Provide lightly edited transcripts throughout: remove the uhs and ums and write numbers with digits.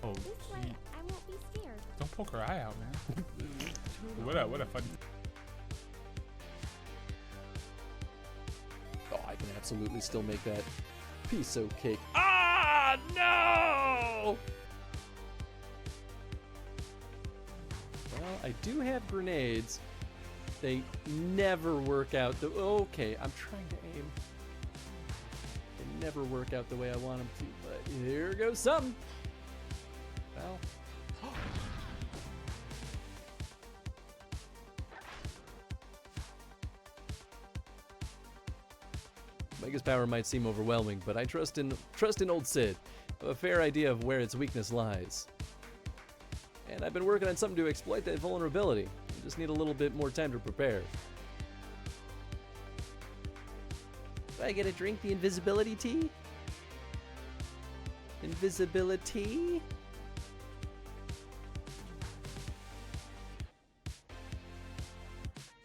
Oh, This way, I won't be scared. don't poke her eye out, man. What a fun. Oh, I can absolutely still make that piece of cake. Ah, no! Well, I do have grenades. They never work out the... Okay, I'm trying to aim. They never work out the way I want them to, but here goes some. Well... Mega's power might seem overwhelming, but I trust in old Sid. I have a fair idea of where its weakness lies. And I've been working on something to exploit that vulnerability. I just need a little bit more time to prepare. Do I get to drink the invisibility tea? Invisibility?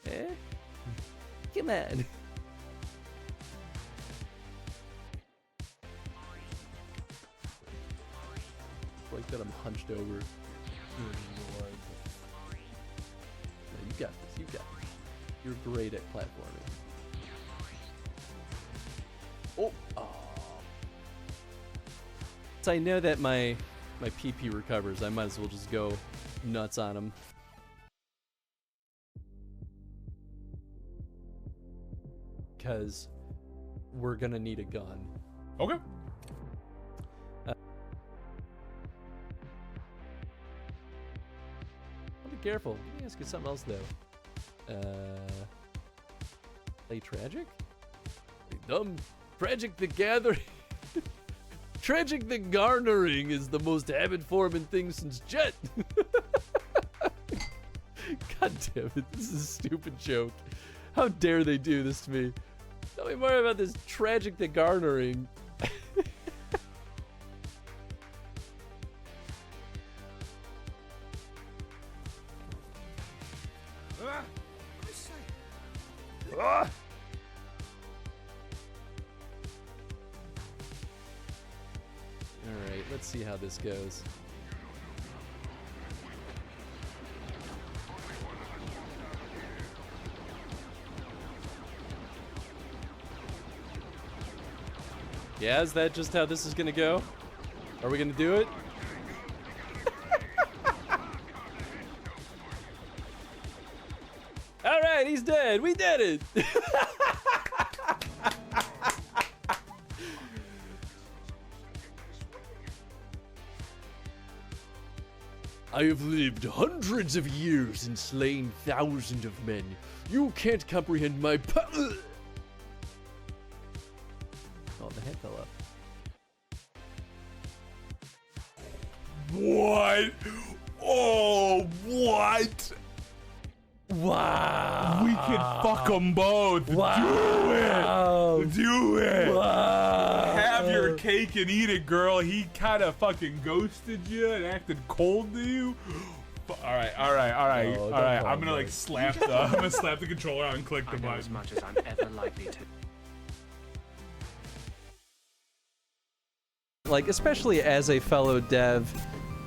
Eh? Come on. Like that I'm hunched over. No, you got this, you got this. You're great at platforming. Oh! So I know that my PP recovers, I might as well just go nuts on him. Because we're gonna need a gun. Okay. Be careful. Let me ask you something else though. Play Tragic? Play dumb. Tragic the Gathering. Tragic the Garnering is the most habit-forming thing since Jet. God damn it, this is a stupid joke. How dare they do this to me? Tell me more about this Tragic the Garnering. Alright, let's see how this goes. Yeah, is that just how this is gonna go? Are we gonna do it? Alright, he's dead! We did it! I have lived hundreds of years and slain thousands of men. You can't comprehend my power. Oh, the head fell up. What? Oh, what? Wow. We can fuck them both. Wow. Do it. Do it. Wow. Have your cake and eat it, girl. He kind of fucking ghosted you and acted cold to you. All right. No, I'm gonna like slap the. I'm gonna slap the controller out and click the button. As much as I'm ever likely to. Like, especially as a fellow dev,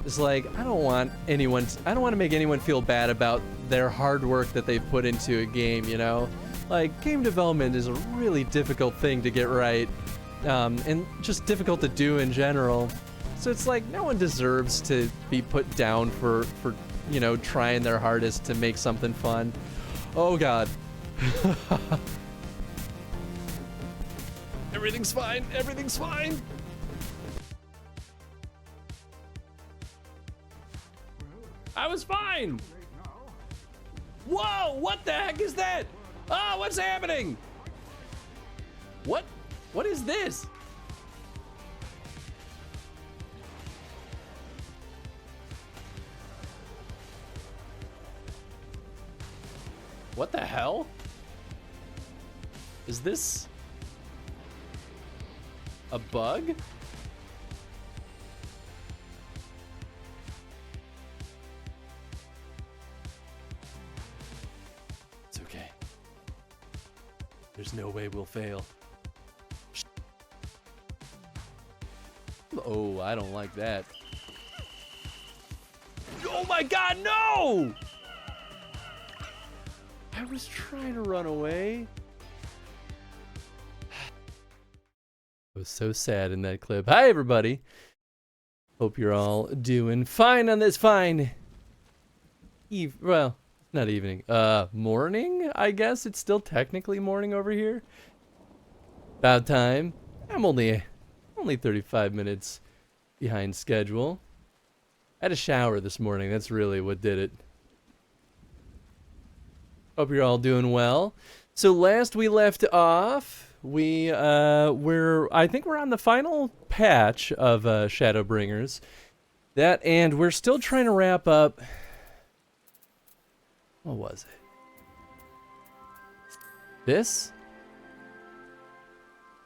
it's like, I don't want to make anyone feel bad about their hard work that they've put into a game, you know? Like, game development is a really difficult thing to get right, and just difficult to do in general. So it's like, no one deserves to be put down for you know, trying their hardest to make something fun. Oh god. Everything's fine, everything's fine! I was fine! Whoa! What the heck is that? Ah, what's happening? What? What is this? What the hell? Is this a bug? It's okay. There's no way we'll fail. Oh, I don't like that. Oh my god, no! I was trying to run away. I was so sad in that clip. Hi, everybody. Hope you're all doing fine on this fine well, not evening. Morning, I guess. It's still technically morning over here. About time. I'm only 35 minutes behind schedule. I had a shower this morning. That's really what did it. Hope you're all doing well. So last we left off, I think we're on the final patch of Shadowbringers. That, and we're still trying to wrap up. What was it? This?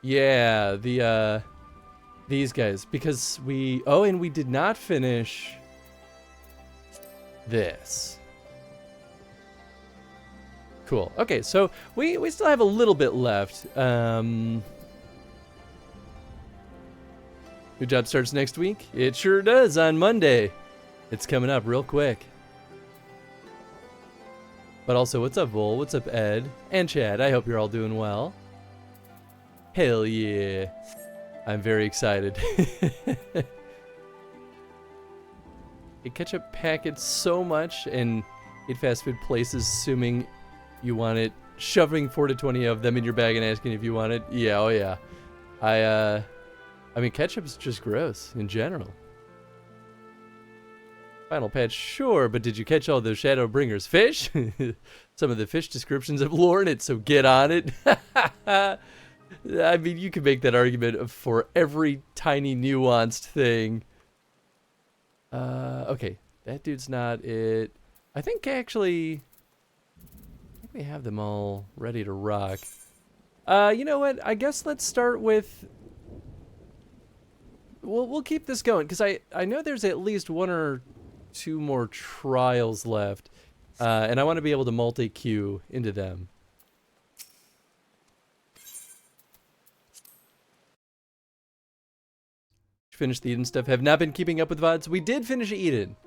Yeah, these guys, because and we did not finish this. Cool. Okay, so we still have a little bit left. New job starts next week. It sure does on Monday. It's coming up real quick. But also, what's up, Vol? What's up, Ed? And Chad, I hope you're all doing well. Hell yeah. I'm very excited. I ketchup packets so much and eat fast food places assuming you want it, shoving 4 to 20 of them in your bag and asking if you want it. Yeah, oh yeah. I mean, ketchup is just gross in general. Final patch, sure, but did you catch all those Shadowbringers fish? Some of the fish descriptions have lured it, so get on it. I mean, you can make that argument for every tiny nuanced thing. Okay, that dude's not it. I think we have them all ready to rock. You know what? I guess let's start with. We'll keep this going because I know there's at least 1 or 2 more trials left, and I want to be able to multi-queue into them. Finished the Eden stuff. Have not been keeping up with VODs. We did finish Eden.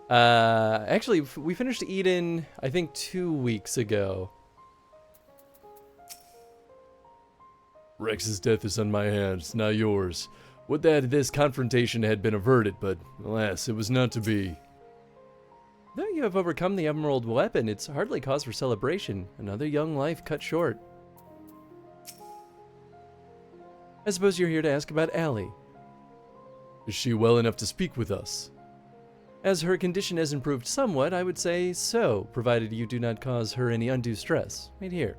Actually, we finished Eden, I think, 2 weeks ago. Rex's death is on my hands, not yours. Would that this confrontation had been averted, but alas, it was not to be. Though you have overcome the Emerald weapon, it's hardly cause for celebration. Another young life cut short. I suppose you're here to ask about Allie. Is she well enough to speak with us? As her condition has improved somewhat, I would say so, provided you do not cause her any undue stress. Right here.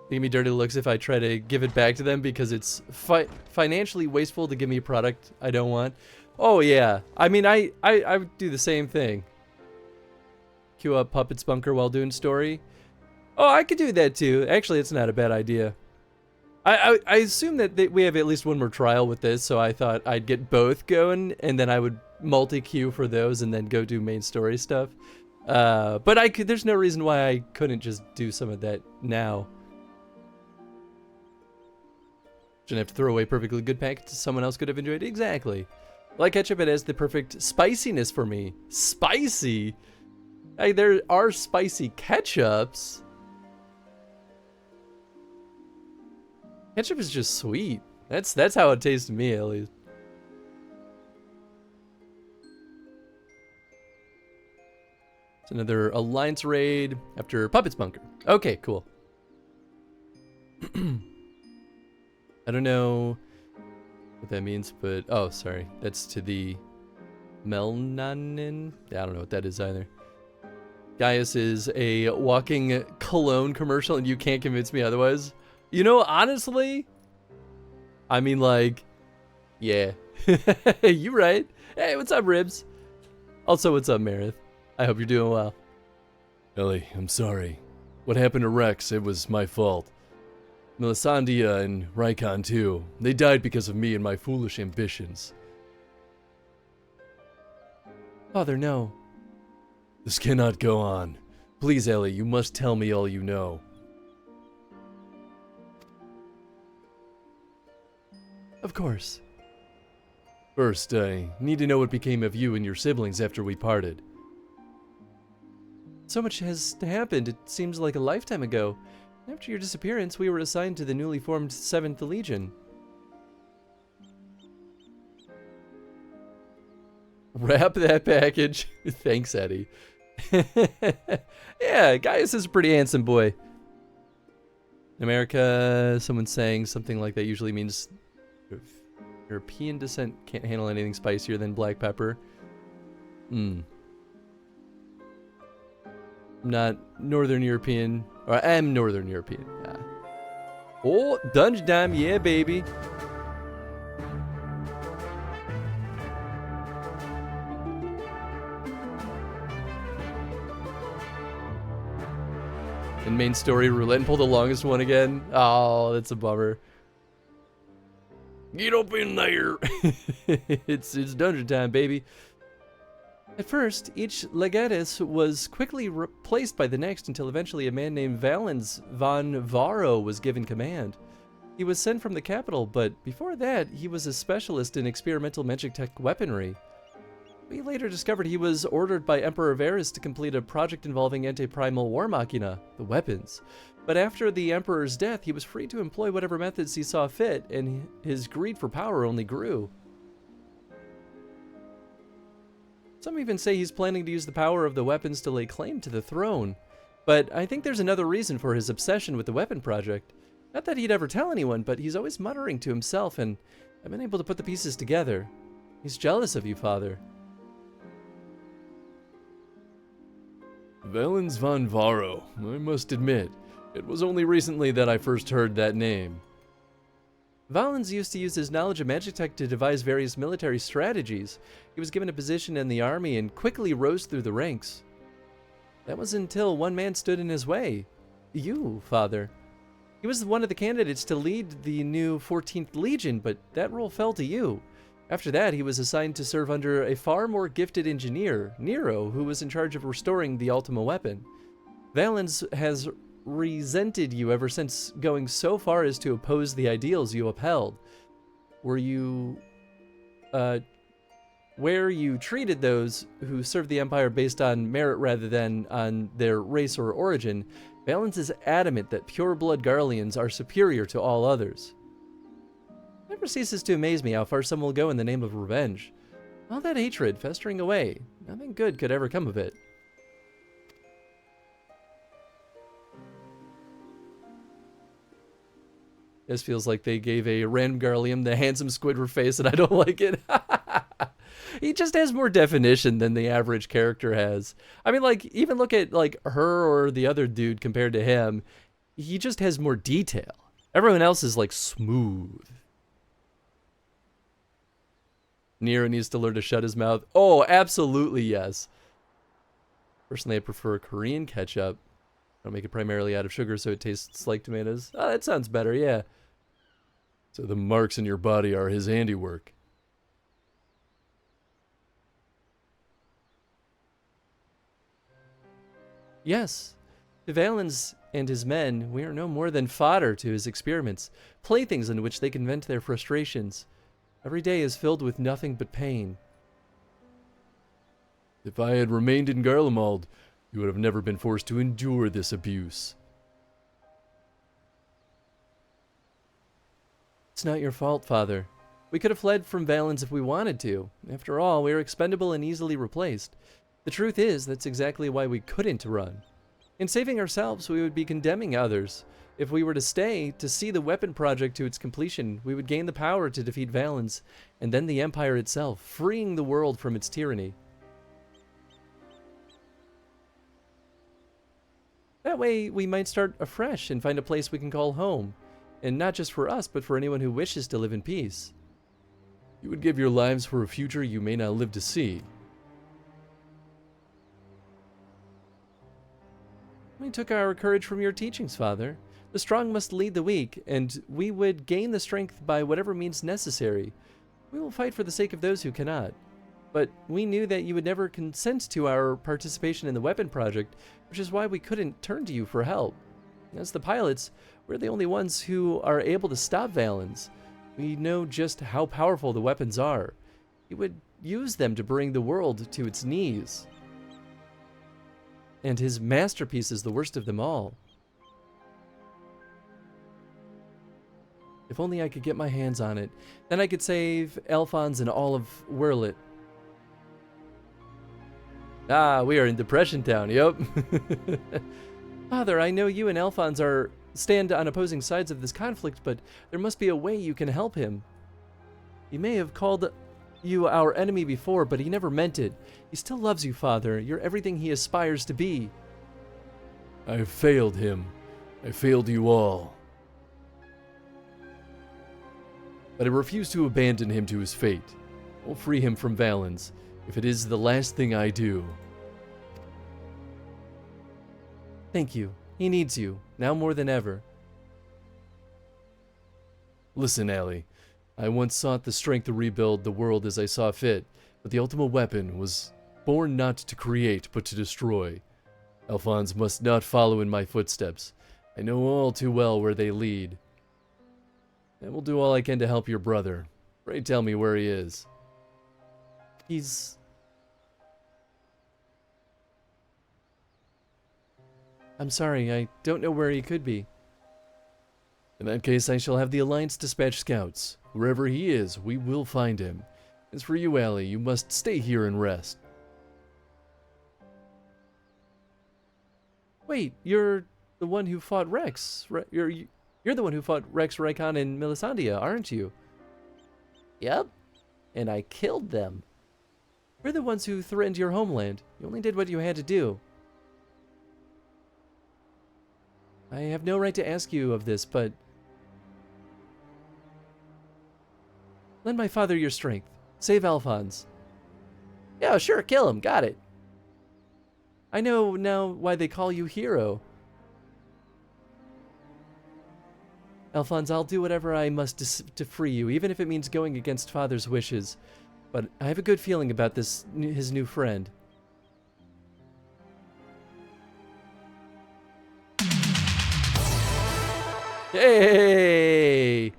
Give me dirty looks if I try to give it back to them because it's financially wasteful to give me a product I don't want. Oh yeah, I mean I would do the same thing. Queue up Puppet's Bunker while doing story. Oh, I could do that too. Actually, it's not a bad idea. I assume that we have at least 1 more trial with this, so I thought I'd get both going, and then I would multi-queue for those and then go do main story stuff. But there's no reason why I couldn't just do some of that now. Shouldn't have to throw away perfectly good packets someone else could have enjoyed. Exactly. Like ketchup, it has the perfect spiciness for me. Spicy? Hey, there are spicy ketchups. Ketchup is just sweet. That's how it tastes to me, at least. It's another Alliance raid after Puppet's Bunker. Okay, cool. I don't know what that means, but oh, sorry. That's to the Melnanin. I don't know what that is either. Gaius is a walking cologne commercial, and you can't convince me otherwise. You know, honestly, I mean, like, yeah. You right. Hey, what's up, Ribs? Also, what's up, Meredith? I hope you're doing well. Ellie, I'm sorry. What happened to Rex, it was my fault. Melisandre and Rykon, too. They died because of me and my foolish ambitions. Father, no. This cannot go on. Please, Ellie, you must tell me all you know. Of course. First, I need to know what became of you and your siblings after we parted. So much has happened, it seems like a lifetime ago. After your disappearance, we were assigned to the newly formed 7th Legion. Wrap that package. Thanks, Eddie. Yeah, Gaius is a pretty handsome boy. In America, someone saying something like that usually means European descent can't handle anything spicier than black pepper. I'm not Northern European, or I am Northern European. Yeah. Oh, Dungeon Time, yeah, baby. And main story, roulette and pull the longest one again. Oh, that's a bummer. Get up in there. it's dungeon time, baby. At first, each legatus was quickly replaced by the next until eventually a man named Valens von Varro was given command. He was sent from the capital, but before that, he was a specialist in experimental magic tech weaponry. We later discovered he was ordered by Emperor Varus to complete a project involving anti-primal war machina, the weapons. But after the Emperor's death, he was free to employ whatever methods he saw fit, and his greed for power only grew. Some even say he's planning to use the power of the weapons to lay claim to the throne. But I think there's another reason for his obsession with the weapon project. Not that he'd ever tell anyone, but he's always muttering to himself, and I've been able to put the pieces together. He's jealous of you, Father. Valens von Varro, I must admit, it was only recently that I first heard that name. Valens used to use his knowledge of magic tech to devise various military strategies. He was given a position in the army and quickly rose through the ranks. That was until one man stood in his way. You, Father. He was one of the candidates to lead the new 14th Legion, but that role fell to you. After that, he was assigned to serve under a far more gifted engineer, Nero, who was in charge of restoring the Ultima weapon. Valens has resented you ever since, going so far as to oppose the ideals you upheld. Where you treated those who served the Empire based on merit rather than on their race or origin, Valens is adamant that pure-blood Garleans are superior to all others. It never ceases to amaze me how far some will go in the name of revenge. All that hatred festering away, nothing good could ever come of it. This feels like they gave a random Garlean the handsome Squidward face, and I don't like it. He just has more definition than the average character has. I mean, like, even look at, like, her or the other dude compared to him. He just has more detail. Everyone else is, like, smooth. Nero needs to learn to shut his mouth. Oh, absolutely yes. Personally, I prefer Korean ketchup. I'll make it primarily out of sugar so it tastes like tomatoes. Oh, that sounds better, yeah. So the marks in your body are his handiwork. Yes. To Valens and his men, we are no more than fodder to his experiments, playthings in which they can vent their frustrations. Every day is filled with nothing but pain. If I had remained in Garlemald, you would have never been forced to endure this abuse. It's not your fault, Father. We could have fled from Valens if we wanted to. After all, we are expendable and easily replaced. The truth is, that's exactly why we couldn't run. In saving ourselves, we would be condemning others. If we were to stay, to see the weapon project to its completion, we would gain the power to defeat Valens, and then the Empire itself, freeing the world from its tyranny. That way, we might start afresh and find a place we can call home. And not just for us, but for anyone who wishes to live in peace. You would give your lives for a future you may not live to see. We took our courage from your teachings, Father. The strong must lead the weak, and we would gain the strength by whatever means necessary. We will fight for the sake of those who cannot. But we knew that you would never consent to our participation in the weapon project, which is why we couldn't turn to you for help. As the pilots, we're the only ones who are able to stop Valens. We know just how powerful the weapons are. he would use them to bring the world to its knees. And his masterpiece is the worst of them all. If only I could get my hands on it, then I could save Alphonse and all of Whirlit. Ah, we are in Depression Town, yup. Father, I know you and Alphonse stand on opposing sides of this conflict, but there must be a way you can help him. He may have called you our enemy before, but he never meant it. He still loves you, Father. You're everything he aspires to be. I failed him. I failed you all. But I refuse to abandon him to his fate. I'll free him from Valens, if it is the last thing I do. Thank you. He needs you, now more than ever. Listen, Allie. I once sought the strength to rebuild the world as I saw fit, but the ultimate weapon was born not to create, but to destroy. Alphonse must not follow in my footsteps. I know all too well where they lead. I will do all I can to help your brother. Pray tell me where he is. I'm sorry, I don't know where he could be. In that case, I shall have the Alliance dispatch scouts. Wherever he is, we will find him. As for you, Allie, you must stay here and rest. Wait, you're the one who fought Rex. You're the one who fought Rex, Rykon, and Melisandre, aren't you? Yep. And I killed them. We're the ones who threatened your homeland. You only did what you had to do. I have no right to ask you of this, but... lend my father your strength. Save Alphonse. Yeah, sure, kill him. Got it. I know now why they call you hero. Alphonse, I'll do whatever I must to free you, even if it means going against Father's wishes. But I have a good feeling about his new friend. Hey!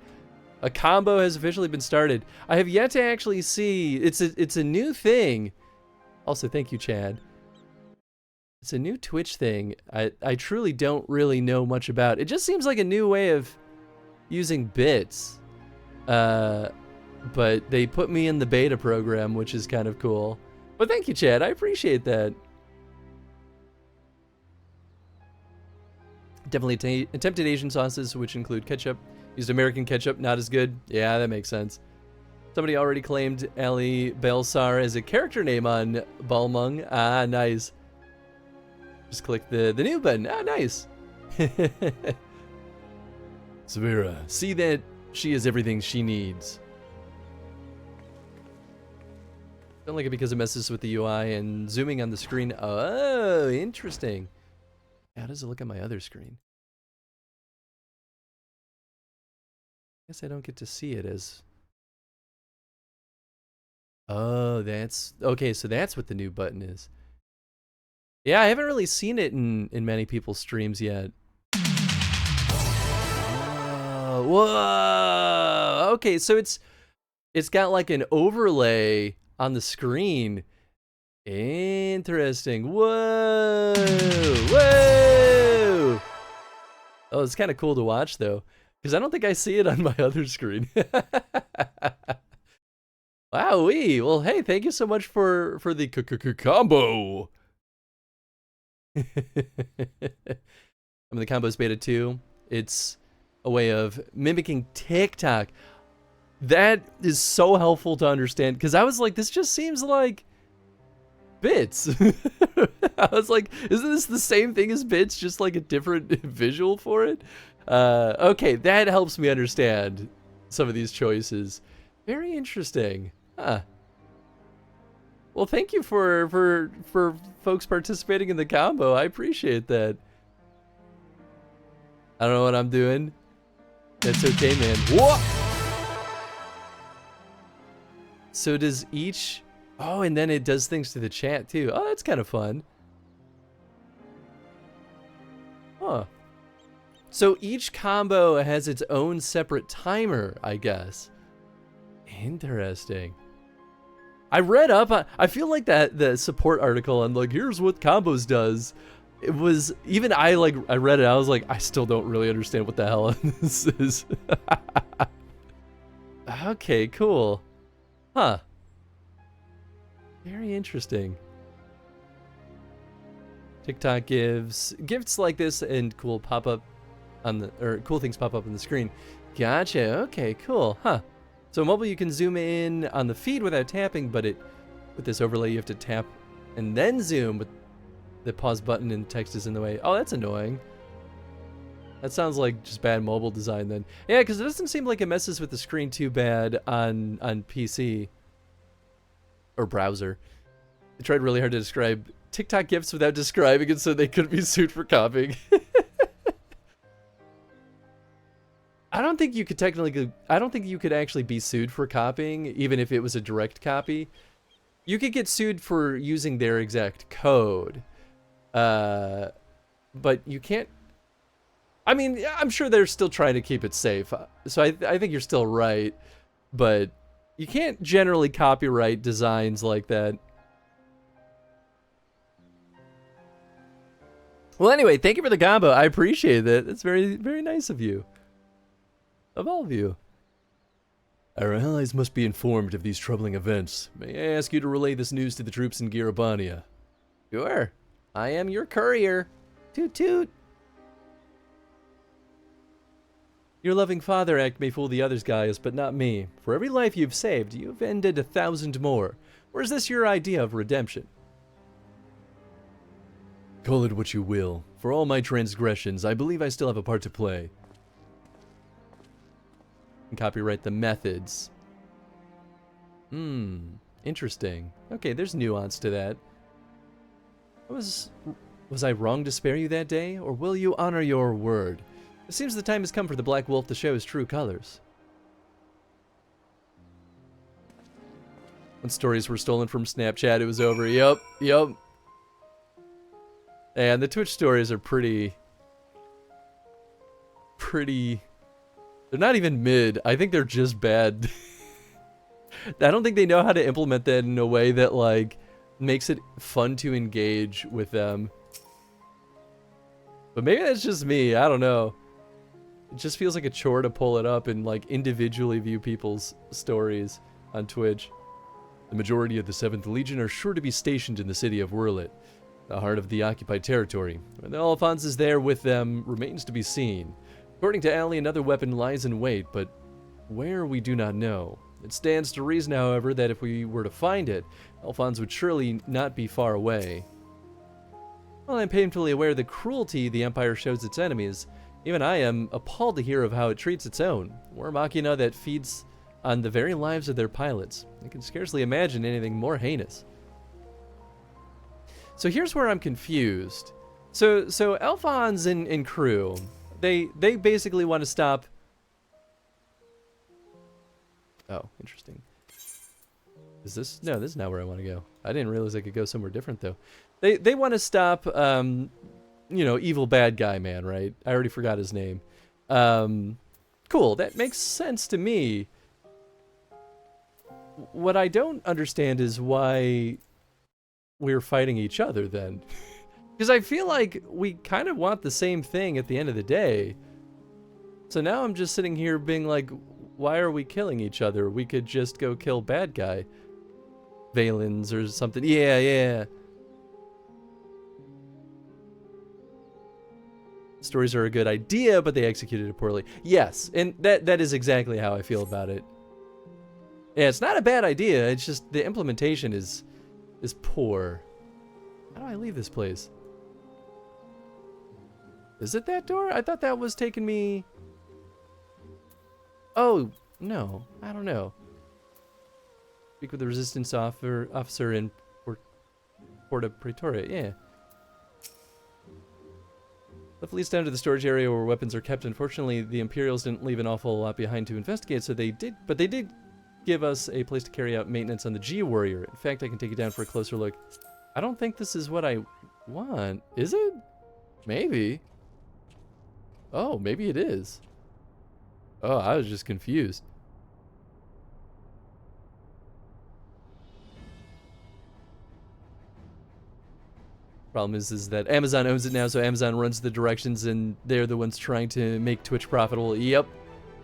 A combo has officially been started. I have yet to actually see... It's a new thing. Also, thank you, Chad. It's a new Twitch thing. I truly don't really know much about. It just seems like a new way of using bits. But they put me in the beta program, which is kind of cool. But thank you, Chad. I appreciate that. Definitely attempted Asian sauces, which include ketchup. Used American ketchup, not as good. Yeah, that makes sense. Somebody already claimed Ali Belsar as a character name on Balmung. Ah, nice. Just click the new button. Ah, nice. Severa, see that she is everything she needs. Don't like it because it messes with the UI and zooming on the screen. Oh, interesting. How does it look on my other screen? I guess I don't get to see it as... Oh, that's... Okay, so that's what the new button is. Yeah, I haven't really seen it in many people's streams yet. Whoa, whoa! Okay, so it's got like an overlay on the screen. Interesting. Whoa! Whoa! Oh, it's kind of cool to watch though, because I don't think I see it on my other screen. Wowee! Well, hey, thank you so much for the combo. I'm in the Combos Beta 2. It's a way of mimicking TikTok. That is so helpful to understand, because I was like, this just seems like bits. I was like, isn't this the same thing as bits, just like a different visual for it? Okay, that helps me understand some of these choices. Very interesting. Huh. Well, thank you for folks participating in the combo. I appreciate that. I don't know what I'm doing. That's okay, man. Whoa! So does each... Oh, and then it does things to the chat, too. Oh, that's kind of fun. Huh. So each combo has its own separate timer, I guess. Interesting. I read up. I feel like that the support article on like here's what combos does. It was even I read it. I was like I still don't really understand what the hell this is. Okay, cool. Huh. Very interesting. TikTok gives gifts like this and cool pop-up on the cool things pop up on the screen. Gotcha. Okay, cool. Huh. So mobile you can zoom in on the feed without tapping, but with this overlay you have to tap and then zoom with the pause button and text is in the way. Oh, that's annoying. That sounds like just bad mobile design then. Yeah, because it doesn't seem like it messes with the screen too bad on PC or browser. I tried really hard to describe TikTok gifts without describing it so they couldn't be sued for copying. I don't think you could actually be sued for copying, even if it was a direct copy. You could get sued for using their exact code. But you can't. I mean, I'm sure they're still trying to keep it safe. So I think you're still right. But you can't generally copyright designs like that. Well, anyway, thank you for the combo. I appreciate it. It's very, very nice of you. Of all of you. Our allies must be informed of these troubling events. May I ask you to relay this news to the troops in Garabania? Sure. I am your courier. Toot toot. Your loving father act may fool the others, Gaius, but not me. For every life you've saved, you've ended 1,000 more. Or is this your idea of redemption? Call it what you will. For all my transgressions, I believe I still have a part to play. And copyright the methods. Interesting. Okay, there's nuance to that. Was I wrong to spare you that day, or will you honor your word? It seems the time has come for the Black Wolf to show his true colors. When stories were stolen from Snapchat, it was over. Yup. And the Twitch stories are pretty... They're not even mid. I think they're just bad. I don't think they know how to implement that in a way that, like, makes it fun to engage with them. But maybe that's just me. I don't know. It just feels like a chore to pull it up and, like, individually view people's stories on Twitch. The majority of the 7th Legion are sure to be stationed in the city of Wurlit, the heart of the occupied territory. Whether Alphonse is there with them remains to be seen. According to Ali, another weapon lies in wait, but where we do not know. It stands to reason, however, that if we were to find it, Alphonse would surely not be far away. While I'm painfully aware of the cruelty the Empire shows its enemies, even I am appalled to hear of how it treats its own. War Machina that feeds on the very lives of their pilots. I can scarcely imagine anything more heinous. So here's where I'm confused. So Alphonse and crew, they basically want to stop... Oh, interesting. Is this... No, this is not where I want to go. I didn't realize I could go somewhere different, though. They want to stop, you know, evil bad guy man, right? I already forgot his name. Cool, that makes sense to me. What I don't understand is why we're fighting each other, then. Because I feel like we kind of want the same thing at the end of the day. So now I'm just sitting here being like, why are we killing each other? We could just go kill bad guy. Valens or something. Yeah. Stories are a good idea, but they executed it poorly. Yes, and that is exactly how I feel about it. Yeah, it's not a bad idea, it's just the implementation is poor. How do I leave this place? Is it that door? I thought that was taking me... Oh, no. I don't know. Speak with the resistance officer in Porta Praetoria. Yeah. Left leads down to the storage area where weapons are kept. Unfortunately, the Imperials didn't leave an awful lot behind to investigate, so they did give us a place to carry out maintenance on the G-Warrior. In fact, I can take you down for a closer look. I don't think this is what I want. Is it? Maybe. Oh, maybe it is. Oh, I was just confused. Problem is that Amazon owns it now, so Amazon runs the directions, and they're the ones trying to make Twitch profitable. Yep,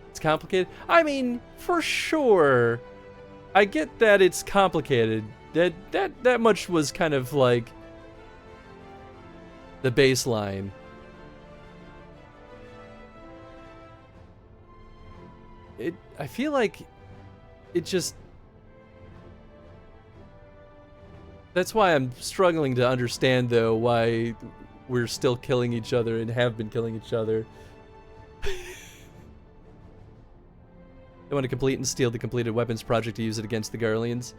it's complicated. I mean, for sure, I get that it's complicated. That much was kind of like the baseline. I feel like it just. That's why I'm struggling to understand, though, why we're still killing each other and have been killing each other. They want to complete and steal the completed weapons project to use it against the Garleans.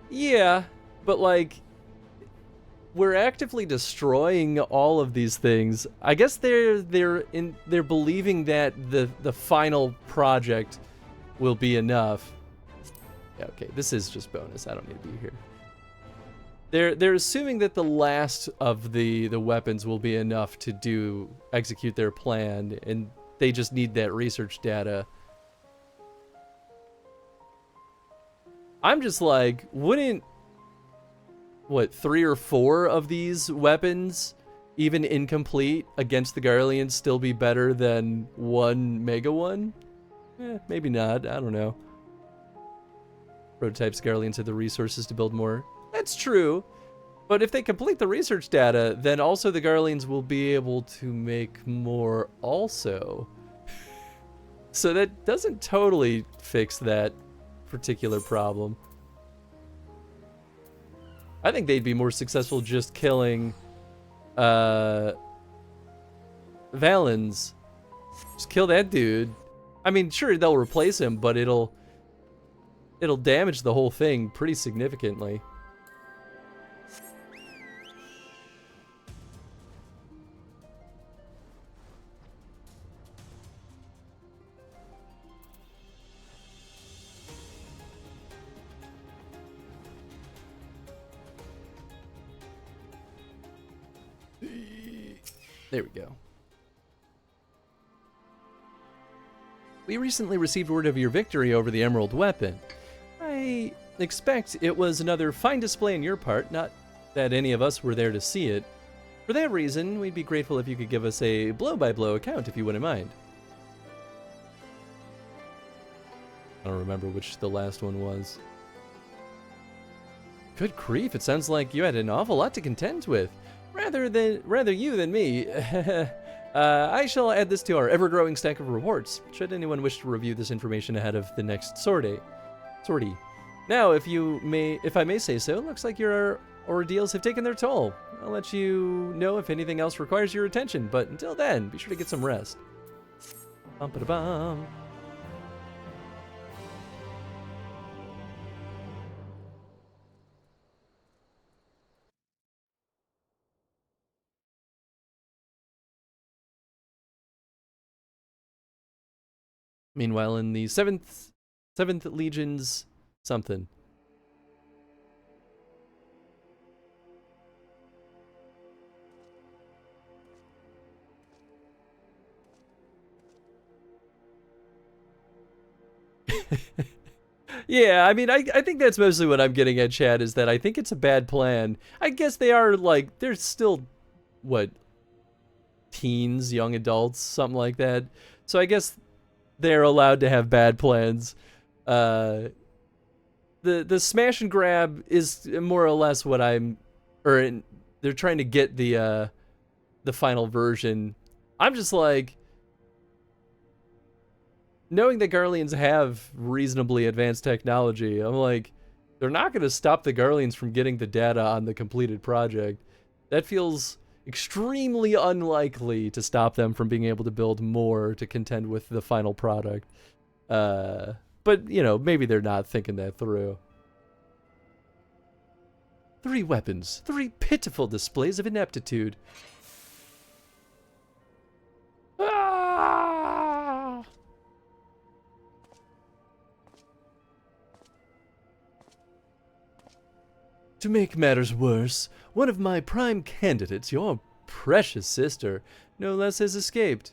Yeah, but like, we're actively destroying all of these things. I guess they're believing that the final project will be enough. Yeah, okay, this is just bonus. I don't need to be here. They're assuming that the last of the weapons will be enough to execute their plan, and they just need that research data. I'm just like, wouldn't, what, 3 or 4 of these weapons, even incomplete against the Garleans, still be better than one mega one? Maybe not. I don't know. Prototypes Garleans have the resources to build more. That's true. But if they complete the research data, then also the Garleans will be able to make more also. So that doesn't totally fix that particular problem. I think they'd be more successful just killing Valens. Just kill that dude. I mean, sure, they'll replace him, but it'll damage the whole thing pretty significantly. There we go. We recently received word of your victory over the Emerald Weapon. I expect it was another fine display on your part, not that any of us were there to see it. For that reason, we'd be grateful if you could give us a blow-by-blow account, if you wouldn't mind. I don't remember which the last one was. Good grief, it sounds like you had an awful lot to contend with. Rather you than me. I shall add this to our ever-growing stack of reports, should anyone wish to review this information ahead of the next sortie. Now, if I may say so, it looks like your ordeals have taken their toll. I'll let you know if anything else requires your attention, but until then, be sure to get some rest. Bum-ba-da-bum. Meanwhile, in the 7th Legion's something. Yeah, I mean, I think that's mostly what I'm getting at, Chad, is that I think it's a bad plan. I guess they are, like, they're still, what, teens, young adults, something like that. So I guess they're allowed to have bad plans. The smash and grab is more or less what they're trying to get the final version. I'm just like, knowing that Garleans have reasonably advanced technology, I'm like, they're not going to stop the Garleans from getting the data on the completed project. That feels extremely unlikely to stop them from being able to build more to contend with the final product. But, you know, maybe they're not thinking that through. 3 weapons. 3 pitiful displays of ineptitude. Ah! To make matters worse, one of my prime candidates, your precious sister, no less has escaped.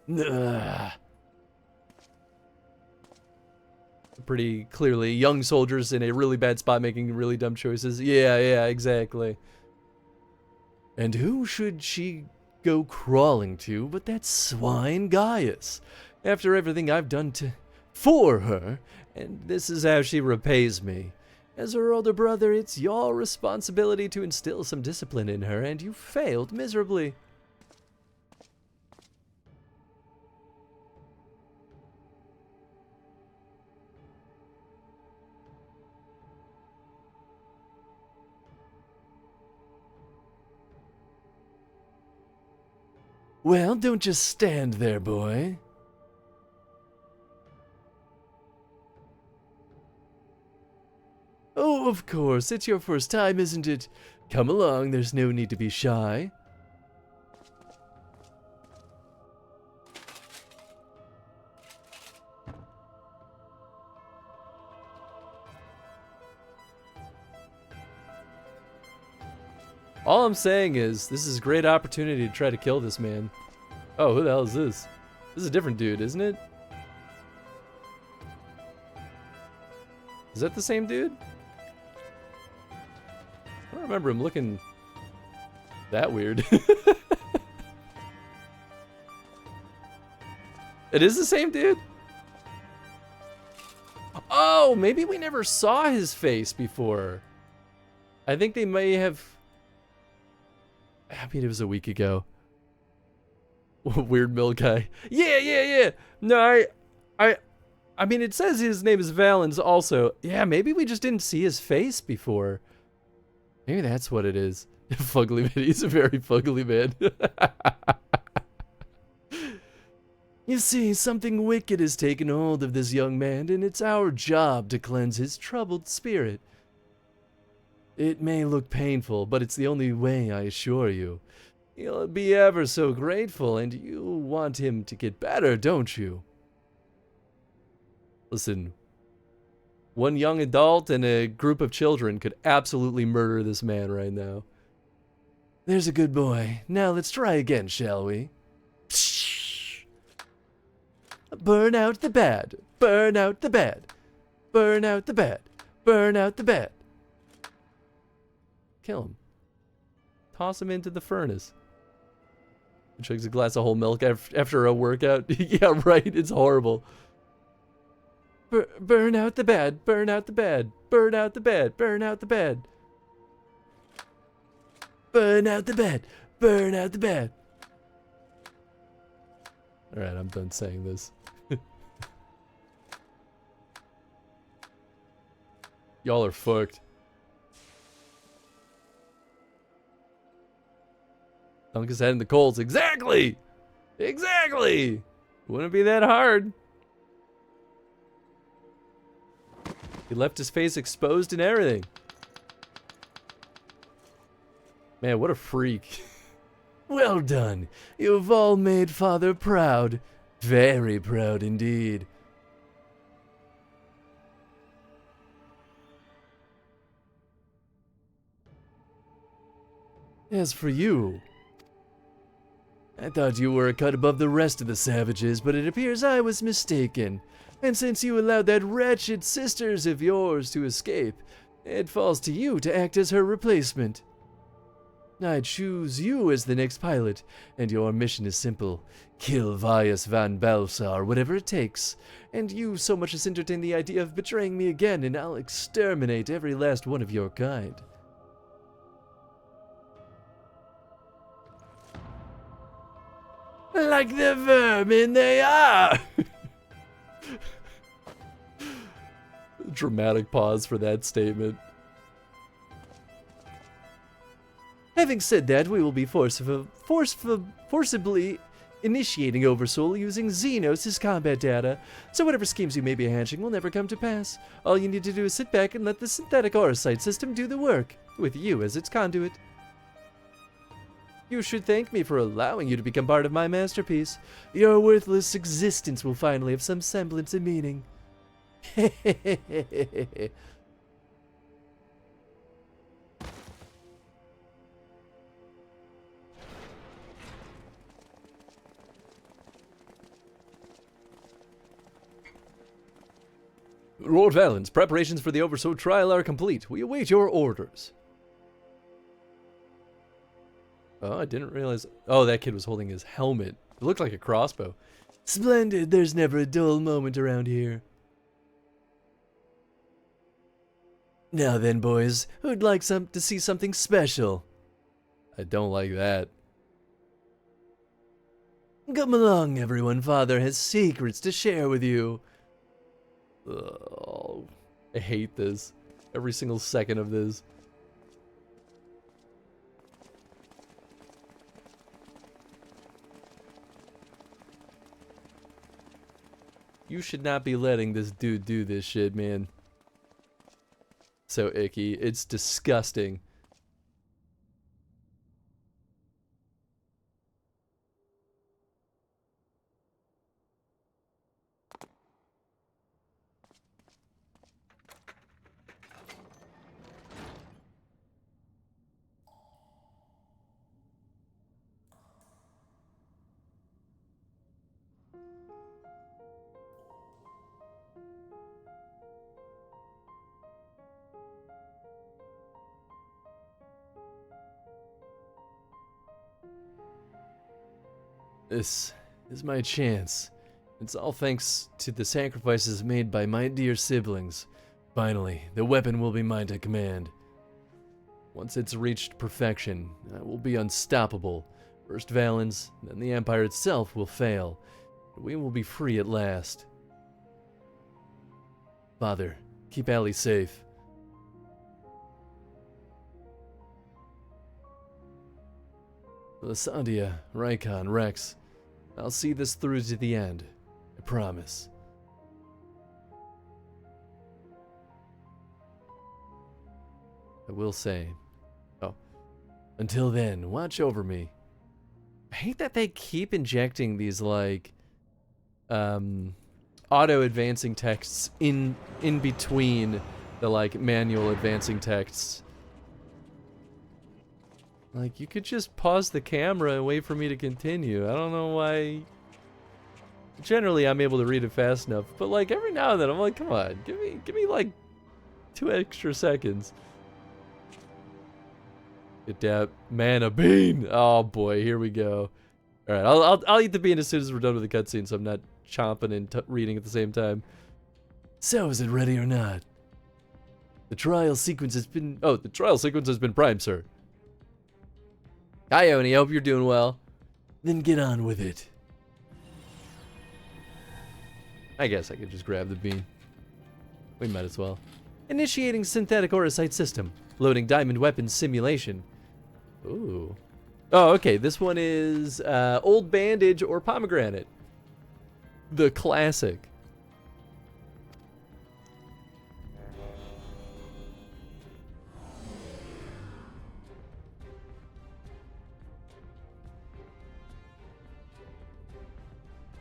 Ugh. pretty clearly young soldiers in a really bad spot making really dumb choices. Yeah, exactly. And who should she go crawling to but that swine Gaius? After everything I've done for her, And this is how she repays me. As her older brother, it's your responsibility to instill some discipline in her, and you failed miserably. well, don't just stand there, boy. Oh, of course, it's your first time, isn't it? Come along, there's no need to be shy. All I'm saying is, this is a great opportunity to try to kill this man. Oh, who the hell is this? This is a different dude, isn't it? Is that the same dude? I don't remember him looking that weird. It is the same dude? Oh, maybe we never saw his face before. I think they may have... I mean, it was a week ago. Weird mill guy. Yeah. No, I mean, it says his name is Valens also. Yeah, maybe we just didn't see his face before. Maybe that's what it is. Fugly man. He's a very fugly man. You see, something wicked has taken hold of this young man, and it's our job to cleanse his troubled spirit. It may look painful, but it's the only way, I assure you. He'll be ever so grateful, and you want him to get better, don't you? Listen, one young adult and a group of children could absolutely murder this man right now. There's a good boy. Now let's try again, shall we? Burn out the bad. Burn out the bad. Burn out the bad. Burn out the bad. Kill him. Toss him into the furnace. He chugs a glass of whole milk after a workout. Yeah, right. It's horrible. Burn out the bad. Burn out the bad. Burn out the bad. Burn out the bad. Burn out the bad. Burn out the bad. Alright, I'm done saying this. Y'all are fucked. Dunk his head in the coals. Exactly! Exactly! Wouldn't be that hard. He left his face exposed and everything. Man, what a freak. Well done. You've all made Father proud. Very proud indeed. As for you, I thought you were a cut above the rest of the savages, but it appears I was mistaken. And since you allowed that wretched sisters of yours to escape, it falls to you to act as her replacement. I choose you as the next pilot, and your mission is simple. Kill Vias van Balsar, whatever it takes. And you so much as entertain the idea of betraying me again, and I'll exterminate every last one of your kind. Like the vermin they are! Dramatic pause for that statement. Having said that, we will be forcibly initiating Oversoul using Xenos' combat data, so whatever schemes you may be hatching will never come to pass. All you need to do is sit back and let the synthetic Aurosite system do the work, with you as its conduit. You should thank me for allowing you to become part of my masterpiece. Your worthless existence will finally have some semblance of meaning. Lord Valens, preparations for the Oversoul trial are complete. We await your orders. Oh, I didn't realize. Oh, that kid was holding his helmet. It looked like a crossbow. Splendid. There's never a dull moment around here. Now then, boys, who'd like to see something special? I don't like that. Come along, everyone. Father has secrets to share with you. Oh, I hate this. Every single second of this. You should not be letting this dude do this shit, man. So icky. It's disgusting. This is my chance. It's all thanks to the sacrifices made by my dear siblings. Finally, the weapon will be mine to command. Once it's reached perfection, I will be unstoppable. First Valens, then the Empire itself will fail. We will be free at last. Father, keep Allie safe. Lysandia, Rykon, Rex, I'll see this through to the end. I promise. I will say. Oh. Until then, watch over me. I hate that they keep injecting these, like, auto-advancing texts in between the, like, manual advancing texts. Like, you could just pause the camera and wait for me to continue. I don't know why. Generally, I'm able to read it fast enough, but like every now and then, I'm like, come on, give me like 2 extra seconds. Get that mana bean. Oh boy, here we go. All right, I'll eat the bean as soon as we're done with the cutscene, so I'm not chomping and reading at the same time. So, is it ready or not? The trial sequence has been. Oh, the trial sequence has been primed, sir. Hi, Oni. Hope you're doing well. Then get on with it. I guess I could just grab the bean. We might as well. Initiating synthetic aurosite system. Loading diamond weapons simulation. Ooh. Oh, okay. This one is old bandage or pomegranate. The classic.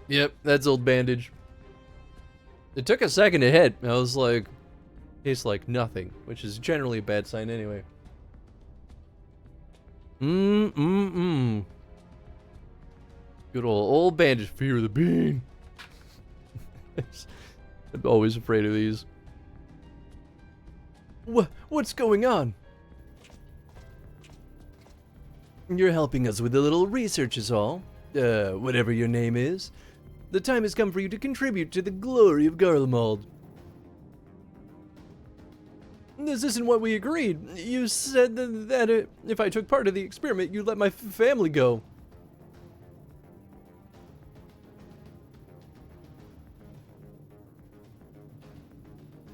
Yep, that's old bandage. It took a second to hit. I was like, tastes like nothing, which is generally a bad sign anyway. Good old bandage. Fear the bean. I'm always afraid of these. What's going on? You're helping us with a little research is all. Whatever your name is. The time has come for you to contribute to the glory of Garlemald. This isn't what we agreed. You said that if I took part of the experiment, you'd let my family go.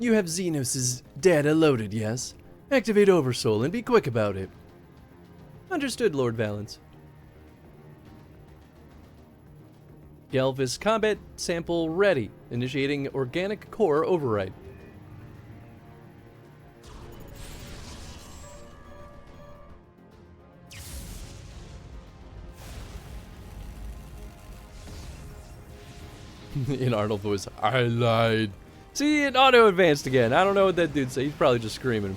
You have Xenos' data loaded, yes? Activate Oversoul and be quick about it. Understood, Lord Valens. Galvis combat sample ready. Initiating organic core override. In Arnold voice, I lied. See, it auto-advanced again. I don't know what that dude said. He's probably just screaming.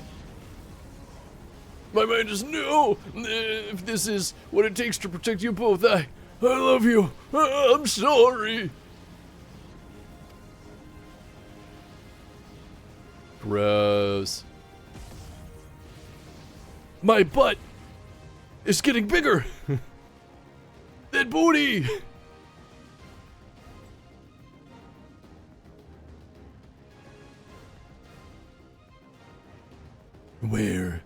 My mind is no. If this is what it takes to protect you both, I love you. I'm sorry. Gross. My butt is getting bigger. That booty. Where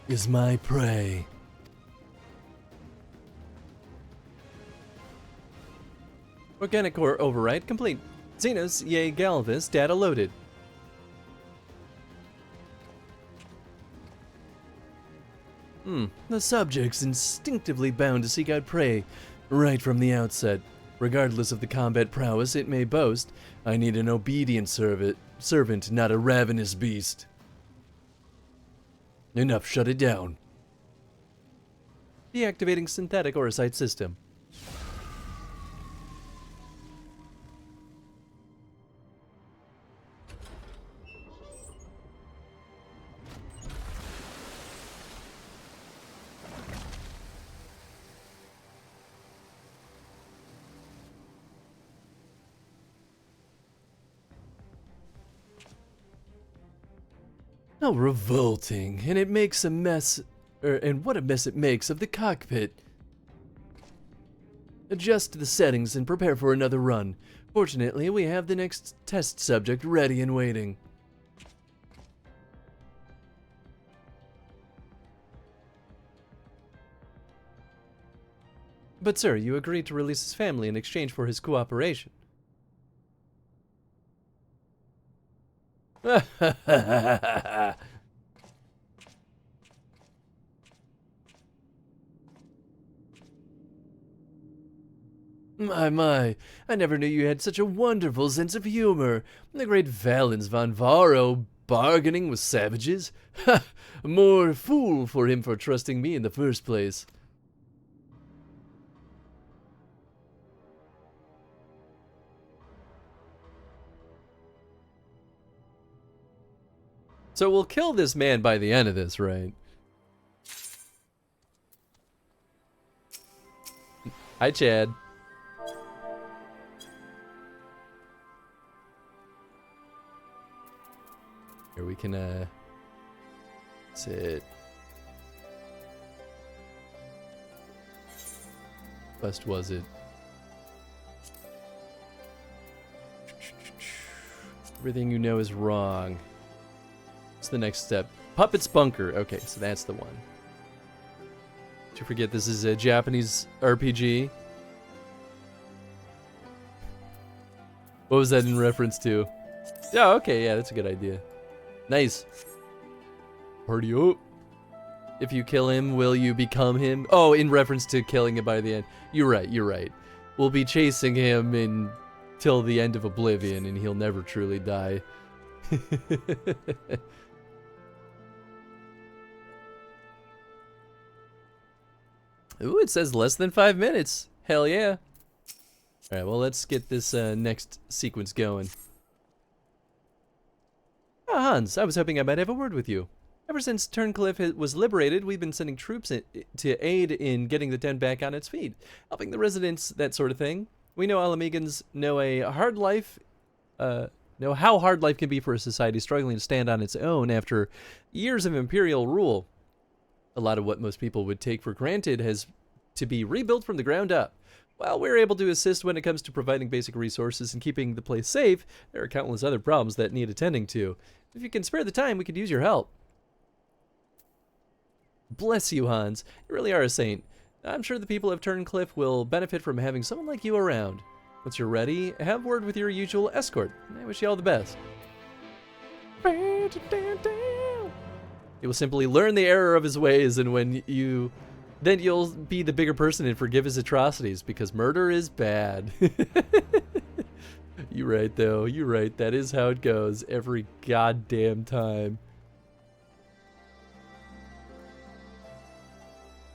is my prey? Organic core override complete. Xenos, yay Galvis, data loaded. The subject's instinctively bound to seek out prey right from the outset. Regardless of the combat prowess it may boast, I need an obedient servant, not a ravenous beast. Enough, shut it down. Deactivating synthetic orosite system. How revolting, and it makes a mess, and what a mess it makes of the cockpit. Adjust the settings and prepare for another run. Fortunately, we have the next test subject ready and waiting. But sir, you agreed to release his family in exchange for his cooperation. My, I never knew you had such a wonderful sense of humor. The great Valens von Varro bargaining with savages? Ha! More fool for him for trusting me in the first place. So we'll kill this man by the end of this, right? Hi, Chad. Here we can, sit. Quest was it? Everything you know is wrong. What's the next step? Puppet's Bunker. Okay, so that's the one. Don't you forget this is a Japanese RPG? What was that in reference to? Yeah, okay, yeah, that's a good idea. Nice. Party up. If you kill him, will you become him? Oh, in reference to killing him by the end. You're right, you're right. We'll be chasing him until the end of Oblivion, and he'll never truly die. Ooh, it says less than 5 minutes. Hell yeah. Alright, well, let's get this next sequence going. Ah, Hans, I was hoping I might have a word with you. Ever since Turncliffe was liberated, we've been sending troops to aid in getting the town back on its feet, helping the residents, that sort of thing. We know Alamegans know know how hard life can be for a society struggling to stand on its own after years of imperial rule. A lot of what most people would take for granted has to be rebuilt from the ground up. While we're able to assist when it comes to providing basic resources and keeping the place safe, there are countless other problems that need attending to. If you can spare the time, we could use your help. Bless you, Hans. You really are a saint. I'm sure the people of Turncliffe will benefit from having someone like you around. Once you're ready, have word with your usual escort. I wish you all the best. He will simply learn the error of his ways, and then you'll be the bigger person and forgive his atrocities, because murder is bad. You're right, though. You're right. That is how it goes every goddamn time.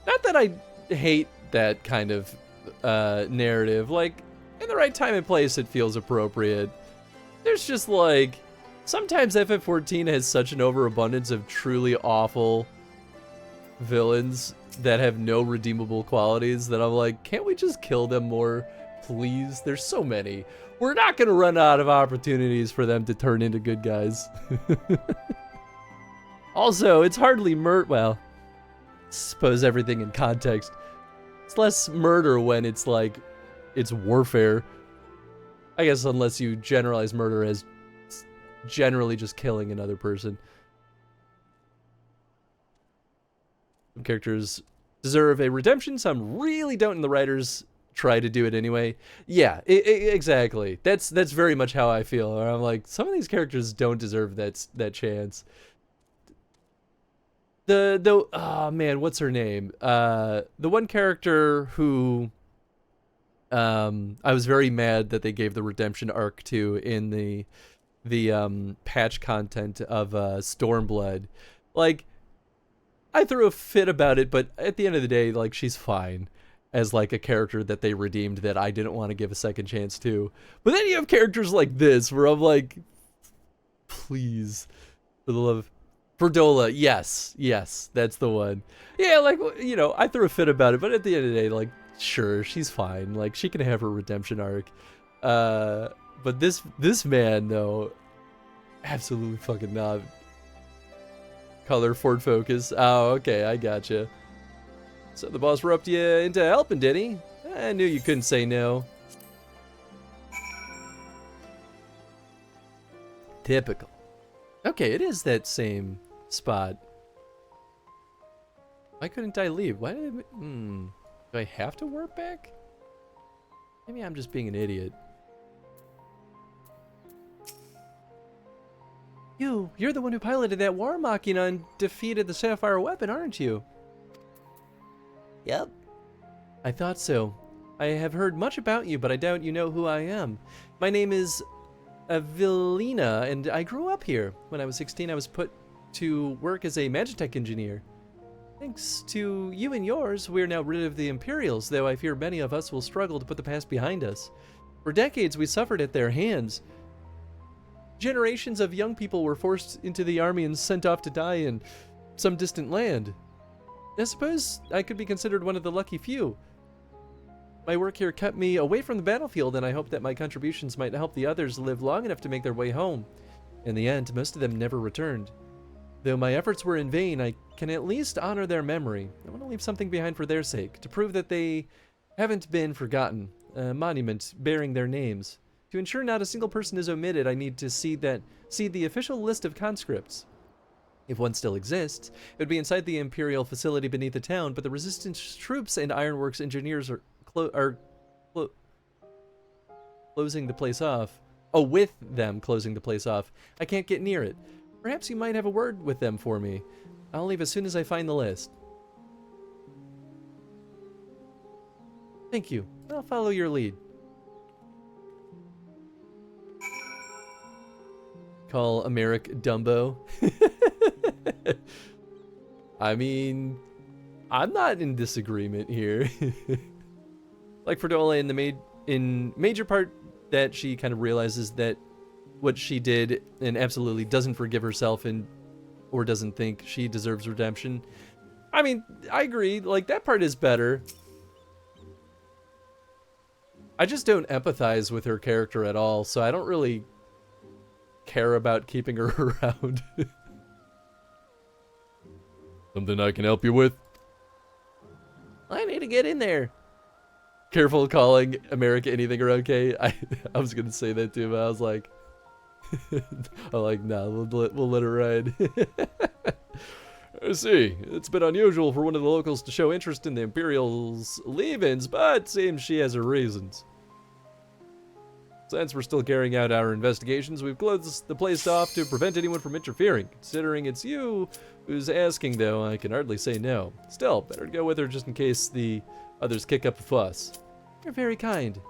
Not that I hate that kind of narrative. Like, in the right time and place, it feels appropriate. There's just, like, sometimes FF14 has such an overabundance of truly awful villains that have no redeemable qualities that I'm like, can't we just kill them more? please. There's so many. We're not gonna run out of opportunities for them to turn into good guys. Also, it's hardly well, suppose everything in context. It's less murder when it's like, it's warfare. I guess unless you generalize murder as generally just killing another person. Some characters deserve a redemption, some really don't, and the writers try to do it anyway. Yeah, exactly. That's very much how I feel. I'm like, some of these characters don't deserve that chance. Oh man, what's her name? The one character who I was very mad that they gave the redemption arc to in the patch content of Stormblood. Like, I threw a fit about it, but at the end of the day, like, she's fine as like a character that they redeemed that I didn't want to give a second chance to. But then you have characters like this where I'm like, please, for the love of Perdola, yes, that's the one. Yeah, like, you know, I threw a fit about it, but at the end of the day, like, sure, she's fine. Like, she can have her redemption arc. But this man, though, absolutely fucking not. Color, Ford Focus. Oh, okay, I gotcha. So the boss roped you into helping, did he? I knew you couldn't say no. Typical. Okay, it is that same spot. Why couldn't I leave? Why did do I have to warp back? Maybe I'm just being an idiot. You're the one who piloted that war machina and defeated the Sapphire weapon, aren't you? Yep. I thought so. I have heard much about you, but I doubt you know who I am. My name is Avelina, and I grew up here. When I was 16, I was put to work as a Magitech engineer. Thanks to you and yours, we're now rid of the Imperials, though I fear many of us will struggle to put the past behind us. For decades, we suffered at their hands. Generations of young people were forced into the army and sent off to die in some distant land. I suppose I could be considered one of the lucky few. My work here kept me away from the battlefield, and I hope that my contributions might help the others live long enough to make their way home. In the end, most of them never returned. Though my efforts were in vain, I can at least honor their memory. I want to leave something behind for their sake, to prove that they haven't been forgotten, a monument bearing their names. To ensure not a single person is omitted, I need to see the official list of conscripts. If one still exists, it would be inside the Imperial facility beneath the town, but the Resistance troops and Ironworks engineers are closing the place off. Oh, with them closing the place off. I can't get near it. Perhaps you might have a word with them for me. I'll leave as soon as I find the list. Thank you. I'll follow your lead. Call Americ Dumbo. I mean, I'm not in disagreement here. Like Perdola in major part that she kind of realizes that what she did and absolutely doesn't forgive herself or doesn't think she deserves redemption. I mean, I agree. Like, that part is better. I just don't empathize with her character at all, so I don't really care about keeping her around. Something I can help you with? I need to get in there. Careful calling America anything or okay. I was gonna say that too, but I was like, I'm like, nah, we'll let it ride. I see. It's been unusual for one of the locals to show interest in the Imperial's leavings, but seems she has her reasons. Since we're still carrying out our investigations, we've closed the place off to prevent anyone from interfering. Considering it's you who's asking, though, I can hardly say no. Still, better to go with her just in case the others kick up a fuss. You're very kind.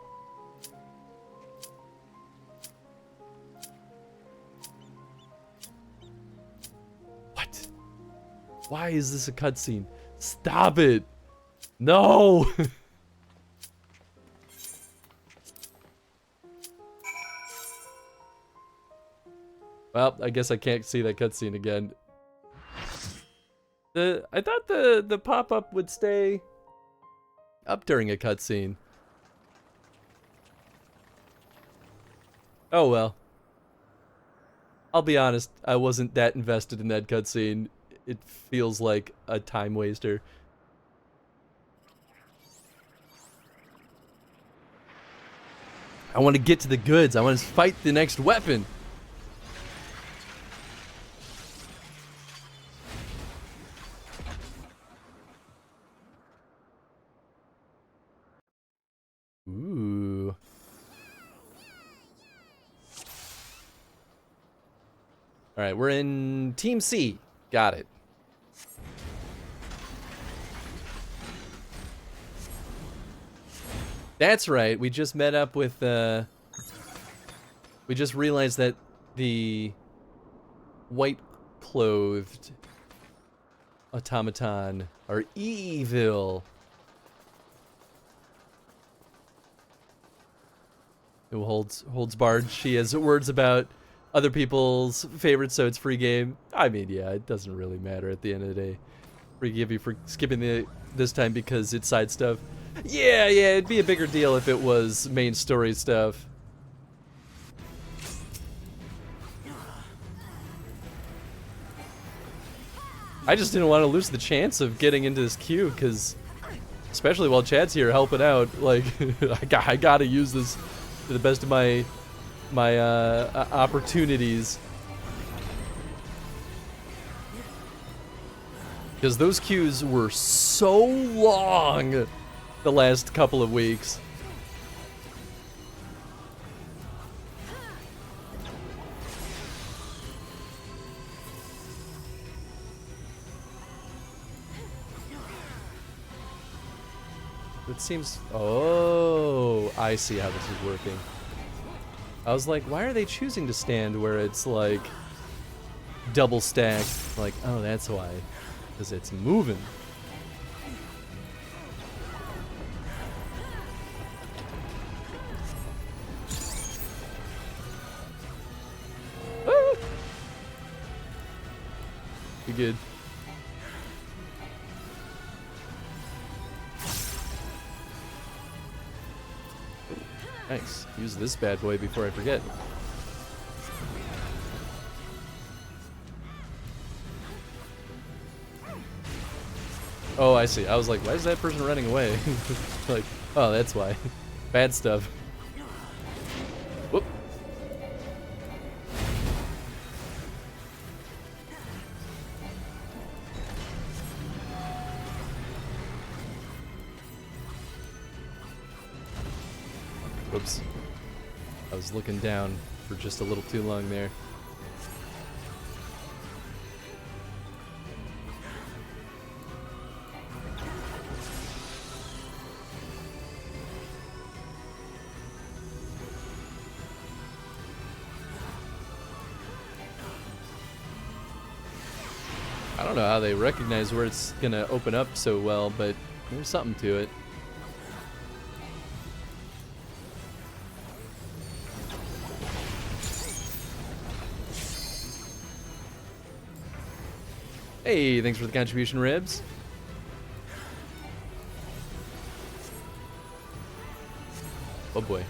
What? Why is this a cutscene? Stop it! No! Well, I guess I can't see that cutscene again. I thought the pop-up would stay up during a cutscene. Oh well. I'll be honest, I wasn't that invested in that cutscene. It feels like a time waster. I want to get to the goods. I want to fight the next weapon. Ooh. All right, we're in Team C. Got it. That's right. We just met up with, we just realized that the white-clothed automaton are evil. Who holds barred. She has words about other people's favorites, so it's free game. I mean, yeah, it doesn't really matter at the end of the day. Forgive you for skipping this time because it's side stuff. Yeah, it'd be a bigger deal if it was main story stuff. I just didn't want to lose the chance of getting into this queue, because especially while Chad's here helping out, like, I gotta use this to the best of my opportunities. Because those queues were so long the last couple of weeks. It seems... Oh, I see how this is working. I was like, why are they choosing to stand where it's like double stacked? Like, oh, that's why. Because it's moving. Ah! You good? Nice. Use this bad boy before I forget. Oh, I see. I was like, why is that person running away? Like, oh, that's why. Bad stuff. Whoop. Whoops. I was looking down for just a little too long there. I don't know how they recognize where it's gonna open up so well, but there's something to it. Hey, thanks for the contribution, Ribs. Oh boy.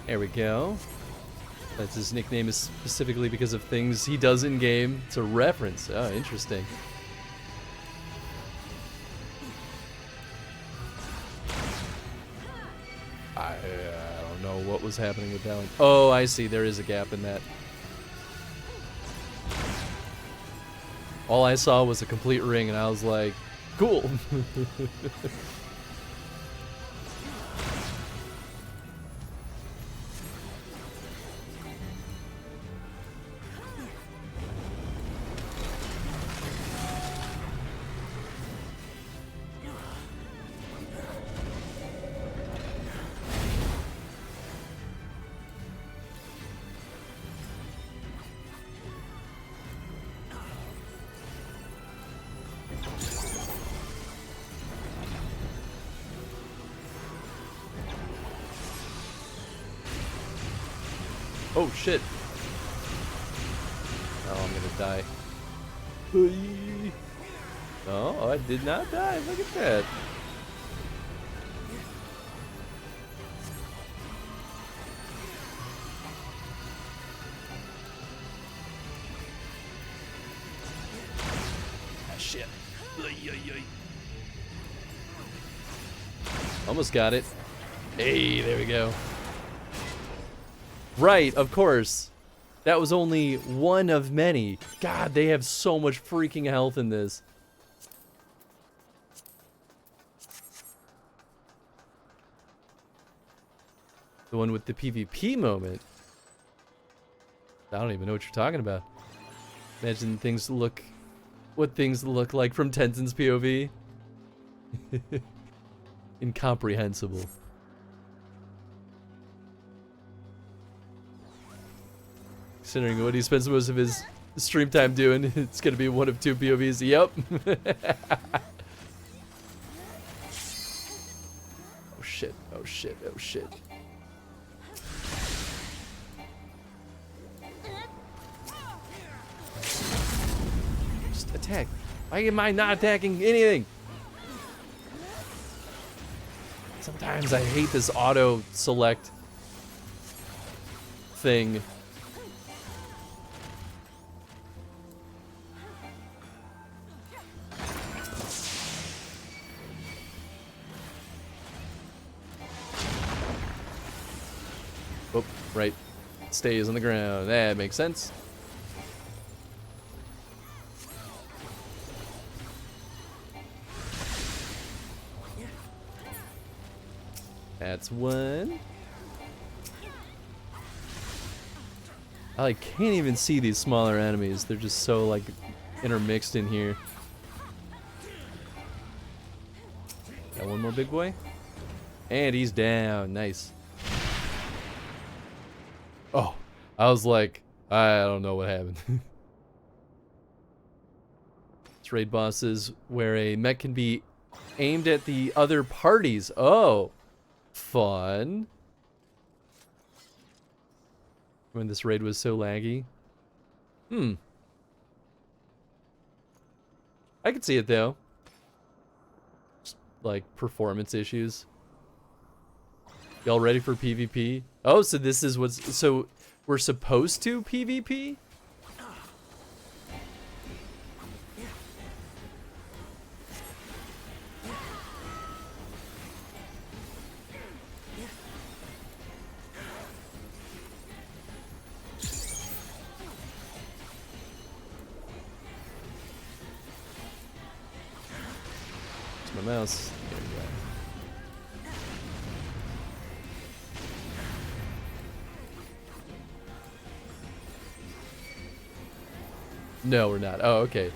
There we go. That's his nickname is specifically because of things he does in game. It's a reference. Oh, interesting. I don't know what was happening with that one. Oh, I see. There is a gap in that. All I saw was a complete ring, and I was like, cool. Oh shit. Oh, I'm gonna die. Oh, I did not die. Look at that. Ah, shit. Almost got it. Hey, there we go. Right, of course. That was only one of many. God, they have so much freaking health in this. The one with the PvP moment. I don't even know what you're talking about. Imagine things look... what things look like from Tenzin's POV. Incomprehensible. Considering what he spends most of his stream time doing, it's gonna be one of two POVs. Yep. Oh shit, oh shit, oh shit. Just attack. Why am I not attacking anything? Sometimes I hate this auto select thing. Oh, right. Stays on the ground. That makes sense. That's one. I like can't even see these smaller enemies. They're just so like intermixed in here. Got one more big boy. And he's down. Nice. Oh, I was like, I don't know what happened. It's raid bosses where a mech can be aimed at the other parties. Oh, fun. When this raid was so laggy. I could see it though. Just like performance issues. Y'all ready for PvP? Oh, so this is what's... So, we're supposed to PvP? It's my mouse. There we go. No, we're not. Oh, okay.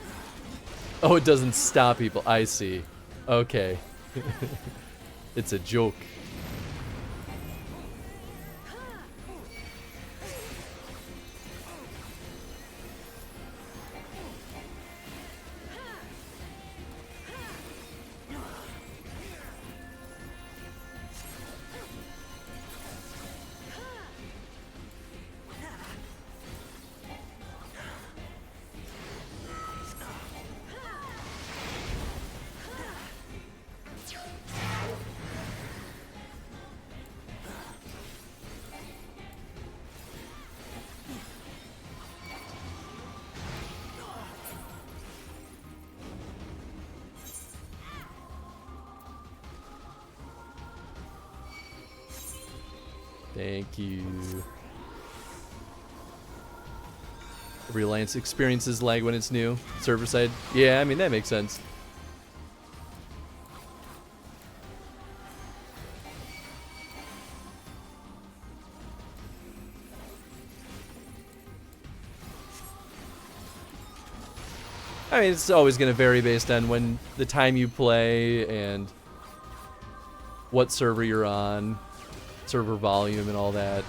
Oh, it doesn't stop people. I see. Okay. It's a joke. Thank you. Every alliance experiences lag when it's new. Server side. Yeah, I mean, that makes sense. I mean, it's always going to vary based on when the time you play and what server you're on. Server volume and all that.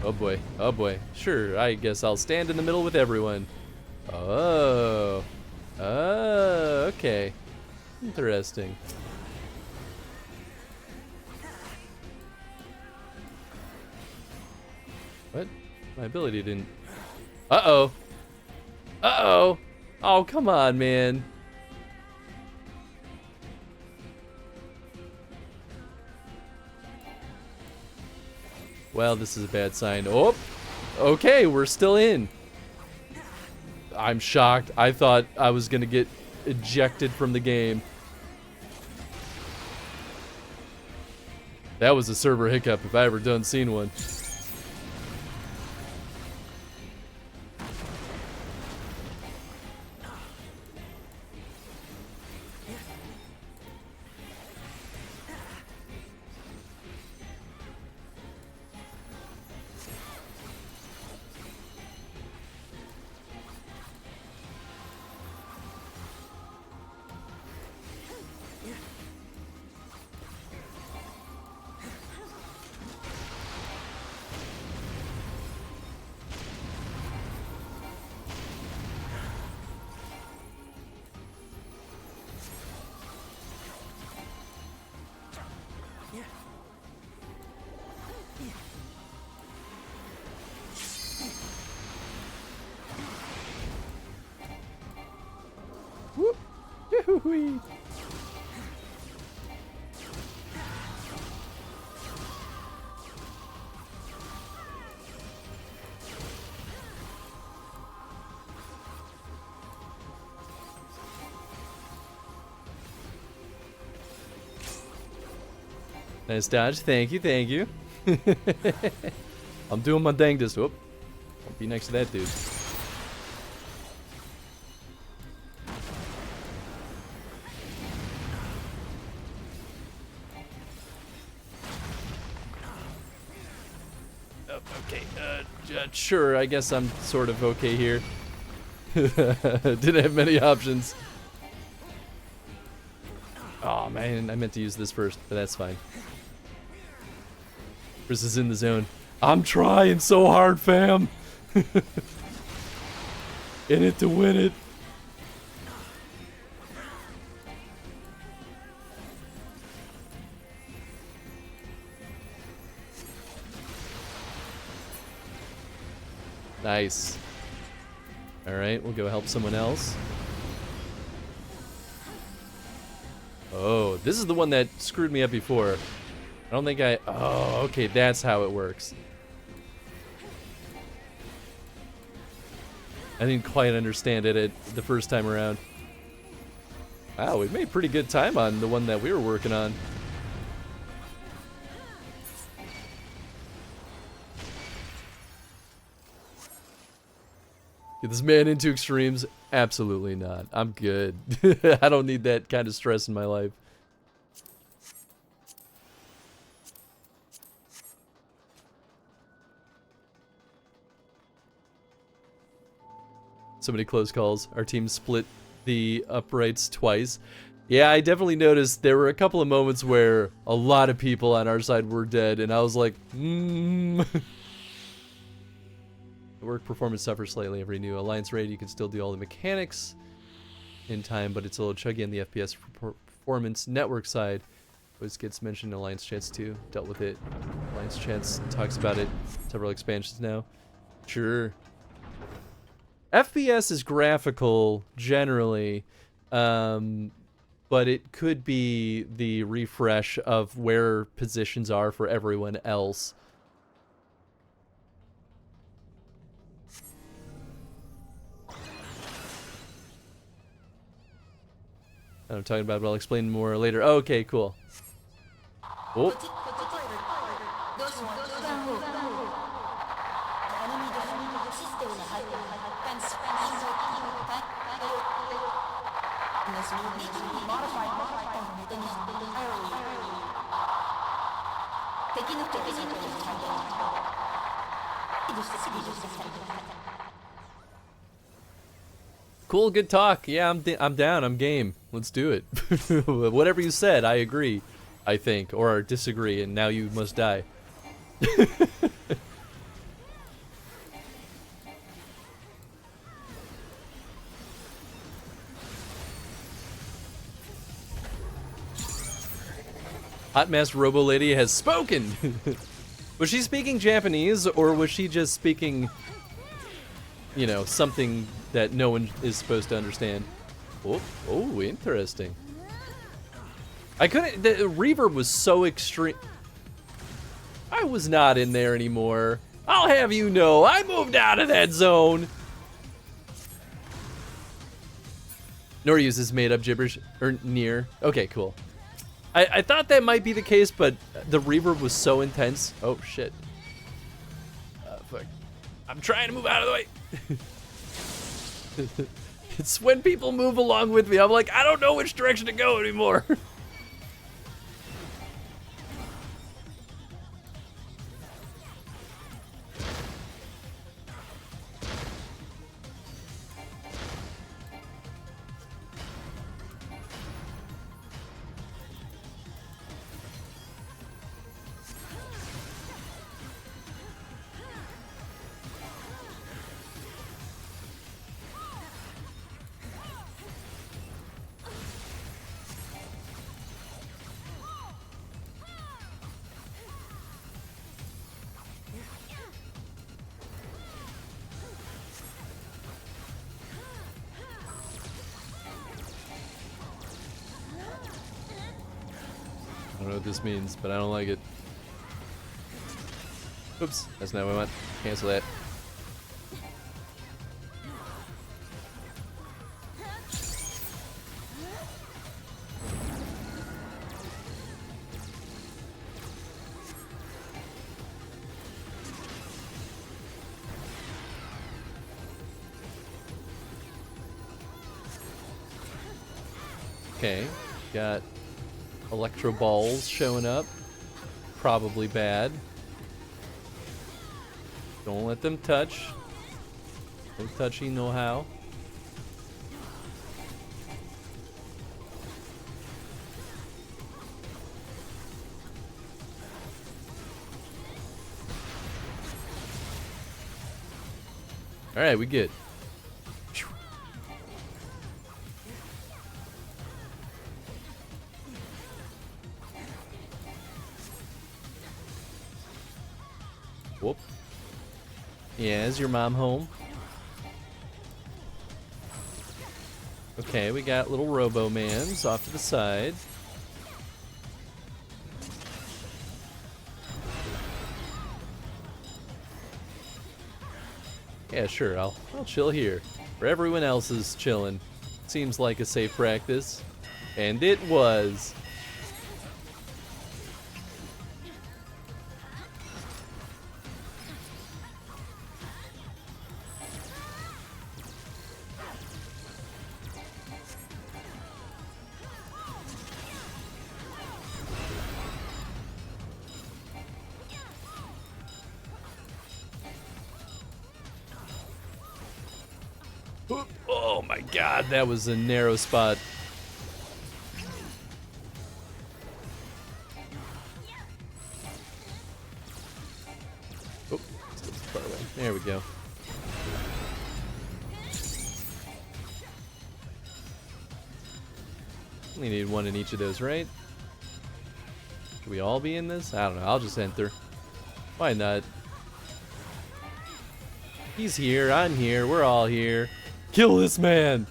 Oh boy, oh boy. Sure, I guess I'll stand in the middle with everyone. Oh. Oh, okay. Interesting. What? My ability didn't... Uh-oh. Uh-oh. Oh, come on, man. Well, this is a bad sign. Oh, okay, we're still in. I'm shocked. I thought I was gonna get ejected from the game. That was a server hiccup if I ever done seen one. Whoop. Yoo-hoo-wee. Nice dodge. Thank you, thank you. I'm doing my dangdest. Whoop. Don't be next to that dude. Okay, sure, I guess I'm sort of okay here. Didn't have many options. Oh man, I meant to use this first, but that's fine. Chris is in the zone. I'm trying so hard, fam. In it to win it. Nice. Alright, we'll go help someone else. Oh, this is the one that screwed me up before. I don't think I... Oh, okay, that's how it works. I didn't quite understand it the first time around. Wow, we made pretty good time on the one that we were working on. Get this man into extremes? Absolutely not. I'm good. I don't need that kind of stress in my life. So many close calls. Our team split the uprights twice. Yeah, I definitely noticed there were a couple of moments where a lot of people on our side were dead, and I was like, The work performance suffers slightly every new alliance raid. You can still do all the mechanics in time, but it's a little chuggy on the FPS performance. Network side always gets mentioned in alliance chats too. Dealt with it. Alliance chats talks about it. Several expansions now. Sure. FPS is graphical generally, but it could be the refresh of where positions are for everyone else. I'm talking about it, but I'll explain more later. Oh, okay, cool. Oh. Cool, good talk. Yeah, I'm down. I'm game. Let's do it. Whatever you said, I agree. I think, or disagree, and now you must die. Hot Mask Robo Lady has spoken. Was she speaking Japanese, or was she just speaking, you know, something that no one is supposed to understand? Oh, interesting. I couldn't, the reverb was so extreme. I was not in there anymore. I'll have you know, I moved out of that zone. Nor uses made-up gibberish, or near. Okay, cool. I thought that might be the case, but the reverb was so intense. Oh, shit. Fuck. I'm trying to move out of the way. It's when people move along with me, I'm like, I don't know which direction to go anymore. I don't know what this means, but I don't like it. Oops, that's not what I want. Cancel that. Okay, got electro balls showing up. Probably bad. Don't let them touch. No touchy, no how. Alright, we good. Whoop. Yeah, is your mom home? Okay, we got little Robo-Mans off to the side. Yeah, sure, I'll chill here. Where everyone else is chilling. Seems like a safe practice. And it was. Oh my god, that was a narrow spot. Oh, still far away. There we go. We need one in each of those, right? Should we all be in this? I don't know, I'll just enter. Why not? He's here, I'm here, we're all here. Kill this man!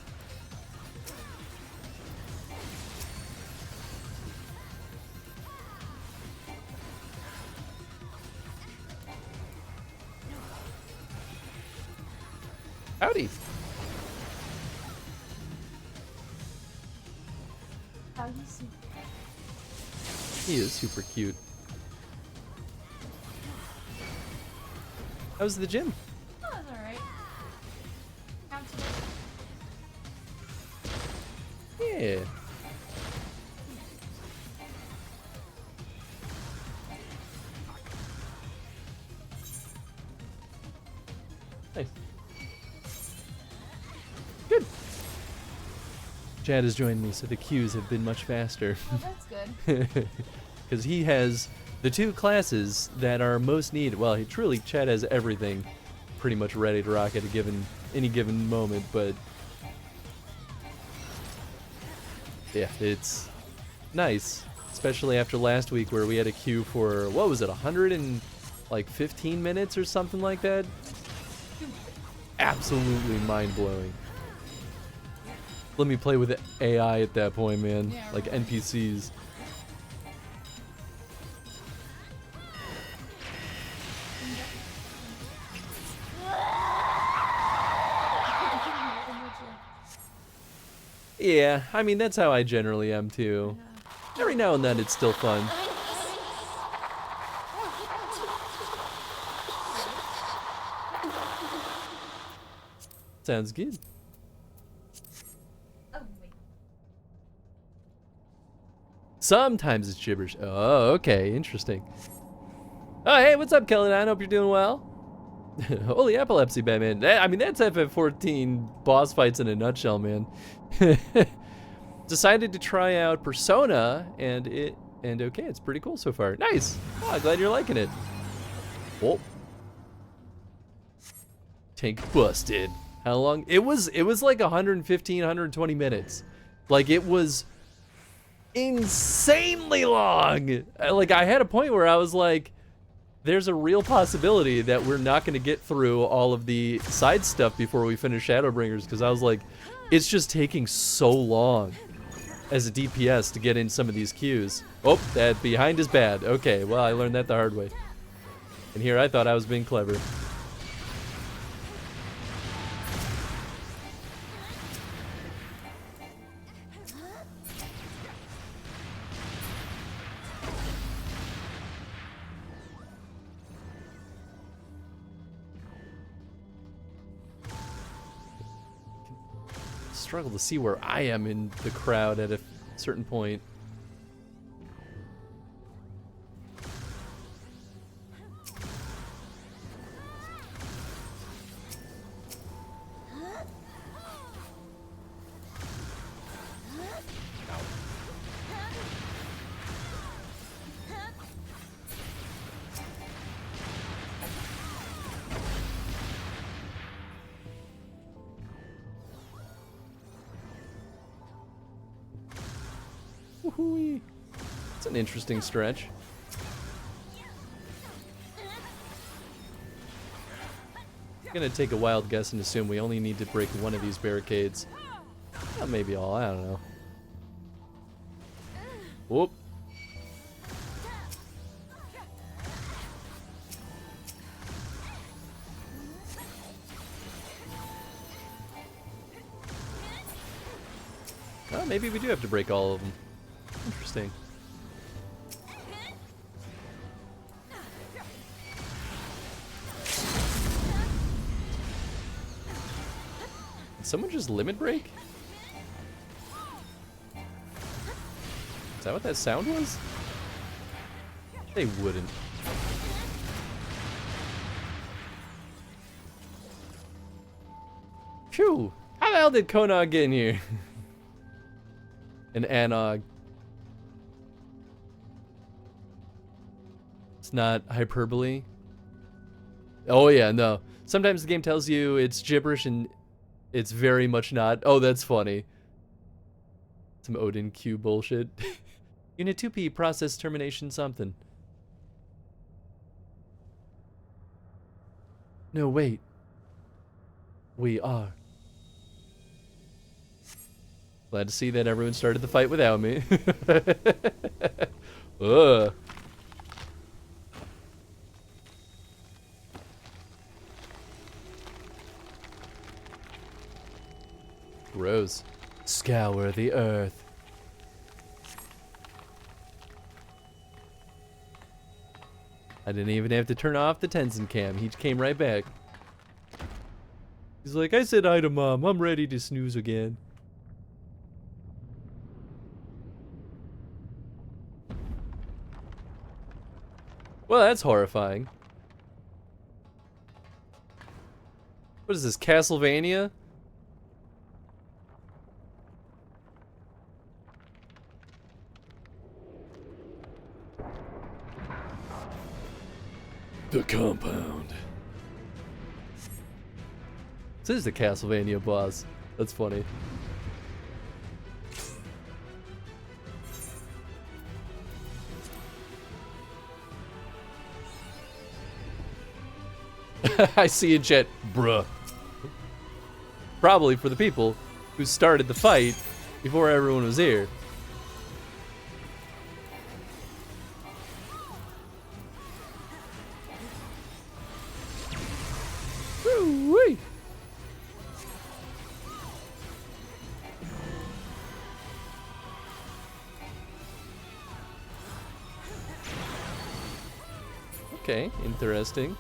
Howdy! He is super cute. How's the gym? Oh, that's alright. Yeah. Nice. Good. Chad has joined me, so the queues have been much faster. Oh, that's good. Because he has the two classes that are most needed. Well, Chad has everything pretty much ready to rock at any given moment, but yeah, it's nice especially after last week where we had a queue for, what was it, 115 minutes or something like that? Absolutely mind-blowing. Let me play with AI at that point, man. Yeah, like right. NPCs. Yeah, I mean, that's how I generally am too. Every now and then it's still fun. Sounds good. Oh, wait. Sometimes it's gibberish. Oh, okay, interesting. Oh, hey, what's up, Kelly? I hope you're doing well. Holy epilepsy, Batman. I mean, that's FF14 boss fights in a nutshell, man. Decided to try out Persona, and okay, it's pretty cool so far. Nice. Oh, glad you're liking it. Whoa. Tank busted. How long? It was like 115, 120 minutes. Like, it was insanely long. Like, I had a point where I was like, there's a real possibility that we're not going to get through all of the side stuff before we finish Shadowbringers, because I was like, it's just taking so long as a DPS to get in some of these queues. Oh, that behind is bad. Okay, well, I learned that the hard way. And here I thought I was being clever. Struggle to see where I am in the crowd at a certain point. Woohoo! It's an interesting stretch. I'm gonna take a wild guess and assume we only need to break one of these barricades. Well, maybe all, I don't know. Whoop. Oh, maybe we do have to break all of them. Interesting. Did someone just limit break? Is that what that sound was? They wouldn't. Phew! How the hell did Konog get in here? And Anog. It's not hyperbole. Oh yeah, no. Sometimes the game tells you it's gibberish and it's very much not. Oh, that's funny. Some Odin Q bullshit. Unit 2P process termination something. No, wait. We are. Glad to see that everyone started the fight without me. Ugh. Gross. Scour the earth. I didn't even have to turn off the Tenzin cam. He came right back. He's like, I said hi to Mom. I'm ready to snooze again. Well, that's horrifying. What is this, Castlevania? The compound. This is the Castlevania boss. That's funny. I see in chat, bruh. Probably for the people who started the fight before everyone was here. Woo-wee. Okay, interesting.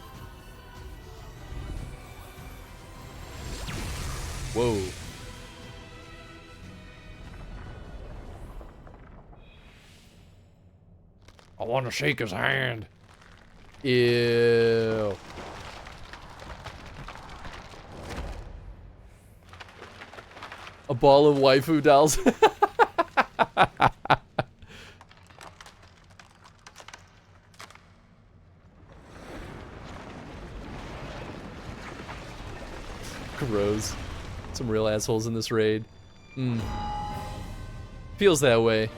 Whoa. I want to shake his hand. Ew. A ball of waifu dolls. Gross. Some real assholes in this raid. Feels that way.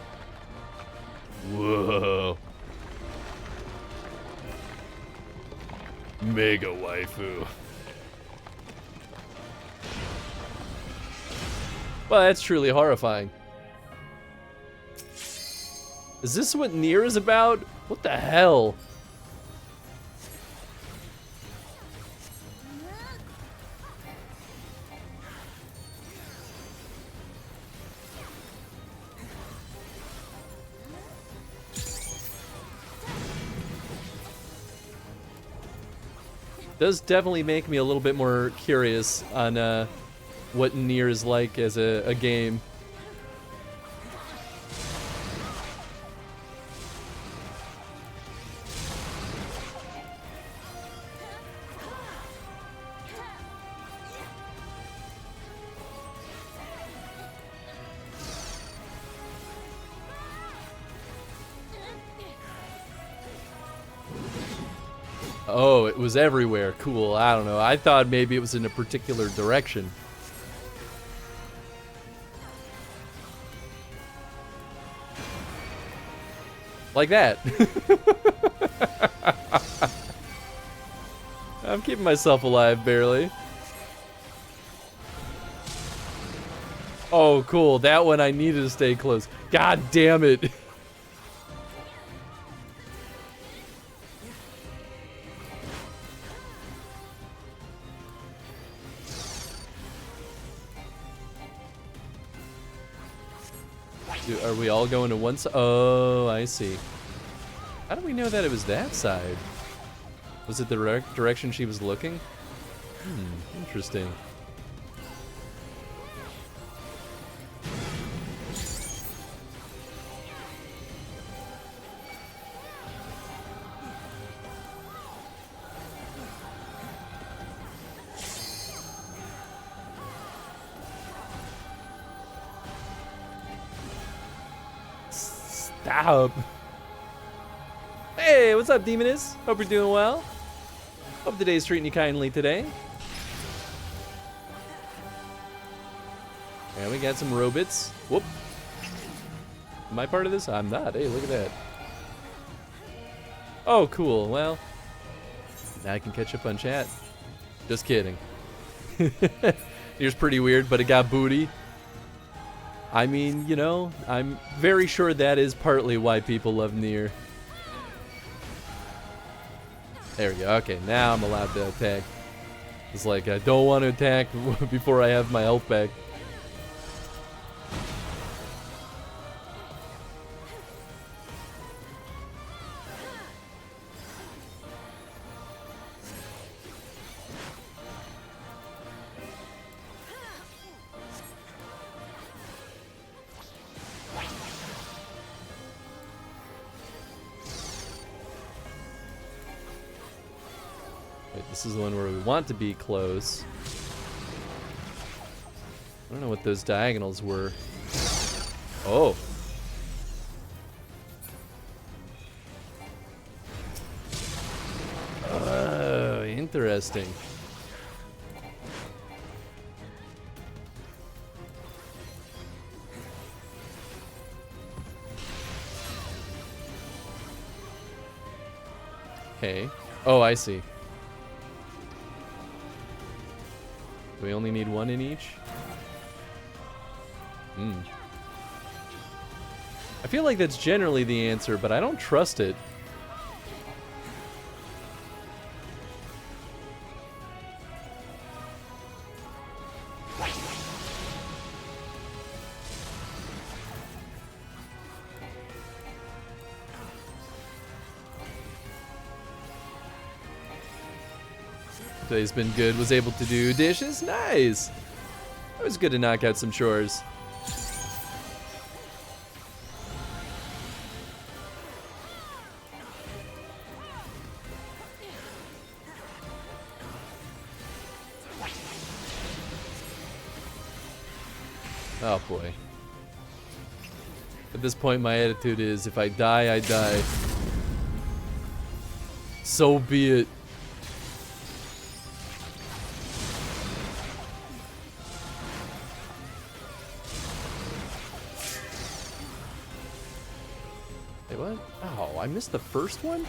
Whoa. Mega waifu. Well, that's truly horrifying. Is this what Nier is about? What the hell? Does definitely make me a little bit more curious on what Nier is like as a game. Oh, it was everywhere. Cool. I don't know. I thought maybe it was in a particular direction. Like that. I'm keeping myself alive, barely. Oh, cool. That one I needed to stay close. God damn it. Are we all going to one side? Oh, I see. How do we know that it was that side? Was it the direction she was looking? Interesting. Stop. Hey, what's up, Demoness? Hope you're doing well. Hope the day's treating you kindly today. And we got some robots. Whoop. Am I part of this? I'm not. Hey, look at that. Oh, cool. Well, now I can catch up on chat. Just kidding. Here's pretty weird, but it got booty. I mean, you know, I'm very sure that is partly why people love Nier. There we go. Okay, now I'm allowed to attack. It's like, I don't want to attack before I have my health back. This is the one where we want to be close. I don't know what those diagonals were. Oh. Oh, interesting. Okay. Oh, I see. we only need one in each? I feel like that's generally the answer, but I don't trust it. Today's been good. Was able to do dishes. Nice. It was good to knock out some chores. Oh boy. At this point, my attitude is, if I die, I die. So be it. Wait, what? Oh, I missed the first one?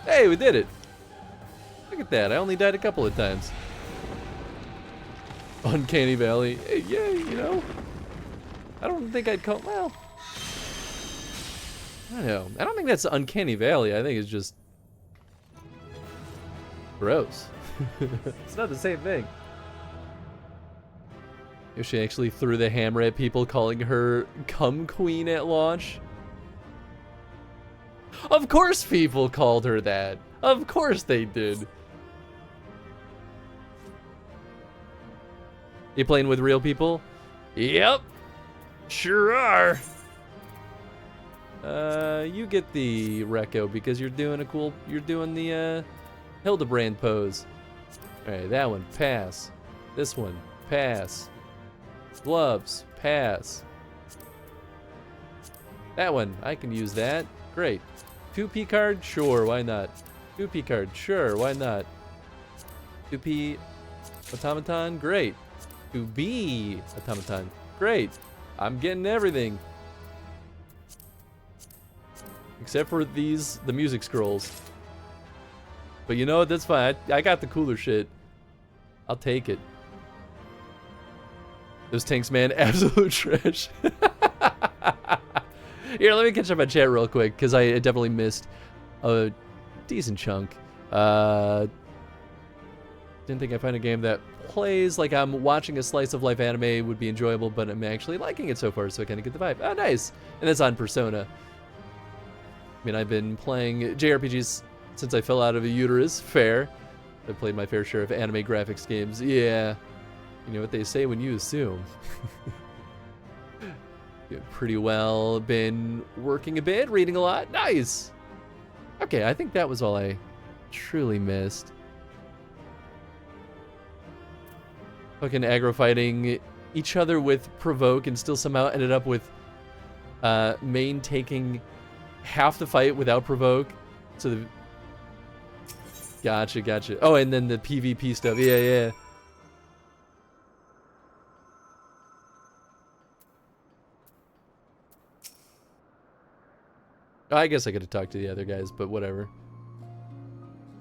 Hey, we did it. Look at that. I only died a couple of times. Uncanny Valley. Hey, yay, you know. I don't think I'd call... Well... I don't know. I don't think that's Uncanny Valley. I think it's just... gross. It's not the same thing. If she actually threw the hammer at people, calling her cum queen at launch. Of course people called her that. Of course they did. You playing with real people? Yep. Sure are. You get the Recco because you're doing the Hildebrand pose. Alright, that one, pass. This one, pass. Gloves, pass. That one, I can use that. Great. 2P card? Sure, why not? 2P card? Sure, why not? 2P automaton? Great. 2B automaton? Great. I'm getting everything. Except for the music scrolls. But you know what, that's fine. I got the cooler shit. I'll take it. Those tanks, man, absolute trash. Here, let me catch up on chat real quick, because I definitely missed a decent chunk. Didn't think I'd find a game that plays like I'm watching a slice of life anime would be enjoyable, but I'm actually liking it so far, so I kind of get the vibe. Oh, nice. And that's on Persona. I mean, I've been playing JRPGs since I fell out of a uterus. Fair. I've played my fair share of anime graphics games. Yeah. You know what they say when you assume. Pretty well. Been working a bit, reading a lot. Nice. Okay, I think that was all I truly missed. Fucking aggro fighting each other with provoke and still somehow ended up with main taking half the fight without provoke. So the... Gotcha. Oh, and then the PvP stuff. Yeah. I guess I could have talked to the other guys, but whatever.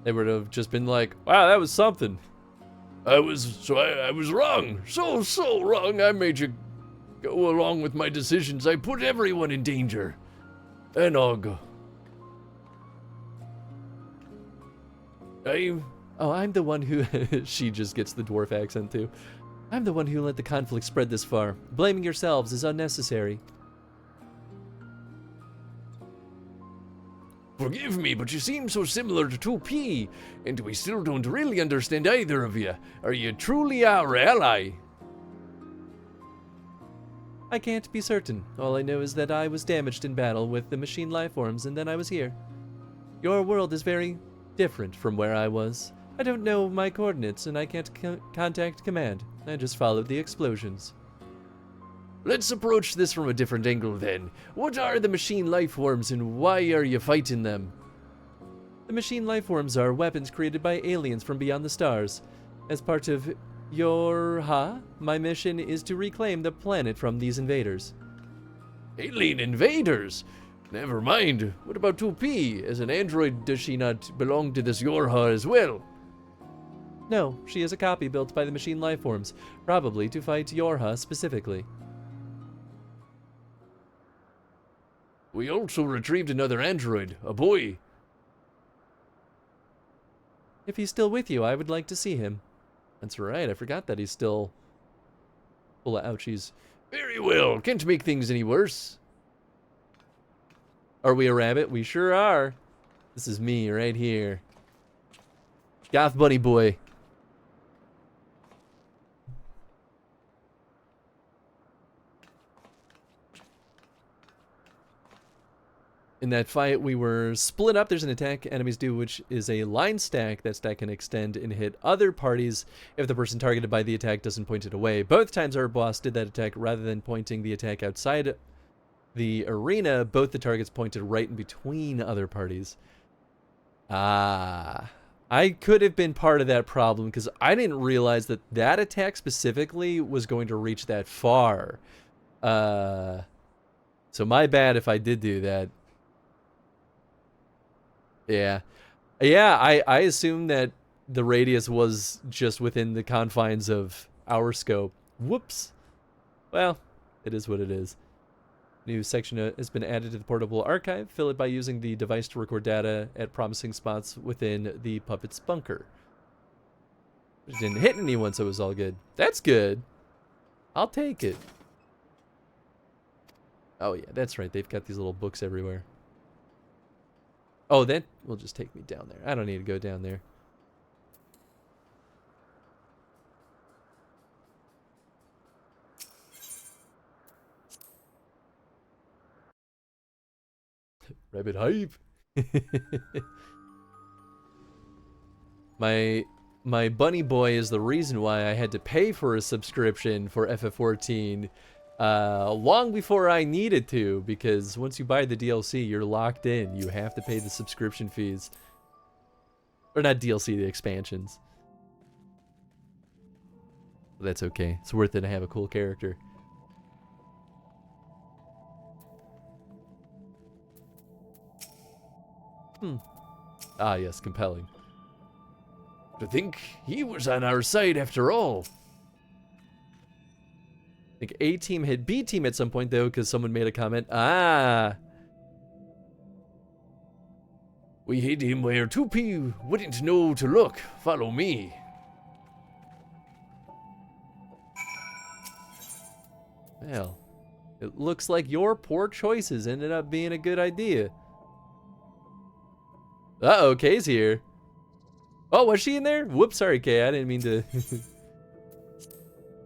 They would have just been like, wow, that was something. I was wrong. So wrong. I made you go along with my decisions. I put everyone in danger. And Og. I'm the one who... She just gets the dwarf accent too. I'm the one who let the conflict spread this far. Blaming yourselves is unnecessary. Forgive me, but you seem so similar to 2P, and we still don't really understand either of you. Are you truly our ally? I can't be certain. All I know is that I was damaged in battle with the machine lifeforms, and then I was here. Your world is very different from where I was. I don't know my coordinates, and I can't contact command. I just followed the explosions. Let's approach this from a different angle then. What are the machine lifeforms and why are you fighting them? The machine lifeforms are weapons created by aliens from beyond the stars. As part of my mission is to reclaim the planet from these invaders. Alien invaders? Never mind. What about 2P? As an android, does she not belong to this Yorha as well? No, she is a copy built by the machine lifeforms, probably to fight Yorha specifically. We also retrieved another android, a boy. If he's still with you, I would like to see him. That's right, I forgot that he's still full of ouchies. Very well, can't make things any worse. Are we a rabbit? We sure are. This is me right here. Goth Bunny Boy. In that fight, we were split up. There's an attack enemies do, which is a line stack. That stack can extend and hit other parties if the person targeted by the attack doesn't point it away. Both times our boss did that attack, rather than pointing the attack outside the arena, both the targets pointed right in between other parties. I could have been part of that problem because I didn't realize that that attack specifically was going to reach that far. So my bad if I did do that. Yeah. I assume that the radius was just within the confines of our scope. Whoops. Well, it is what it is. New section has been added to the portable archive. Fill it by using the device to record data at promising spots within the puppet's bunker. It didn't hit anyone, so it was all good. That's good. I'll take it. Oh yeah, that's right. They've got these little books everywhere. Oh, that will just take me down there. I don't need to go down there. Rabbit hype. My bunny boy is the reason why I had to pay for a subscription for FF14 long before I needed to, because once you buy the DLC, you're locked in. You have to pay the subscription fees. Or not DLC, the expansions. But that's okay. It's worth it to have a cool character. Ah, yes, compelling. To think he was on our side after all. I think A team hit B team at some point though, because someone made a comment. Ah, We hid him where 2P wouldn't know to look. Follow me. well, it looks like your poor choices ended up being a good idea. Uh-oh, Kay's here. Oh, was she in there? Whoops, sorry, Kay. I didn't mean to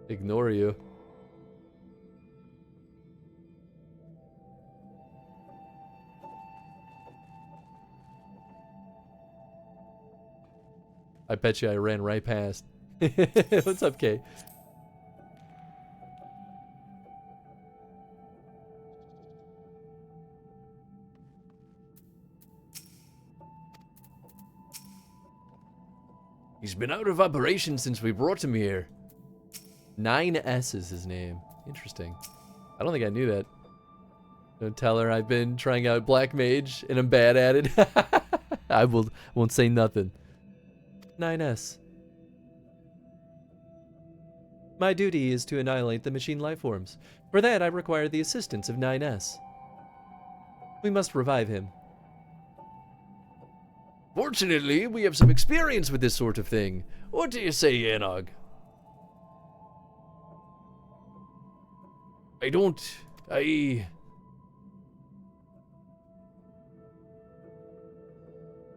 ignore you. I bet you I ran right past. What's up, Kay? He's been out of operation since we brought him here. 9S is his name. Interesting. I don't think I knew that. Don't tell her I've been trying out Black Mage and I'm bad at it. I won't say nothing. 9S. My duty is to annihilate the machine lifeforms. For that, I require the assistance of 9S. We must revive him. Fortunately, we have some experience with this sort of thing. What do you say, Anog?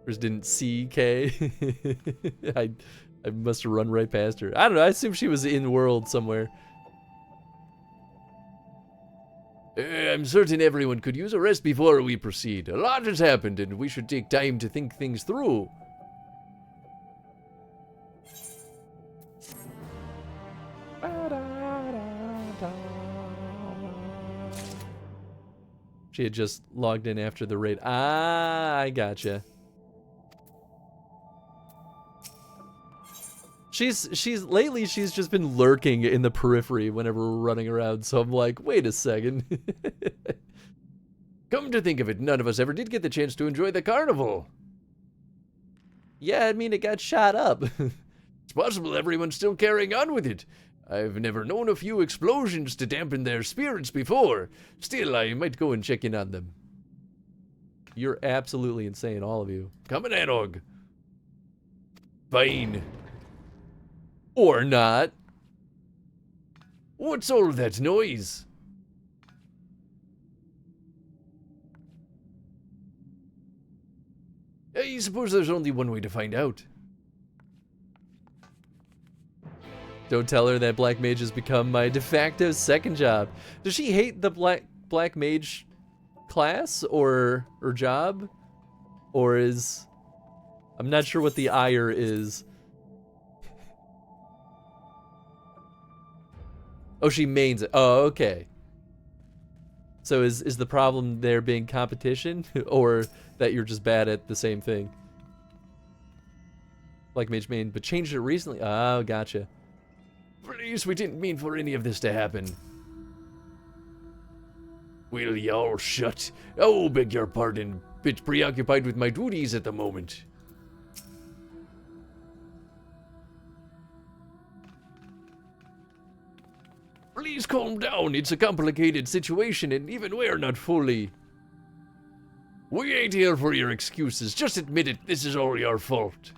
Just didn't see Kay. I must have run right past her. I don't know. I assume she was in world somewhere. I'm certain everyone could use a rest before we proceed. A lot has happened, and we should take time to think things through. She had just logged in after the raid. Ah, I gotcha. Lately she's just been lurking in the periphery whenever we're running around, so I'm like, wait a second. Come to think of it, none of us ever did get the chance to enjoy the carnival. Yeah, I mean, it got shot up. It's possible everyone's still carrying on with it. I've never known a few explosions to dampen their spirits before. Still, I might go and check in on them. You're absolutely insane, all of you. Come on, Anog. Fine. Or not. What's all that noise? I suppose there's only one way to find out. Don't tell her that Black Mage has become my de facto second job. Does she hate the Black Mage class or job? Or is... I'm not sure what the ire is. Oh, she mains it. Oh, okay. So is the problem there being competition? Or that you're just bad at the same thing? Black Mage main, but changed it recently? Oh, gotcha. Please, we didn't mean for any of this to happen. Will y'all shut? Oh, beg your pardon. Bit preoccupied with my duties at the moment. Please calm down. It's a complicated situation, and even we're not fully... We ain't here for your excuses. Just admit it. This is all your fault.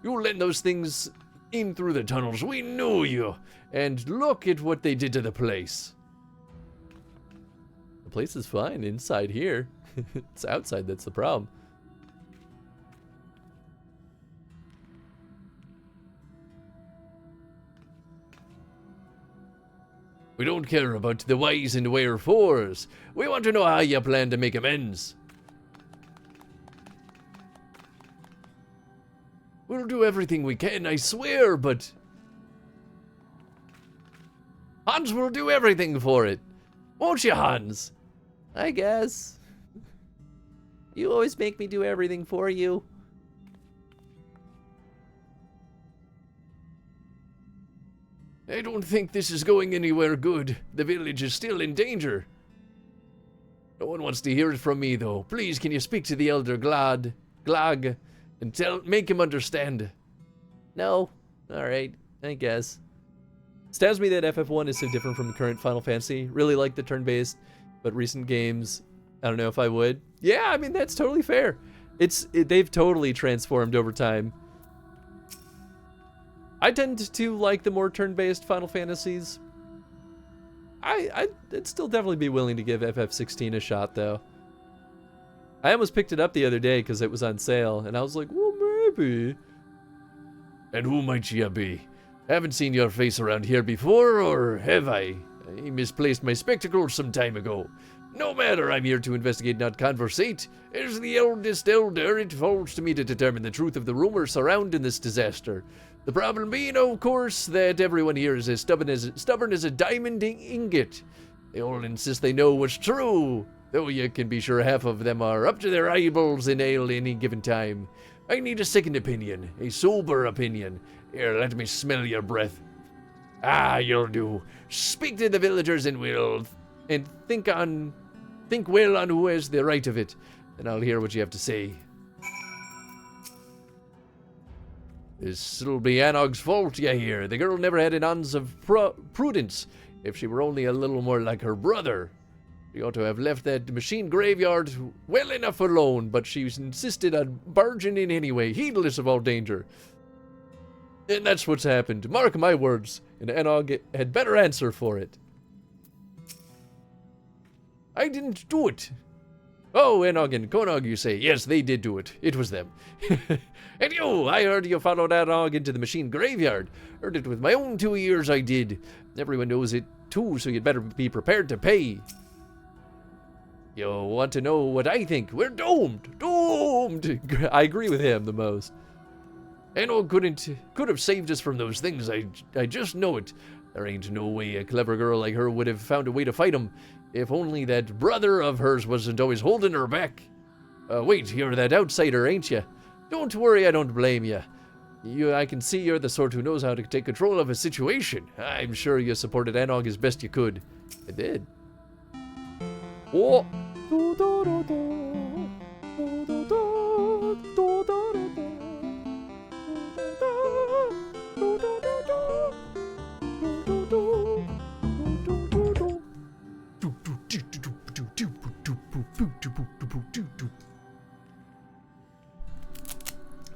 You let those things in through the tunnels. We knew you. And look at what they did to the place. The place is fine inside here. It's outside that's the problem. We don't care about the whys and wherefores. We want to know how you plan to make amends. We'll do everything we can, I swear, but... Hans will do everything for it. Won't you, Hans? I guess. You always make me do everything for you. I don't think this is going anywhere good. The village is still in danger. No one wants to hear it from me, though. Please, can you speak to the Elder Glag, and make him understand? No. Alright, I guess. Stabs me that FF1 is so different from the current Final Fantasy. Really like the turn-based, but recent games, I don't know if I would. Yeah, I mean, that's totally fair. They've totally transformed over time. I tend to like the more turn-based Final Fantasies. I'd still definitely be willing to give FF16 a shot, though. I almost picked it up the other day because it was on sale, and I was like, well, maybe. And who might you be? Haven't seen your face around here before, or have I? I misplaced my spectacles some time ago. No matter, I'm here to investigate, not conversate. As the eldest elder, it falls to me to determine the truth of the rumors surrounding this disaster. The problem being, of course, that everyone here is as stubborn as a diamond ingot. They all insist they know what's true, though you can be sure half of them are up to their eyeballs in ale any given time. I need a second opinion, a sober opinion. Here, let me smell your breath. Ah, you'll do. Speak to the villagers and think well on who has the right of it, and I'll hear what you have to say. This'll be Anog's fault, you hear. The girl never had an ounce of prudence. If she were only a little more like her brother. She ought to have left that machine graveyard well enough alone, but she insisted on barging in anyway, heedless of all danger. And that's what's happened. Mark my words, and Anog had better answer for it. I didn't do it. Oh, Anog and Konog, you say. Yes, they did do it. It was them. And you, I heard you followed Anog into the machine graveyard. Heard it with my own 2 ears, I did. Everyone knows it too, so you'd better be prepared to pay. You want to know what I think? We're doomed! Doomed! I agree with him the most. Anog could have saved us from those things. I just know it. There ain't no way a clever girl like her would have found a way to fight him. If only that brother of hers wasn't always holding her back. Wait, you're that outsider, ain't you? Don't worry, I don't blame you. I can see you're the sort who knows how to take control of a situation. I'm sure you supported Anog as best you could. I did. Oh.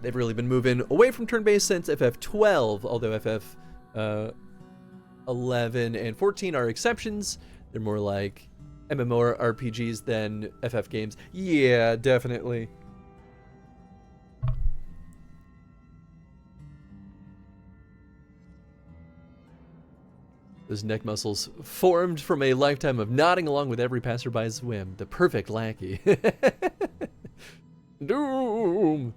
They've really been moving away from turn-based since FF12, although FF11 and 14 are exceptions. They're more like MMORPGs than FF games. Yeah, definitely. Those neck muscles formed from a lifetime of nodding along with every passerby's whim. The perfect lackey. Doom!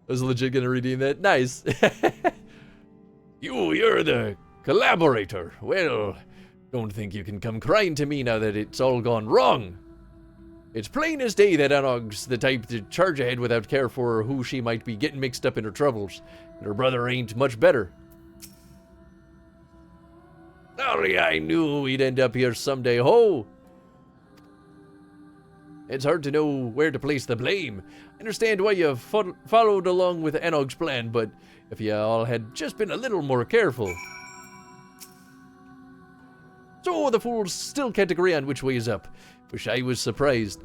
I was legit gonna redeem that. Nice. You're the collaborator. Well, don't think you can come crying to me now that it's all gone wrong. It's plain as day that Anog's the type to charge ahead without care for who she might be getting mixed up in her troubles, and her brother ain't much better. Sorry, I knew we'd end up here someday. Ho! It's hard to know where to place the blame. I understand why you followed along with Anog's plan, but if you all had just been a little more careful. So the fools still can't agree on which way is up. Wish I was surprised.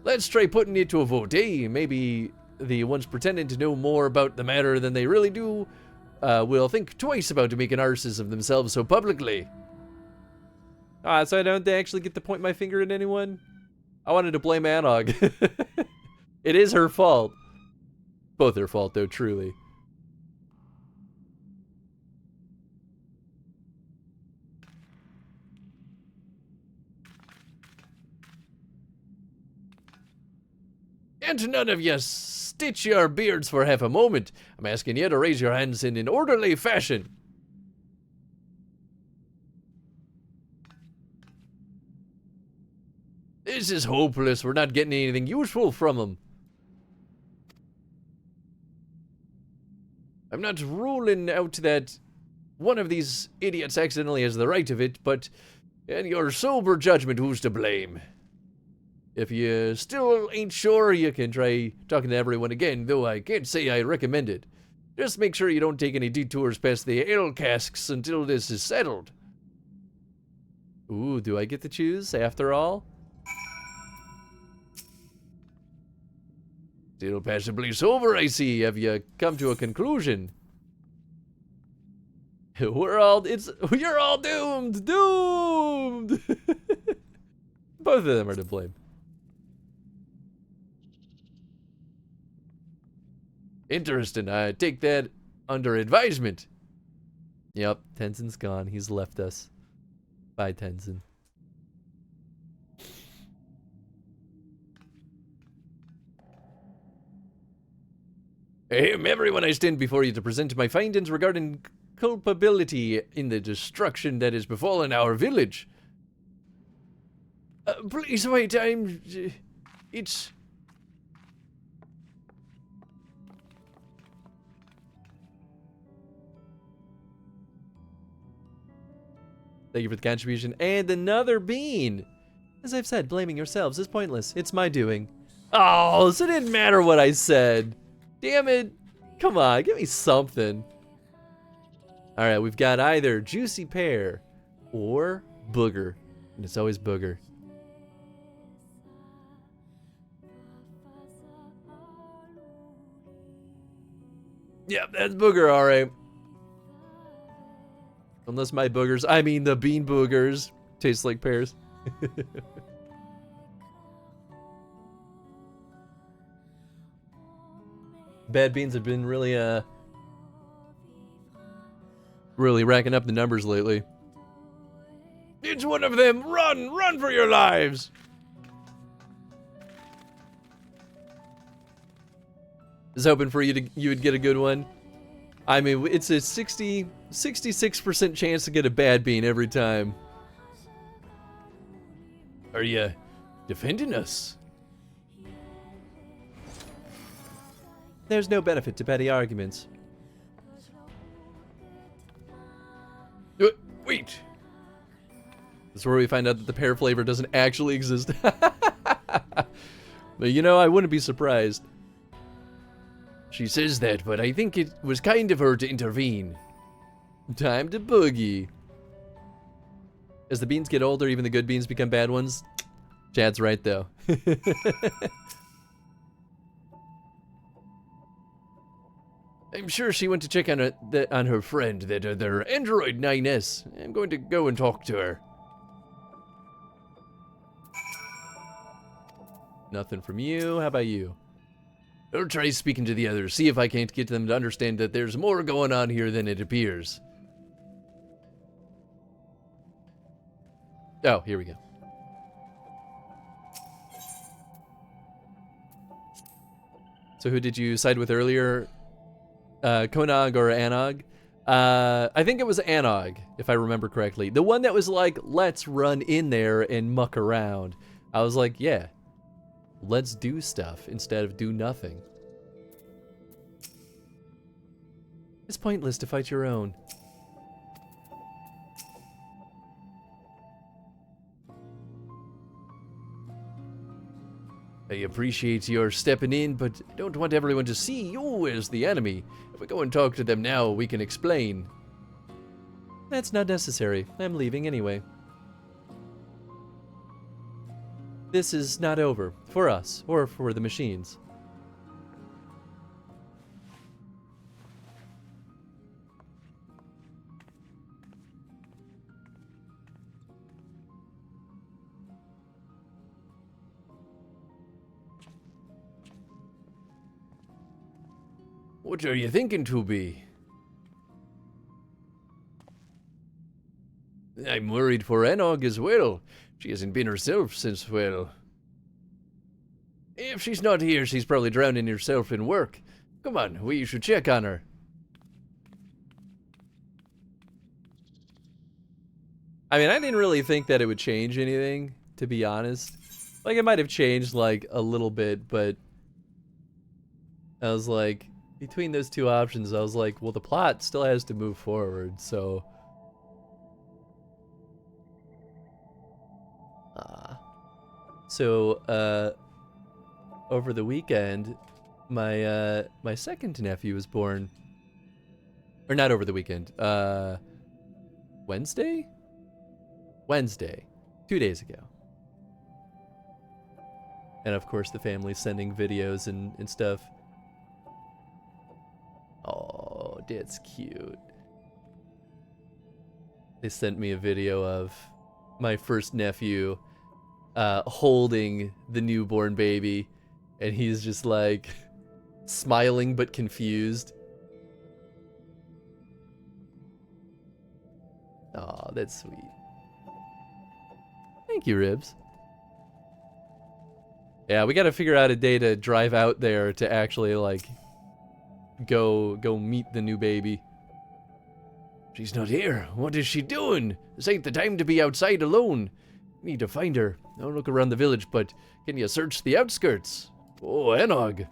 Let's try putting it to a vote, eh? Maybe the ones pretending to know more about the matter than they really do will think twice about making arses of themselves so publicly. So I don't actually get to point my finger at anyone? I wanted to blame Anog. It is her fault. Both their fault, though, truly. And none of you stitch your beards for half a moment. I'm asking you to raise your hands in an orderly fashion. This is hopeless. We're not getting anything useful from them. I'm not ruling out that one of these idiots accidentally has the right of it, but in your sober judgment, who's to blame? If you still ain't sure, you can try talking to everyone again, though I can't say I recommend it. Just make sure you don't take any detours past the ale casks until this is settled. Ooh, do I get to choose after all? Still passably sober, I see. Have you come to a conclusion? You're all doomed! Doomed! Both of them are to blame. Interesting. I take that under advisement. Yep, Tenzin's gone. He's left us. Bye, Tenzin. Everyone, I stand before you to present my findings regarding culpability in the destruction that has befallen our village. Please wait, it's... Thank you for the contribution. And another bean! As I've said, blaming yourselves is pointless. It's my doing. Oh, so it didn't matter what I said. Damn it. Come on, give me something. Alright, we've got either Juicy Pear or Booger. And it's always Booger. Yep, that's Booger, alright. Unless my boogers, I mean the bean boogers, taste like pears. Bad beans have been really racking up the numbers lately. It's one of them! Run! Run for your lives! I was hoping for you would get a good one. I mean, it's a 66% chance to get a bad bean every time. Are you defending us? There's no benefit to petty arguments. Wait. That's where we find out that the pear flavor doesn't actually exist. But you know, I wouldn't be surprised. She says that, but I think it was kind of her to intervene. Time to boogie. As the beans get older, even the good beans become bad ones. Chad's right, though. I'm sure she went to check on her friend, that other Android 9S. I'm going to go and talk to her. Nothing from you. How about you? I'll try speaking to the others, see if I can't get them to understand that there's more going on here than it appears. Oh, here we go. So who did you side with earlier? Konog or Anog? I think it was Anog, if I remember correctly. The one that was like, let's run in there and muck around. I was like, yeah, let's do stuff instead of do nothing. It's pointless to fight your own. I appreciate your stepping in, but I don't want everyone to see you as the enemy. If we go and talk to them now, we can explain. That's not necessary. I'm leaving anyway. This is not over. For us, or for the machines. What are you thinking, 2B? I'm worried for Enog as well. She hasn't been herself since, well... If she's not here, she's probably drowning herself in work. Come on, we should check on her. I mean, I didn't really think that it would change anything, to be honest. Like, it might have changed, like, a little bit, but... I was like... Between those two options, I was like, well, the plot still has to move forward, so... Over the weekend, my second nephew was born. Or not over the weekend, Wednesday? Wednesday. 2 days ago. And of course the family's sending videos and stuff. Oh, that's cute. They sent me a video of my first nephew holding the newborn baby, and he's just like smiling but confused. Oh, that's sweet. Thank you, Ribs. Yeah, we gotta figure out a day to drive out there to actually like go meet the new baby. She's not here. What is she doing? This ain't the time to be outside alone. Need to find her. I'll look around the village, but can you search the outskirts? Oh, Enog.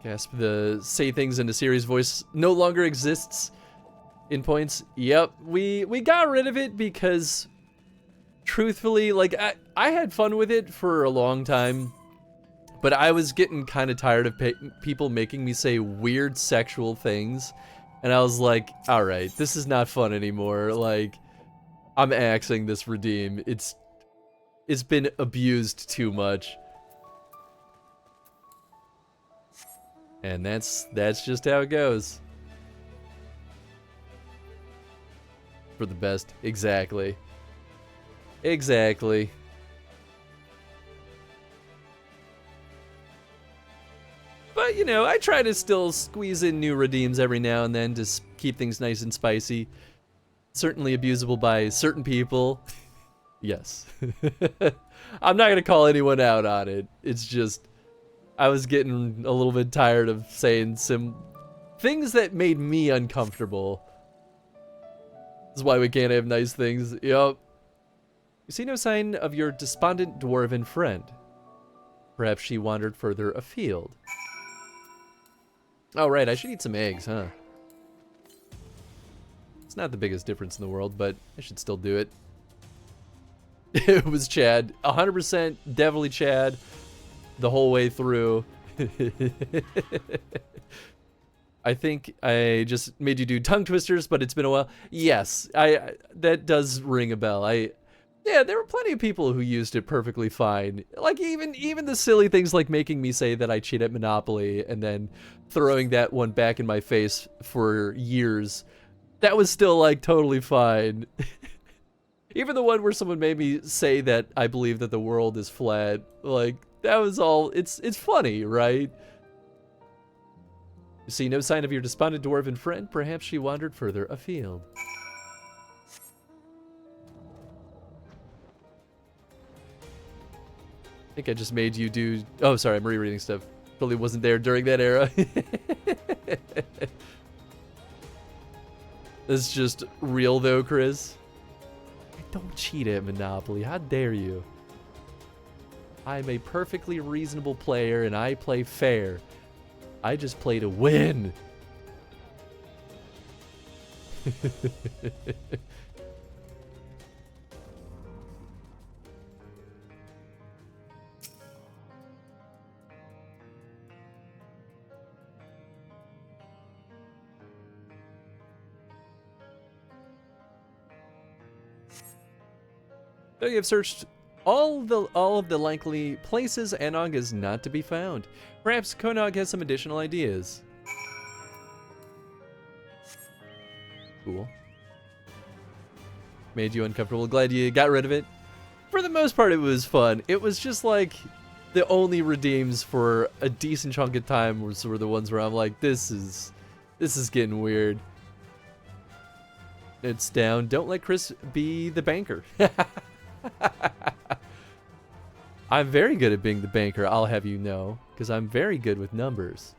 Gasp, the say things in a serious voice no longer exists in points. Yep, we got rid of it because truthfully, like I had fun with it for a long time. But I was getting kind of tired of people making me say weird sexual things. And I was like, alright, this is not fun anymore. Like, I'm axing this redeem. It's been abused too much. And that's just how it goes. For the best. Exactly. Exactly. But, you know, I try to still squeeze in new redeems every now and then to keep things nice and spicy. Certainly abusable by certain people. Yes. I'm not going to call anyone out on it. It's just, I was getting a little bit tired of saying some things that made me uncomfortable. This is why we can't have nice things. Yup. You see no sign of your despondent dwarven friend. Perhaps she wandered further afield. Oh, right, I should eat some eggs, huh? not the biggest difference in the world, but I should still do it. It was Chad. 100% definitely Chad the whole way through. I think I just made you do tongue twisters, but it's been a while. Yes, that does ring a bell. Yeah, there were plenty of people who used it perfectly fine. Like even the silly things like making me say that I cheat at Monopoly and then throwing that one back in my face for years. That was still like totally fine. Even the one where someone made me say that I believe that the world is flat, like that was all. It's funny, right? You see no sign of your despondent dwarven friend. Perhaps she wandered further afield. I think I just made you do. Oh, sorry, I'm rereading stuff. Probably wasn't there during that era. It's just real though, Chris. I don't cheat at Monopoly. How dare you? I'm a perfectly reasonable player and I play fair. I just play to win. Though you have searched all of the likely places, Anog is not to be found. Perhaps Konog has some additional ideas. Cool. Made you uncomfortable. Glad you got rid of it. For the most part, it was fun. It was just like the only redeems for a decent chunk of time were the ones where I'm like, this is getting weird. It's down. Don't let Chris be the banker. I'm very good at being the banker, I'll have you know, because I'm very good with numbers.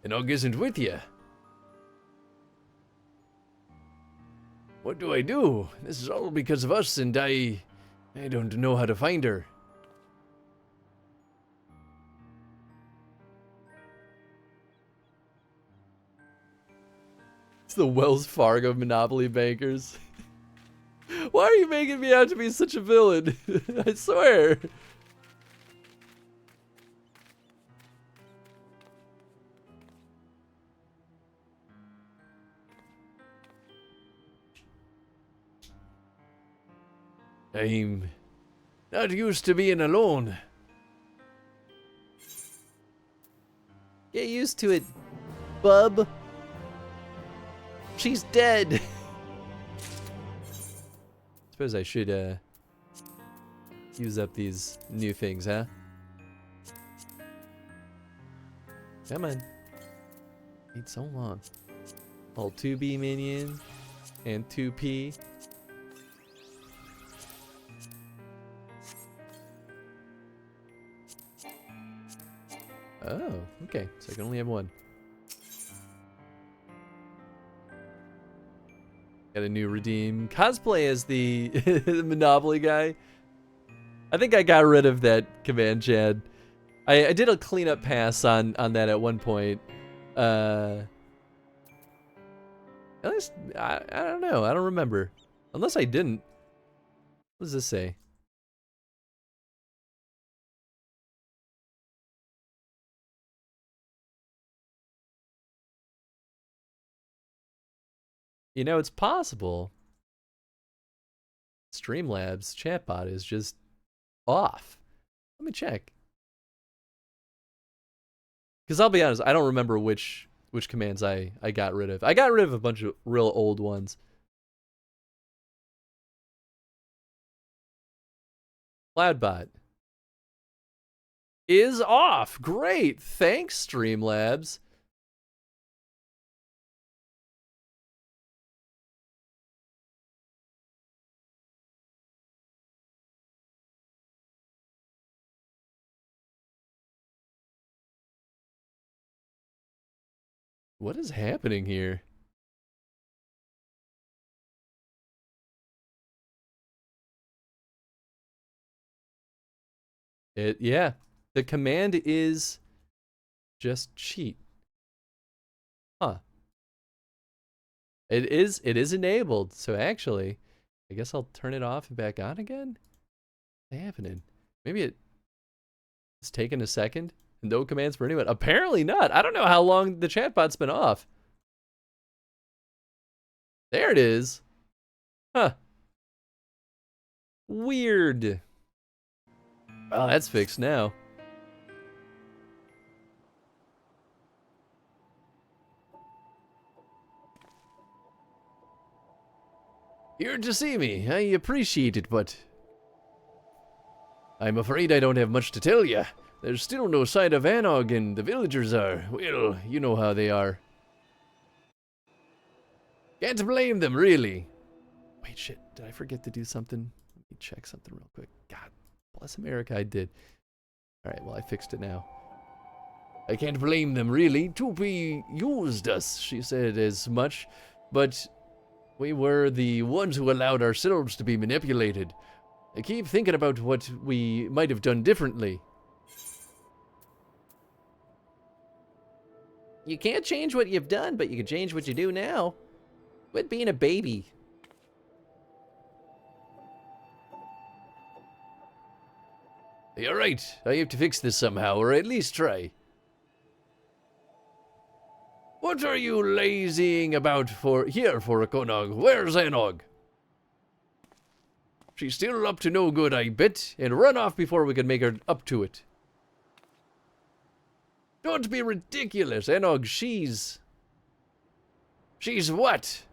Anog isn't with you. What do I do? This is all because of us, and I don't know how to find her. It's the Wells Fargo Monopoly bankers. Why are you making me out to be such a villain? I swear. I'm not used to being alone. Get used to it, bub. She's dead. Suppose I should use up these new things, huh? Come on. Need so long. All 2B minion and 2P. Oh, okay. So I can only have one. Got a new redeem. Cosplay as the Monopoly guy. I think I got rid of that command, Chad. I did a cleanup pass on that at one point. At least, I don't know. I don't remember. Unless I didn't. What does this say? You know, it's possible Streamlabs chatbot is just off. Let me check. Because I'll be honest, I don't remember which commands I got rid of. I got rid of a bunch of real old ones. Cloudbot is off. Great. Thanks, Streamlabs. What is happening here? Yeah. The command is just cheat. Huh. It is enabled, so actually, I guess I'll turn it off and back on again? What's happening? Maybe it's taken a second? No commands for anyone? Apparently not. I don't know how long the chatbot's been off. There it is. Huh. Weird. Well, that's fixed now. Here to see me. I appreciate it, but I'm afraid I don't have much to tell you. There's still no sign of Anog, and the villagers are, well, you know how they are. Can't blame them, really. Wait, shit. Did I forget to do something? Let me check something real quick. God bless America, I did. Alright, well, I fixed it now. I can't blame them, really. Tupi used us, she said as much, but we were the ones who allowed ourselves to be manipulated. I keep thinking about what we might have done differently. You can't change what you've done, but you can change what you do now. Quit being a baby. You're right. I have to fix this somehow, or at least try. What are you lazying about here for a Konog? Where's Anog? She's still up to no good, I bet, and run off before we can make her up to it. Don't be ridiculous, Anog. She's what?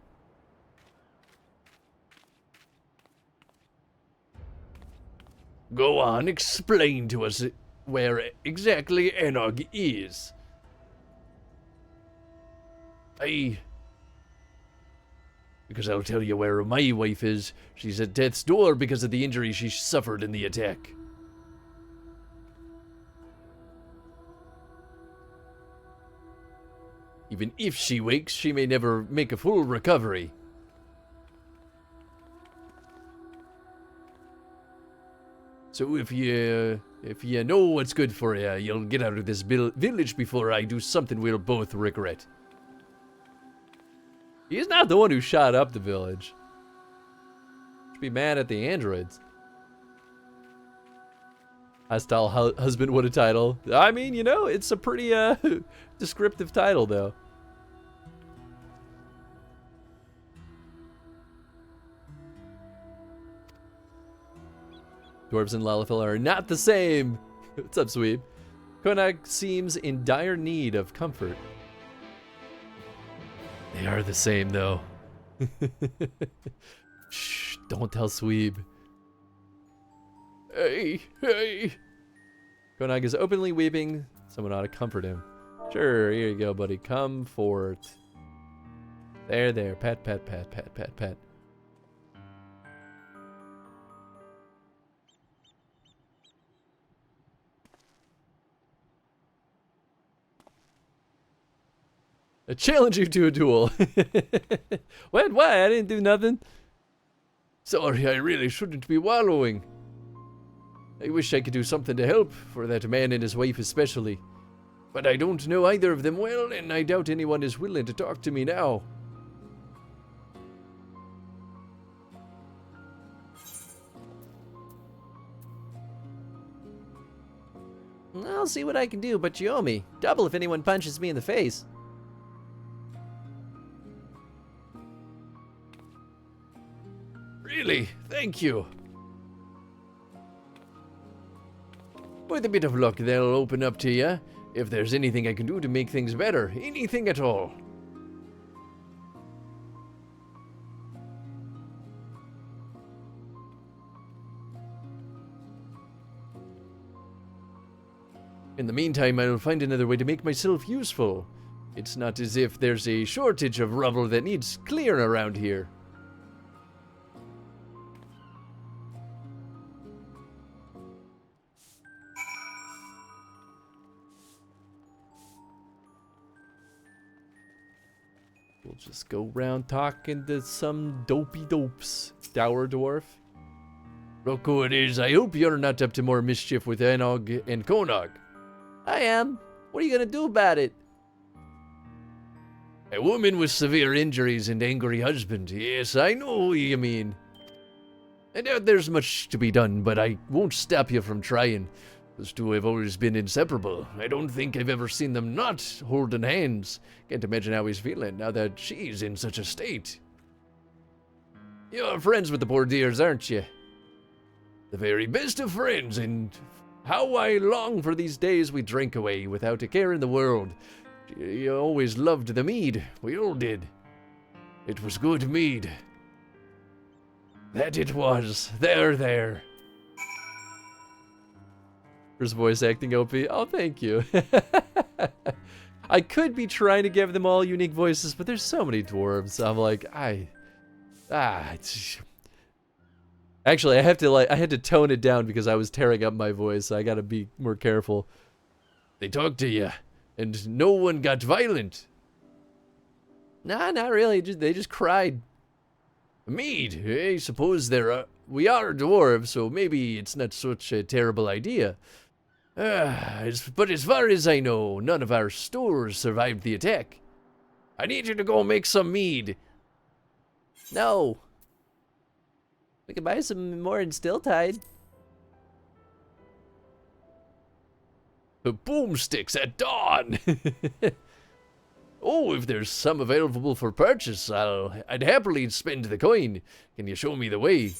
Go on, explain to us where exactly Anog is. Because I'll tell you where my wife is. She's at death's door because of the injury she suffered in the attack. Even if she wakes, she may never make a full recovery. So if you know what's good for you, you'll get out of this village before I do something we'll both regret. He's not the one who shot up the village. Should be mad at the androids. Hostile husband, what a title. I mean, you know, it's a pretty descriptive title, though. Dwarves and Lalafell are not the same. What's up, Sweep? Konak seems in dire need of comfort. They are the same, though. Shh, don't tell Sweeb. Hey. Konak is openly weeping. Someone ought to comfort him. Sure, here you go, buddy. Comfort. There. Pat. I challenge you to a duel. What? Why? I didn't do nothing. Sorry, I really shouldn't be wallowing. I wish I could do something to help, for that man and his wife especially. But I don't know either of them well, and I doubt anyone is willing to talk to me now. I'll see what I can do, but you owe me. Double if anyone punches me in the face. Really? Thank you. With a bit of luck, they'll open up to you. If there's anything I can do to make things better, anything at all. In the meantime, I'll find another way to make myself useful. It's not as if there's a shortage of rubble that needs clearing around here. We'll just go around talking to some dopey dopes. Dour dwarf. Rocco it is. I hope you're not up to more mischief with Anog and Konog. I am. What are you gonna do about it? A woman with severe injuries and angry husband. Yes, I know what you mean. I doubt there's much to be done, but I won't stop you from trying. Those two have always been inseparable. I don't think I've ever seen them not holding hands. Can't imagine how he's feeling now that she's in such a state. You're friends with the poor dears, aren't you? The very best of friends, and how I long for these days we drank away without a care in the world. You always loved the mead. We all did. It was good mead. That it was. There. There's voice acting OP. Oh, thank you. I could be trying to give them all unique voices, but there's so many dwarves. I'm like, Actually, I had to tone it down because I was tearing up my voice. So I gotta be more careful. They talked to you, and no one got violent. Nah, not really. They just cried. Mead, I suppose we are dwarves, so maybe it's not such a terrible idea. But as far as I know, none of our stores survived the attack. I need you to go make some mead. No. We can buy some more in Stilltide. The boomsticks at dawn. Oh, if there's some available for purchase, I'd happily spend the coin. Can you show me the way?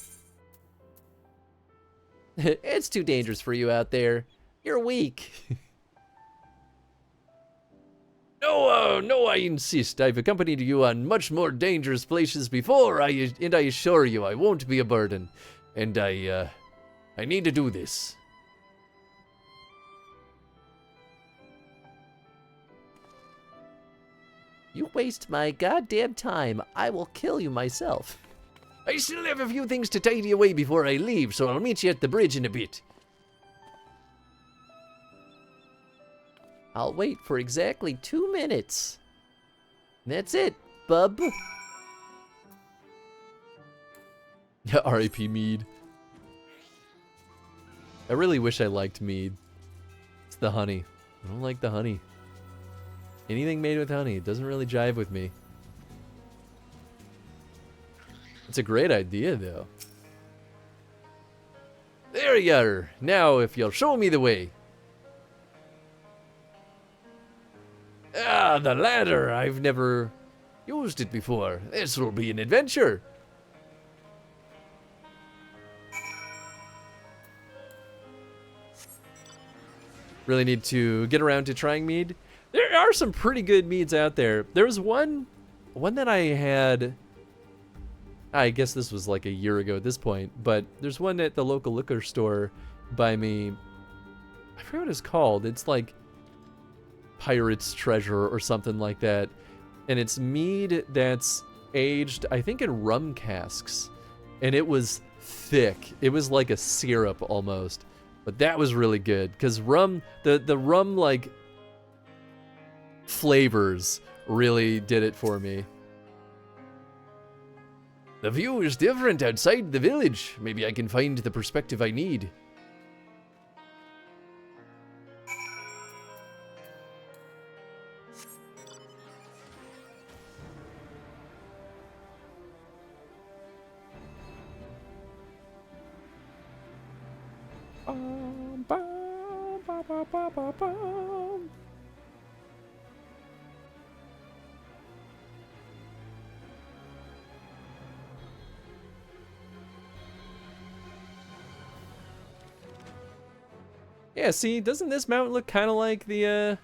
It's too dangerous for you out there. You're weak. No, I insist. I've accompanied you on much more dangerous places before, and I assure you I won't be a burden. And I need to do this. You waste my goddamn time. I will kill you myself. I still have a few things to tidy away before I leave, so I'll meet you at the bridge in a bit. I'll wait for exactly 2 minutes. That's it, bub. R.I.P. Mead. I really wish I liked mead. It's the honey. I don't like the honey. Anything made with honey, it doesn't really jive with me. It's a great idea, though. There you are. Now, if you'll show me the way. Ah, the ladder. I've never used it before. This will be an adventure. Really need to get around to trying mead. There are some pretty good meads out there. There was one that I had, I guess this was like a year ago at this point, but there's one at the local liquor store by me. I forget what it's called. It's like Pirate's Treasure or something like that. And it's mead that's aged, I think, in rum casks. And it was thick. It was like a syrup almost. But that was really good because rum, the rum like flavors really did it for me. The view is different outside the village. Maybe I can find the perspective I need. Yeah, see, doesn't this mountain look kind of like the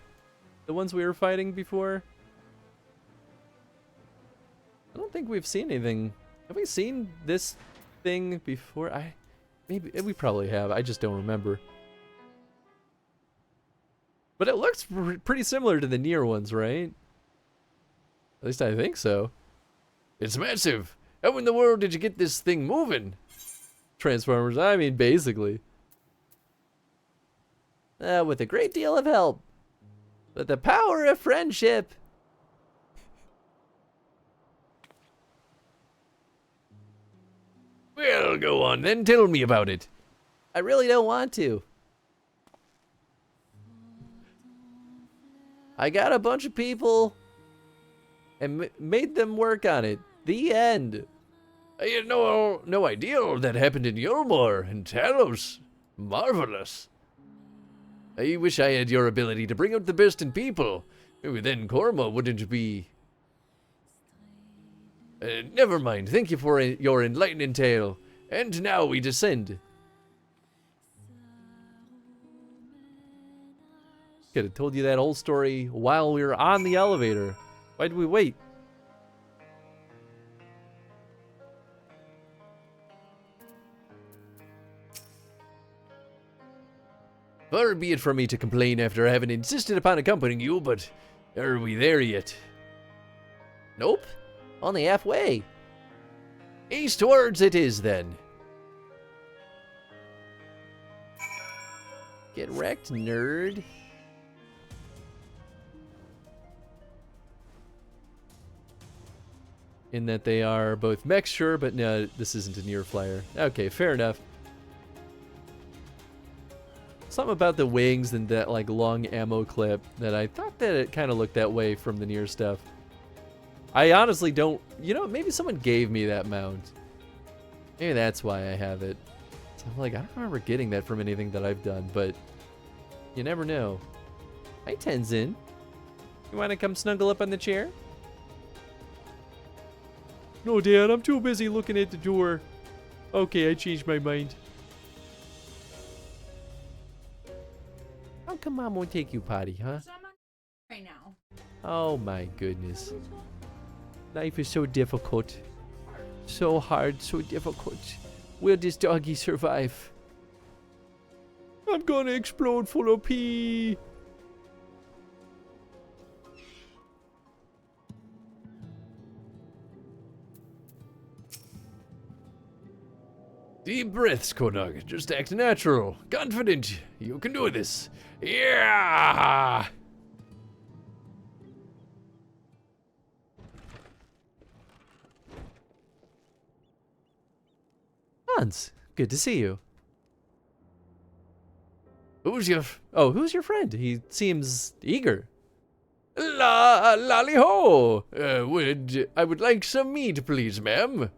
ones we were fighting before? I don't think we've seen anything. Have we seen this thing before? Maybe we probably have. I just don't remember. But it looks pretty similar to the near ones, right? At least I think so. It's massive. How in the world did you get this thing moving? Transformers, I mean, basically. With a great deal of help. With the power of friendship. Well, Well, go on then. Tell me about it. I really don't want to. I got a bunch of people and made them work on it. The end. I had no idea all that happened in Yulmore and Talos. Marvelous. I wish I had your ability to bring out the best in people. Maybe then Korma wouldn't be... never mind. Thank you for your enlightening tale. And now we descend. Could have told you that whole story while we were on the elevator. Why did we wait? Far be it from me to complain after having insisted upon accompanying you, but are we there yet? Nope. Only halfway. Eastwards it is then. Get wrecked, nerd. In that they are both mechs, sure, but no, this isn't a near flyer. Okay, fair enough. Something about the wings and that like long ammo clip that I thought that it kind of looked that way from the near stuff. I honestly don't, you know, maybe someone gave me that mount. Maybe that's why I have it. So I'm like, I don't remember getting that from anything that I've done, but you never know. Hi, Tenzin. You want to come snuggle up on the chair? No, Dad, I'm too busy looking at the door. Okay, I changed my mind. How come Mom won't take you potty, huh? So I'm on right now. Oh my goodness. Life is so difficult. So hard, so difficult. Will this doggy survive? I'm gonna explode full of pee. Deep breaths, Konog. Just act natural. Confident. You can do this. Yeah! Hans, good to see you. Who's your... Who's your friend? He seems eager. Lolly ho! I would like some meat, please, ma'am.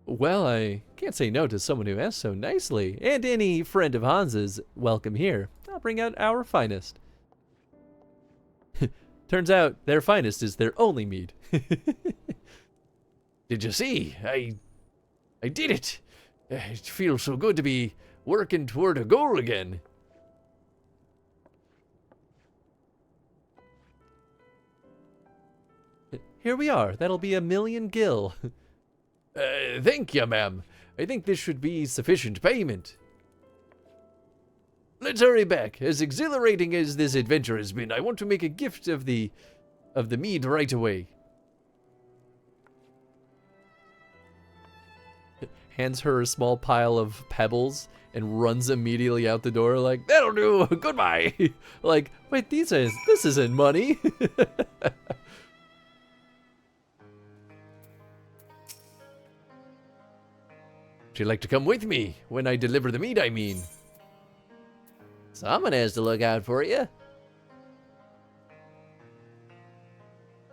Well, I can't say no to someone who asks so nicely. And any friend of Hans's, welcome here. I'll bring out our finest. Turns out their finest is their only mead. Did you see? I did it. It feels so good to be working toward a goal again. Here we are. That'll be 1,000,000 gil. Thank you, ma'am. I think this should be sufficient payment. Let's hurry back. As exhilarating as this adventure has been, I want to make a gift of the mead right away. Hands her a small pile of pebbles and runs immediately out the door like, that'll do, goodbye. Like, wait, this isn't money. Would you like to come with me when I deliver the meat, I mean? Someone has to look out for you.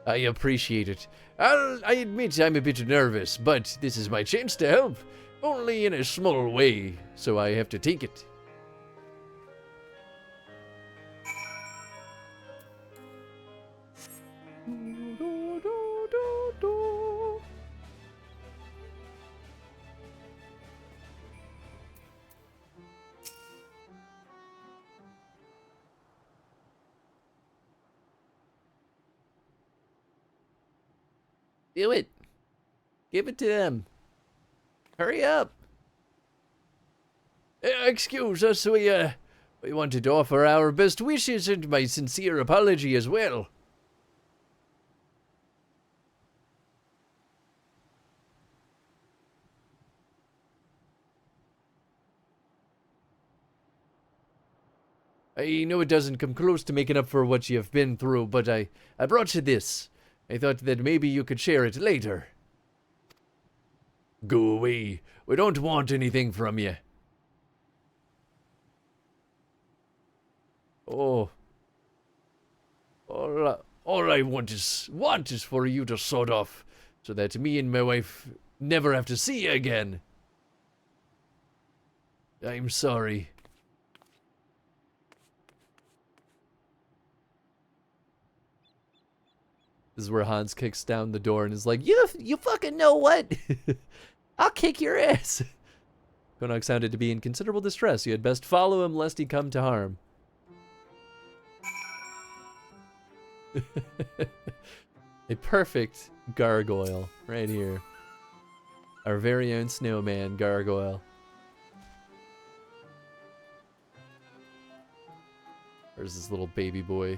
I appreciate it. I admit I'm a bit nervous, but this is my chance to help. Only in a small way, so I have to take it. Do it. Give it to them. Hurry up. Excuse us, we wanted to offer our best wishes and my sincere apology as well. I know it doesn't come close to making up for what you've been through, but I brought you this. I thought that maybe you could share it later. Go away. We don't want anything from you. Oh. All I want is for you to sort off, so that me and my wife never have to see you again. I'm sorry. This is where Hans kicks down the door and is like, you fucking know what? I'll kick your ass. Konog sounded to be in considerable distress. You had best follow him lest he come to harm. A perfect gargoyle right here. Our very own snowman gargoyle. There's this little baby boy.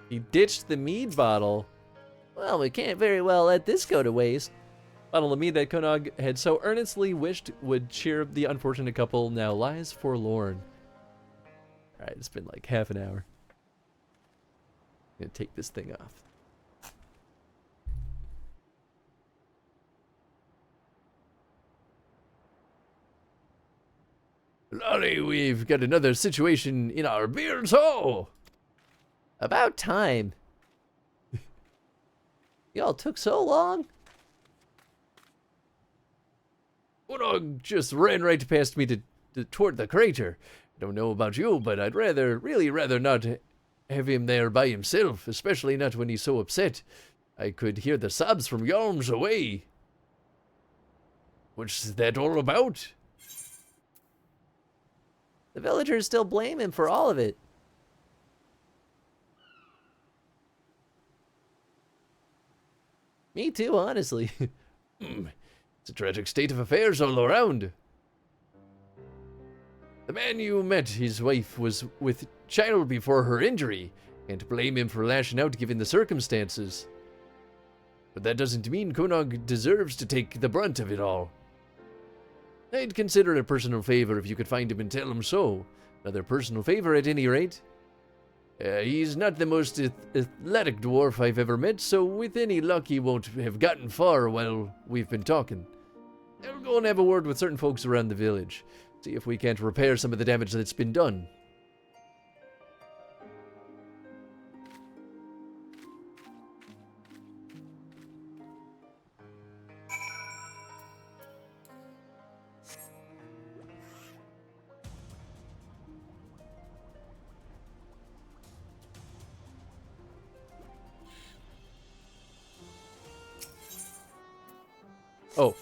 He ditched the mead bottle. Well, we can't very well let this go to waste. Bottle of mead that Konog had so earnestly wished would cheer the unfortunate couple now lies forlorn. Alright, it's been like half an hour. I'm gonna take this thing off. Lolly, we've got another situation in our beard's hole. About time. Y'all took so long. Konog just ran right past me toward the crater. Don't know about you, but I'd really rather not have him there by himself, especially not when he's so upset. I could hear the sobs from yards away. What's that all about? The villagers still blame him for all of it. Me too, honestly. It's a tragic state of affairs all around. The man you met, his wife, was with child before her injury. Can't blame him for lashing out given the circumstances. But that doesn't mean Konog deserves to take the brunt of it all. I'd consider it a personal favor if you could find him and tell him so. Another personal favor at any rate. He's not the most athletic dwarf I've ever met, so with any luck he won't have gotten far while we've been talking. I'll go and have a word with certain folks around the village. See if we can't repair some of the damage that's been done. Oh.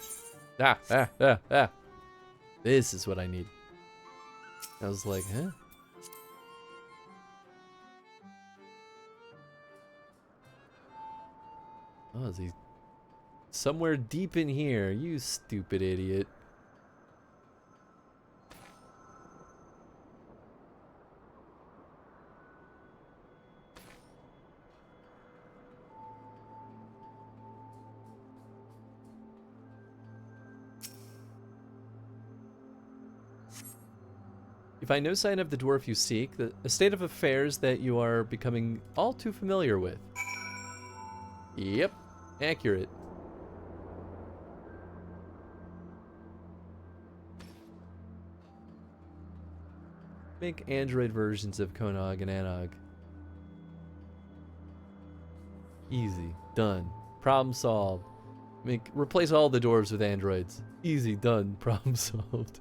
This is what I need. I was like, huh? Oh, is he somewhere deep in here? You stupid idiot. You find no sign of the dwarf you seek, a state of affairs that you are becoming all too familiar with. Yep, accurate. Make android versions of Konog and Anog. Easy, done. Problem solved. Replace all the dwarves with androids. Easy, done. Problem solved.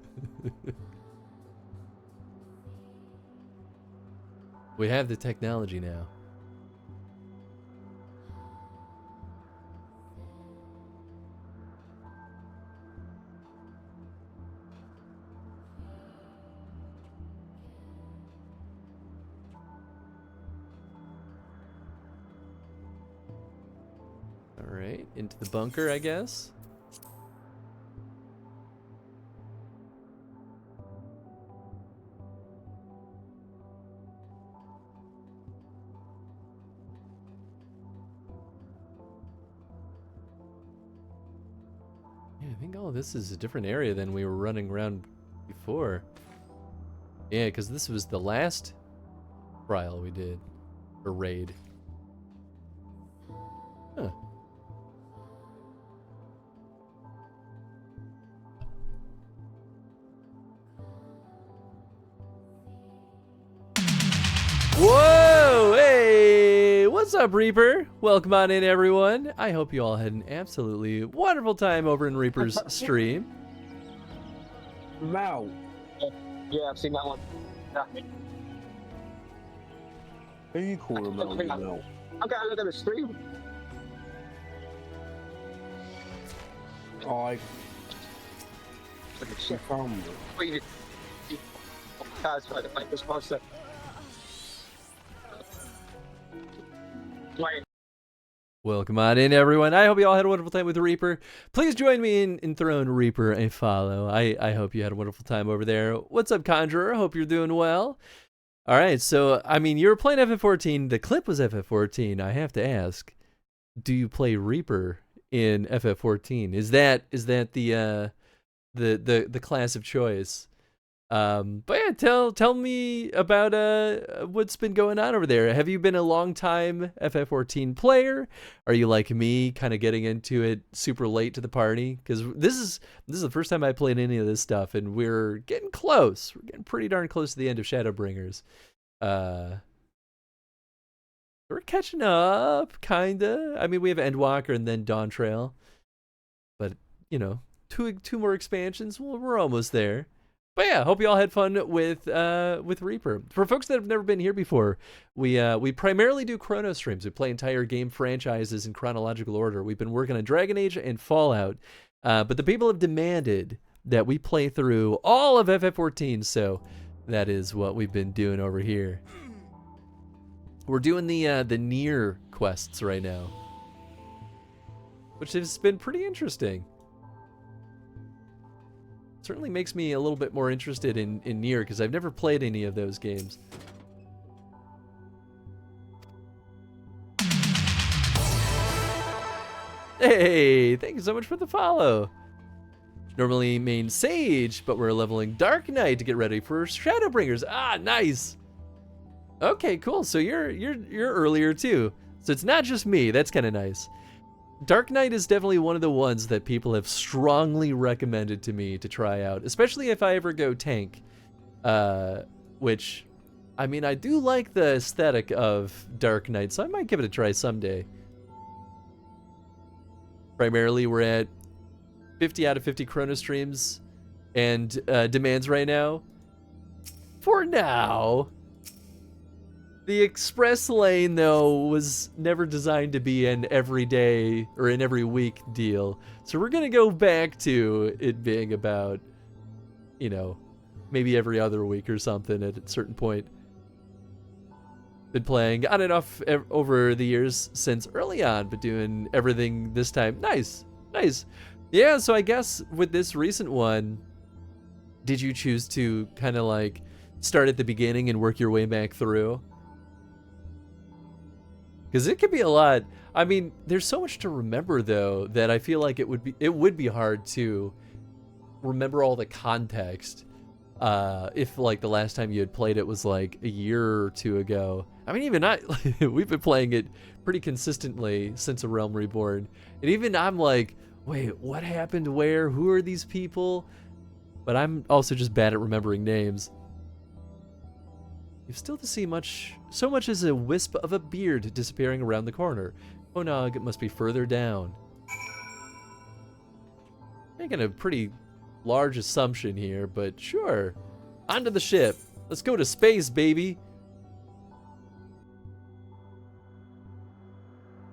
We have the technology now. All right, into the bunker, I guess. I think all this is a different area than we were running around before. Yeah, because this was the last trial we did, or raid. Huh. Whoa! Hey! What's up, Reaper? Welcome on in, everyone. I hope you all had an absolutely wonderful time over in Reaper's stream. Wow. Yeah, I've seen that one. Yeah. Who you call him out now? Okay, look at the stream. I Look at shit. found it. Wait, guys, try to make this monster. Wait. Welcome on in, everyone. I hope you all had a wonderful time with Reaper. Please join me in throwing Reaper a follow. I hope you had a wonderful time over there. What's up, Conjurer? Hope you're doing well. All right, so, I mean, you were playing FF14. The clip was FF14. I have to ask, do you play Reaper in FF14? Is that the class of choice? But yeah, tell me about what's been going on over there. Have you been a long time FF14 player? Are you like me, kind of getting into it super late to the party? Because this is the first time I played any of this stuff, and we're getting close. We're getting pretty darn close to the end of Shadowbringers. We're catching up, kinda. I mean, we have Endwalker and then Dawn Trail, but you know, two more expansions. We're almost there. But yeah, hope you all had fun with Reaper. For folks that have never been here before, we primarily do chrono streams. We play entire game franchises in chronological order. We've been working on Dragon Age and Fallout, but the people have demanded that we play through all of FF14, so that is what we've been doing over here. We're doing the Nier quests right now, which has been pretty interesting. Certainly makes me a little bit more interested in Nier, because I've never played any of those games. Hey, thank you so much for the follow. Normally main Sage, but we're leveling Dark Knight to get ready for Shadowbringers. Ah, nice. Okay, cool. So you're earlier too. So it's not just me. That's kind of nice. Dark Knight is definitely one of the ones that people have strongly recommended to me to try out, especially if I ever go tank, which, I mean, I do like the aesthetic of Dark Knight, so I might give it a try someday. Primarily, we're at 50 out of 50 chrono streams and demands right now. For now. The express lane, though, was never designed to be an everyday or an every week deal. So we're going to go back to it being about, you know, maybe every other week or something at a certain point. Been playing on and off over the years since early on, but doing everything this time. Nice, nice. Yeah, so I guess with this recent one, did you choose to kind of like start at the beginning and work your way back through? Because it could be a lot. I mean, there's so much to remember, though, that I feel like it would be hard to remember all the context if, like, the last time you had played it was, like, a year or two ago. I mean, even we've been playing it pretty consistently since A Realm Reborn. And even I'm like, wait, what happened where? Who are these people? But I'm also just bad at remembering names. You've still to see so much as a wisp of a beard disappearing around the corner. Onog must be further down. Making a pretty large assumption here, but sure. Onto the ship. Let's go to space, baby.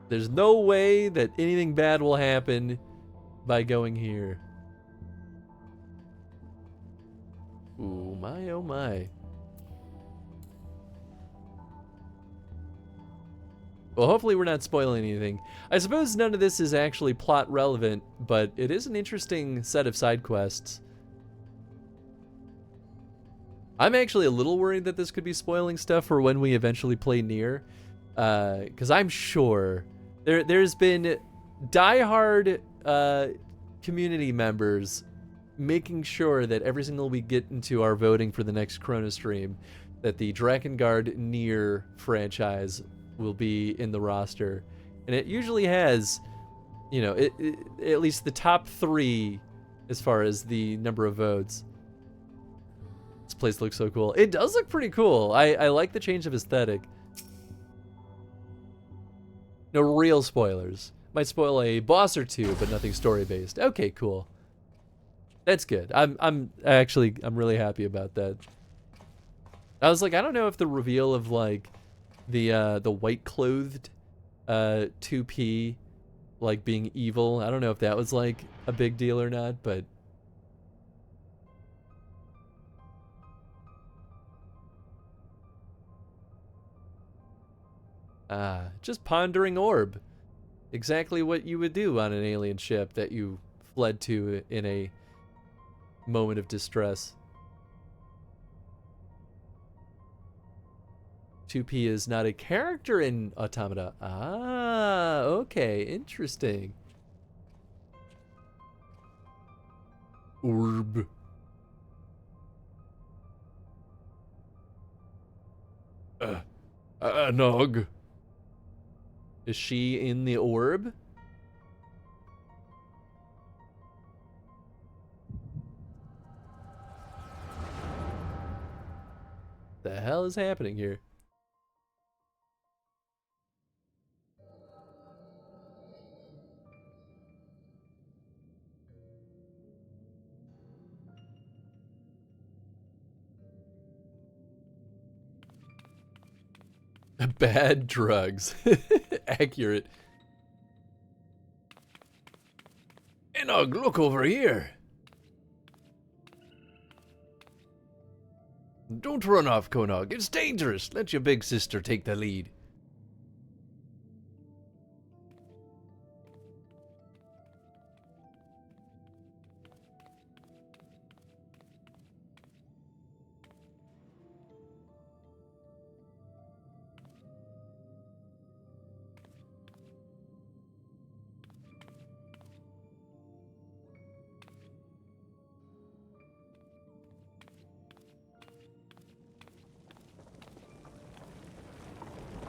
There's no way that anything bad will happen by going here. Ooh, my oh my. Well, hopefully we're not spoiling anything. I suppose none of this is actually plot relevant, but it is an interesting set of side quests. I'm actually a little worried that this could be spoiling stuff for when we eventually play Nier, because I'm sure there's been diehard community members making sure that every single we get into our voting for the next Chrono stream, that the Drakengard Nier franchise will be in the roster. And it usually has, you know, at least the top 3 as far as the number of votes. This place looks so cool. It does look pretty cool. I like the change of aesthetic. No real spoilers. Might spoil a boss or two, but nothing story-based. Okay, cool. That's good. I'm really happy about that. I was like, I don't know if the reveal of like the white-clothed 2P like being evil, I don't know if that was like a big deal or not, but just pondering orb. Exactly what you would do on an alien ship that you fled to in a moment of distress. 2P is not a character in Automata. Ah, okay, interesting. Orb. Nog. Is she in the orb? The hell is happening here? Bad drugs. Accurate. Enog, look over here. Don't run off, Konog. It's dangerous. Let your big sister take the lead.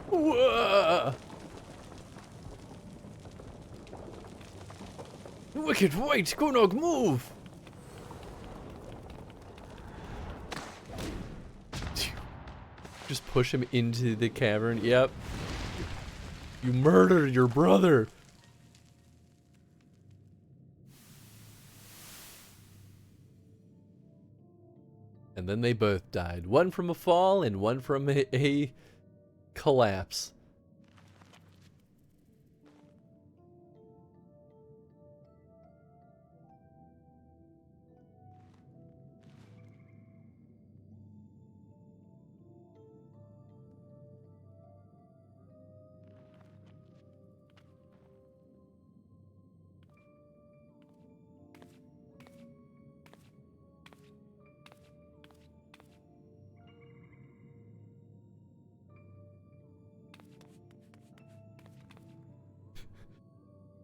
Whoa! Wicked white, Konog, move! Just push him into the cavern. Yep. You murdered your brother. And then they both died. One from a fall and one from a collapse.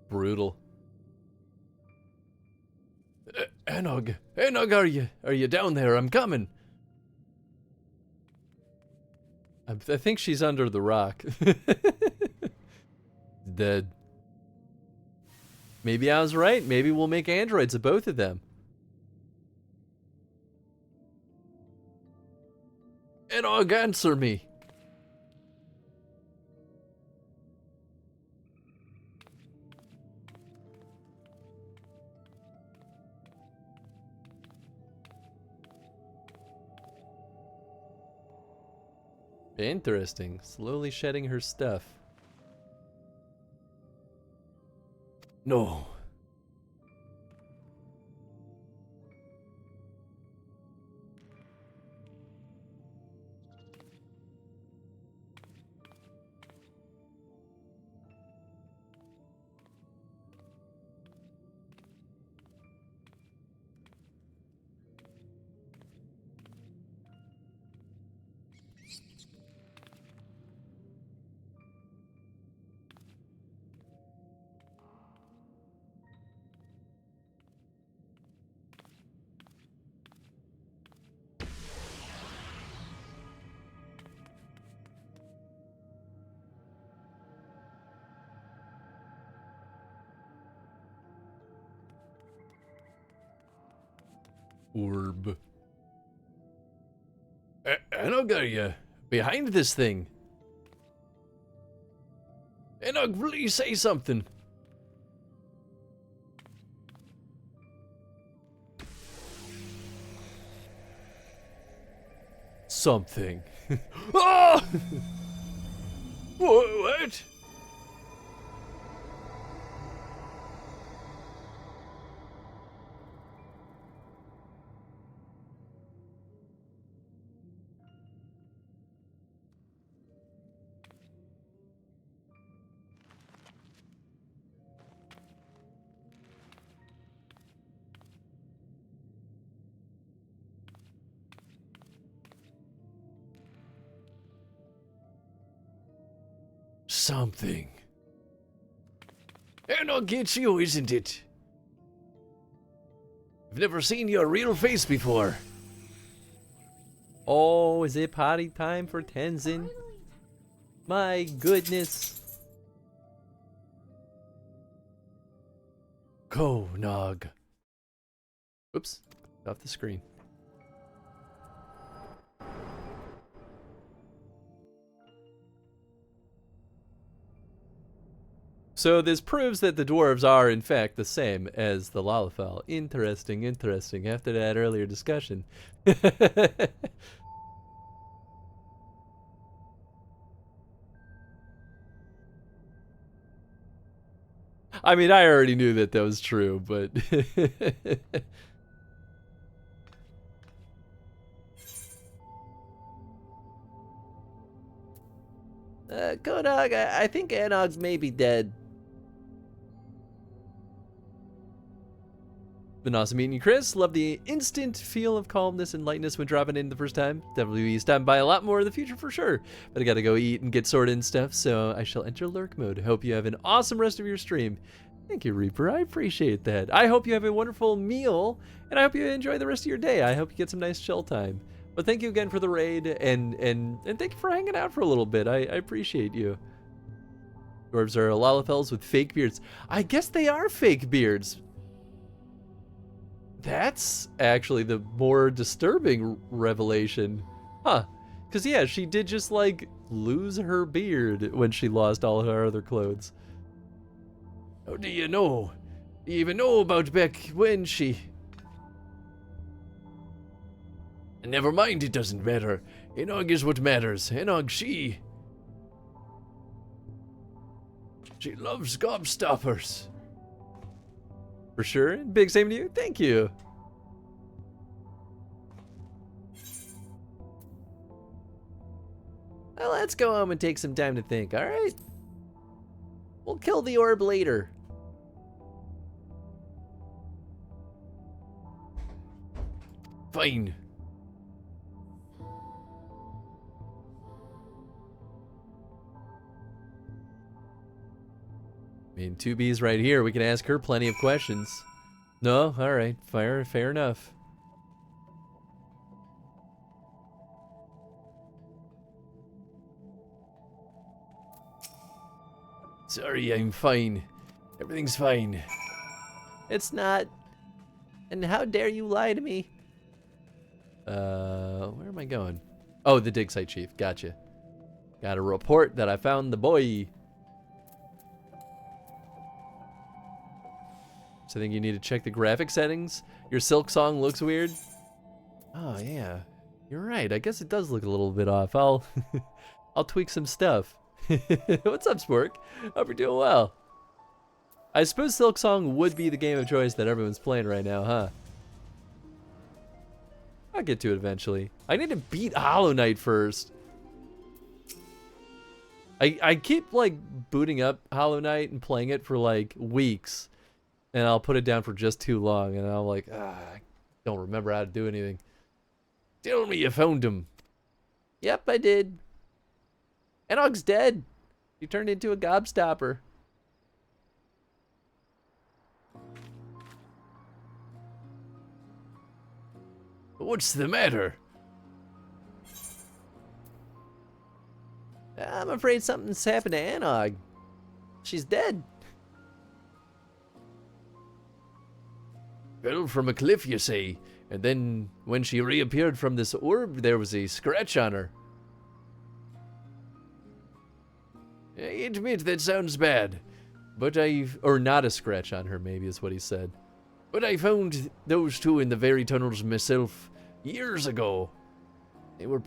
Brutal. Enog, are you down there? I'm coming. I think she's under the rock. Dead. Maybe I was right. Maybe we'll make androids of both of them. Enog, answer me. Interesting. Slowly shedding her stuff. No. Orb. Anog, are you behind this thing? Anog, please say something. Something. Ah! What? Something. And I'll get you, isn't it? I've never seen your real face before. Oh, is it potty time for Tenzin? My goodness. Nog. Oops, off the screen. So this proves that the dwarves are in fact the same as the Lalafell. Interesting, interesting. After that earlier discussion. I mean, I already knew that that was true, but... Konog, I think Anog's maybe dead. Been awesome meeting you, Chris. Love the instant feel of calmness and lightness when dropping in the first time. Definitely be stopping by a lot more in the future for sure. But I gotta go eat and get sorted and stuff, so I shall enter lurk mode. Hope you have an awesome rest of your stream. Thank you, Reaper. I appreciate that. I hope you have a wonderful meal, and I hope you enjoy the rest of your day. I hope you get some nice chill time. But thank you again for the raid, and thank you for hanging out for a little bit. I appreciate you. Dwarves are Lalafells with fake beards. I guess they are fake beards. That's actually the more disturbing revelation. Huh. Because, yeah, she did just, like, lose her beard when she lost all her other clothes. How do you know? Do you even know about back when she... Never mind, it doesn't matter. Enog is what matters. Enog, she loves gobstoppers. For sure. Big same to you. Thank you. Well, let's go home and take some time to think, alright? We'll kill the orb later. Fine. I mean, 2B's right here. We can ask her plenty of questions. No? Alright. Fair enough. Sorry, I'm fine. Everything's fine. It's not. And how dare you lie to me? Where am I going? Oh, the dig site chief. Gotcha. Got a report that I found the boy. So I think you need to check the graphic settings. Your Silk Song looks weird. Oh yeah, you're right. I guess it does look a little bit off. I'll tweak some stuff. What's up, Spork? Hope you're doing well. I suppose Silk Song would be the game of choice that everyone's playing right now, huh? I'll get to it eventually. I need to beat Hollow Knight first. I keep like booting up Hollow Knight and playing it for like weeks. And I'll put it down for just too long, and I'm like, I don't remember how to do anything. Tell me you found him. Yep, I did. Enog's dead. He turned into a gobstopper. What's the matter? I'm afraid something's happened to Anog. She's dead. Fell from a cliff, you say? And then, when she reappeared from this orb, there was a scratch on her. I admit that sounds bad, but or not a scratch on her, maybe is what he said. But I found those two in the very tunnels myself years ago. They were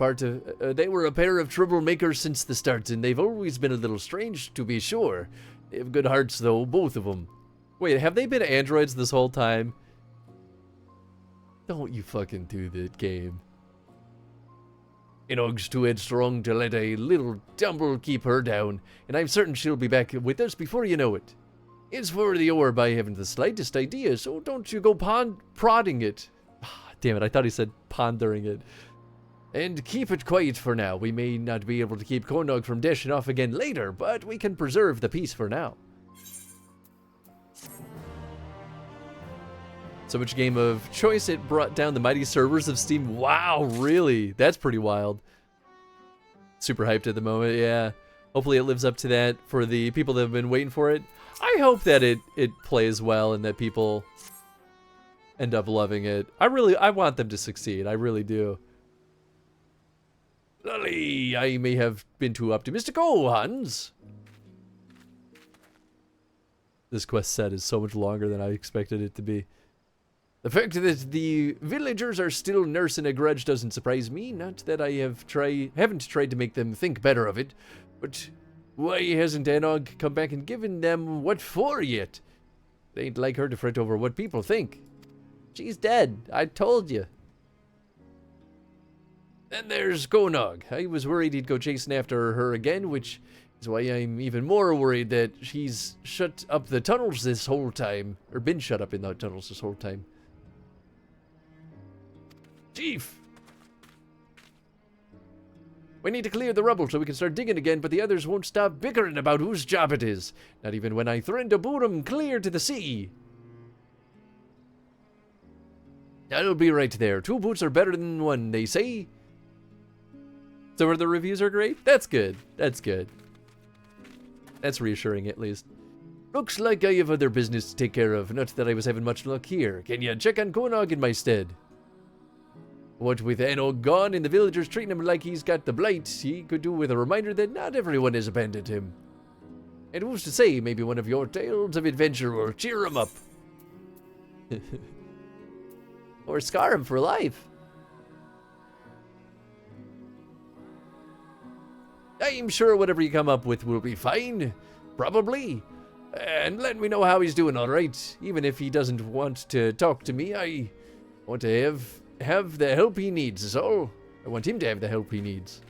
they were a pair of troublemakers since the start, and they've always been a little strange, to be sure. They have good hearts, though, both of them. Wait, have they been androids this whole time? Don't you fucking do that game. Enog's too headstrong to let a little tumble keep her down, and I'm certain she'll be back with us before you know it. As for the orb, I haven't the slightest idea, so don't you go prodding it. Damn it, I thought he said pondering it. And keep it quiet for now. We may not be able to keep Konog from dashing off again later, but we can preserve the peace for now. So much game of choice, it brought down the mighty servers of Steam. Wow, really? That's pretty wild. Super hyped at the moment, yeah. Hopefully it lives up to that for the people that have been waiting for it. I hope that it plays well and that people end up loving it. I want them to succeed. I really do. Lolly, I may have been too optimistic. Oh, Hans. This quest set is so much longer than I expected it to be. The fact that the villagers are still nursing a grudge doesn't surprise me. Not that I haven't tried to make them think better of it, but why hasn't Enog come back and given them what for yet? It ain't like her to fret over what people think. She's dead. I told you. Then there's Konog. I was worried he'd go chasing after her again, which is why I'm even more worried that she's shut up the tunnels this whole time, or been shut up in the tunnels this whole time. Chief! We need to clear the rubble so we can start digging again, but the others won't stop bickering about whose job it is. Not even when I threaten to boot 'em clear to the sea. I'll be right there. 2 boots are better than 1, they say. So the reviews are great? That's good. That's good. That's reassuring, at least. Looks like I have other business to take care of. Not that I was having much luck here. Can you check on Konog in my stead? What with Enog gone and the villagers treating him like he's got the blight, he could do with a reminder that not everyone has abandoned him. And who's to say, maybe one of your tales of adventure will cheer him up. Or scar him for life. I'm sure whatever you come up with will be fine. Probably. And let me know how he's doing, alright? Even if he doesn't want to talk to me, I want to have the help he needs, is all. I want him to have the help he needs.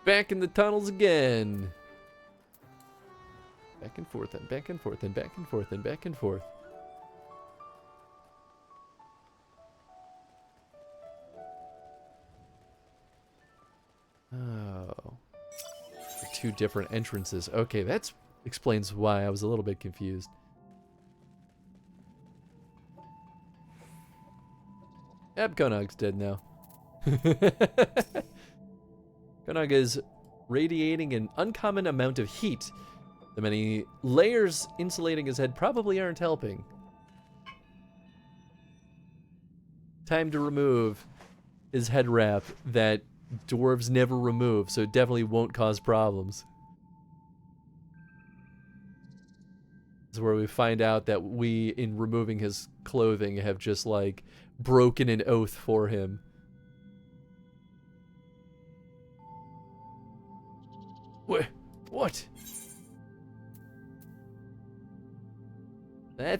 Back in the tunnels again. Back and forth and back and forth and back and forth and back and forth. Oh. 2 different entrances. Okay, that explains why I was a little bit confused. Yep, Konog's dead now. Konog is radiating an uncommon amount of heat. The many layers insulating his head probably aren't helping. Time to remove his head wrap that dwarves never remove, so it definitely won't cause problems. This is where we find out that we, in removing his clothing, have just, like, broken an oath for him. What?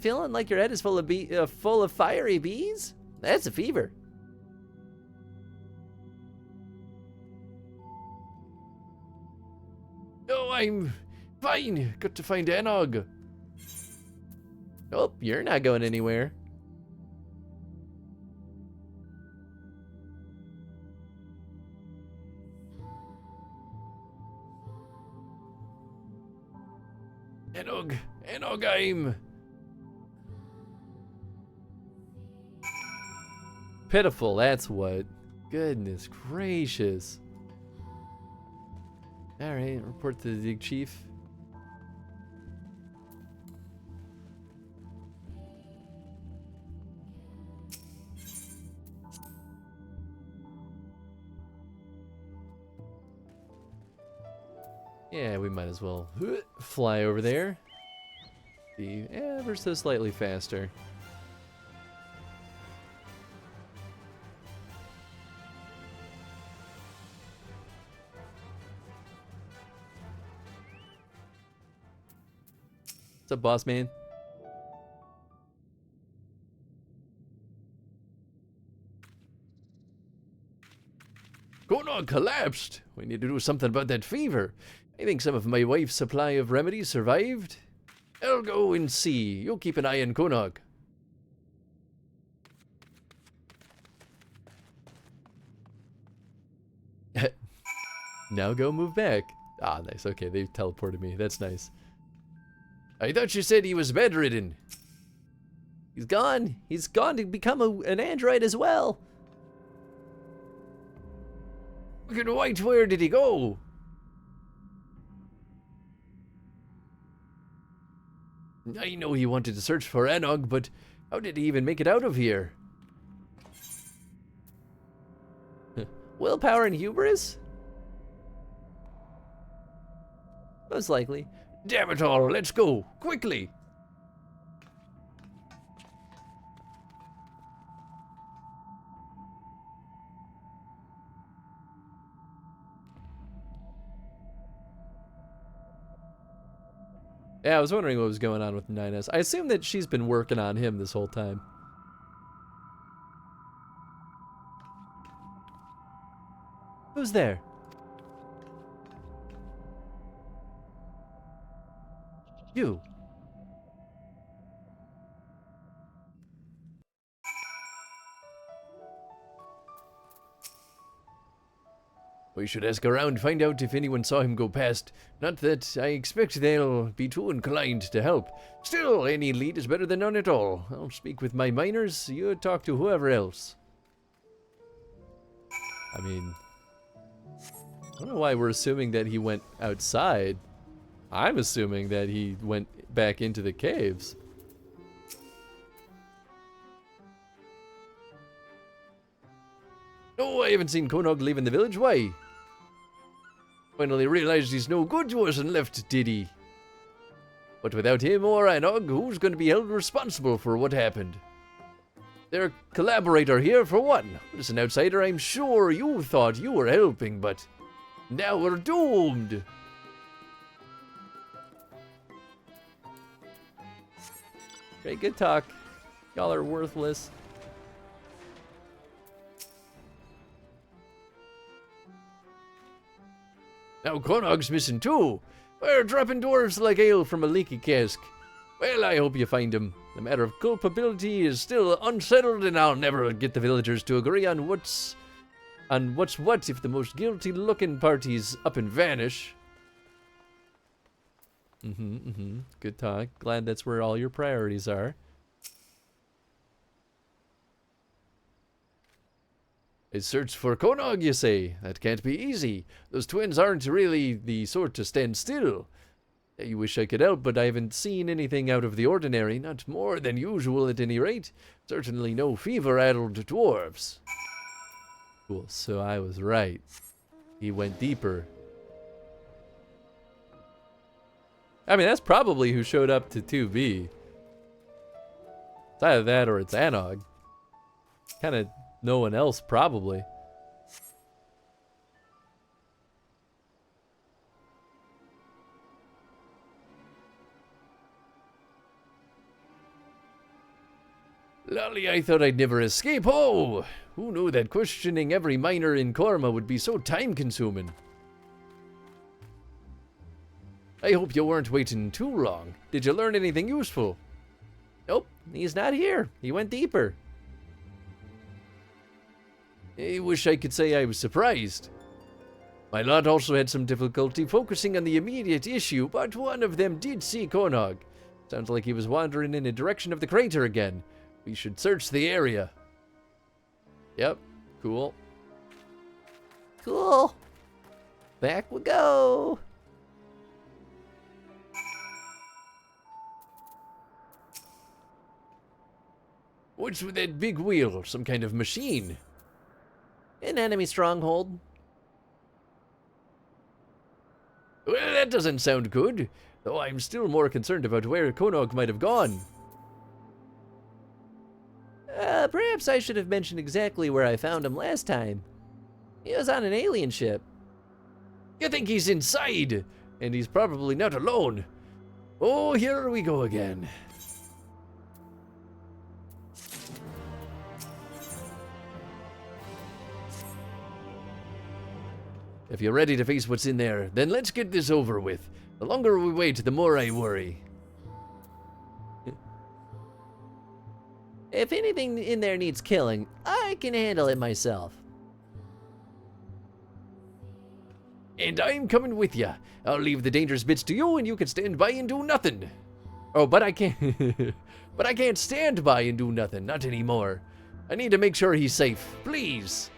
Feeling like your head is full of fiery bees? That's a fever. Oh, I'm fine. Got to find Enog. Nope, you're not going anywhere. Enog, I'm Pitiful, that's what. Goodness gracious. Alright, report to the chief. Yeah, we might as well fly over there. Be ever so slightly faster. What's up, boss man? Konog collapsed. We need to do something about that fever. I think some of my wife's supply of remedies survived. I'll go and see. You keep an eye on Konog. Now go move back. Ah, nice. Okay, they teleported me. That's nice. I thought you said he was bedridden. He's gone. He's gone to become an android as well. Look at White, where did he go? I know he wanted to search for Anog, but how did he even make it out of here? Willpower and hubris? Most likely. Damn it all, let's go, quickly! Yeah, I was wondering what was going on with 9S. I assume that she's been working on him this whole time. Who's there? You. We should ask around, find out if anyone saw him go past. Not that I expect they'll be too inclined to help. Still, any lead is better than none at all. I'll speak with my miners, you talk to whoever else. I mean, I don't know why we're assuming that he went outside. I'm assuming that he went back into the caves. No, I haven't seen Konog leaving the village. Why? Finally realized he's no good to us and left, did he? But without him or Anog, who's going to be held responsible for what happened? Their collaborator here, for one. As an outsider, I'm sure you thought you were helping, but now we're doomed. Great, good talk. Y'all are worthless. Now Konog's missing too. We're dropping dwarves like ale from a leaky cask. Well, I hope you find him. The matter of culpability is still unsettled, and I'll never get the villagers to agree on what's what if the most guilty-looking parties up and vanish. Good talk. Glad that's where all your priorities are. A search for Konog, you say? That can't be easy. Those twins aren't really the sort to stand still. I wish I could help, but I haven't seen anything out of the ordinary. Not more than usual, at any rate. Certainly no fever-addled dwarves. Cool, so I was right. He went deeper. I mean, that's probably who showed up to 2B. It's either that or it's Anog. Kind of no one else, probably. Lolly, I thought I'd never escape. Oh, who knew that questioning every miner in Korma would be so time-consuming? I hope you weren't waiting too long. Did you learn anything useful? Nope, he's not here. He went deeper. I wish I could say I was surprised. My lot also had some difficulty focusing on the immediate issue, but one of them did see Konog. Sounds like he was wandering in the direction of the crater again. We should search the area. Yep, cool. Cool. Back we go. What's with that big wheel? Some kind of machine? An enemy stronghold. Well, that doesn't sound good. Though I'm still more concerned about where Konog might have gone. Perhaps I should have mentioned exactly where I found him last time. He was on an alien ship. You think he's inside? And he's probably not alone. Oh, here we go again. If you're ready to face what's in there, then let's get this over with. The longer we wait, the more I worry. If anything in there needs killing, I can handle it myself. And I'm coming with ya. I'll leave the dangerous bits to you, and you can stand by and do nothing. Oh, but I can't. But I can't stand by and do nothing. Not anymore. I need to make sure he's safe. Please.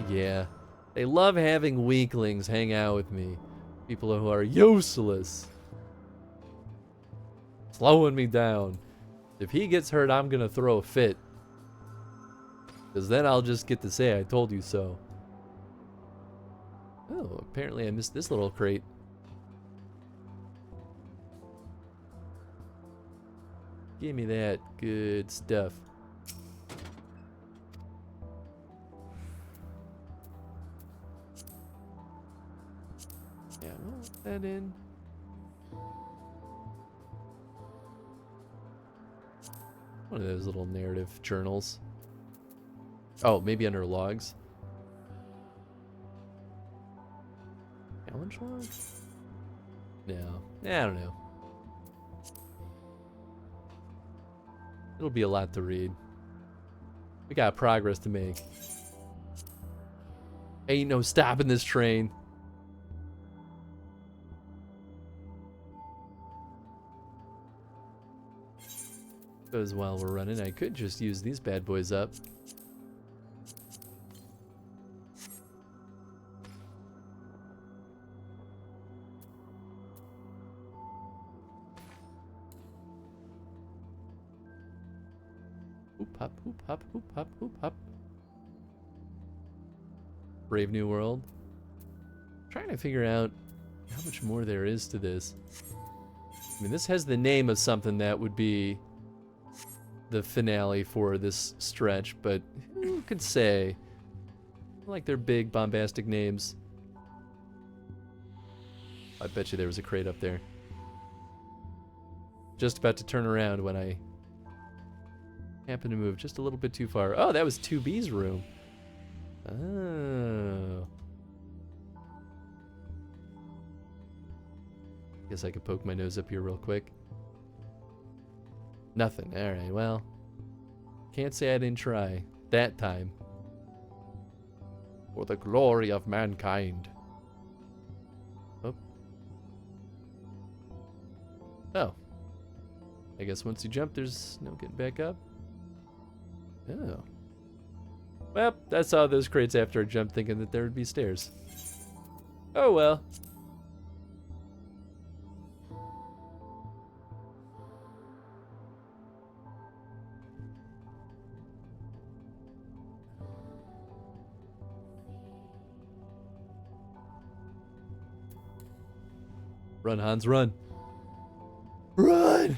Yeah. They love having weaklings hang out with me. People who are useless. Slowing me down. If he gets hurt, I'm gonna throw a fit. Because then I'll just get to say I told you so. Oh, apparently I missed this little crate. Give me that good stuff. Yeah, we'll put that in. One of those little narrative journals. Oh, maybe under logs. Challenge log? No. I don't know. It'll be a lot to read. We got progress to make. Ain't no stopping this train. Because while we're running, I could just use these bad boys up. Hoop hop, hoop hop, hoop hop, hoop hop. Brave New World. I'm trying to figure out how much more there is to this. I mean, this has the name of something that would be the finale for this stretch, but who could say? I like their big bombastic names. I bet you there was a crate up there. Just about to turn around when I happened to move just a little bit too far. Oh, that was 2B's room. Oh. Guess I could poke my nose up here real quick. Nothing. Alright, well. Can't say I didn't try. That time. For the glory of mankind. Oh. Oh. I guess once you jump, there's no getting back up. Oh. Well, I saw those crates after I jumped thinking that there would be stairs. Oh well. Run, Hans, run. Run!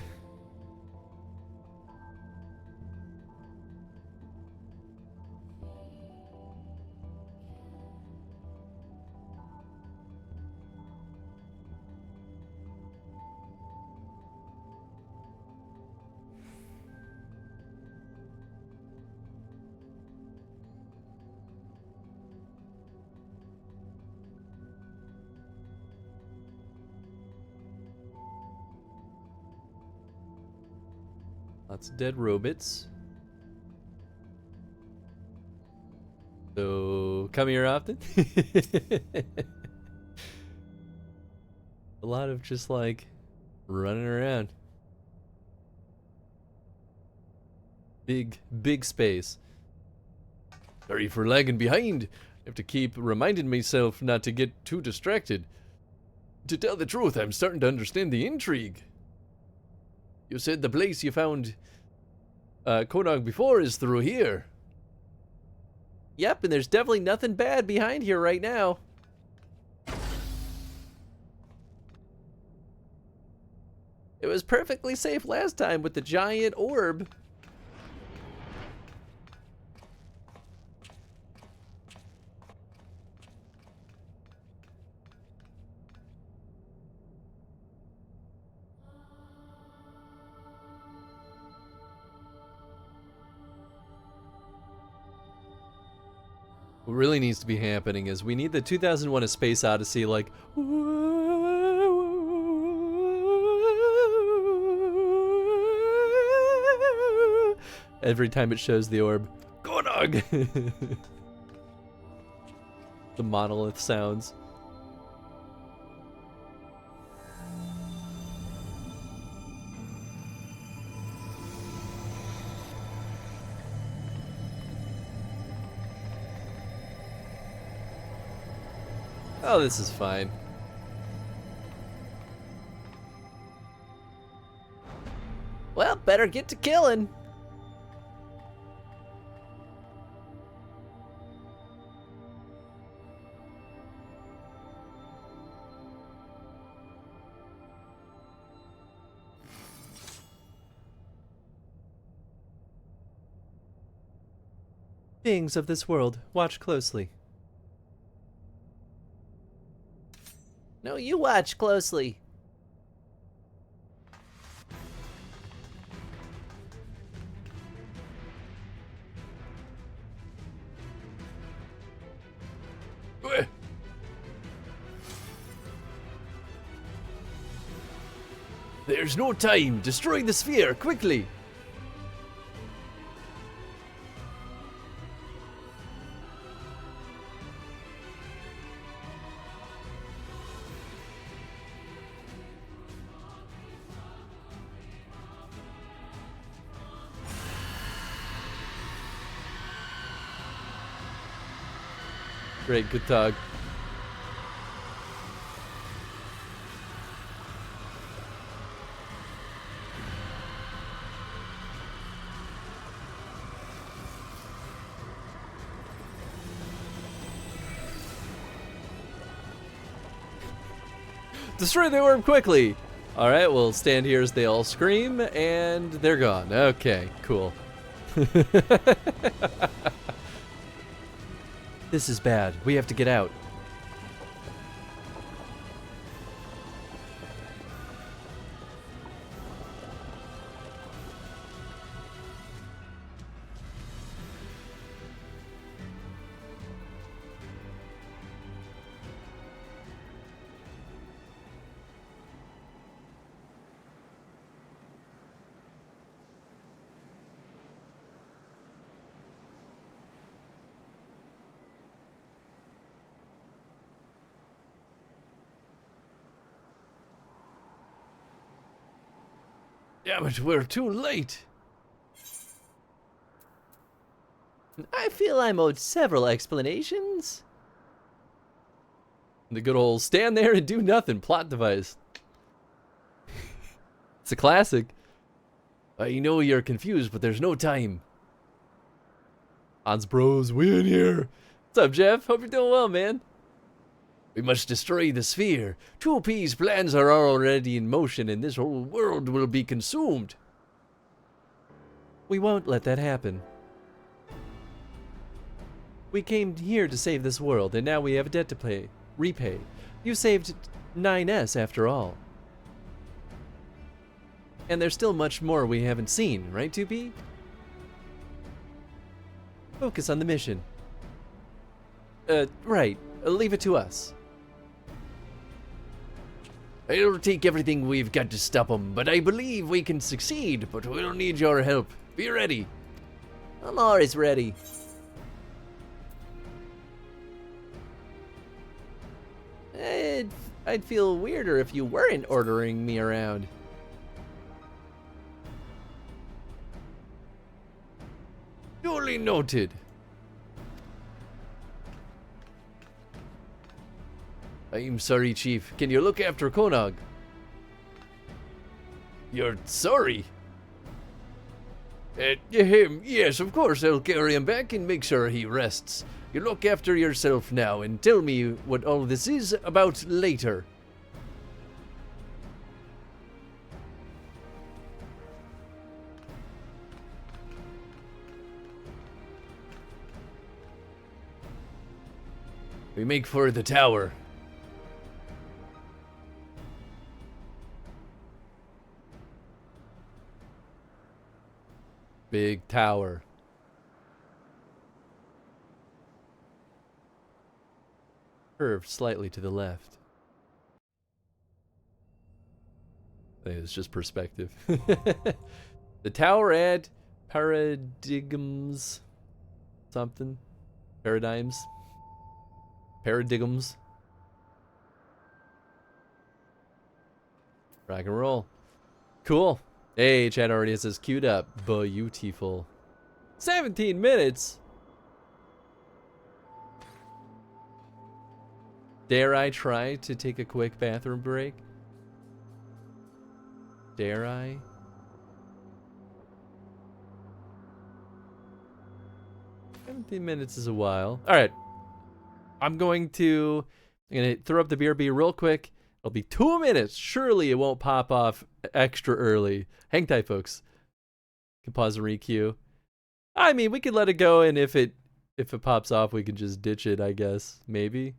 Lots of dead robots. So, come here often? A lot of just like running around. Big space. Sorry for lagging behind. have to keep reminding myself not to get too distracted. To tell the truth, I'm starting to understand the intrigue. You said the place you found Konog before is through here. Yep, and there's definitely nothing bad behind here right now. It was perfectly safe last time with the giant orb. What really needs to be happening is we need the 2001 A Space Odyssey, like, every time it shows the orb. Konog! The monolith sounds. Oh, this is fine. Well, better get to killing. Beings of this world, watch closely. No, you watch closely. There's no time. Destroy the sphere, quickly. Great, good talk. Destroy the orb quickly! Alright, we'll stand here as they all scream, and they're gone. Okay, cool. This is bad. We have to get out. Damn it, we're too late. I feel I'm owed several explanations. The good old stand there and do nothing plot device. It's a classic. I know you're confused, but there's no time. Hans Bros, we in here. What's up, Jeff? Hope you're doing well, man. We must destroy the sphere. 2P's plans are already in motion and this whole world will be consumed. We won't let that happen. We came here to save this world, and now we have a debt to repay. You saved 9S after all. And there's still much more we haven't seen, right, 2P? Focus on the mission. Right. Leave it to us. It'll take everything we've got to stop them, but I believe we can succeed, but we'll need your help. Be ready. I'm always ready. I'd feel weirder if you weren't ordering me around. Duly noted. I'm sorry, Chief. Can you look after Konog? You're sorry? Him? Yes, of course. I'll carry him back and make sure he rests. You look after yourself now and tell me what all this is about later. We make for the tower. Big tower. Curved slightly to the left. I think it's just perspective. The tower at paradigms. Something. Paradigms. Paradigms. Rock and roll. Cool. Hey, chat already has this queued up. Beautiful. 17 minutes? Dare I try to take a quick bathroom break? Dare I? $17 is a while. Alright. I'm gonna throw up the BRB real quick. It'll be 2 minutes. Surely it won't pop off extra early. Hang tight, folks. You can pause and re-queue. I mean, we could let it go, and if it pops off, we can just ditch it, I guess. Maybe.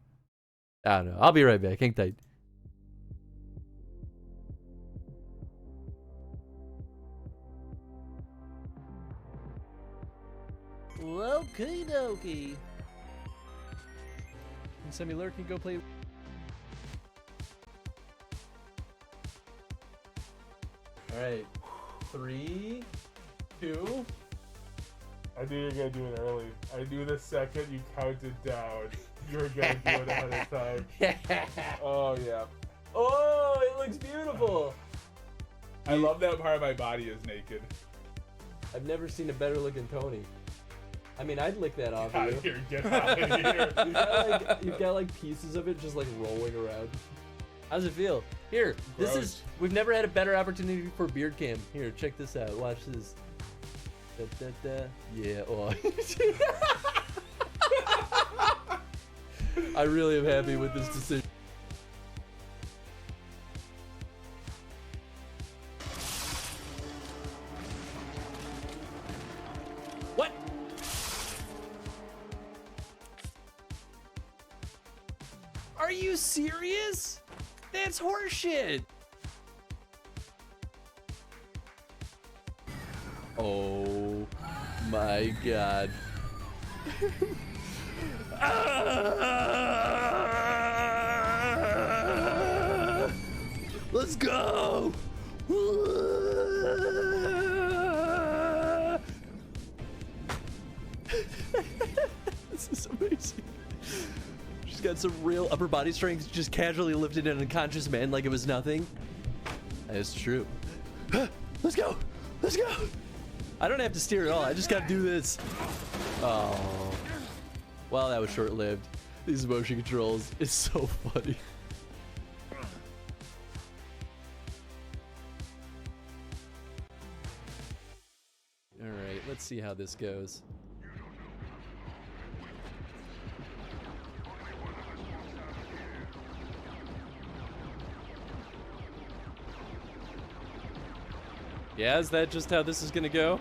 I don't know. I'll be right back. Hang tight. Okie dokie. Semi-lurk can go play. Alright. 3, 2. I knew you were gonna do it early. I knew the second you counted down, you were gonna do it ahead of time. Oh yeah. Oh, it looks beautiful. I love that part of my body is naked. I've never seen a better looking Tony. I mean, I'd lick that off Get out you. of here, get out of here. You've got like pieces of it just like rolling around. How's it feel? Here, we've never had a better opportunity for beard cam. Here, check this out. Watch this. Da, da, da. Yeah. Oh. I really am happy with this decision. What? Are you serious? That's horseshit. Oh my god. Let's go. This is amazing. She's got some real upper body strength, just casually lifted an unconscious man like it was nothing. That's true. Let's go. Let's go. I don't have to steer at all. I just gotta do this. Oh. Well, that was short-lived. These motion controls is so funny. Alright, let's see how this goes. Yeah, is that just how this is gonna go?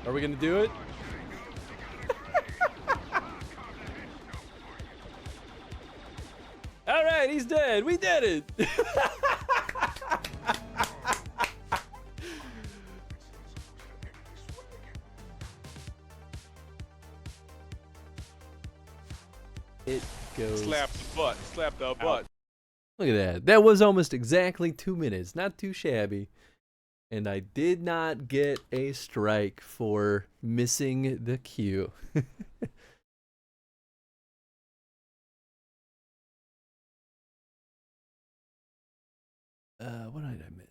Are we gonna do it? Alright, he's dead. We did it! It goes. Slap the butt. Slap the butt. Look at that. That was almost exactly 2 minutes. Not too shabby. And I did not get a strike for missing the queue. What did I miss?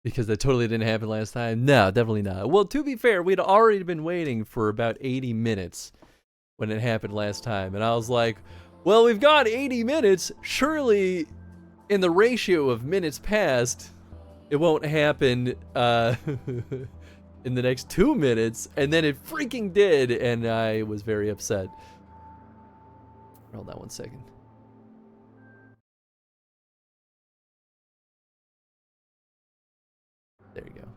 Because that totally didn't happen last time? No, definitely not. Well, to be fair, we'd already been waiting for about 80 minutes when it happened last time. And I was like, Well, we've got 80 minutes. Surely, in the ratio of minutes passed, it won't happen in the next 2 minutes. And then it freaking did, and I was very upset. Hold on 1 second. There you go.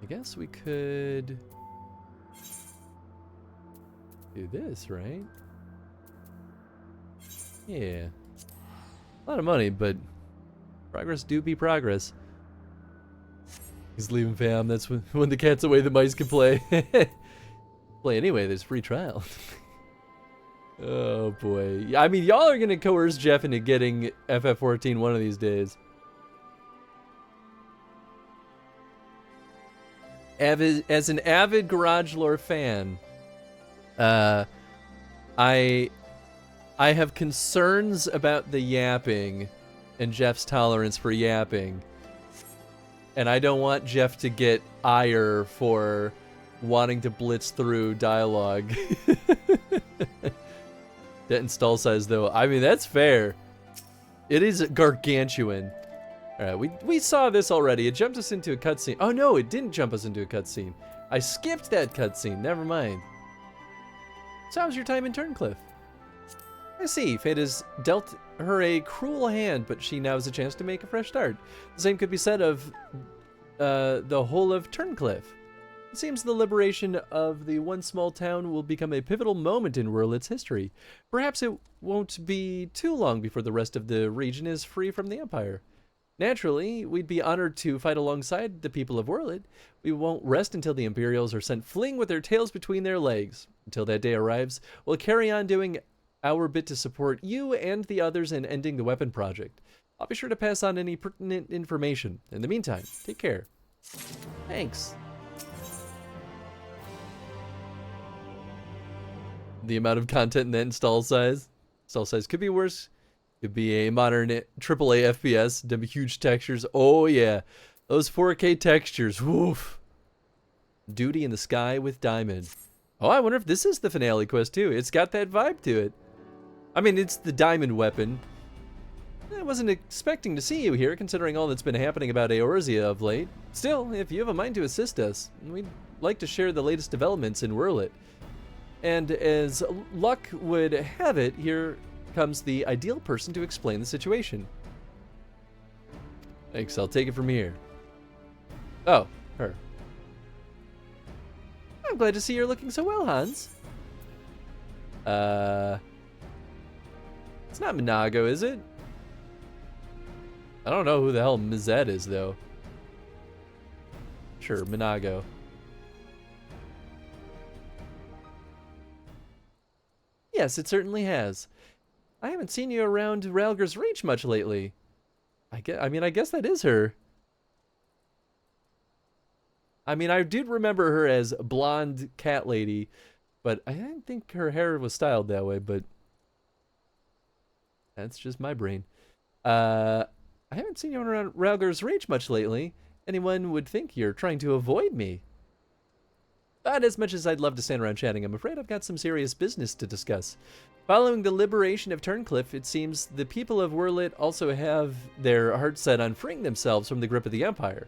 I guess we could do this, right? Yeah. A lot of money, but progress do be progress. He's leaving, fam. That's when the cat's away, the mice can play. Play anyway, there's free trial. Oh boy. I mean, y'all are gonna coerce Jeff into getting FF14 one of these days. As an avid Garage Lore fan, I have concerns about the yapping and Jeff's tolerance for yapping. And I don't want Jeff to get ire for wanting to blitz through dialogue. That install size, though, I mean, that's fair. It is gargantuan. Alright, we saw this already. It jumped us into a cutscene. Oh no, it didn't jump us into a cutscene. I skipped that cutscene. Never mind. So how's your time in Turncliffe? I see. Fate has dealt her a cruel hand, but she now has a chance to make a fresh start. The same could be said of the whole of Turncliffe. It seems the liberation of the one small town will become a pivotal moment in Wurlit's history. Perhaps it won't be too long before the rest of the region is free from the Empire. Naturally, we'd be honored to fight alongside the people of Wurlit. We won't rest until the Imperials are sent fleeing with their tails between their legs. Until that day arrives, we'll carry on doing our bit to support you and the others in ending the weapon project. I'll be sure to pass on any pertinent information. In the meantime, take care. Thanks. The amount of content in that install size. Install size could be worse. Could be a modern AAA FPS. Them huge textures. Oh yeah. Those 4K textures. Woof. Duty in the sky with diamond. Oh, I wonder if this is the finale quest too. It's got that vibe to it. I mean, it's the diamond weapon. I wasn't expecting to see you here, considering all that's been happening about Eorzea of late. Still, if you have a mind to assist us, we'd like to share the latest developments in Wurlit. And as luck would have it, here comes the ideal person to explain the situation. Thanks, I'll take it from here. Oh, her. I'm glad to see you're looking so well, Hans. It's not Minago, is it? I don't know who the hell Mizet is, though. Sure, Minago. Yes, it certainly has. I haven't seen you around Ralger's Reach much lately. I guess that is her. I mean, I did remember her as blonde cat lady, but I didn't think her hair was styled that way, but that's just my brain. I haven't seen you around Ralger's Reach much lately. Anyone would think you're trying to avoid me. But as much as I'd love to stand around chatting, I'm afraid I've got some serious business to discuss. Following the liberation of Turncliffe, it seems the people of Wurlit also have their hearts set on freeing themselves from the grip of the Empire.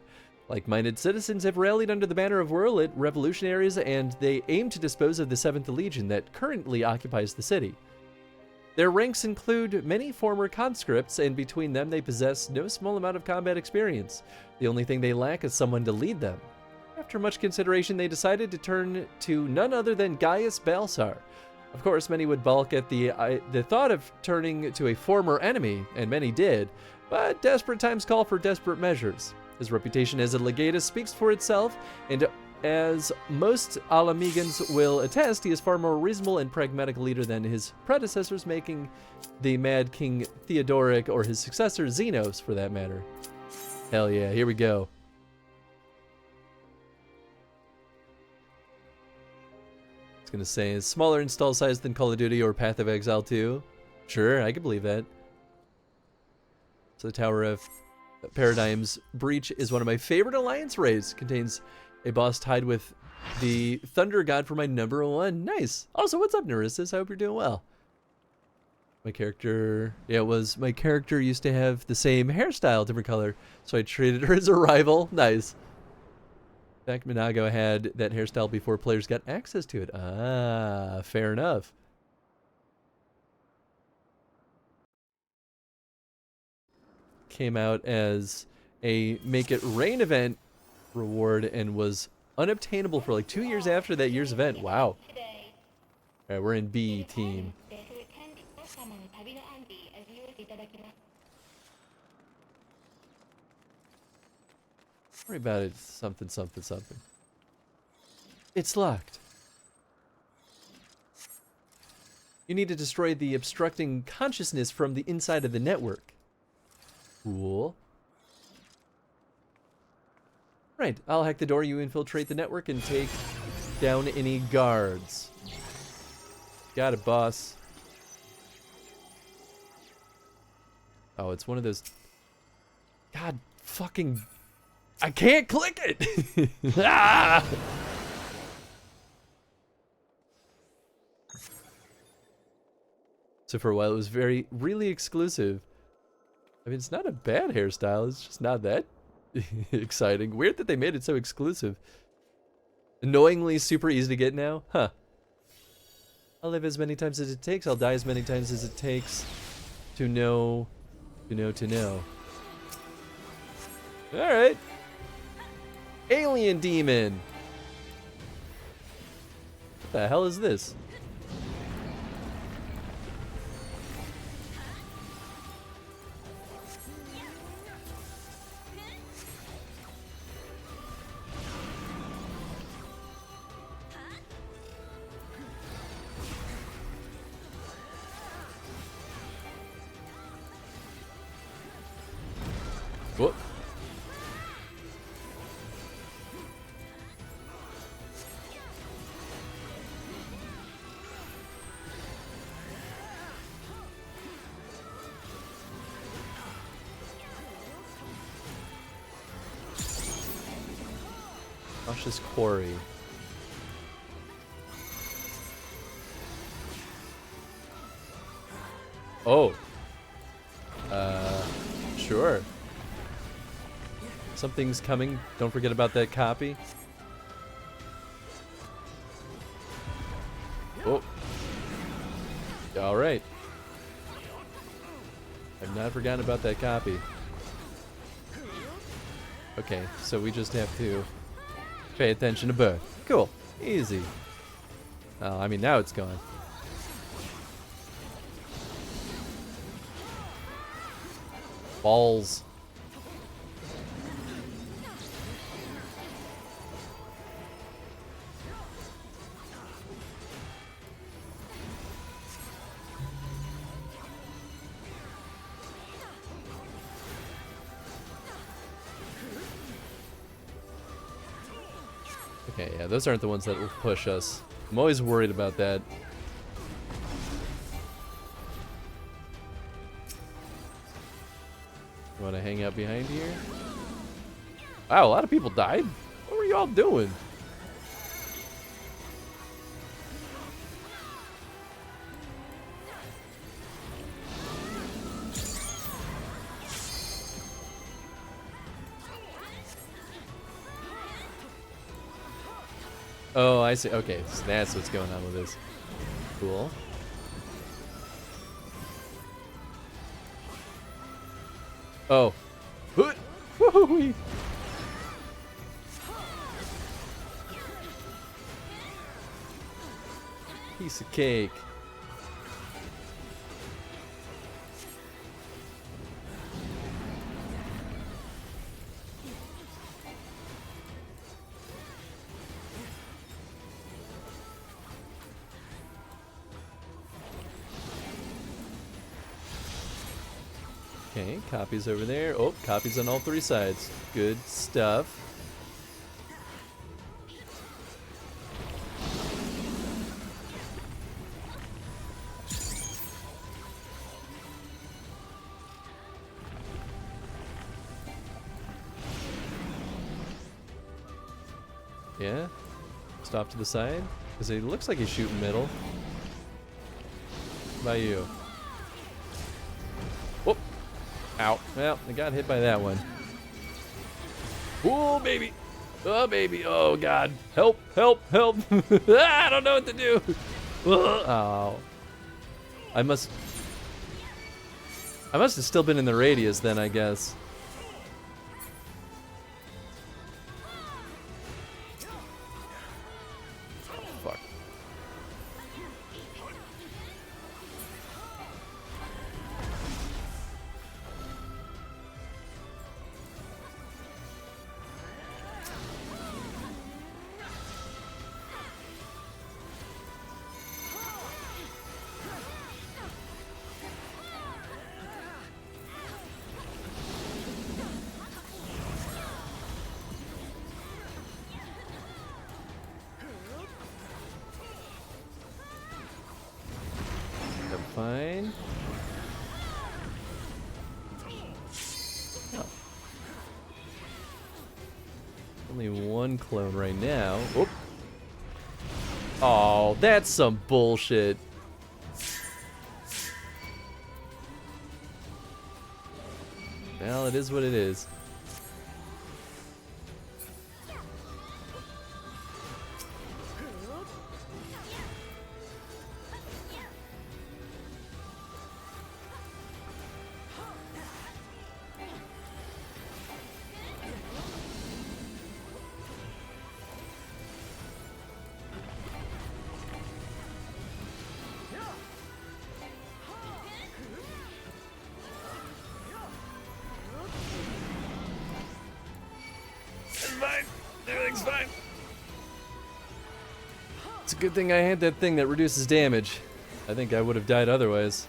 Like-minded citizens have rallied under the banner of Wurlit revolutionaries, and they aim to dispose of the 7th Legion that currently occupies the city. Their ranks include many former conscripts, and between them they possess no small amount of combat experience. The only thing they lack is someone to lead them. After much consideration, they decided to turn to none other than Gaius Balsar. Of course, many would balk at the thought of turning to a former enemy, and many did, but desperate times call for desperate measures. His reputation as a legatus speaks for itself, and as most Alamegans will attest, he is far more reasonable and pragmatic leader than his predecessors, making the Mad King Theodoric, or his successor Xenos, for that matter. Hell yeah, here we go. Gonna say is smaller install size than Call of Duty or Path of Exile 2. Sure, I can believe that. So the Tower of Paradigm's Breach is one of my favorite alliance raids. Contains a boss tied with the Thunder God for my number 1. Nice. Also, what's up, Narissus? I hope you're doing well. My character, my character used to have the same hairstyle, different color, so I treated her as a rival. Nice. In fact, Minago had that hairstyle before players got access to it. Ah, fair enough. Came out as a Make It Rain event reward and was unobtainable for like 2 years after that year's event. Wow. Alright, we're in B team. Worry about it. Something, something, something. It's locked. You need to destroy the obstructing consciousness from the inside of the network. Cool. Right, I'll hack the door, you infiltrate the network, and take down any guards. Got it, boss. Oh, it's one of those... God fucking... I can't click it! Ah! So for a while it was really exclusive. I mean, it's not a bad hairstyle, it's just not that exciting. Weird that they made it so exclusive. Annoyingly super easy to get now? Huh. I'll live as many times as it takes, I'll die as many times as it takes to know. Alright. Alien demon! What the hell is this? Whoop. Cautious quarry. Oh. Sure. Something's coming. Don't forget about that copy. Oh. Alright. I've not forgotten about that copy. Okay, so we just have to pay attention to both. Cool. Easy. Oh, I mean, now it's gone. Balls. Okay, yeah, those aren't the ones that will push us. I'm always worried about that. You want to hang out behind here? Wow, a lot of people died. What were y'all doing? Oh, I see. Okay, so that's what's going on with this. Cool. Oh. Woo-hoo-wee. Piece of cake. Okay, copies over there. Oh, copies on all three sides. Good stuff. Yeah. Just off to the side. Because he looks like he's shooting middle. How about you? Whoop! Ow. Well, I got hit by that one. Oh, baby! Oh, baby! Oh, God! Help! Help! Help! I don't know what to do! Oh. I must have still been in the radius then, I guess. Fuck. Fine. Oh. Only one clone right now. Whoop. Oh, that's some bullshit. Well, it is what it is. Everything's fine. It's a good thing I had that thing that reduces damage. I think I would have died otherwise.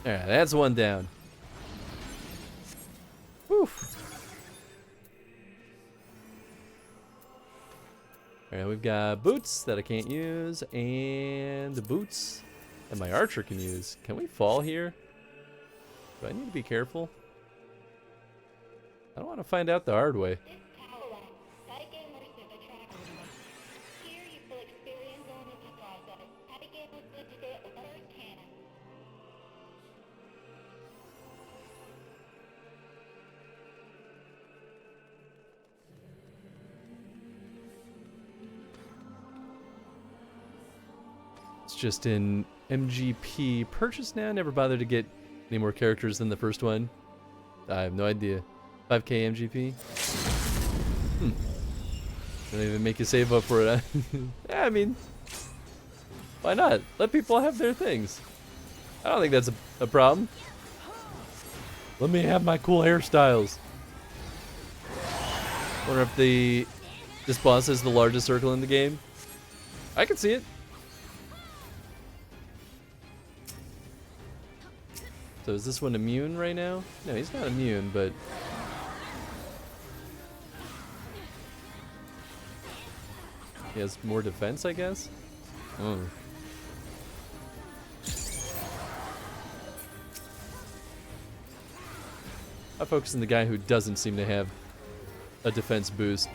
Alright, that's one down. Whew. Alright, we've got boots that I can't use, and the boots that my archer can use. Can we fall here? Do I need to be careful? I don't want to find out the hard way. Just in MGP purchase now. Never bothered to get any more characters than the first one. I have no idea. 5K MGP. Don't even make you save up for it. Yeah, I mean, why not? Let people have their things. I don't think that's a problem. Let me have my cool hairstyles. Wonder if this boss has the largest circle in the game. I can see it. So is this one immune right now? No, he's not immune, but... he has more defense, I guess? Oh. I focus on the guy who doesn't seem to have a defense boost.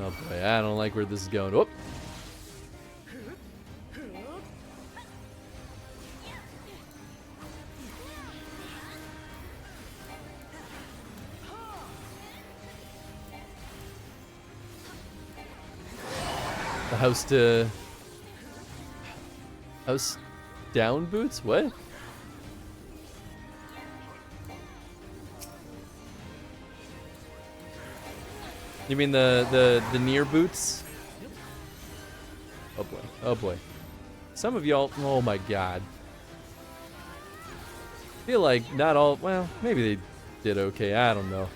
Oh boy, I don't like where this is going. Whoop! The house down boots? What? You mean the near boots? Oh boy. Oh boy. Some of y'all, oh my god. I feel like not all, well, maybe they did okay, I don't know.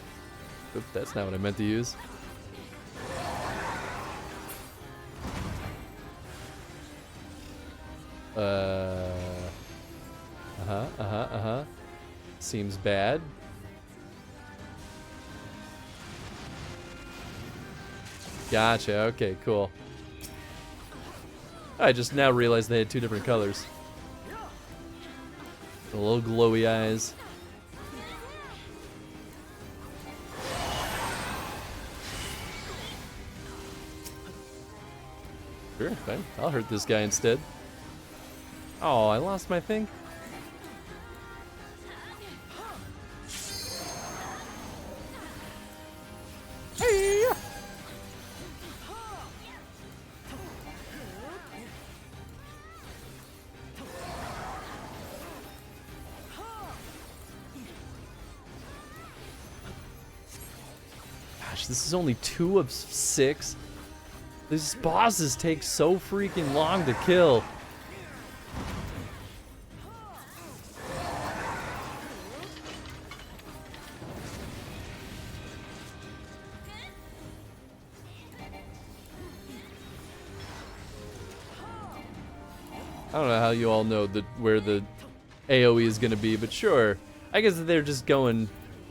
Oop, that's not what I meant to use. Seems bad. Gotcha, okay, cool. I just now realized they had 2 different colors. A little glowy eyes. Sure, fine. I'll hurt this guy instead. Oh, I lost my thing. Gosh, this is only 2 of 6. These bosses take so freaking long to kill. I don't know how you all know where the AoE is gonna be, but sure. I guess they're just going,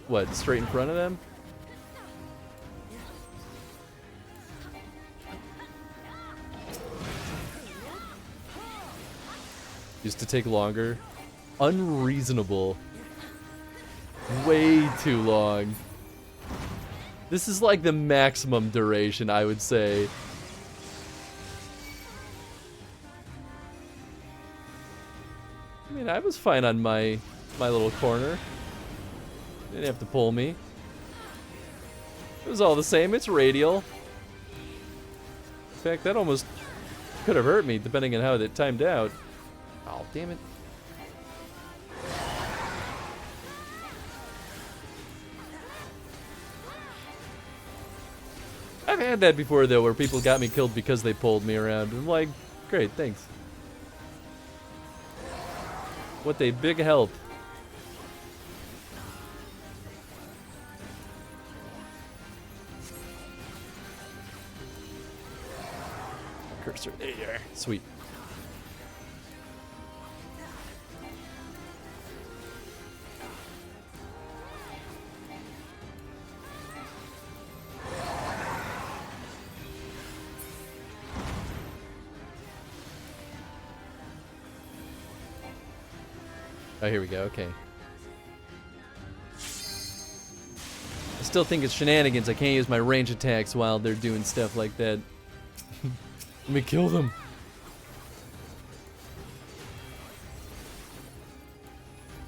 what, straight in front of them? Used to take longer. Unreasonable. Way too long. This is like the maximum duration, I would say. I mean, I was fine on my little corner. Didn't have to pull me. It was all the same. It's radial. In fact, that almost could have hurt me, depending on how it timed out. Oh, damn it. I've had that before, though, where people got me killed because they pulled me around. I'm like, great, thanks. What a big help. Cursor, there you are. Sweet. Oh, here we go, okay. I still think it's shenanigans. I can't use my range attacks while they're doing stuff like that. Let me kill them.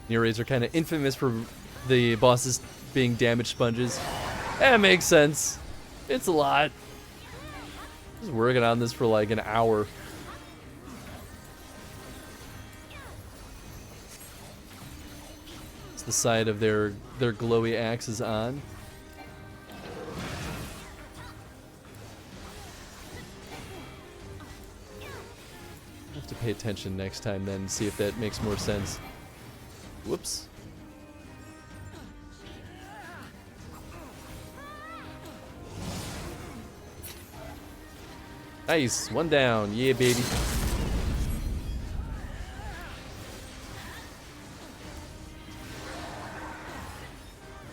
Neorays are kind of infamous for the bosses being damage sponges. That makes sense. It's a lot. I was working on this for like an hour. The side of their glowy axe is on. I'll have to pay attention next time then, see if that makes more sense. Whoops. Nice, 1 down, yeah baby.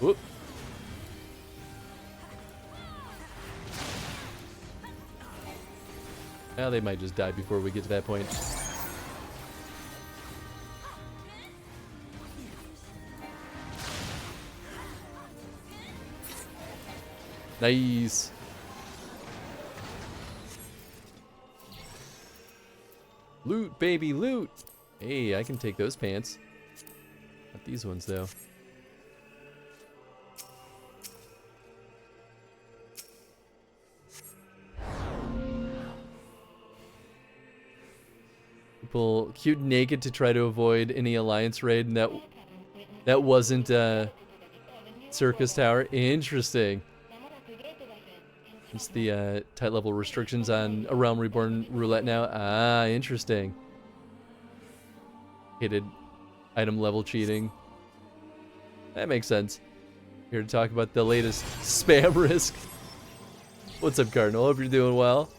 Whoop. Now they might just die before we get to that point. Nice. Loot, baby, loot. Hey, I can take those pants. Not these ones, though. People queued naked to try to avoid any alliance raid, and that wasn't Circus Tower. Interesting. It's the tight level restrictions on A Realm Reborn roulette now. Ah, interesting. Hated item level cheating. That makes sense. Here to talk about the latest spam risk. What's up, Cardinal? Hope you're doing well.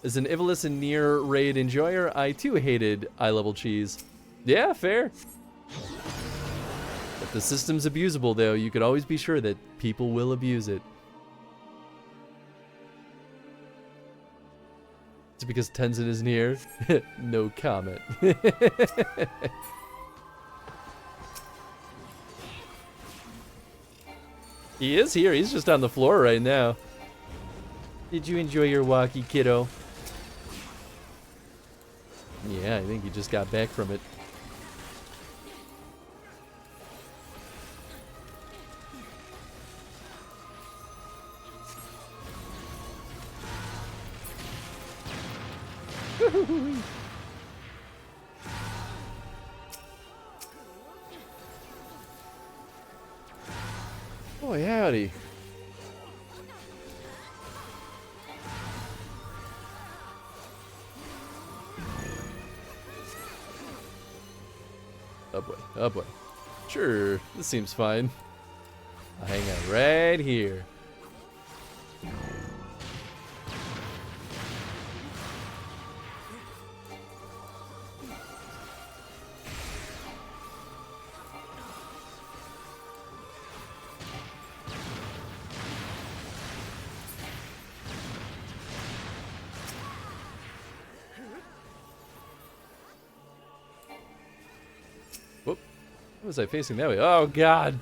As an Ivalice and Nier raid enjoyer, I too hated eye level cheese. Yeah, fair. But The system's abusable, though. You could always be sure that people will abuse it. It's because Tenzin isn't here. No comment. He is here. He's just on the floor right now. Did you enjoy your walkie, kiddo? Yeah, I think he just got back from it. Boy, howdy. Oh boy, oh boy. Sure, this seems fine. I'll hang out right here. Whoop. What was I facing that way? Oh, God.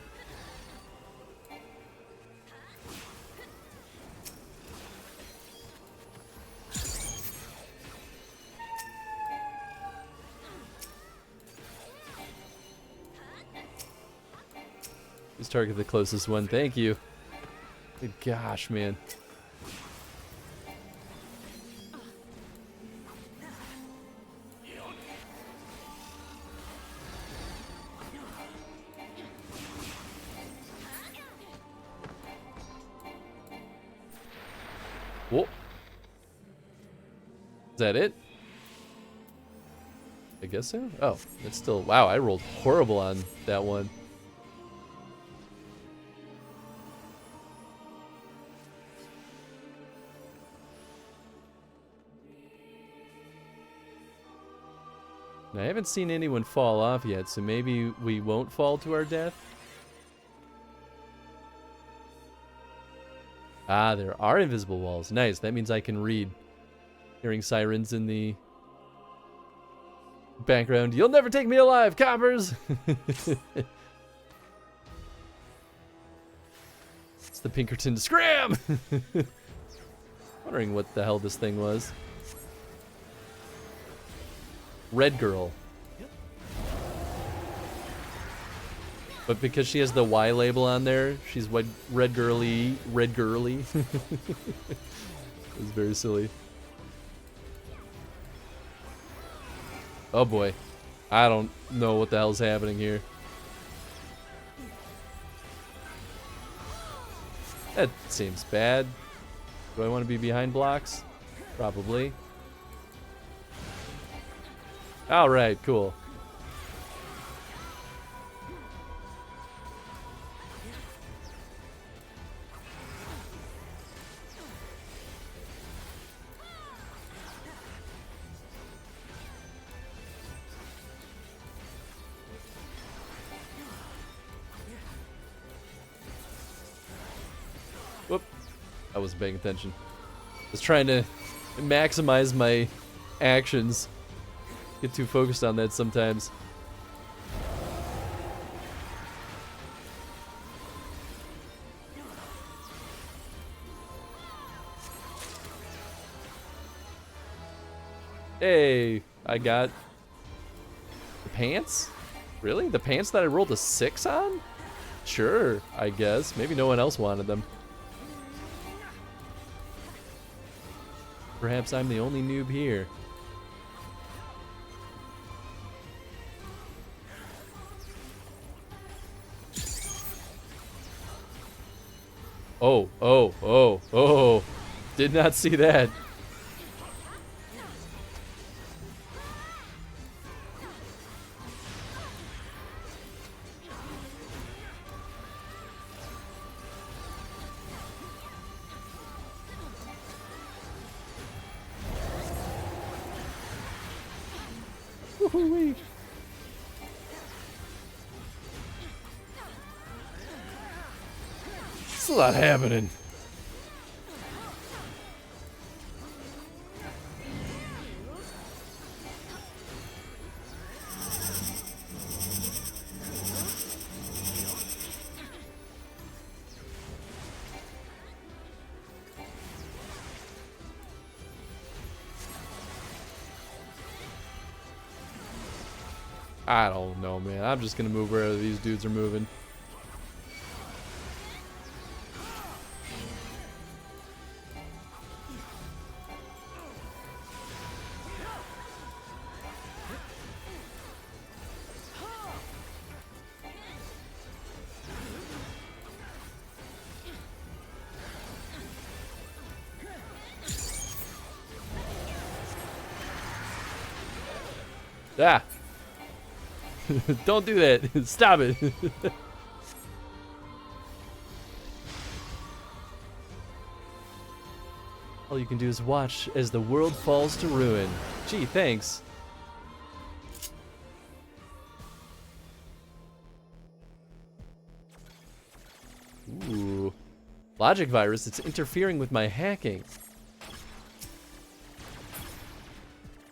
Please target the closest one. Thank you. Good gosh, man. Whoa. Is that it? I guess so. Oh, it's still. Wow, I rolled horrible on that one. And I haven't seen anyone fall off yet, so maybe we won't fall to our death. Ah, there are invisible walls. Nice. That means I can read. Hearing sirens in the background. You'll never take me alive, coppers! It's the Pinkerton scram! Wondering what the hell this thing was. Red girl. But because she has the Y label on there, she's red girly. It's very silly. Oh boy. I don't know what the hell's happening here. That seems bad. Do I want to be behind blocks? Probably. Alright, cool. Whoop. I wasn't paying attention. I was trying to maximize my actions. Get too focused on that sometimes. Hey, I got the pants? Really? The pants that I rolled a 6 on? Sure, I guess. Maybe no one else wanted them. Perhaps I'm the only noob here. Oh. Did not see that. a lot happening. I don't know, man. I'm just gonna move wherever these dudes are moving. Ah! Don't do that. Stop it. All you can do is watch as the world falls to ruin. Gee, thanks. Ooh. Logic virus, it's interfering with my hacking.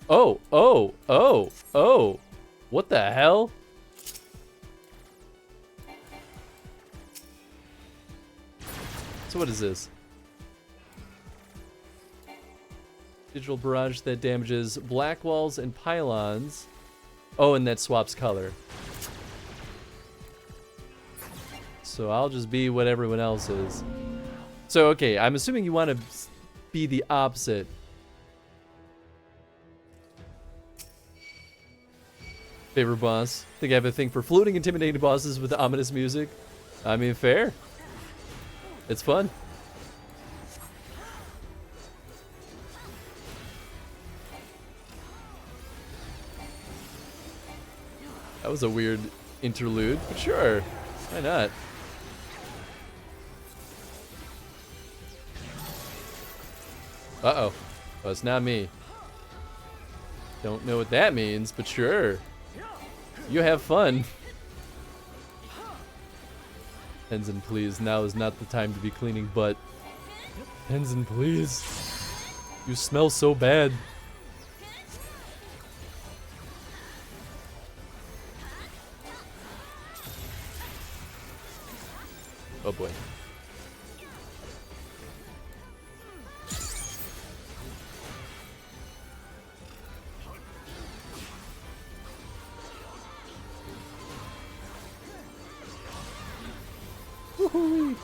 Oh, oh, oh, oh. What the hell? So what is this? Digital barrage that damages black walls and pylons. Oh, and that swaps color. So I'll just be what everyone else is. So, okay, I'm assuming you want to be the opposite. Favorite boss? Think I have a thing for floating, intimidating bosses with ominous music? I mean, fair. It's fun. That was a weird interlude, but sure. Why not? Uh-oh. Well, it's not me. Don't know what that means, but sure. You have fun. Tenzin, please. Now is not the time to be cleaning butt. Tenzin, please. You smell so bad. Oh boy. Woohoo!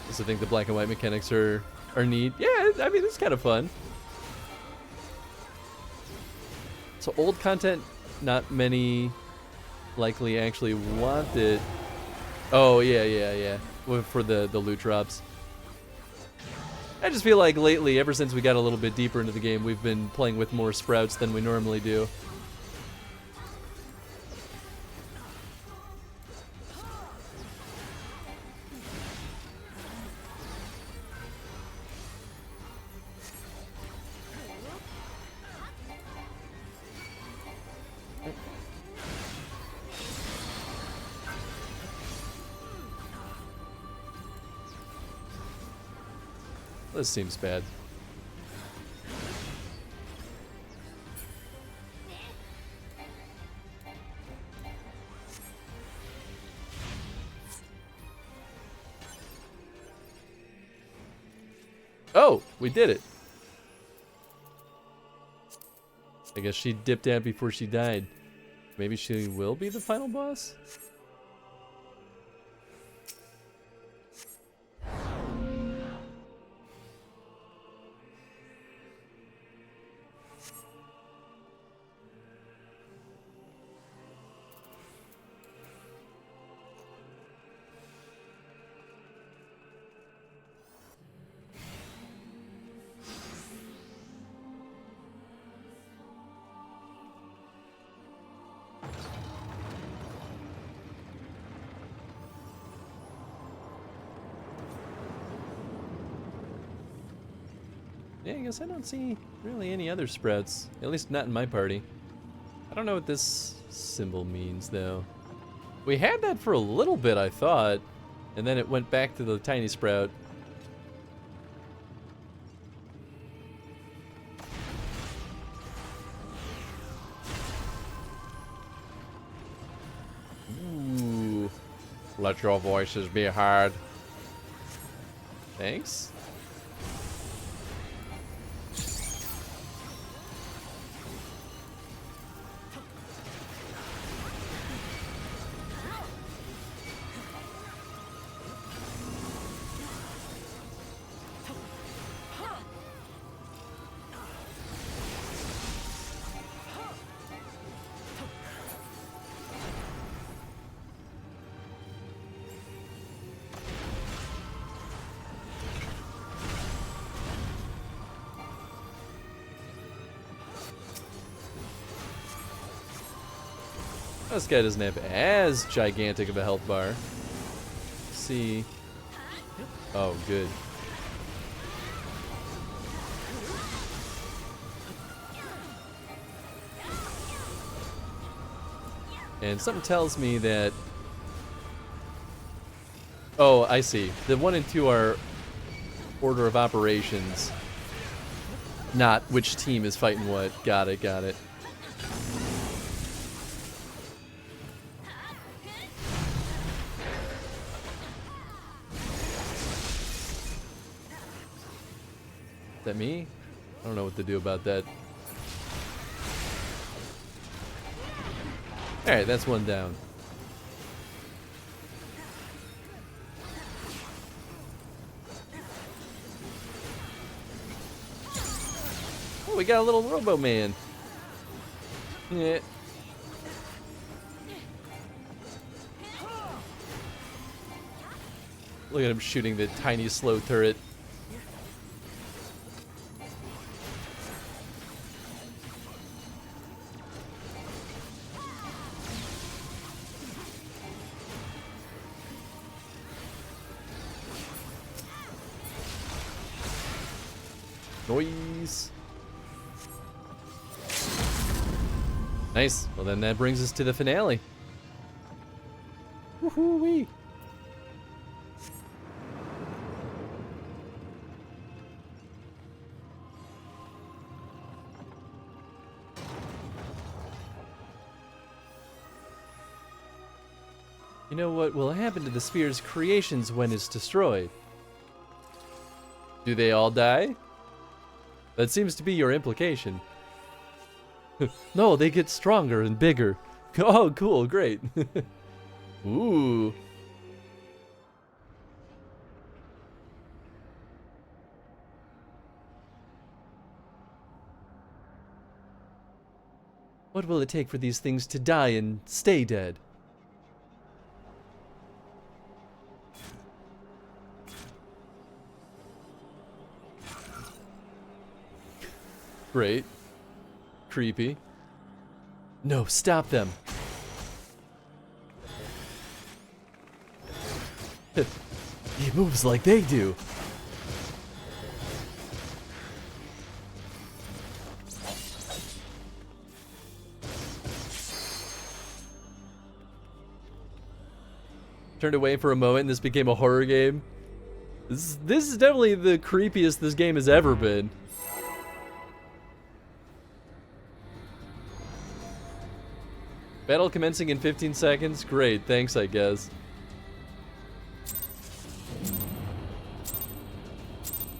I think the black and white mechanics are neat. Yeah, I mean, it's kind of fun. So old content, not many likely actually want it. Oh, yeah. Well, for the loot drops. I just feel like lately, ever since we got a little bit deeper into the game, we've been playing with more sprouts than we normally do. This seems bad. Oh, we did it. I guess she dipped out before she died. Maybe she will be the final boss? Yeah, I guess I don't see really any other sprouts. At least not in my party. I don't know what this symbol means, though. We had that for a little bit, I thought. And then it went back to the tiny sprout. Ooh. Let your voices be heard. Thanks. This guy doesn't have as gigantic of a health bar. Let's see. Oh, good. And something tells me that... Oh, I see. The 1 and 2 are order of operations. Not which team is fighting what. Got it, got it. Is that me? I don't know what to do about that. Alright, that's one down. Oh, we got a little Robo Man. Yeah. Look at him shooting the tiny slow turret. Noise. Nice. Well, then that brings us to the finale. Woohoo-wee. You know what will happen to the sphere's creations when it's destroyed? Do they all die? That seems to be your implication. No, they get stronger and bigger. Oh, cool, great. Ooh. What will it take for these things to die and stay dead? Great. Creepy. No, stop them. He moves like they do. Turned away for a moment and this became a horror game. This is definitely the creepiest this game has ever been. Battle commencing in 15 seconds? Great, thanks, I guess.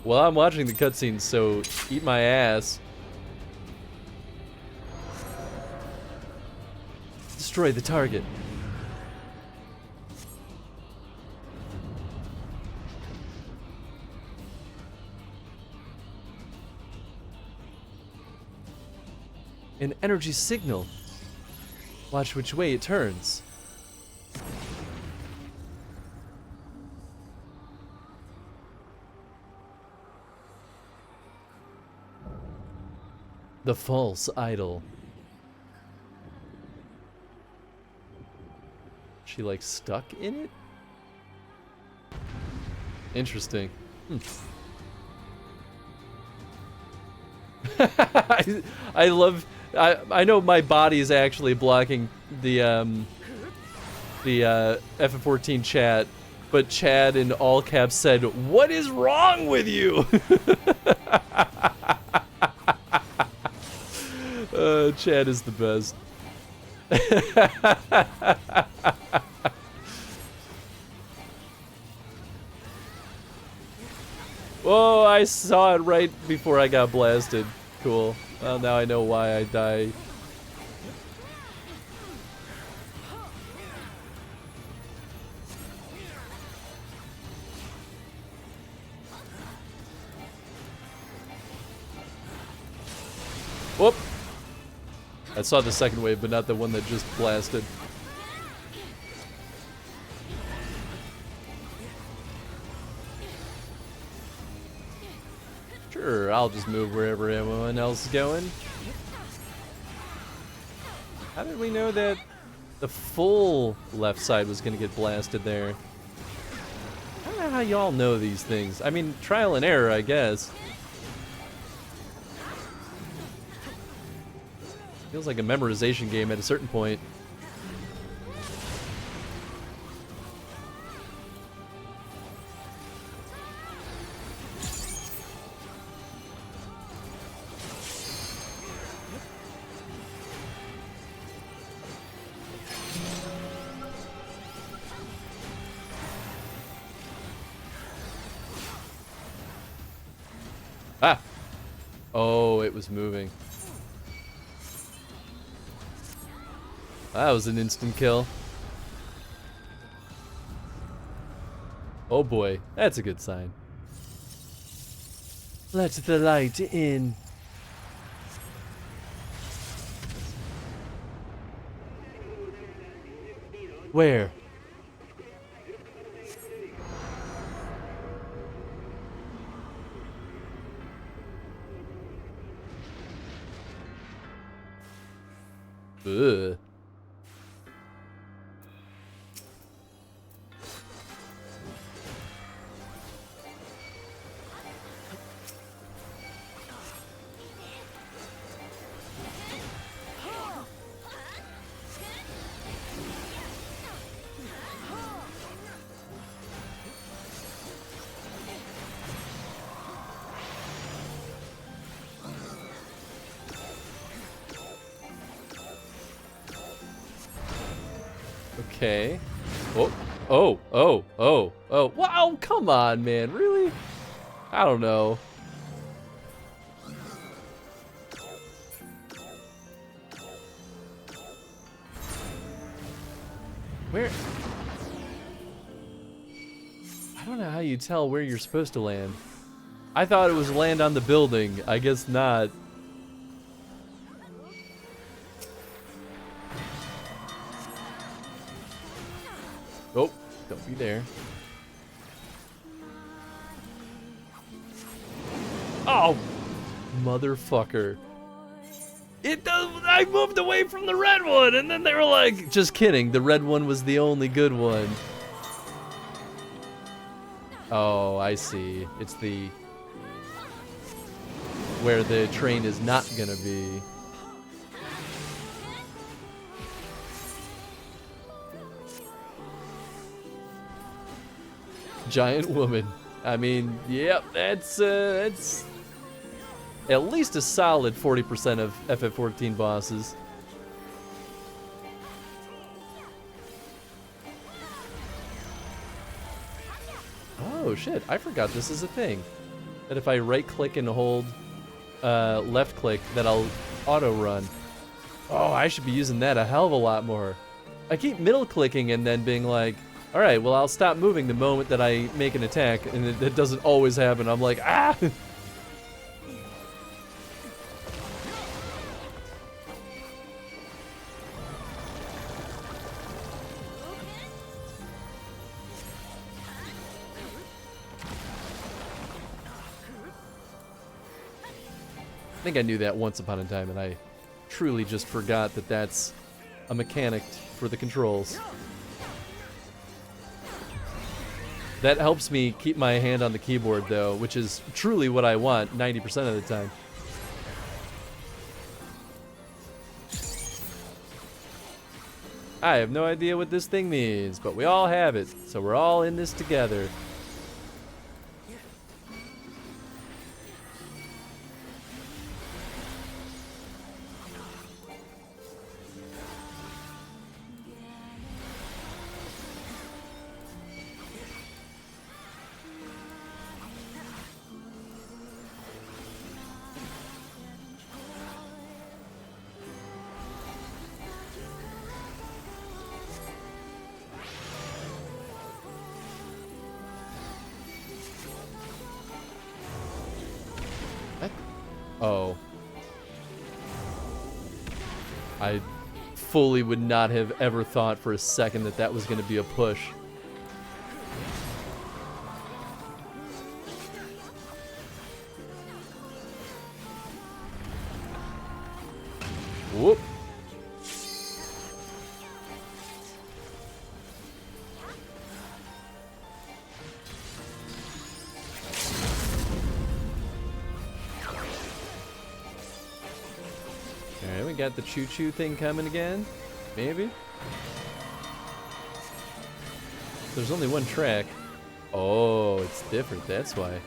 Well, I'm watching the cutscenes, so eat my ass. Destroy the target. An energy signal. Watch which way it turns. The false idol. She like stuck in it? Interesting. I love. I know my body is actually blocking the FF14 chat, but Chad in all caps said, "What is wrong with you?" Chad is the best. Whoa, I saw it right before I got blasted. Cool. Well, now I know why I die. Whoop! I saw the second wave, but not the one that just blasted. Sure, I'll just move wherever everyone else is going. How did we know that the full left side was going to get blasted there? I don't know how y'all know these things. I mean, trial and error, I guess. Feels like a memorization game at a certain point. Ah! Oh, it was moving. That was an instant kill. Oh boy, that's a good sign. Let the light in. Where? Ugh. Okay. Oh. Wow, come on, man. Really? I don't know. Where? I don't know how you tell where you're supposed to land. I thought it was land on the building. I guess not. Oh, don't be there. Oh, motherfucker. It does. I moved away from the red one, and then they were like, just kidding. The red one was the only good one. Oh, I see. It's the where the train is not gonna be. Giant woman. I mean, yep, that's at least a solid 40% of FF14 bosses. Oh shit, I forgot this is a thing. That if I right click and hold left click, that I'll auto run. Oh, I should be using that a hell of a lot more. I keep middle clicking and then being like, all right, well, I'll stop moving the moment that I make an attack, and it doesn't always happen. I'm like, ah! I think I knew that once upon a time, and I truly just forgot that that's a mechanic for the controls. That helps me keep my hand on the keyboard, though, which is truly what I want 90% of the time. I have no idea what this thing means, but we all have it, so we're all in this together. Oh. I fully would not have ever thought for a second that that was going to be a push. Whoop. Alright, we got the choo-choo thing coming again. Maybe? There's only one track. Oh, it's different, that's why.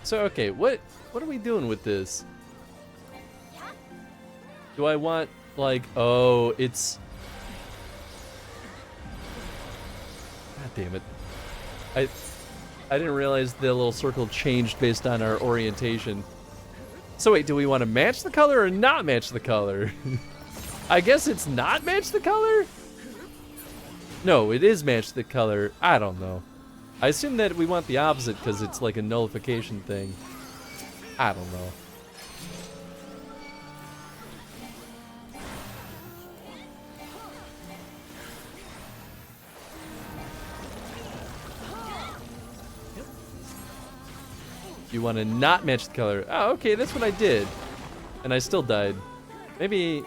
So, okay, what are we doing with this? Do I want, like, oh, it's... God damn it. I didn't realize the little circle changed based on our orientation. So wait, do we want to match the color or not match the color? I guess it's not match the color? No, it is match the color. I don't know. I assume that we want the opposite because it's like a nullification thing. I don't know. You want to not match the color. Oh, okay, that's what I did. And I still died. Maybe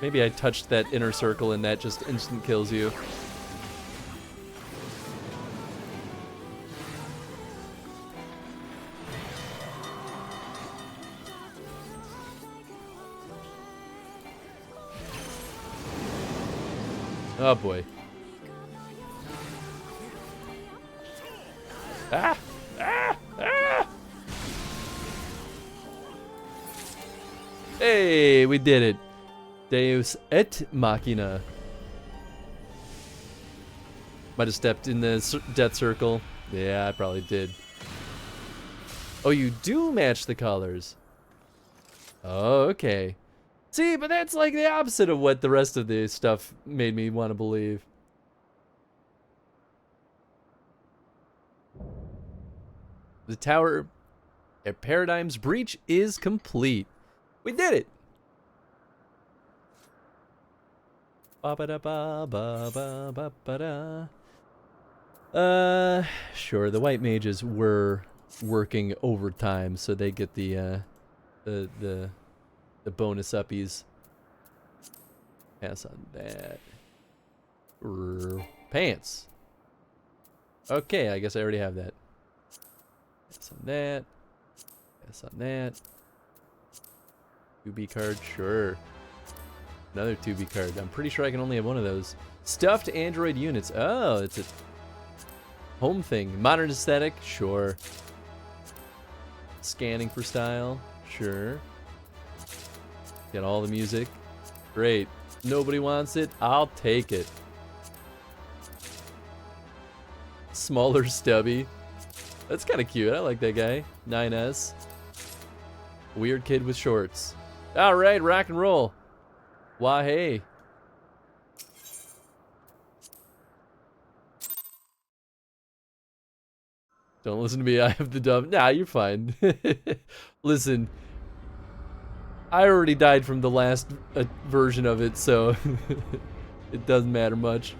I touched that inner circle and that just instant kills you. Oh boy. Ah! Ah! Ah! Hey, we did it. Deus et machina. Might have stepped in the death circle. Yeah, I probably did. Oh, you do match the colors. Oh, okay. See, but that's like the opposite of what the rest of the stuff made me want to believe. The Tower at Paradigm's Breach is complete. We did it! Sure, the white mages were working overtime, so they get the bonus uppies. Pass on that. Pants. Okay, I guess I already have that. Pass on that. Pass on that. 2B card, sure. Another 2B card. I'm pretty sure I can only have one of those. Stuffed Android units. Oh, it's a home thing. Modern aesthetic, sure. Scanning for style, sure. Get all the music. Great. Nobody wants it. I'll take it. Smaller stubby. That's kind of cute. I like that guy. 9S. Weird kid with shorts. All right, rock and roll. Why, hey. Don't listen to me. I have the dub. Nah, you're fine. Listen. I already died from the last version of it, so it doesn't matter much.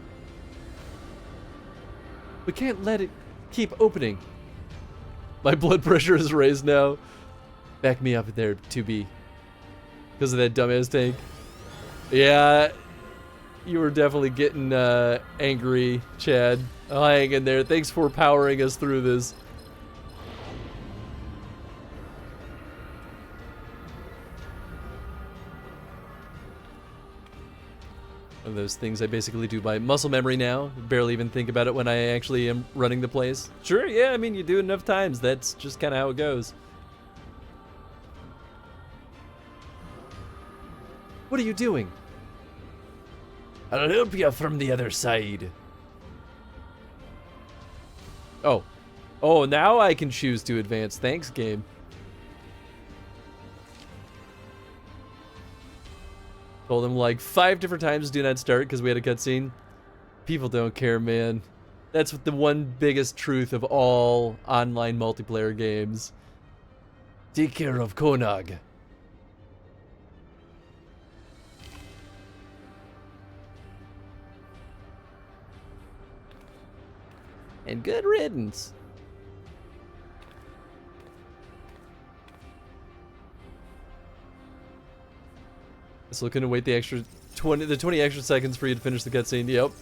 We can't let it keep opening. My blood pressure is raised now. Back me up there, 2B. Because of that dumbass tank. Yeah, you were definitely getting angry, Chad. Oh, hang in there. Thanks for powering us through this. One of those things I basically do by muscle memory now. Barely even think about it when I actually am running the plays. Sure, yeah, I mean, you do it enough times. That's just kind of how it goes. What are you doing? I'll help you from the other side. Oh. Oh, now I can choose to advance. Thanks, game. Told him like 5 different times do not start because we had a cutscene. People don't care, man. That's the one biggest truth of all online multiplayer games. Take care of Konog. And good riddance. Just looking to wait the extra 20 extra seconds for you to finish the cutscene. Yep.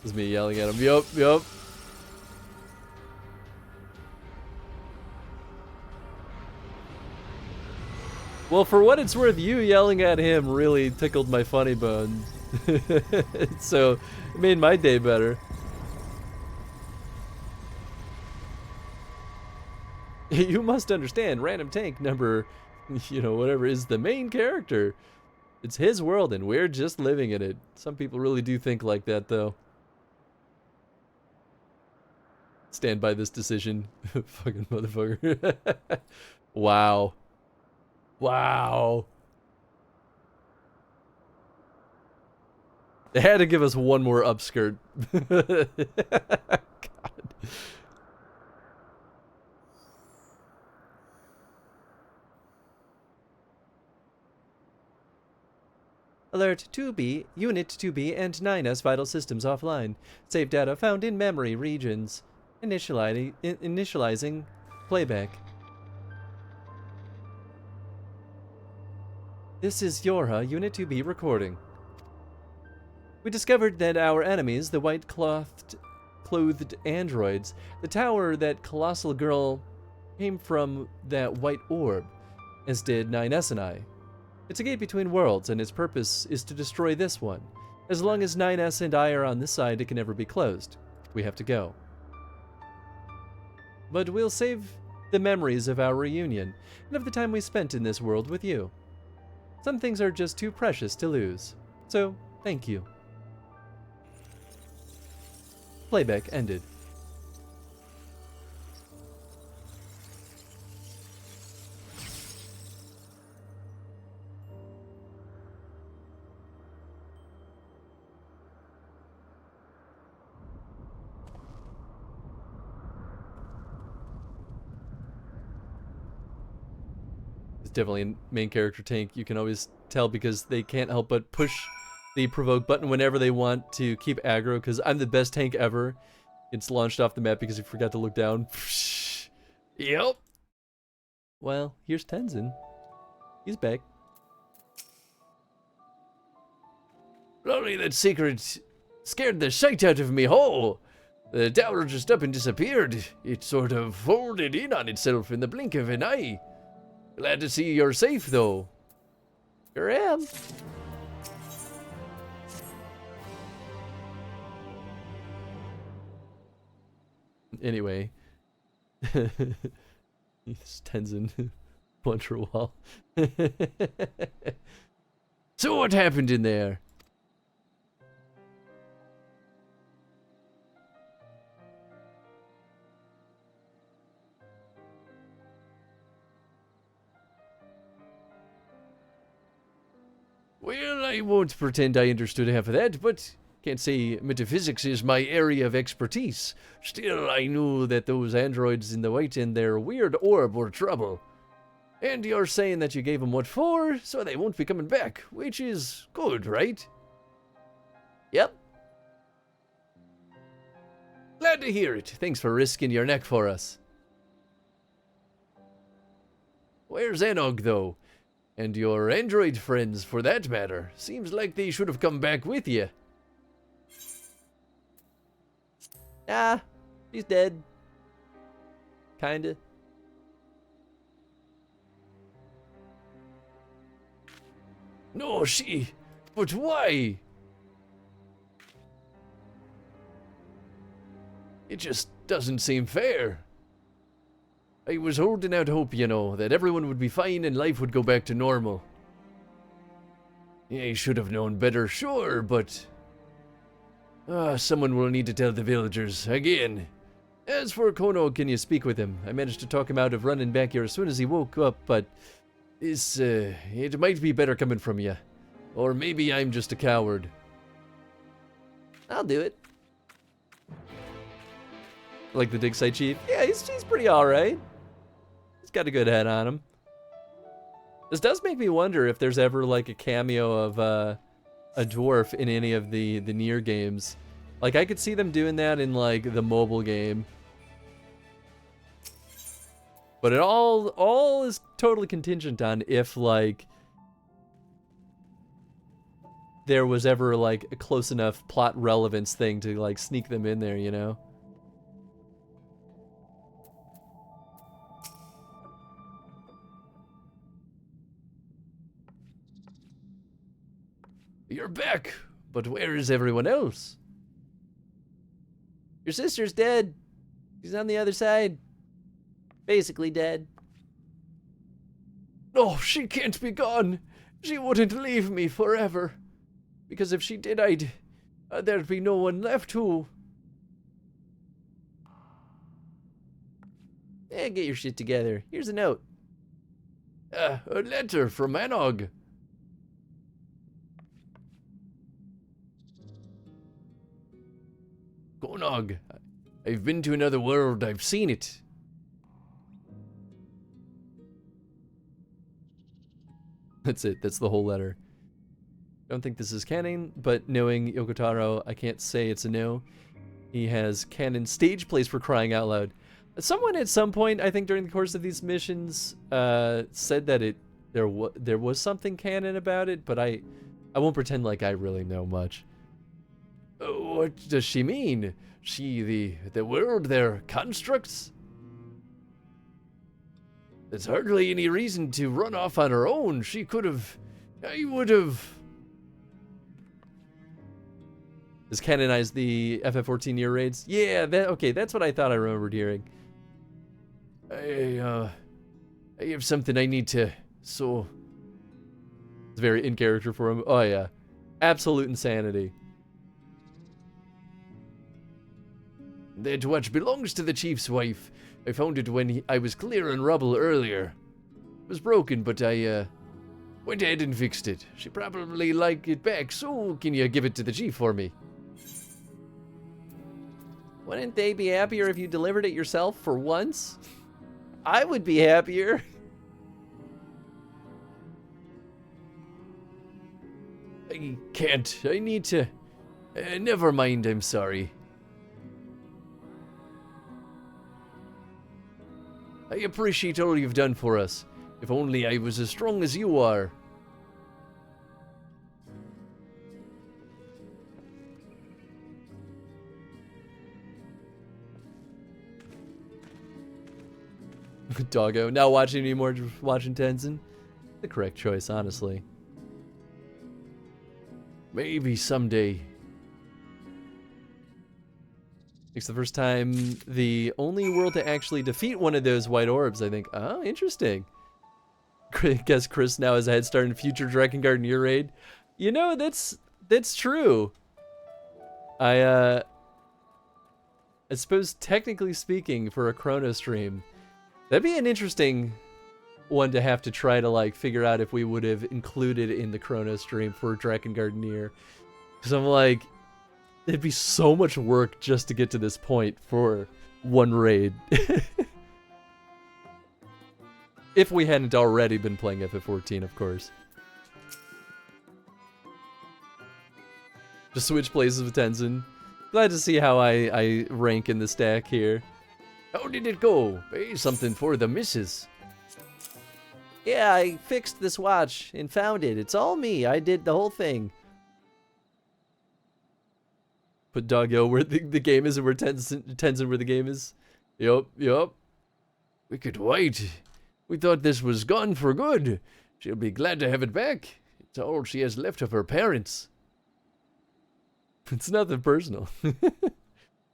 This is me yelling at him. Yup, yup. Well, for what it's worth, you yelling at him really tickled my funny bone. So, it made my day better. You must understand, random tank number, whatever, is the main character. It's his world and we're just living in it. Some people really do think like that, though. Stand by this decision. Fucking motherfucker. Wow. Wow. They had to give us one more upskirt. God. Alert 2B, Unit 2B and 9S vital systems offline. Save data found in memory regions. Initializing playback. This is Yorha, Unit 2B recording. We discovered that our enemies, the white-clothed androids, the tower that colossal girl came from that white orb, as did 9S and I. It's a gate between worlds, and its purpose is to destroy this one. As long as 9S and I are on this side, it can never be closed. We have to go. But we'll save the memories of our reunion, and of the time we spent in this world with you. Some things are just too precious to lose. So, thank you. Playback ended. Definitely a main character tank. You can always tell because they can't help but push the provoke button whenever they want to keep aggro, because I'm the best tank ever. It's launched off the map because you forgot to look down. Yep. Well, here's Tenzin. He's back. Bloody that secret scared the shite out of me whole. The tower just up and disappeared. It sort of folded in on itself in the blink of an eye. Glad to see you're safe, though. Sure am. Anyway. It's Tenzin. Wonderwall. So what happened in there? Well, I won't pretend I understood half of that, but can't say metaphysics is my area of expertise. Still, I knew that those androids in the white and their weird orb were trouble. And you're saying that you gave them what for, so they won't be coming back, which is good, right? Yep. Glad to hear it. Thanks for risking your neck for us. Where's Enog, though? And your android friends, for that matter. Seems like they should have come back with you. Ah, he's dead. Kinda. No, but why? It just doesn't seem fair. I was holding out hope, you know, that everyone would be fine and life would go back to normal. Yeah, I should have known better, sure, but... someone will need to tell the villagers, again. As for Kono, can you speak with him? I managed to talk him out of running back here as soon as he woke up, but... it might be better coming from you. Or maybe I'm just a coward. I'll do it. Like the dig site chief? Yeah, he's pretty alright. He's got a good head on him. This does make me wonder if there's ever like a cameo of a dwarf in any of the Nier games. Like I could see them doing that in like the mobile game. But it all is totally contingent on if like there was ever like a close enough plot relevance thing to like sneak them in there, you know? You're back, but where is everyone else? Your sister's dead. She's on the other side. Basically dead. No, she can't be gone. She wouldn't leave me forever. Because if she did, there'd be no one left who... Yeah, get your shit together. Here's a note. A letter from Anog. Konog, I've been to another world. I've seen it. That's it. That's the whole letter. Don't think this is canon, but knowing Yokotaro, I can't say it's a no. He has canon stage plays for crying out loud. Someone at some point, I think during the course of these missions, said that there was something canon about it, but I won't pretend like I really know much. What does she mean? The world, their constructs? There's hardly any reason to run off on her own. She could have... I would have... Does canonize the FF14 year raids? Yeah, okay, that's what I thought I remembered hearing. I have something I need to... So... It's very in character for him. Oh yeah. Absolute insanity. That watch belongs to the chief's wife. I found it when I was clearing rubble earlier. It was broken, but I went ahead and fixed it. She probably like it back, so can you give it to the chief for me? Wouldn't they be happier if you delivered it yourself for once? I would be happier. I can't. I need to... never mind, I'm sorry. I appreciate all you've done for us. If only I was as strong as you are. Doggo. Not watching anymore, just watching Tenzin. The correct choice, honestly. Maybe someday. It's the first time the only world to actually defeat one of those white orbs, I think. Oh, interesting. Guess Chris now has a head start in future Drakengard Nier raid. You know, that's true. I suppose technically speaking, for a Chrono stream, that'd be an interesting one to have to try to like figure out if we would have included in the Chrono stream for Drakengard Nier. Because I'm like, it'd be so much work just to get to this point for one raid. If we hadn't already been playing FF14, of course. Just switch places with Tenzin. Glad to see how I rank in the stack here. How did it go? Hey, something for the missus. Yeah, I fixed this watch and found it. It's all me. I did the whole thing. Put Doggo where the game is and where Tenzin where the game is. Yup. Wicked White. We thought this was gone for good. She'll be glad to have it back. It's all she has left of her parents. It's nothing personal.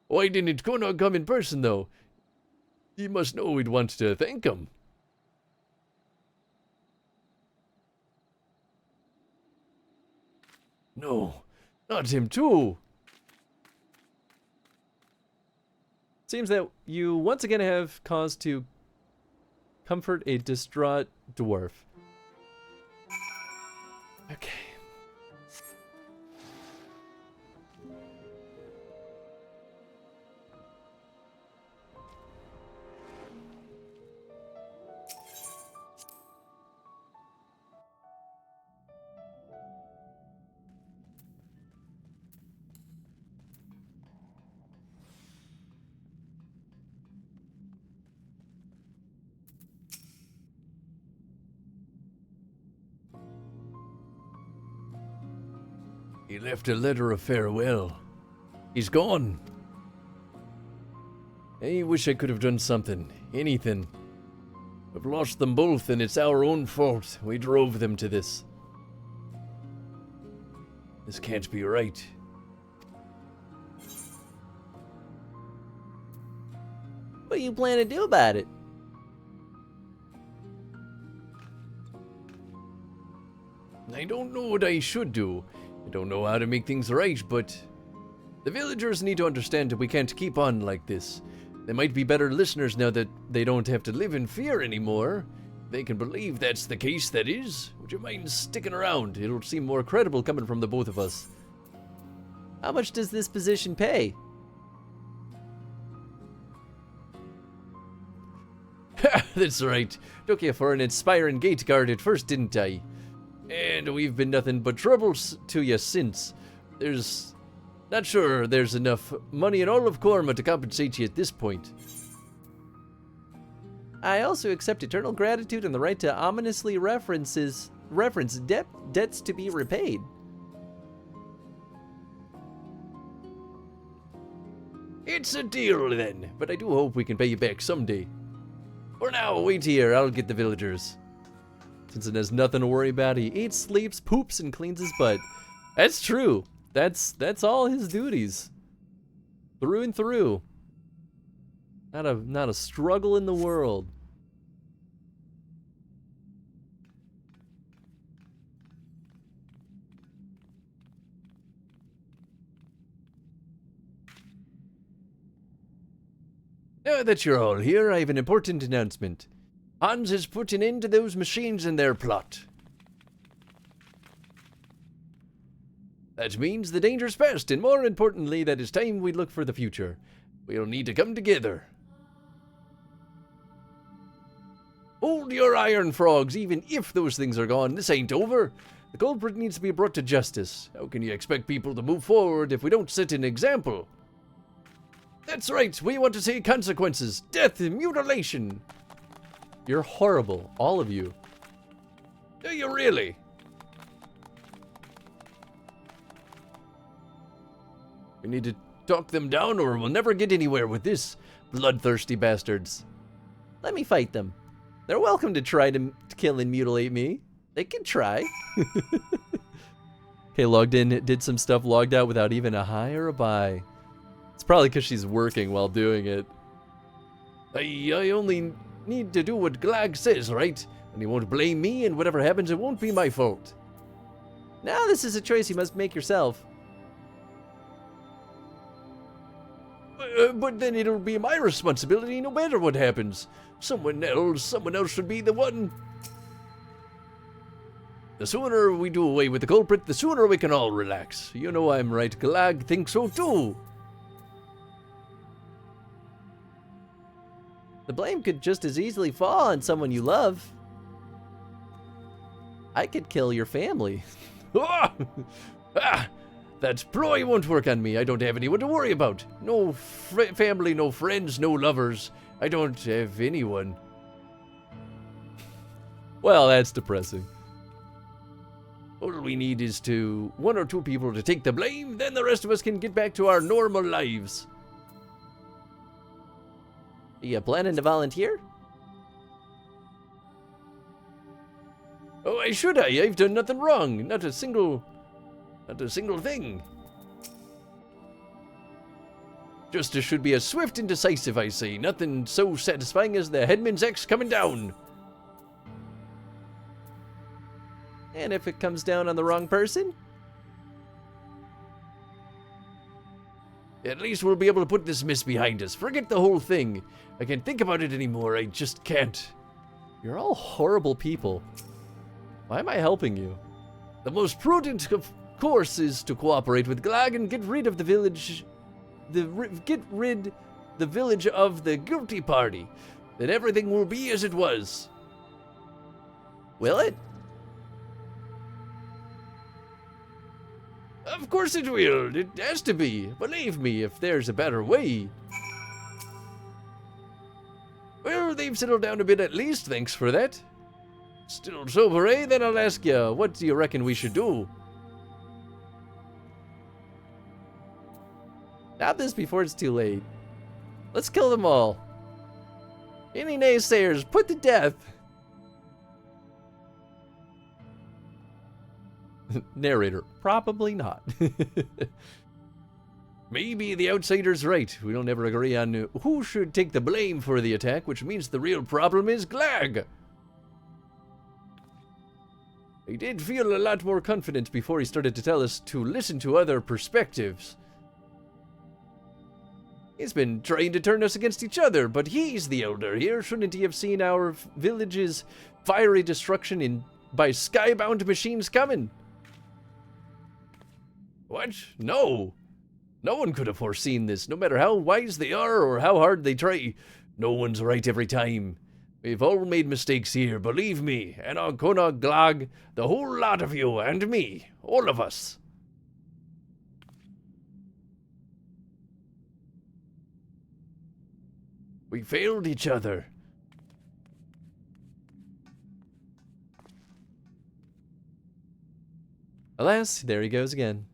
Why didn't Kono come in person, though? He must know we'd want to thank him. No, not him too. Seems that you once again have cause to comfort a distraught dwarf. Okay. He left a letter of farewell. He's gone. I wish I could have done something. Anything. We've lost them both, and it's our own fault. We drove them to this. This can't be right. What do you plan to do about it? I don't know what I should do. I don't know how to make things right, but the villagers need to understand that we can't keep on like this. They might be better listeners now that they don't have to live in fear anymore. They can believe that's the case, that is. Would you mind sticking around? It'll seem more credible coming from the both of us. How much does this position pay? That's right. Took you for an inspiring gate guard at first, didn't I? And we've been nothing but troubles to you since. Not sure there's enough money in all of Korma to compensate you at this point. I also accept eternal gratitude and the right to ominously reference debts to be repaid. It's a deal then, but I do hope we can pay you back someday. For now, wait here, I'll get the villagers. Since it has nothing to worry about, he eats, sleeps, poops, and cleans his butt. That's true. That's all his duties. Through and through. Not a struggle in the world. Now that you're all here, I have an important announcement. Hans has put an end to those machines and their plot. That means the danger's past, and more importantly, that it's time we look for the future. We'll need to come together. Hold your iron frogs, even if those things are gone. This ain't over. The culprit needs to be brought to justice. How can you expect people to move forward if we don't set an example? That's right, we want to see consequences. Death and mutilation. You're horrible, all of you. Do you really? We need to talk them down or we'll never get anywhere with this. Bloodthirsty bastards. Let me fight them. They're welcome to try to kill and mutilate me. They can try. Okay, logged in, did some stuff, logged out without even a hi or a bye. It's probably because she's working while doing it. I only need to do what Glag says, right? And he won't blame me, and whatever happens, it won't be my fault. Now this is a choice you must make yourself. But then it'll be my responsibility no matter what happens. Someone else should be the one. The sooner we do away with the culprit, the sooner we can all relax. You know I'm right, Glag thinks so too. The blame could just as easily fall on someone you love. I could kill your family. That ploy won't work on me. I don't have anyone to worry about. No family, no friends, no lovers. I don't have anyone. Well, that's depressing. All we need is one or two people to take the blame, then the rest of us can get back to our normal lives. Are you planning to volunteer? Oh, why should I? I've done nothing wrong. Not a single thing. Justice should be as swift and decisive, I say. Nothing so satisfying as the headman's ex coming down. And if it comes down on the wrong person? At least we'll be able to put this mess behind us. Forget the whole thing. I can't think about it anymore. I just can't. You're all horrible people. Why am I helping you? The most prudent, of course, is to cooperate with Glag and get rid of the village. Get rid the village of the guilty party. Then everything will be as it was. Will it? Of course it will. It has to be. Believe me, if there's a better way. Well, they've settled down a bit at least, thanks for that. Still sober, eh? Then I'll ask you, what do you reckon we should do? Stop this before it's too late. Let's kill them all. Any naysayers, put to death. Narrator, probably not. Maybe the outsider's right. We don't ever agree on who should take the blame for the attack, which means the real problem is Glag. I did feel a lot more confident before he started to tell us to listen to other perspectives. He's been trying to turn us against each other, but he's the elder here. Shouldn't he have seen our village's fiery destruction by skybound machines coming? What? No. No one could have foreseen this, no matter how wise they are or how hard they try. No one's right every time. We've all made mistakes here, believe me. Anagona Glag, the whole lot of you, and me. All of us. We failed each other. Alas, there he goes again.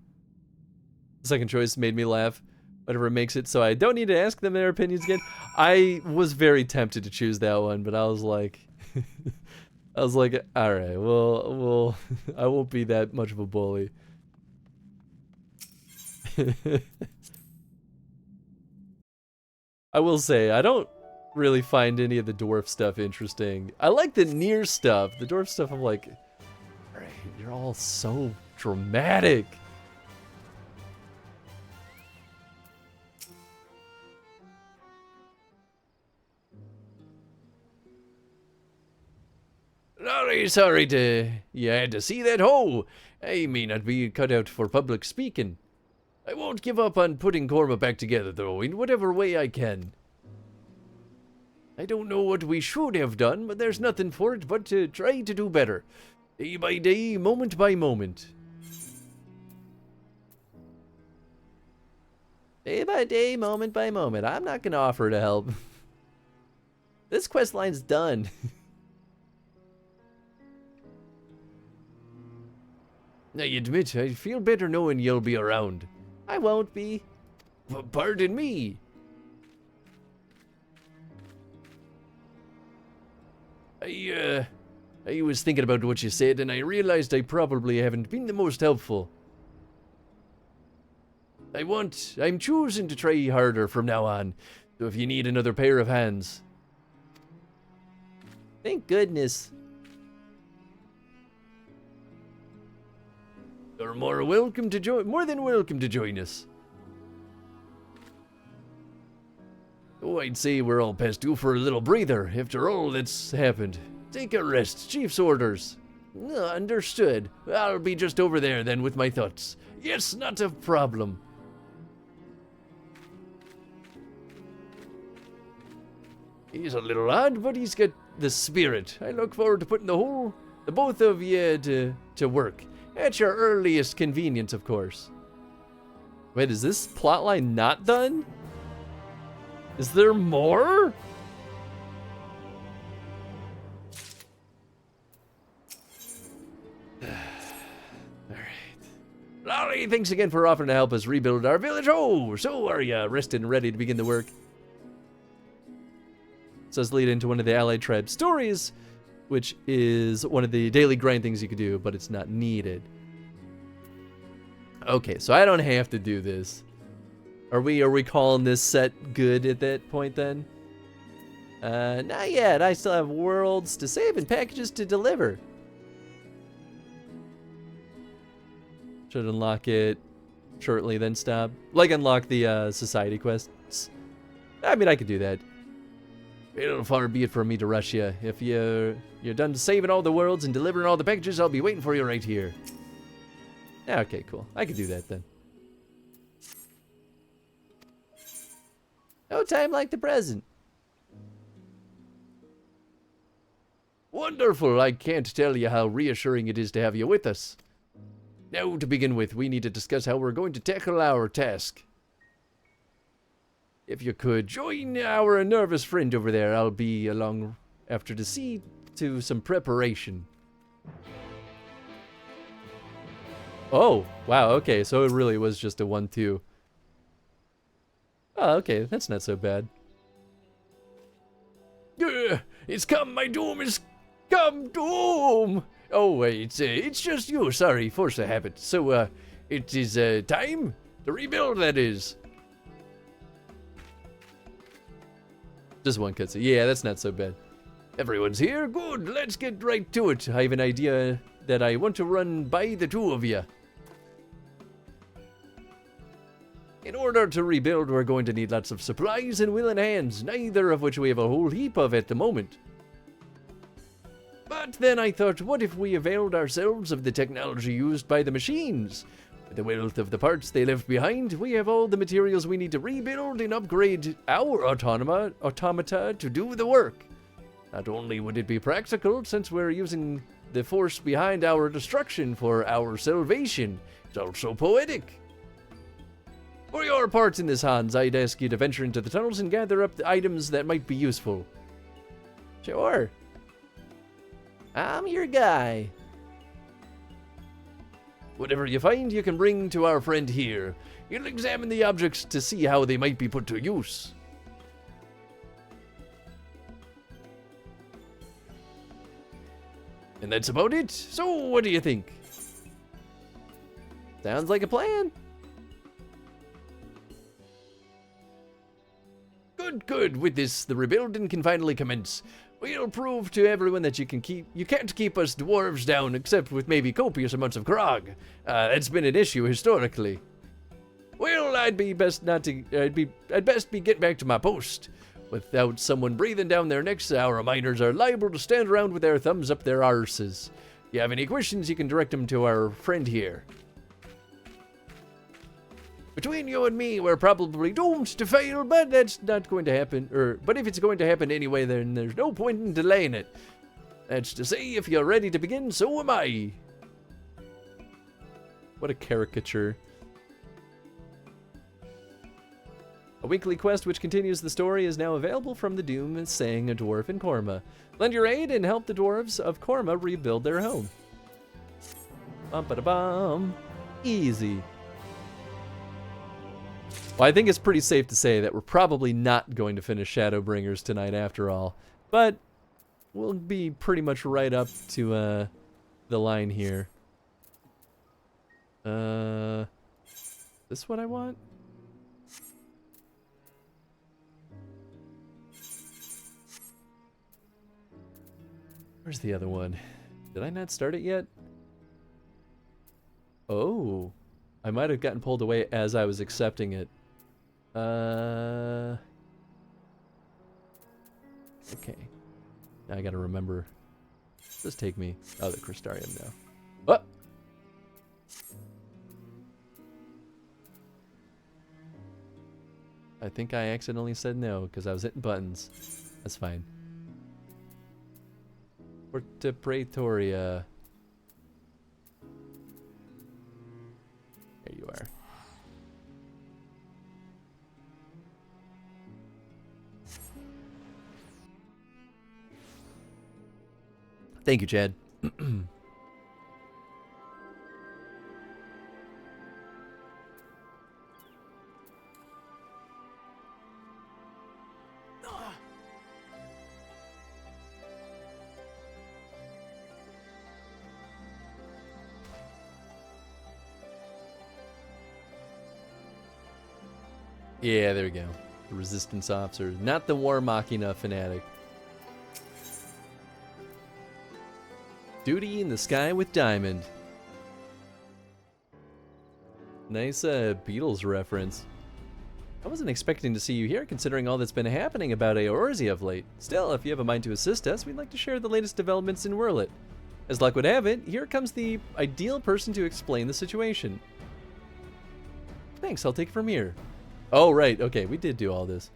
The second choice made me laugh. Whatever makes it so I don't need to ask them their opinions again. I was very tempted to choose that one, but I was like, all right, well, I won't be that much of a bully. I will say, I don't really find any of the dwarf stuff interesting. I like the near stuff. The dwarf stuff, I'm like, all right, you're all so dramatic. Sorry you had to see that hole. I may not be cut out for public speaking. I won't give up on putting Korma back together, though, in whatever way I can. I don't know what we should have done, but there's nothing for it but to try to do better. Day by day, moment by moment. Day by day, moment by moment. I'm not gonna offer to help. This quest line's done. I admit, I feel better knowing you'll be around. I won't be. Pardon me. I was thinking about what you said, and I realized I probably haven't been the most helpful. I'm choosing to try harder from now on, so if you need another pair of hands. Thank goodness. You're more than welcome to join us. Oh, I'd say we're all past due for a little breather. After all that's happened, take a rest. Chief's orders. Understood. I'll be just over there then with my thoughts. Yes, not a problem. He's a little odd, but he's got the spirit. I look forward to putting the both of you to work. At your earliest convenience, of course. Wait, is this plotline not done? Is there more? Hey, thanks again for offering to help us rebuild our village. Oh, so are you rested and ready to begin the work? So let's lead into one of the allied tribe stories, which is one of the daily grind things you could do, but it's not needed. Okay, so I don't have to do this. Are we calling this set good at that point then? Not yet. I still have worlds to save and packages to deliver. Should unlock it shortly, then stop. Like unlock the society quests. I mean, I could do that. It'll far be it for me to rush you. If you're done saving all the worlds and delivering all the packages, I'll be waiting for you right here. Okay, cool. I could do that then. No time like the present. Wonderful. I can't tell you how reassuring it is to have you with us. Now, to begin with, we need to discuss how we're going to tackle our task. If you could, join our nervous friend over there. I'll be along after to see to some preparation. Oh, wow, okay, so it really was just a 1-2. Oh, okay, that's not so bad. It's come, my doom is come, doom! Oh, wait, it's just you, sorry, force of habit. So, it is, time to rebuild, that is. Just one cutscene. Yeah, that's not so bad. Everyone's here? Good, let's get right to it. I have an idea that I want to run by the two of you. In order to rebuild, we're going to need lots of supplies and willing hands, neither of which we have a whole heap of at the moment. But then I thought, what if we availed ourselves of the technology used by the machines? With the wealth of the parts they left behind, we have all the materials we need to rebuild and upgrade our automata to do the work. Not only would it be practical, since we're using the force behind our destruction for our salvation, it's also poetic. For your part in this, Hans, I'd ask you to venture into the tunnels and gather up the items that might be useful. Sure. I'm your guy. Whatever you find, you can bring to our friend here. He'll examine the objects to see how they might be put to use. And that's about it. So, what do you think? Sounds like a plan. Good. With this, the rebuilding can finally commence. We'll prove to everyone that you can't keep us dwarves down, except with maybe copious amounts of grog. That's been an issue historically. Well, I'd best be getting back to my post. Without someone breathing down their necks, our miners are liable to stand around with their thumbs up their arses. If you have any questions, you can direct them to our friend here. Between you and me, we're probably doomed to fail, but that's not going to happen. But if it's going to happen anyway, then there's no point in delaying it. That's to say, if you're ready to begin, so am I. What a caricature. A weekly quest which continues the story is now available from the Doom saying a dwarf in Korma. Lend your aid and help the dwarves of Korma rebuild their home. Bum-ba-da-bum. Easy. Well, I think it's pretty safe to say that we're probably not going to finish Shadowbringers tonight after all. But we'll be pretty much right up to the line here. Is this what I want? Where's the other one? Did I not start it yet? Oh, I might have gotten pulled away as I was accepting it. Okay. Now I gotta remember. Just take me. Oh, the Crystarium now. What? I think I accidentally said no because I was hitting buttons. That's fine. Porta Praetoria. There you are. Thank you, Chad. Yeah, there we go. The resistance officer, not the War Machina fanatic. Duty in the Sky with Diamond. Nice Beatles reference. I wasn't expecting to see you here, considering all that's been happening about Eorzea of late. Still, if you have a mind to assist us, we'd like to share the latest developments in Wurlit. As luck would have it, here comes the ideal person to explain the situation. Thanks, I'll take it from here. Oh, right, okay, we did do all this.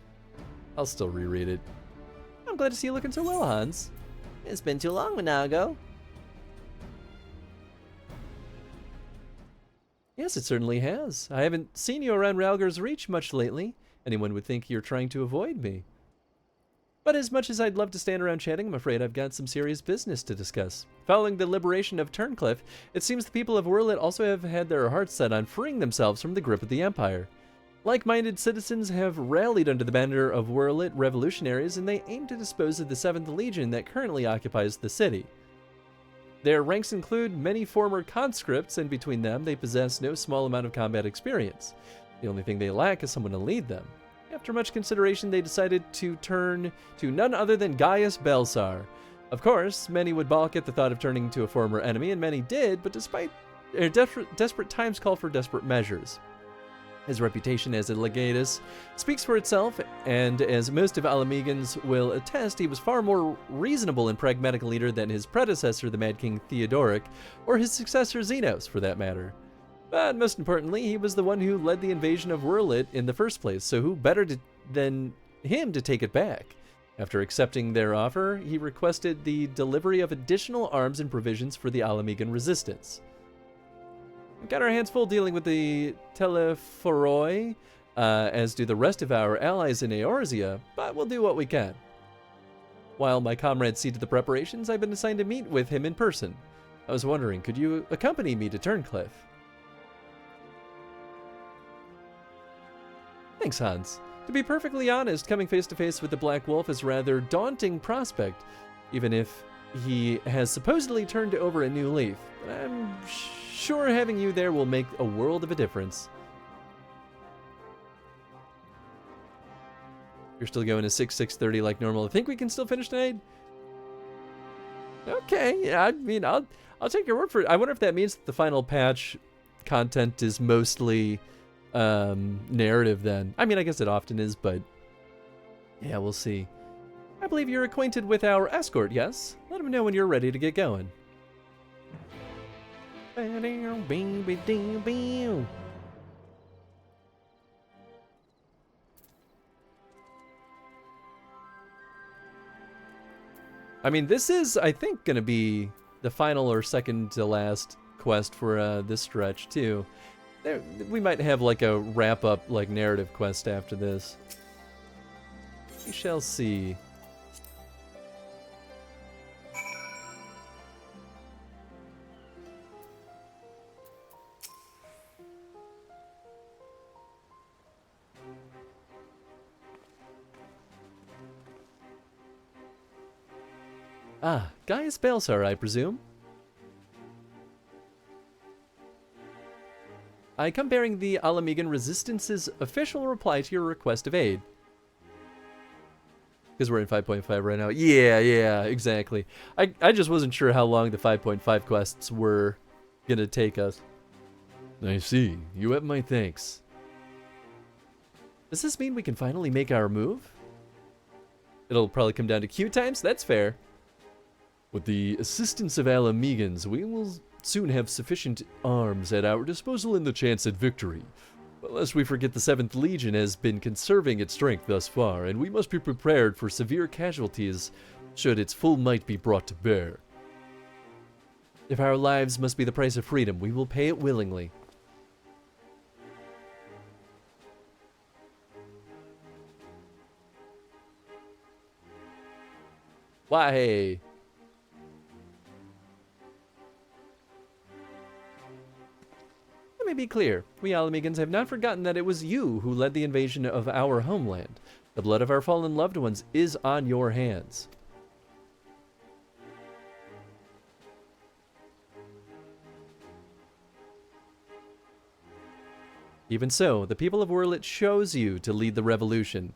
I'll still reread it. I'm glad to see you looking so well, Hans. It's been too long, Minago. Yes, it certainly has. I haven't seen you around Ralgar's Reach much lately. Anyone would think you're trying to avoid me. But as much as I'd love to stand around chatting, I'm afraid I've got some serious business to discuss. Following the liberation of Turncliffe, it seems the people of Wurlit also have had their hearts set on freeing themselves from the grip of the Empire. Like-minded citizens have rallied under the banner of Wurlit revolutionaries, and they aim to dispose of the 7th Legion that currently occupies the city. Their ranks include many former conscripts, and between them, they possess no small amount of combat experience. The only thing they lack is someone to lead them. After much consideration, they decided to turn to none other than Gaius Belsar. Of course, many would balk at the thought of turning to a former enemy, and many did, but despite desperate times call for desperate measures. His reputation as a legatus speaks for itself, and as most of Alamegans will attest, he was far more reasonable and pragmatic leader than his predecessor, the Mad King Theodoric, or his successor Xenos, for that matter. But most importantly, he was the one who led the invasion of Wurlit in the first place, so who better than him to take it back? After accepting their offer, he requested the delivery of additional arms and provisions for the Alamegan resistance. We've got our hands full dealing with the Telephoroi, as do the rest of our allies in Eorzea, but we'll do what we can. While my comrades see to the preparations, I've been assigned to meet with him in person. I was wondering, could you accompany me to Turncliffe? Thanks, Hans. To be perfectly honest, coming face to face with the Black Wolf is a rather daunting prospect, even if he has supposedly turned over a new leaf. But I'm sure having you there will make a world of a difference. You're still going to 6:30 like normal. I think we can still finish tonight? Okay, yeah, I mean, I'll take your word for it. I wonder if that means that the final patch content is mostly narrative then. I mean, I guess it often is, but yeah, we'll see. I believe you're acquainted with our escort, yes? Let him know when you're ready to get going. I mean, this is, I think, going to be the final or second to last quest for this stretch, too. We might have, like, a wrap-up, like, narrative quest after this. We shall see. Ah, Gaius Belsar, I presume? I come bearing the Alamegan Resistance's official reply to your request of aid. Because we're in 5.5 right now. Yeah, exactly. I just wasn't sure how long the 5.5 quests were gonna take us. I see. You have my thanks. Does this mean we can finally make our move? It'll probably come down to queue times? That's fair. With the assistance of Alamegans, we will soon have sufficient arms at our disposal and the chance at victory. But lest we forget, the 7th Legion has been conserving its strength thus far, and we must be prepared for severe casualties should its full might be brought to bear. If our lives must be the price of freedom, we will pay it willingly. Why? Let me be clear. We Alamegans have not forgotten that it was you who led the invasion of our homeland. The blood of our fallen loved ones is on your hands. Even so, the people of Wurlit chose you to lead the revolution,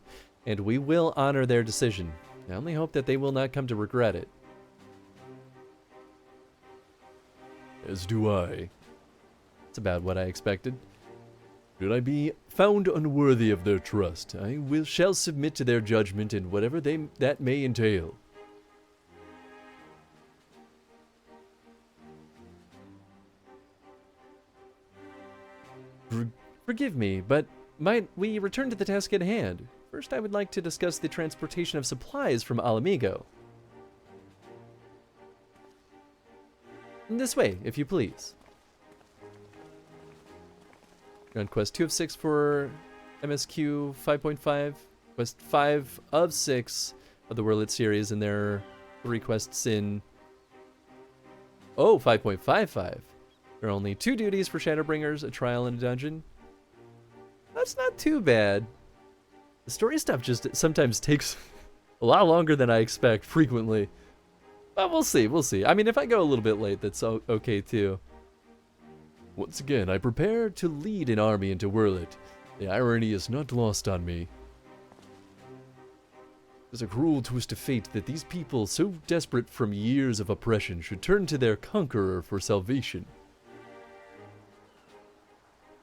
and we will honor their decision. I only hope that they will not come to regret it. As do I. It's about what I expected. Should I be found unworthy of their trust, shall submit to their judgment in whatever that may entail. Forgive me, but might we return to the task at hand? First, I would like to discuss the transportation of supplies from Alamigo. This way, if you please. You're on quest 2 of 6 for MSQ 5.5, quest 5 of 6 of the Wurlit series, and there are 3 quests in 5.55. There are only 2 duties for Shadowbringers, a trial and a dungeon. That's not too bad. The story stuff just sometimes takes a lot longer than I expect, frequently. But we'll see, we'll see. I mean, if I go a little bit late, that's okay too. Once again, I prepare to lead an army into Wurlit. The irony is not lost on me. It is a cruel twist of fate that these people, so desperate from years of oppression, should turn to their conqueror for salvation.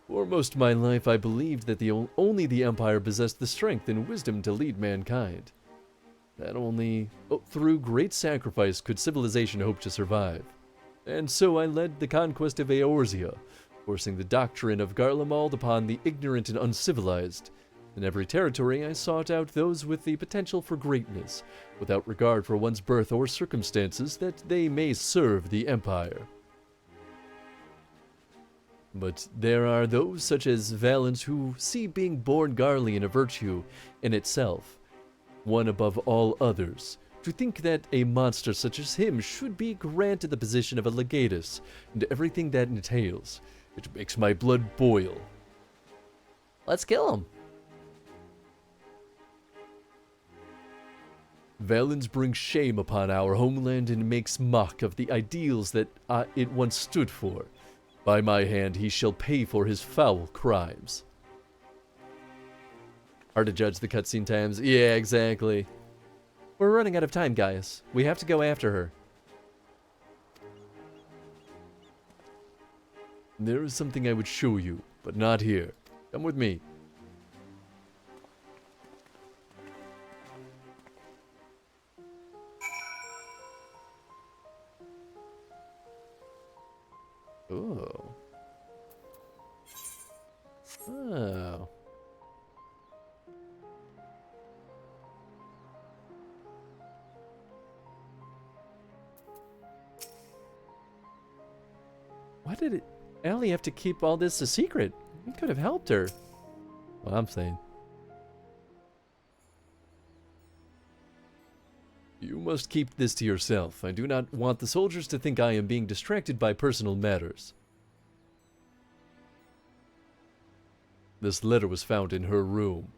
For most of my life, I believed that only the Empire possessed the strength and wisdom to lead mankind. That only through great sacrifice could civilization hope to survive. And so I led the conquest of Eorzea, forcing the doctrine of Garlemald upon the ignorant and uncivilized. In every territory, I sought out those with the potential for greatness, without regard for one's birth or circumstances, that they may serve the Empire. But there are those such as Valens who see being born Garlean a virtue in itself, one above all others. To think that a monster such as him should be granted the position of a legatus and everything that entails, it makes my blood boil. Let's kill him. Valens brings shame upon our homeland and makes mock of the ideals that it once stood for. By my hand, he shall pay for his foul crimes. Hard to judge the cutscene times. Yeah, exactly. We're running out of time, guys. We have to go after her. There is something I would show you, but not here. Come with me. Ooh. Oh. Why did Ellie have to keep all this a secret? We could have helped her. Well, I'm saying. You must keep this to yourself. I do not want the soldiers to think I am being distracted by personal matters. This letter was found in her room.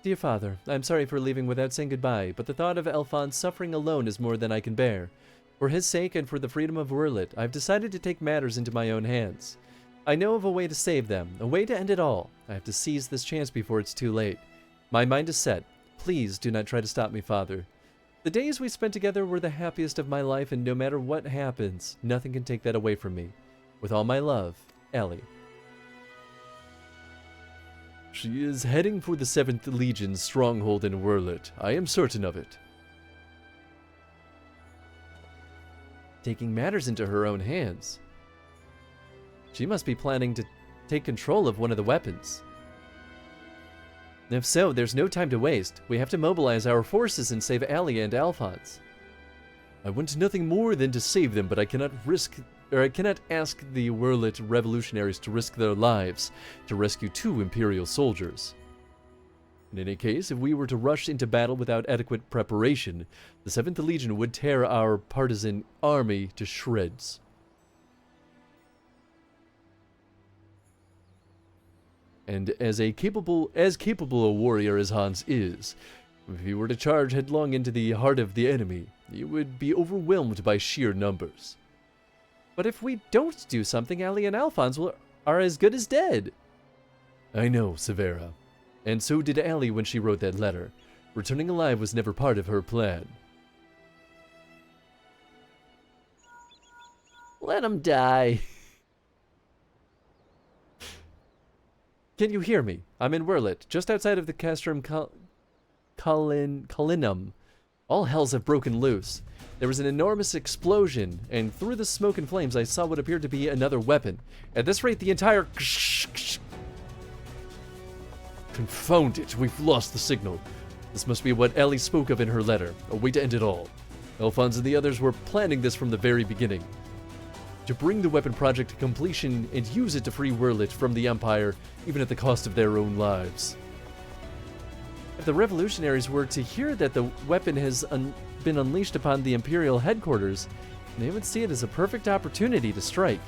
Dear Father, I am sorry for leaving without saying goodbye, but the thought of Elfond's suffering alone is more than I can bear. For his sake and for the freedom of Wurlit, I have decided to take matters into my own hands. I know of a way to save them, a way to end it all. I have to seize this chance before it's too late. My mind is set. Please do not try to stop me, Father. The days we spent together were the happiest of my life, and no matter what happens, nothing can take that away from me. With all my love, Ellie. She is heading for the 7th Legion's stronghold in Wurlit. I am certain of it. Taking matters into her own hands. She must be planning to take control of one of the weapons. If so, there's no time to waste. We have to mobilize our forces and save Ellie and Alphonse. I want nothing more than to save them, but I cannot ask the Wurlit revolutionaries to risk their lives to rescue 2 Imperial soldiers. In any case, if we were to rush into battle without adequate preparation, the 7th Legion would tear our partisan army to shreds. And as capable a warrior as Hans is, If you were to charge headlong into the heart of the enemy, you would be overwhelmed by sheer numbers. But if we don't do something, Allie and Alphonse are as good as dead. I know, Severa. And so did Allie when she wrote that letter. Returning alive was never part of her plan. Let him die. Can you hear me? I'm in Wurlit, just outside of the Castrum Collinum. All hells have broken loose. There was an enormous explosion, and through the smoke and flames I saw what appeared to be another weapon. At this rate, the entire... Confound it, we've lost the signal. This must be what Ellie spoke of in her letter, a way to end it all. Alphonse and the others were planning this from the very beginning. To bring the weapon project to completion and use it to free Wurlit from the Empire, even at the cost of their own lives. If the revolutionaries were to hear that the weapon has been unleashed upon the Imperial headquarters, they would see it as a perfect opportunity to strike.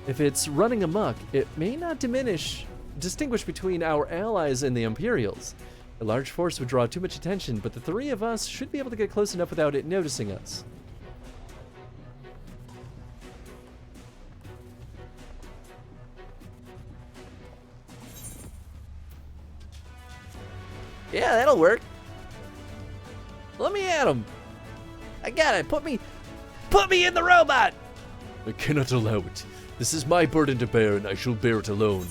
If it's running amok, it may not distinguish between our allies and the Imperials. A large force would draw too much attention, but the three of us should be able to get close enough without it noticing us. Yeah, that'll work. Let me at him. I got it. Put me in the robot. I cannot allow it. This is my burden to bear, and I shall bear it alone.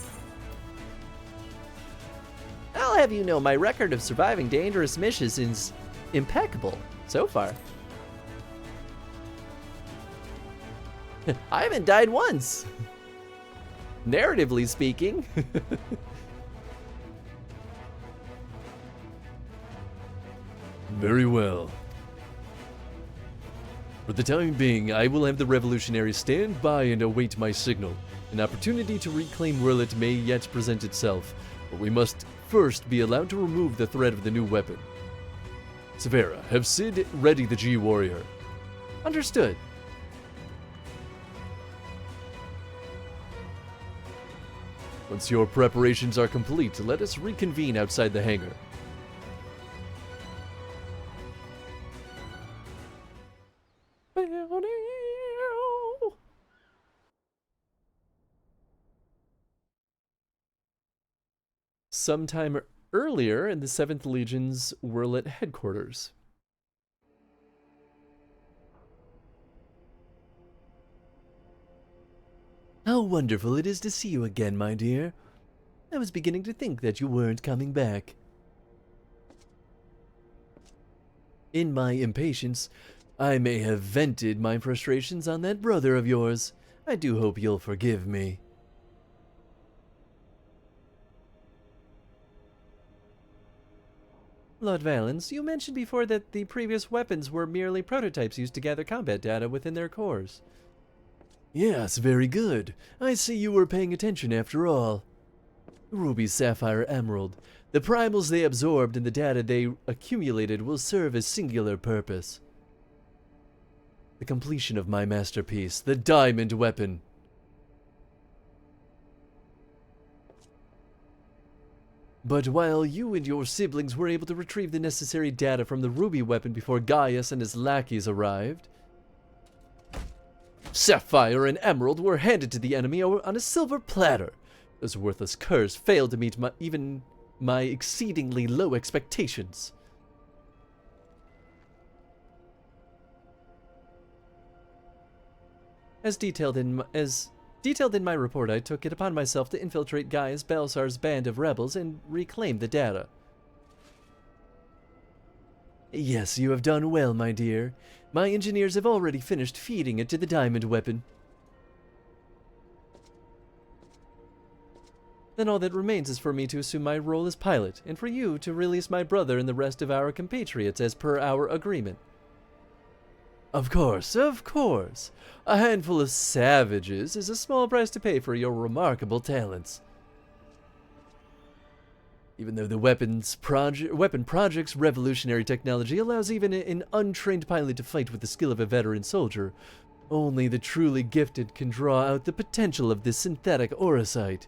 I'll have you know my record of surviving dangerous missions is impeccable so far. I haven't died once. Narratively speaking. Very well. For the time being, I will have the revolutionaries stand by and await my signal. An opportunity to reclaim Wurlit may yet present itself, but we must first be allowed to remove the threat of the new weapon. Severa, have Sid ready the G-Warrior. Understood. Once your preparations are complete, let us reconvene outside the hangar. Sometime earlier in the 7th Legion's Wurlit headquarters. How wonderful it is to see you again, my dear. I was beginning to think that you weren't coming back. In my impatience, I may have vented my frustrations on that brother of yours. I do hope you'll forgive me. Lord Valens, you mentioned before that the previous weapons were merely prototypes used to gather combat data within their cores. Yes, very good. I see you were paying attention after all. Ruby, Sapphire, Emerald. The primals they absorbed and the data they accumulated will serve a singular purpose. The completion of my masterpiece, the diamond weapon. But while you and your siblings were able to retrieve the necessary data from the ruby weapon before Gaius and his lackeys arrived, Sapphire and Emerald were handed to the enemy on a silver platter. Those worthless curs failed to meet even my exceedingly low expectations. As detailed in my report, I took it upon myself to infiltrate Gaius Belsar's band of rebels and reclaim the data. Yes, you have done well, my dear. My engineers have already finished feeding it to the diamond weapon. Then all that remains is for me to assume my role as pilot, and for you to release my brother and the rest of our compatriots as per our agreement. Of course, of course. A handful of savages is a small price to pay for your remarkable talents. Even though the weapon project's revolutionary technology allows even an untrained pilot to fight with the skill of a veteran soldier, only the truly gifted can draw out the potential of this synthetic orosite.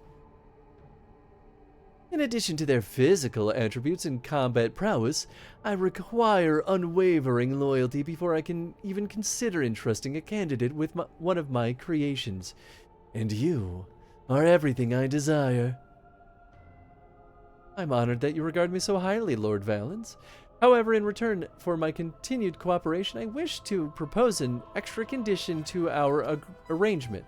In addition to their physical attributes and combat prowess, I require unwavering loyalty before I can even consider entrusting a candidate with one of my creations. And you are everything I desire. I'm honored that you regard me so highly, Lord Valens. However, in return for my continued cooperation, I wish to propose an extra condition to our arrangement.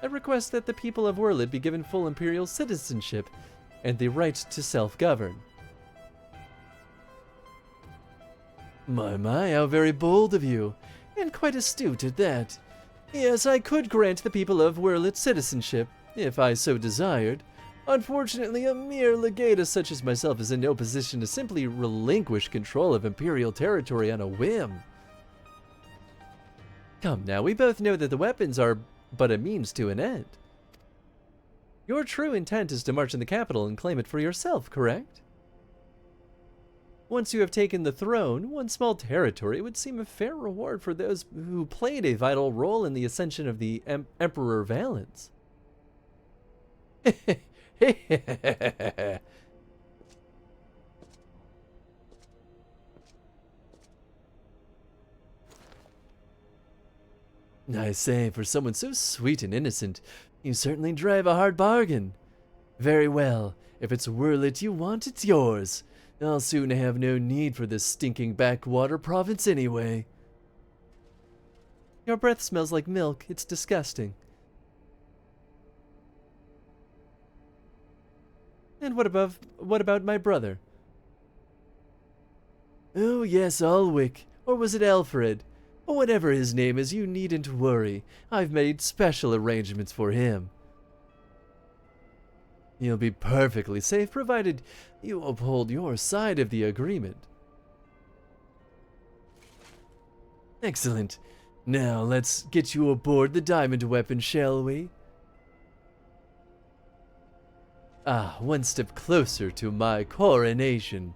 I request that the people of Werlid be given full imperial citizenship and the right to self-govern. My, how very bold of you, and quite astute at that. Yes, I could grant the people of Werlid citizenship, if I so desired. Unfortunately, a mere legatus such as myself is in no position to simply relinquish control of imperial territory on a whim. Come now, we both know that the weapons are but a means to an end. Your true intent is to march in the capital and claim it for yourself, correct? Once you have taken the throne, one small territory would seem a fair reward for those who played a vital role in the ascension of the Emperor Valens. I say, for someone so sweet and innocent, you certainly drive a hard bargain. Very well, if it's Werlid you want, it's yours. I'll soon have no need for this stinking backwater province anyway. Your breath smells like milk. It's disgusting. And what about my brother? Oh yes, Ulwick. Or was it Alfred? Whatever his name is, you needn't worry. I've made special arrangements for him. You'll be perfectly safe, provided you uphold your side of the agreement. Excellent. Now, let's get you aboard the diamond weapon, shall we? Ah, one step closer to my coronation.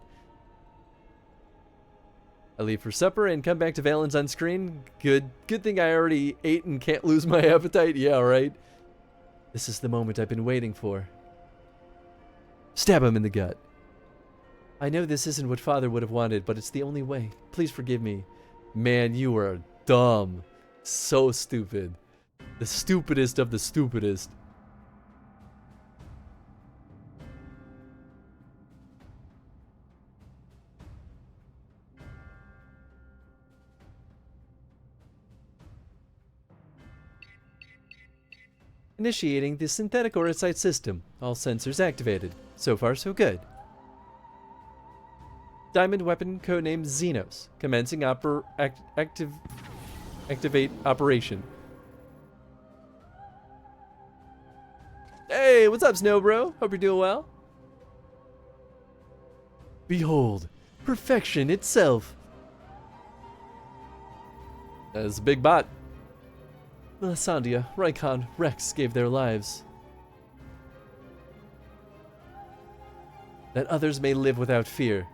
I leave for supper and come back to Valens on screen. Good thing I already ate and can't lose my appetite. Yeah, right. This is the moment I've been waiting for. Stab him in the gut. I know this isn't what Father would have wanted, but it's the only way. Please forgive me. Man, you are dumb. So stupid. The stupidest of the stupidest. Initiating the synthetic orosite system. All sensors activated. So far, so good. Diamond weapon codenamed Xenos. Commencing activate operation. Hey, what's up, Snow Bro? Hope you're doing well. Behold, perfection itself. That's a big bot. Melisandre, Rykon, Rex gave their lives. That others may live without fear.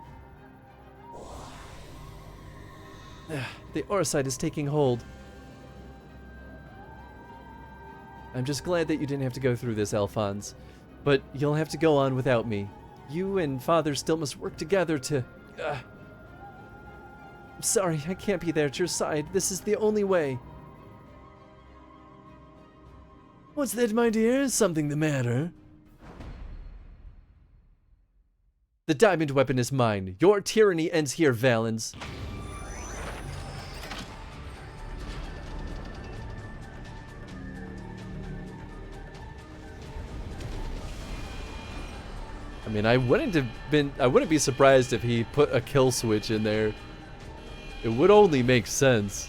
The orosite is taking hold. I'm just glad that you didn't have to go through this, Alphonse. But you'll have to go on without me. You and Father still must work together to... I'm sorry, I can't be there at your side. This is the only way. What's that, my dear? Is something the matter? The diamond weapon is mine. Your tyranny ends here, Valens. I mean, I wouldn't be surprised if he put a kill switch in there. It would only make sense.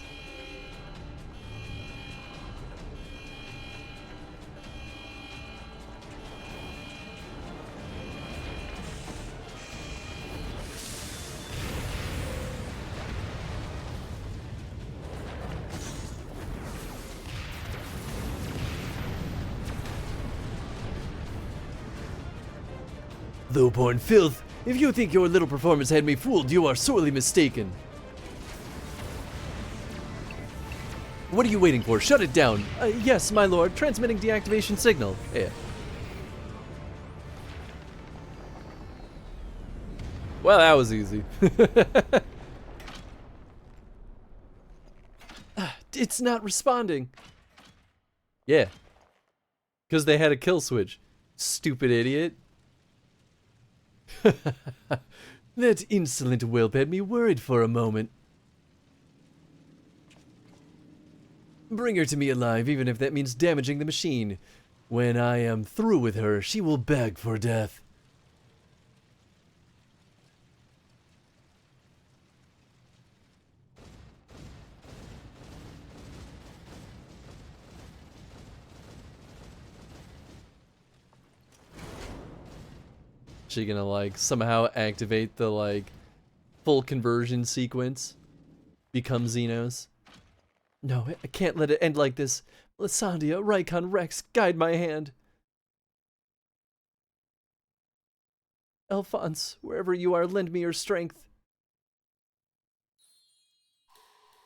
Low-born filth! If you think your little performance had me fooled, you are sorely mistaken. What are you waiting for? Shut it down! Yes, my lord. Transmitting deactivation signal. Yeah. Well, that was easy. It's not responding. Yeah. Because they had a kill switch. Stupid idiot. That insolent whelp had me worried for a moment. Bring her to me alive, even if that means damaging the machine. When I am through with her, she will beg for death. She gonna like somehow activate the like full conversion sequence? Become Xenos? No, I can't let it end like this. Lysandia, Rykon, Rex, guide my hand. Alphonse, wherever you are, lend me your strength.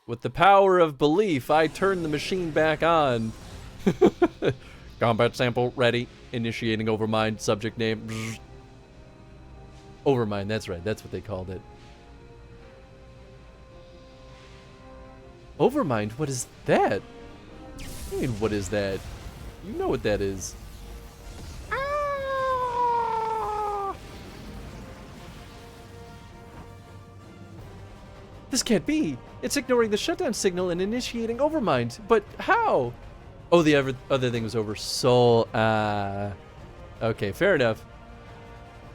With the power of belief, I turn the machine back on. Combat sample ready. Initiating Overmind. Subject name. Overmind, that's right. That's what they called it. Overmind? What is that? I mean, what is that? You know what that is. Ah! This can't be. It's ignoring the shutdown signal and initiating Overmind. But how? Oh, the other thing was over Soul. Okay, fair enough.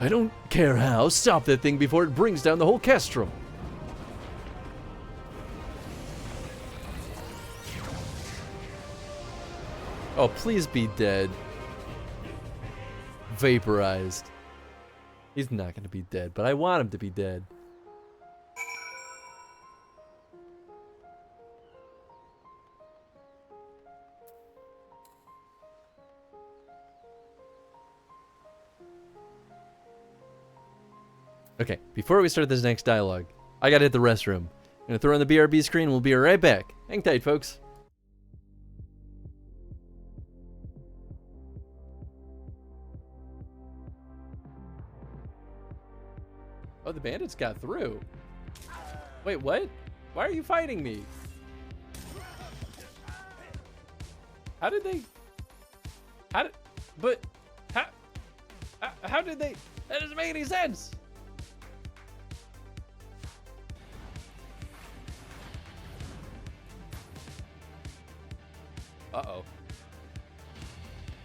I don't care how. Stop that thing before it brings down the whole castrum. Oh, please be dead. Vaporized. He's not gonna be dead, but I want him to be dead. Okay, before we start this next dialogue, I gotta hit the restroom. I'm gonna throw on the BRB screen, we'll be right back. Hang tight, folks. Oh, the bandits got through. Wait, what? Why are you fighting me? How did they... How did... But... How did they... That doesn't make any sense! Uh-oh.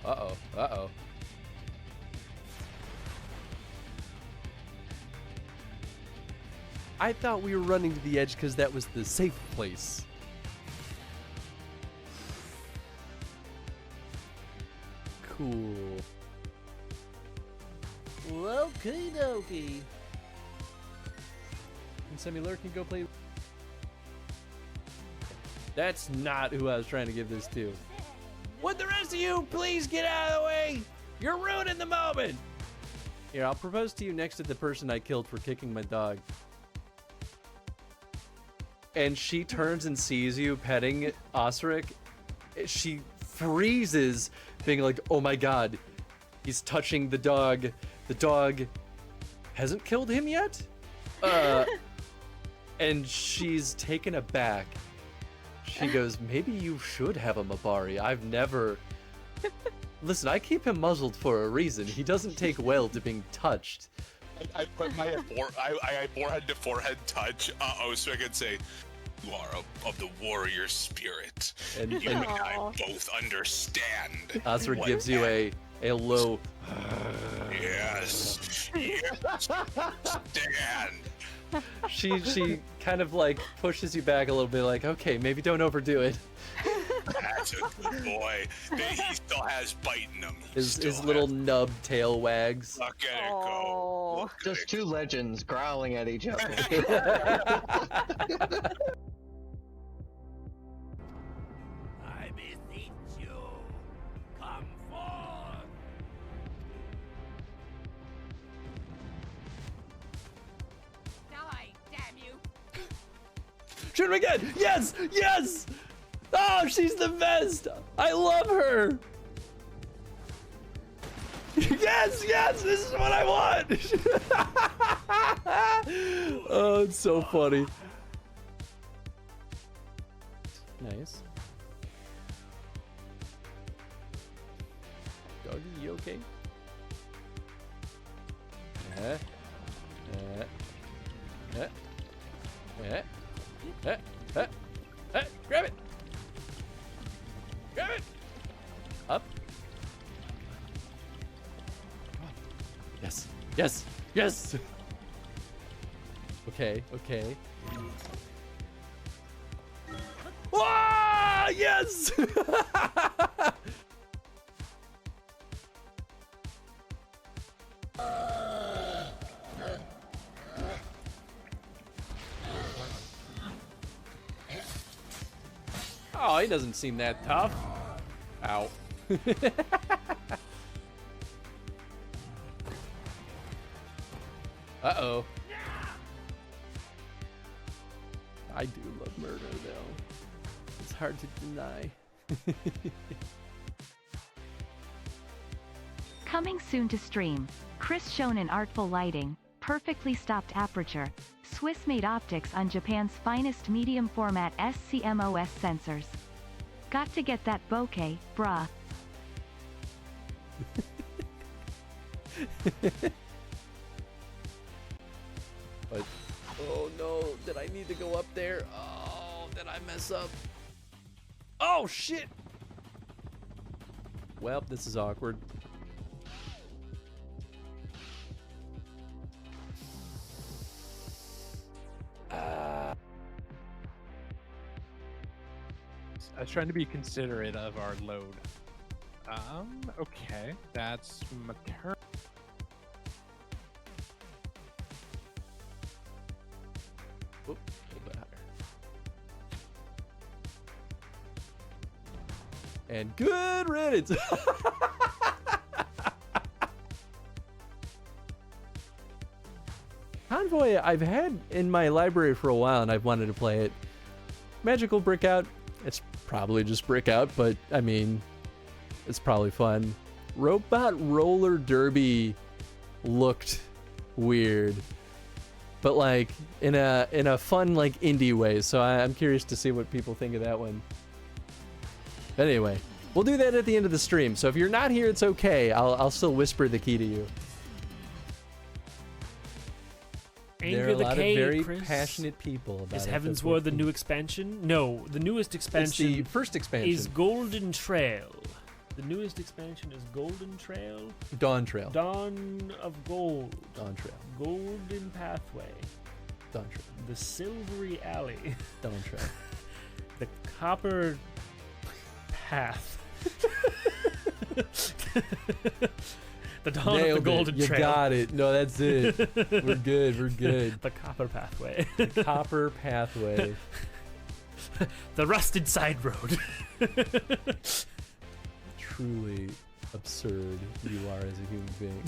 Uh-oh. Uh-oh. I thought we were running to the edge because that was the safe place. Cool. Okie dokie. And Semilur can go play. That's not who I was trying to give this to. Would the rest of you please get out of the way? You're ruining the moment. Here, I'll propose to you next to the person I killed for kicking my dog. And she turns and sees you petting Osric. She freezes, being like, oh my god, he's touching the dog. The dog hasn't killed him yet? And she's taken aback. She goes, maybe you should have a Mabari. I've never... Listen, I keep him muzzled for a reason. He doesn't take well to being touched. I put my forehead to forehead touch so I could say, you are of the warrior spirit. And you and I both understand. Osric gives you a low... Yes. Yes. Stand. She kind of like pushes you back a little bit, like, okay, maybe don't overdo it. That's a good boy. He still has bite in him. His little nub tail wags. Look at it go. Look at Just it two legends growling at each other. I beseech you, come forth. Die, damn you! Shoot him again! Yes! Yes! Oh, she's the best! I love her! Yes, yes, this is what I want. Oh, it's so funny. Nice. Doggy, you okay? Grab it! Grab it! Up. Yes, yes, yes! Okay, okay. Ah, yes! Oh, he doesn't seem that tough. Ow. Uh-oh. I do love murder, though. It's hard to deny. Coming soon to stream. Chris shown in artful lighting, perfectly stopped aperture, Swiss-made optics on Japan's finest medium format SCMOS sensors. Got to get that bokeh, bruh. But, oh no, did I need to go up there? Oh, did I mess up? Oh shit! Well, this is awkward. I was trying to be considerate of our load. Okay, that's maternal. Oop, a little bit higher. And good riddance! Convoy, I've had in my library for a while and I've wanted to play it. Magical Brick Out, it's probably just Brick Out, but I mean, it's probably fun. Robot Roller Derby looked weird, but like in a fun like indie way. So I'm curious to see what people think of that one. But anyway, we'll do that at the end of the stream. So if you're not here, it's okay. I'll still whisper the key to you. There are a lot of very passionate people about it. Is Heaven's Ward the new expansion? No, the newest expansion. It's the first expansion. Is Golden Trail. The newest expansion is Golden Trail. Dawn Trail. Dawn of Gold. Dawn Trail. Golden Pathway. Dawn Trail. The Silvery Alley. Dawn Trail. The Copper Path. The Dawn of the Golden Trail. You got it. No, that's it. We're good. We're good. The Copper Pathway. The Copper Pathway. The Rusted Side Road. Truly absurd you are as a human being.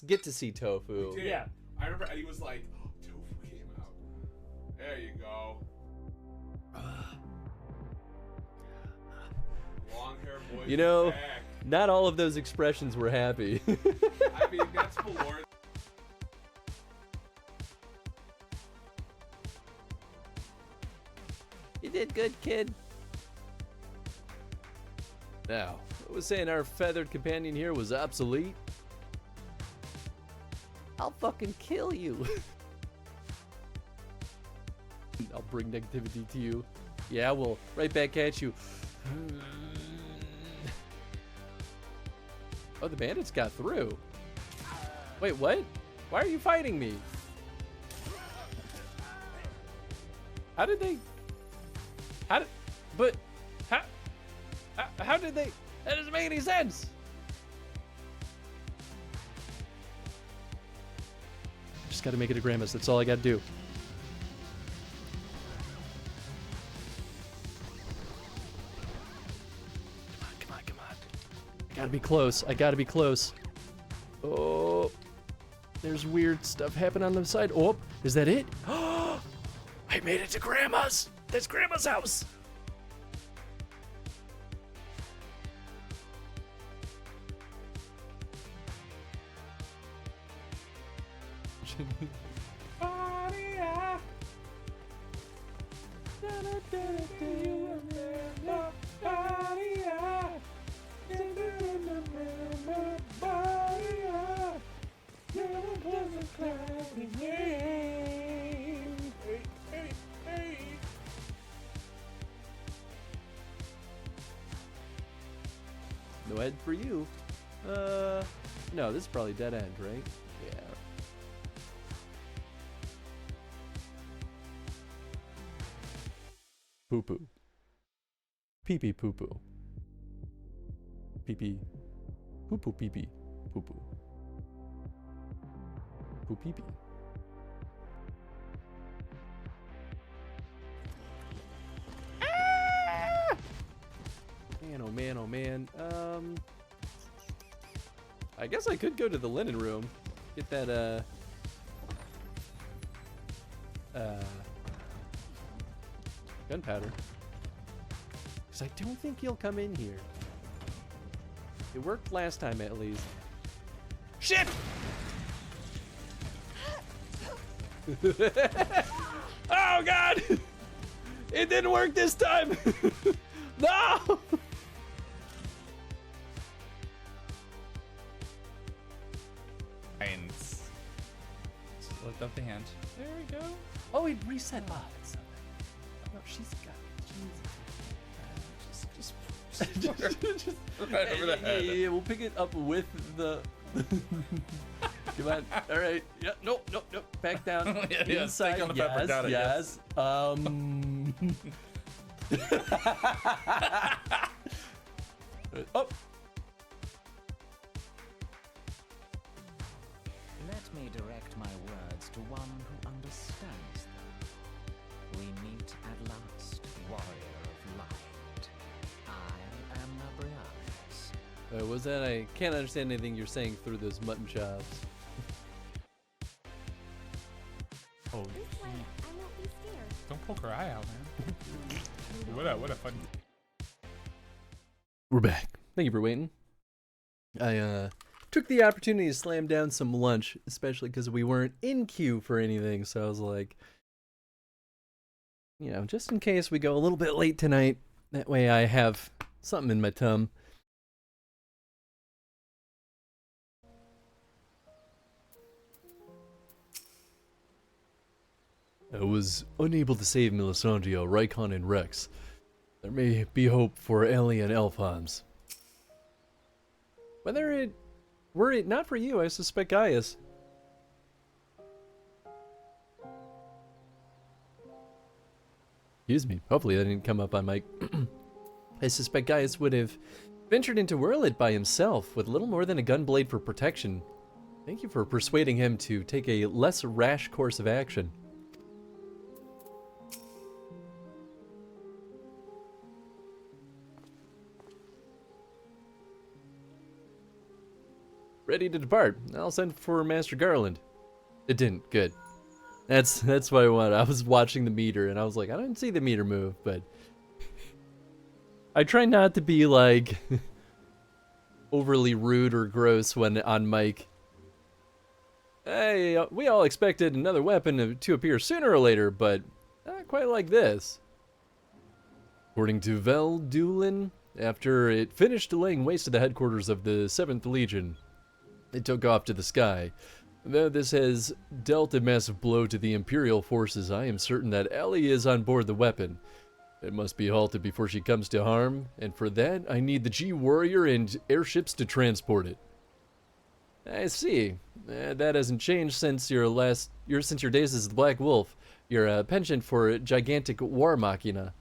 Get to see Tofu. Yeah. I remember Eddie was like, oh, Tofu came out. There you go. Long hair boys. You know, back. not all of those expressions were happy. I mean, that's Valor. You did good, kid. Now, I was saying our feathered companion here was obsolete. I'll fucking kill you. I'll bring negativity to you. Yeah, well, right back at you. Oh, the bandits got through. Wait, what? Why are you fighting me? How did they... How did... But... How did they... That doesn't make any sense! Just gotta make it a Gramus. That's all I gotta do. Come on, Gotta be close. I gotta be close. Oh, there's weird stuff happening on the side. Oh, is that it? I made it to Grandma's. That's Grandma's house. No head for you. No, this is probably dead end, right? Yeah. Poo poo. Pee pee poo poo. Pee pee. Poo poo pee pee. Poo poo. Poo pee pee. Man, oh man, oh man. I guess I could go to the linen room. Get that, gunpowder. Because I don't think he'll come in here. It worked last time, at least. Shit! Oh, God! It didn't work this time! No! Lift up the hand. There we go. Oh, he reset. Oh, that's so nice. No, she's got it. Just right over the head. Yeah, we'll pick it up with the. Come on. All right. Yeah. Nope. Nope. Nope. Back down. Yeah, Inside. take on the pepper. Got it, Yes. Oh. Let me direct my words to one who understands them. We meet at last, warrior of light. I am Nabrianes. Was that? I can't understand anything you're saying through those mutton chops. Oh, don't poke her eye out, man. What a fun. We're back. Thank you for waiting. I took the opportunity to slam down some lunch, especially because we weren't in queue for anything. So I was like, you know, just in case we go a little bit late tonight, that way I have something in my tum. I was unable to save Melisandre, Rykon, and Rex. There may be hope for Ellie and Alphonse. Were it not for you, I suspect Gaius. Excuse me. Hopefully that didn't come up on mic. I suspect Gaius would have ventured into Whirlit by himself with little more than a gunblade for protection. Thank you for persuading him to take a less rash course of action. Ready to depart. I'll send for Master Garland. It didn't. Good. That's what I wanted. I was watching the meter and I was like, I didn't see the meter move, but I try not to be like overly rude or gross when on mic. Hey, we all expected another weapon to appear sooner or later, but not quite like this. According to Vel Doolin, after it finished laying waste to the headquarters of the 7th Legion, it took off to the sky. Though this has dealt a massive blow to the Imperial forces, I am certain that Ellie is on board the weapon. It must be halted before she comes to harm, and for that, I need the G-Warrior and airships to transport it. I see. That hasn't changed since your days as the Black Wolf. Your penchant for gigantic war machina.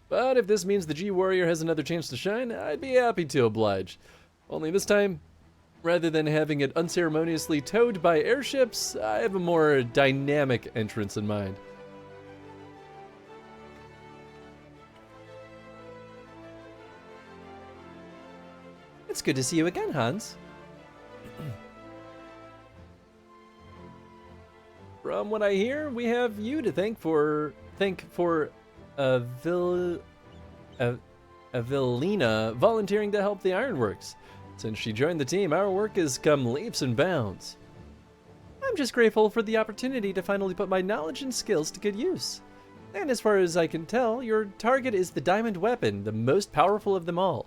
But if this means the G-Warrior has another chance to shine, I'd be happy to oblige. Only this time, rather than having it unceremoniously towed by airships, I have a more dynamic entrance in mind. It's good to see you again, Hans. From what I hear, we have you to thank for Evelina volunteering to help the Ironworks. Since she joined the team, our work has come leaps and bounds. I'm just grateful for the opportunity to finally put my knowledge and skills to good use. And as far as I can tell, your target is the diamond weapon, the most powerful of them all.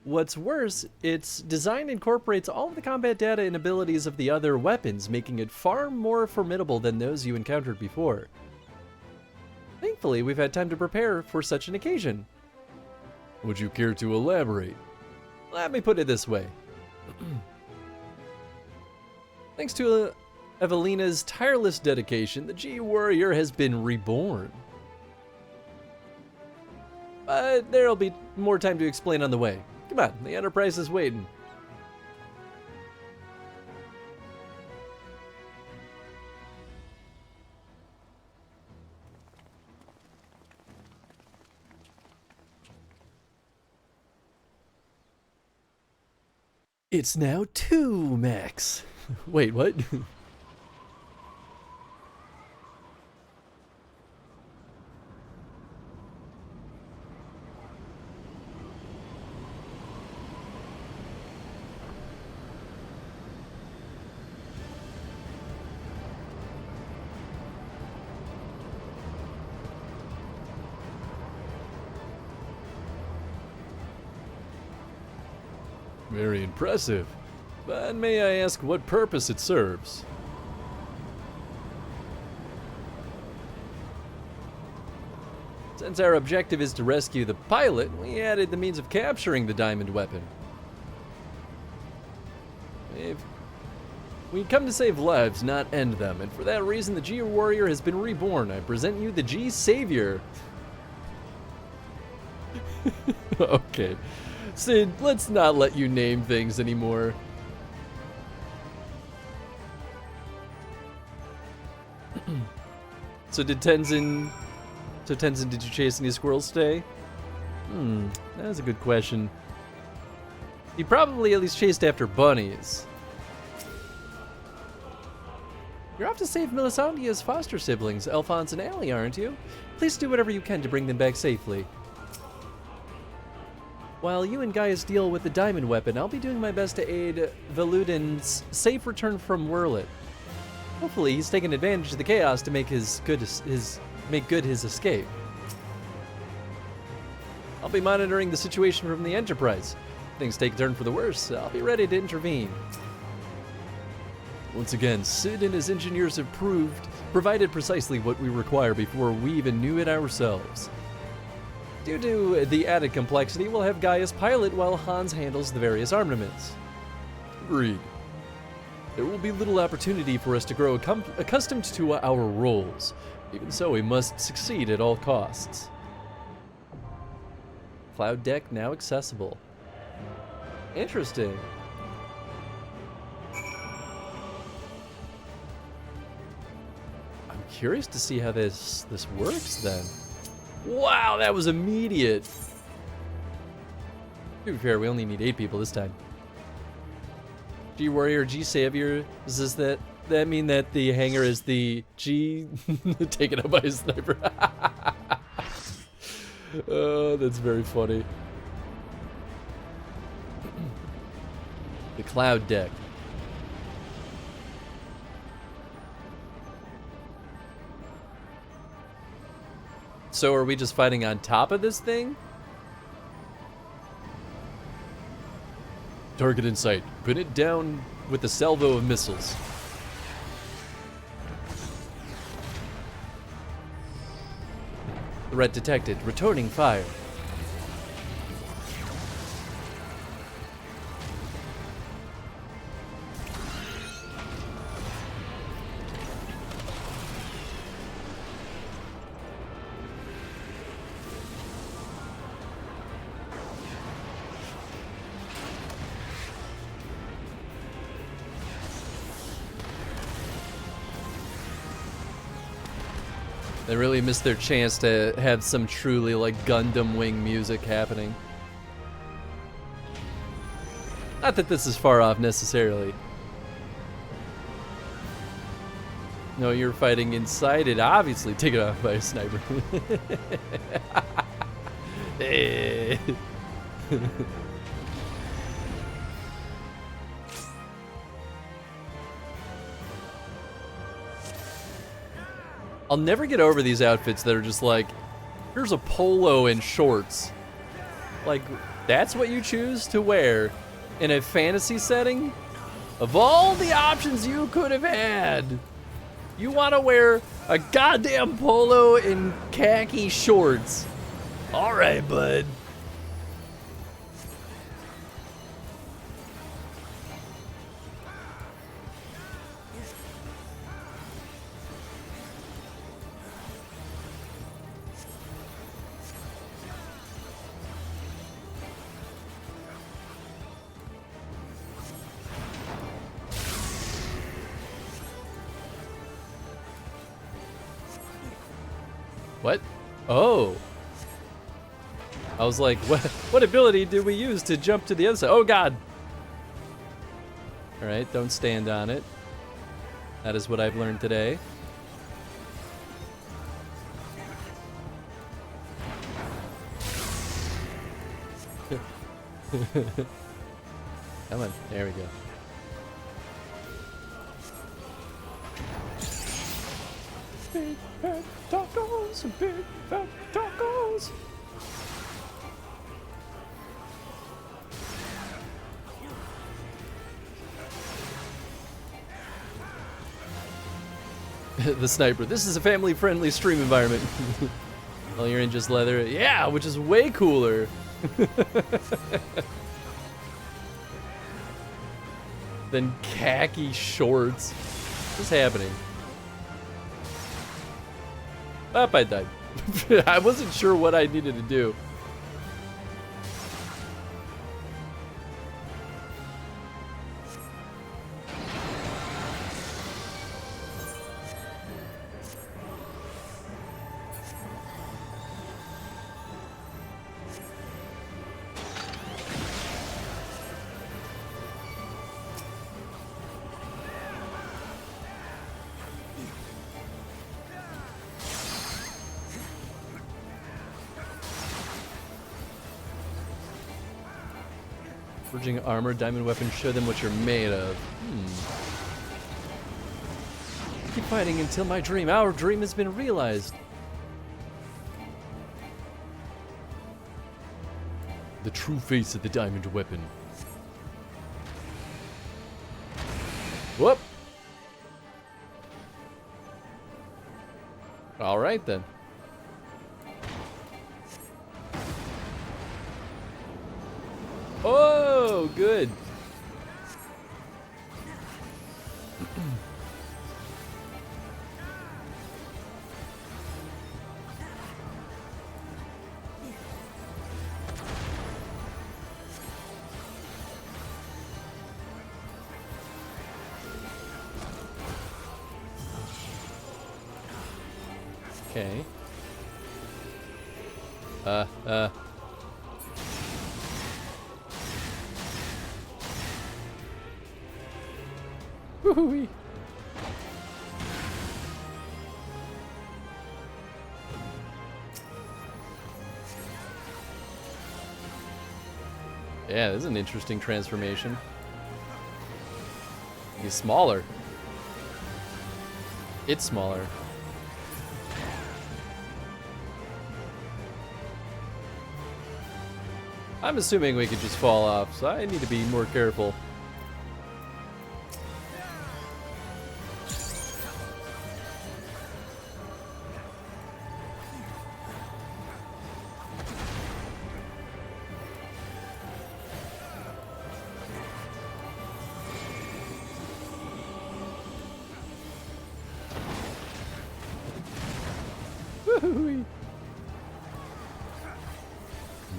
What's worse, its design incorporates all of the combat data and abilities of the other weapons, making it far more formidable than those you encountered before. Thankfully, we've had time to prepare for such an occasion. Would you care to elaborate? Let me put it this way. Thanks to Evelina's tireless dedication, the G Warrior has been reborn. But there'll be more time to explain on the way. Come on, the Enterprise is waiting. It's now 2, Max. Wait, what? Very impressive. But may I ask what purpose it serves? Since our objective is to rescue the pilot, we added the means of capturing the diamond weapon. We come to save lives, not end them, and for that reason the G Warrior has been reborn. I present you the G Savior. Okay. Sid, let's not let you name things anymore. So Tenzin, did you chase any squirrels today? That was a good question. He probably at least chased after bunnies. You're off to save Melisandre's foster siblings, Alphonse and Allie, aren't you? Please do whatever you can to bring them back safely. While you and Gaius deal with the diamond weapon, I'll be doing my best to aid Veludin's safe return from Wurlit. Hopefully, he's taken advantage of the chaos to make good his escape. I'll be monitoring the situation from the Enterprise. If things take a turn for the worse, I'll be ready to intervene. Once again, Sid and his engineers have provided precisely what we require before we even knew it ourselves. Due to the added complexity, we'll have Gaius pilot while Hans handles the various armaments. Agreed. There will be little opportunity for us to grow accustomed to our roles. Even so, we must succeed at all costs. Cloud deck now accessible. Interesting. I'm curious to see how this works then. Wow, that was immediate. To be fair, we only need 8 people this time. G Warrior, G Savior. Does that mean that the hangar is the G taken out by a sniper? Oh, that's very funny. The cloud deck. So are we just fighting on top of this thing? Target in sight. Pin it down with a salvo of missiles. Threat detected. Returning fire. They really missed their chance to have some truly like Gundam Wing music happening. Not that this is far off necessarily. No, you're fighting inside it, obviously taken off by a sniper. Eh. I'll never get over these outfits that are just like, here's a polo and shorts. Like, that's what you choose to wear in a fantasy setting? Of all the options you could have had, you want to wear a goddamn polo and khaki shorts. All right, bud. What? Oh. I was like, what ability did we use to jump to the other side? Oh, God. All right, don't stand on it. That is what I've learned today. Come on, there we go. Big fat tacos, big fat tacos. The sniper. This is a family-friendly stream environment. Well, you're in just leather. Yeah, which is way cooler. Than khaki shorts. What's happening? Up, I died. I wasn't sure what I needed to do. Forging armor, diamond weapon, show them what you're made of. Keep fighting until my dream, our dream has been realized. The true face of the diamond weapon. Whoop! Alright then. Oh, good. Okay. Woo-wee. Yeah, this is an interesting transformation. He's smaller. It's smaller. I'm assuming we could just fall off, so I need to be more careful.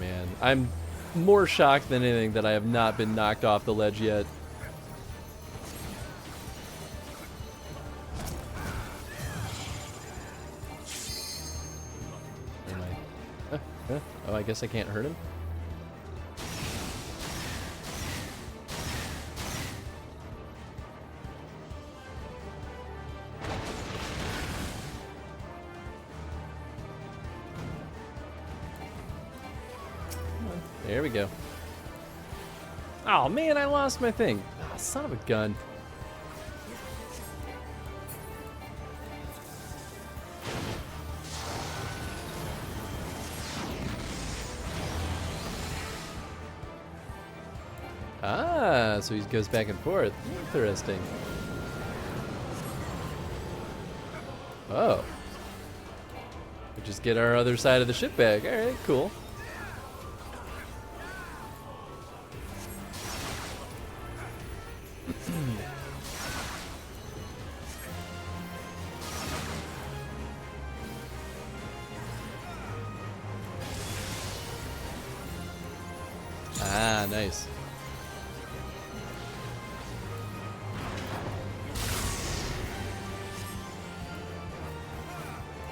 Man, I'm more shocked than anything that I have not been knocked off the ledge yet. Am I? Oh, I guess I can't hurt him. we go. Oh man, I lost my thing. Ah, son of a gun. Ah, so he goes back and forth. Interesting. Oh. We just get our other side of the ship back. Alright, cool. Ah, nice.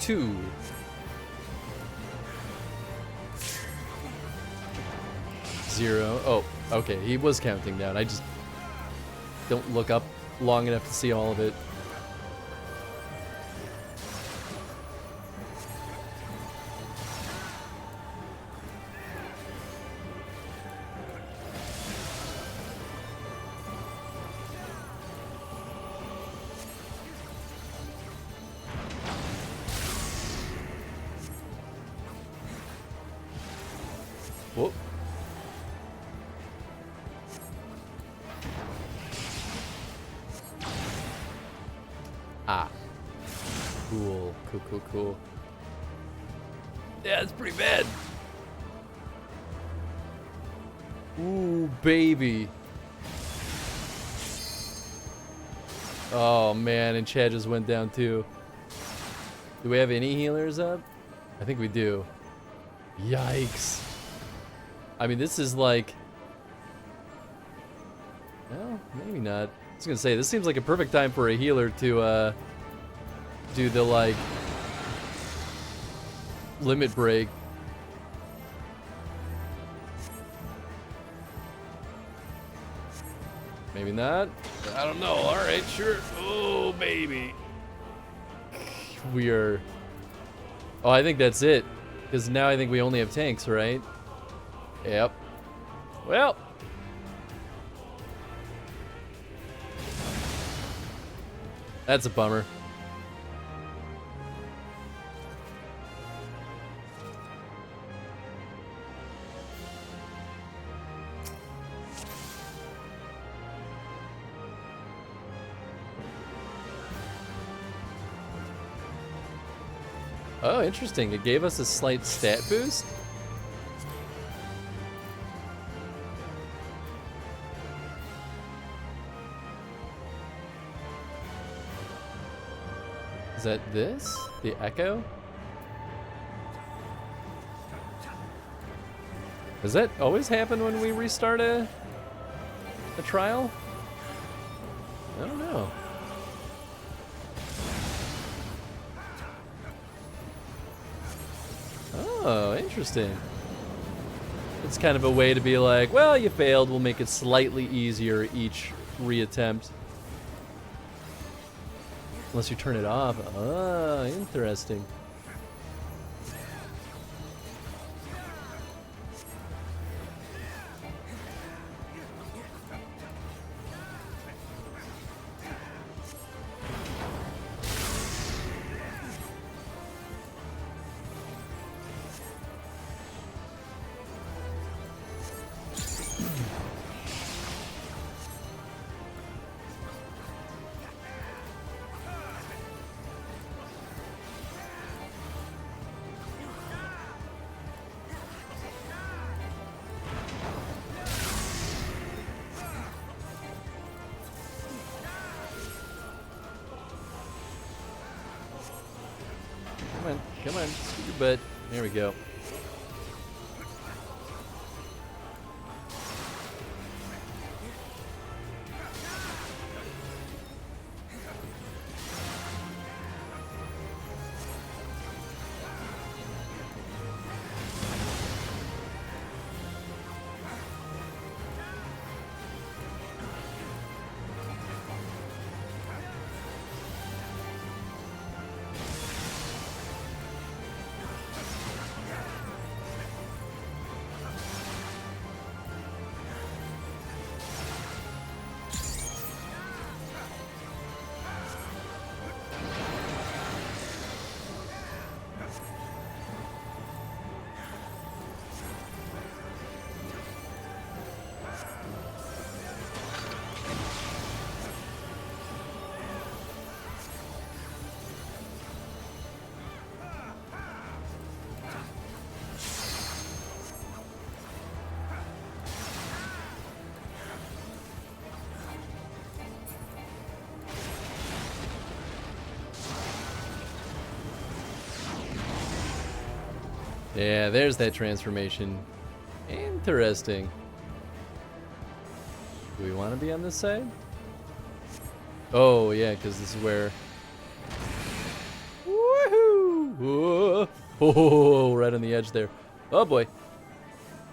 Two. Zero. Oh, okay. He was counting down. I just don't look up long enough to see all of it. Whoop. Ah. Cool, cool, cool, cool. Yeah, it's pretty bad. Ooh, baby. Oh man, and Chad just went down too. Do we have any healers up? I think we do. Yikes. I mean, this is like... Well, maybe not. I was gonna say, this seems like a perfect time for a healer to do the, like, limit break. Maybe not. I don't know. Alright, sure. Oh, baby. We are... Oh, I think that's it. Because now I think we only have tanks, right? Yep. Well. That's a bummer. Oh, interesting. It gave us a slight stat boost. Is that this? The echo? Does that always happen when we restart a trial? I don't know. Oh, interesting. It's kind of a way to be like, well, you failed, we'll make it slightly easier each reattempt. Unless you turn it off. Ah, interesting. Come on, scoot your butt. There we go. Yeah, there's that transformation. Interesting. Do we want to be on this side? Oh, yeah, because this is where... Woohoo! Whoa. Oh, right on the edge there. Oh, boy.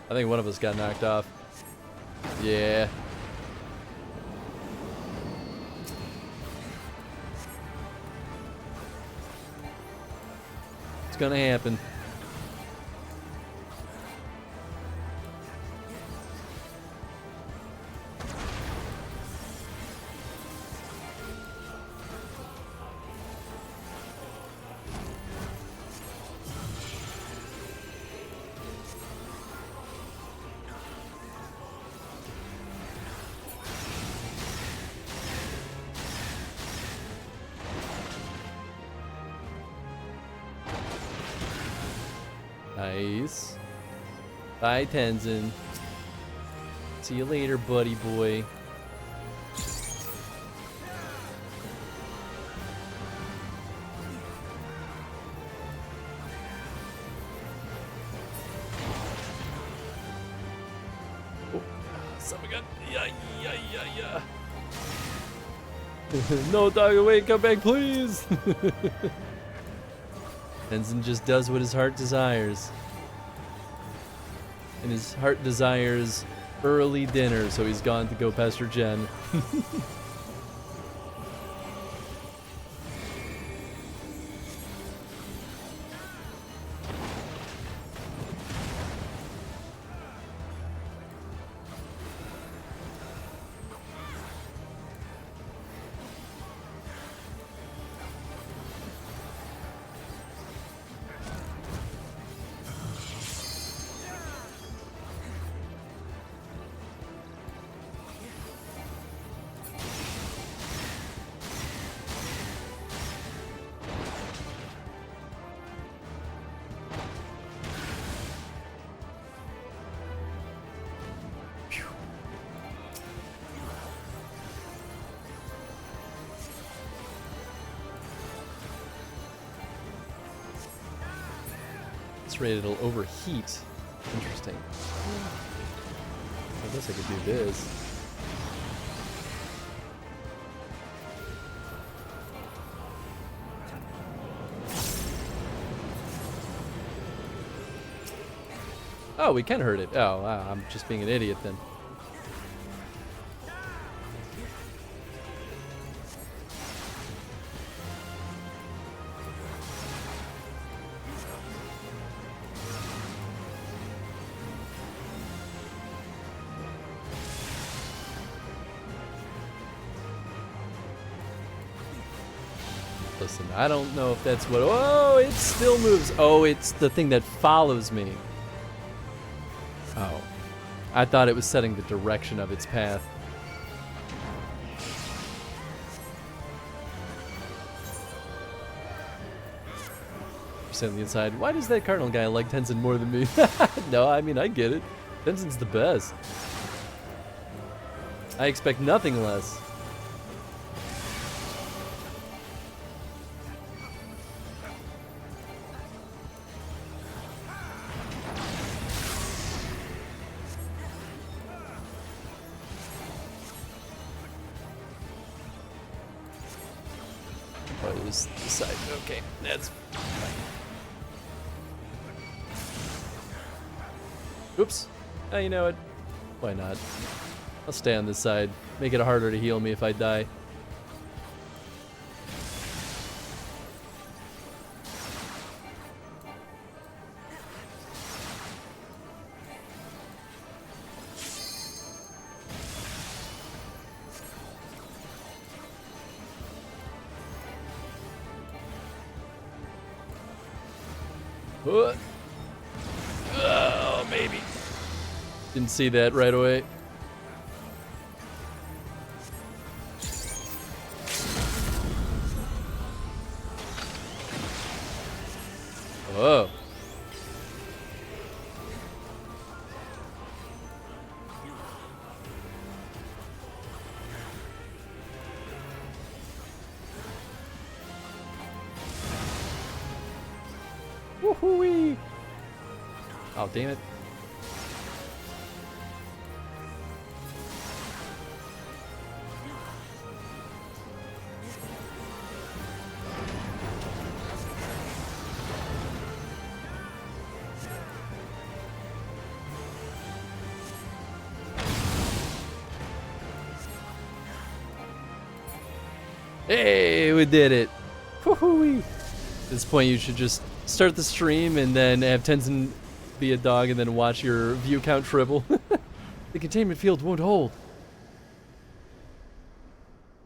I think one of us got knocked off. Yeah. It's gonna happen. Nice. Bye, Tenzin. See you later, buddy boy. Oh, son of a gun. Yeah. No, dog, away, come back, please. Tenzin just does what his heart desires. And his heart desires early dinner, so he's gone to go pester Jen. Afraid it'll overheat. Interesting. I guess I could do this. Oh, we can hurt it. Oh, wow, I'm just being an idiot then. Listen, I don't know if that's what... Oh, it still moves. Oh, it's the thing that follows me. Oh. I thought it was setting the direction of its path. Percent on the inside. Why does that Cardinal guy like Tenzin more than me? No, I mean, I get it. Tenzin's the best. I expect nothing less. Oh, this side. Okay, that's fine. Oops. Oh, you know what? Why not? I'll stay on this side. Make it harder to heal me if I die. Oh, maybe. Didn't see that right away. Whoa. Woohoo-wee. Oh, damn it. Hey, we did it. Woohoo! At this point, you should just start the stream and then have Tenzin be a dog and then watch your view count triple. The containment field won't hold.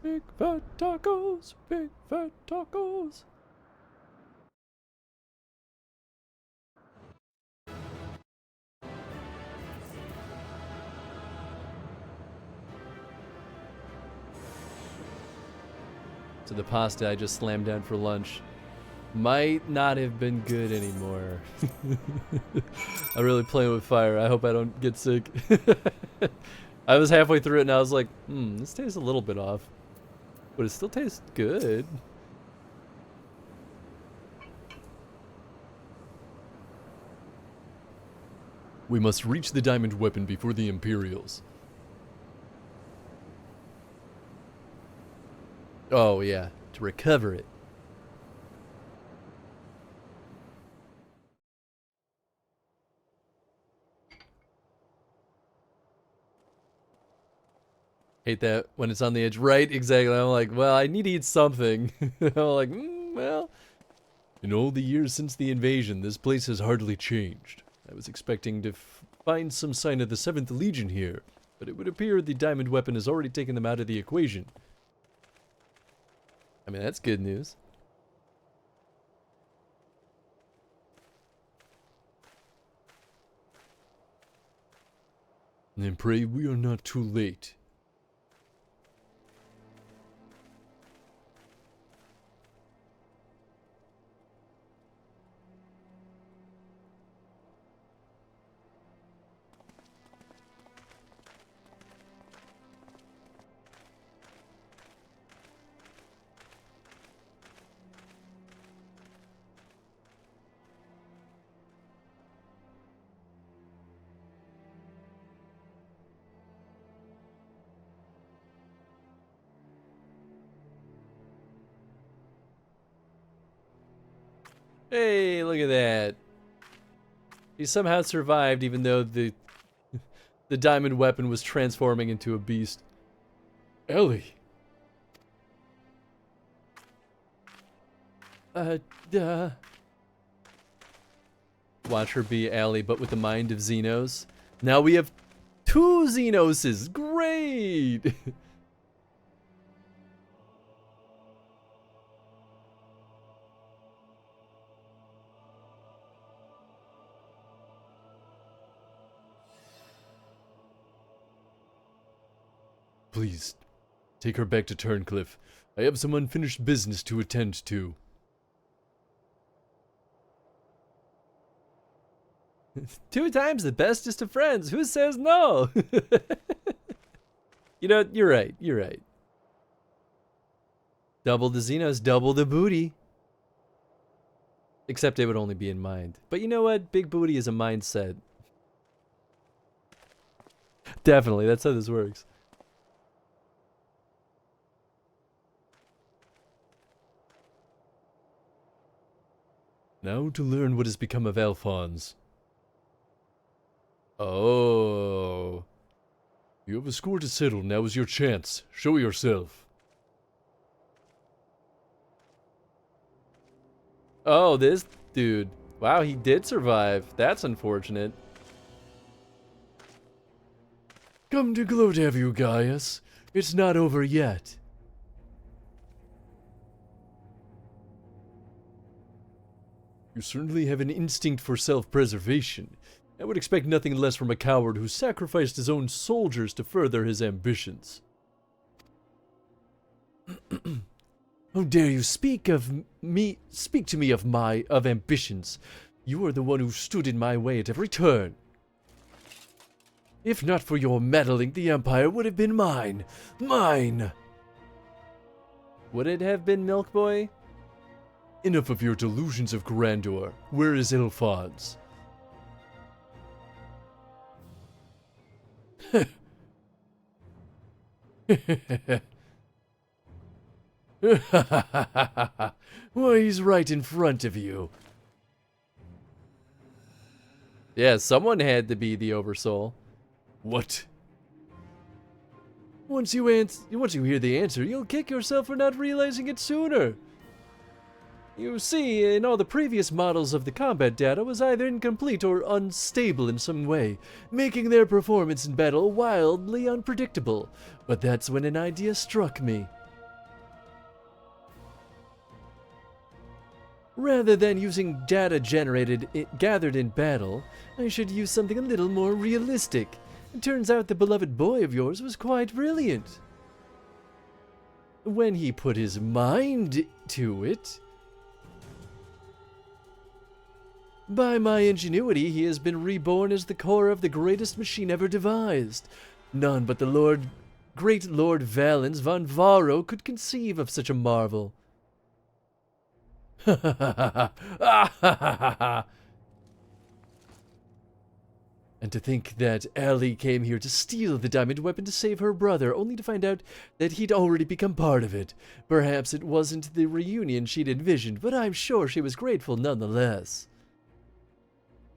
Big fat tacos, big fat tacos. So the pasta I just slammed down for lunch might not have been good anymore. I'm really playing with fire. I hope I don't get sick. I was halfway through it and I was like, this tastes a little bit off. But it still tastes good. We must reach the diamond weapon before the Imperials. Oh yeah, to recover it. Hate that when it's on the edge. Right, exactly. I'm like, well, I need to eat something. I'm like, well. In all the years since the invasion, this place has hardly changed. I was expecting to find some sign of the 7th Legion here, but it would appear the diamond weapon has already taken them out of the equation. I mean, that's good news. And pray we are not too late. Hey, look at that. He somehow survived even though the diamond weapon was transforming into a beast. Ellie. Watch her be Allie, but with the mind of Xenos. Now we have 2 Xenoses. Great! Please, take her back to Turncliffe. I have some unfinished business to attend to. 2 times the bestest of friends. Who says no? You know, you're right. You're right. Double the Xenos, double the booty. Except it would only be in mind. But you know what? Big booty is a mindset. Definitely, that's how this works. Now to learn what has become of Alphonse. Oh. You have a score to settle. Now is your chance. Show yourself. Oh, this dude. Wow, he did survive. That's unfortunate. Come to gloat, have you, Gaius? It's not over yet. You certainly have an instinct for self-preservation. I would expect nothing less from a coward who sacrificed his own soldiers to further his ambitions. How dare you speak to me of ambitions? You are the one who stood in my way at every turn. If not for your meddling, the Empire would have been mine. Mine! Would it have been Milk Boy? Enough of your delusions of grandeur. Where is Alphonse? Why, he's right in front of you. Yeah, someone had to be the Oversoul. What? Once you hear the answer, you'll kick yourself for not realizing it sooner. You see, in all the previous models of the combat data was either incomplete or unstable in some way, making their performance in battle wildly unpredictable. But that's when an idea struck me. Rather than using data gathered in battle, I should use something a little more realistic. It turns out the beloved boy of yours was quite brilliant. When he put his mind to it, by my ingenuity, he has been reborn as the core of the greatest machine ever devised. None but the great Lord Valens von Varro could conceive of such a marvel. Ha ha ha ha ha ha. And to think that Ellie came here to steal the diamond weapon to save her brother, only to find out that he'd already become part of it. Perhaps it wasn't the reunion she'd envisioned, but I'm sure she was grateful nonetheless.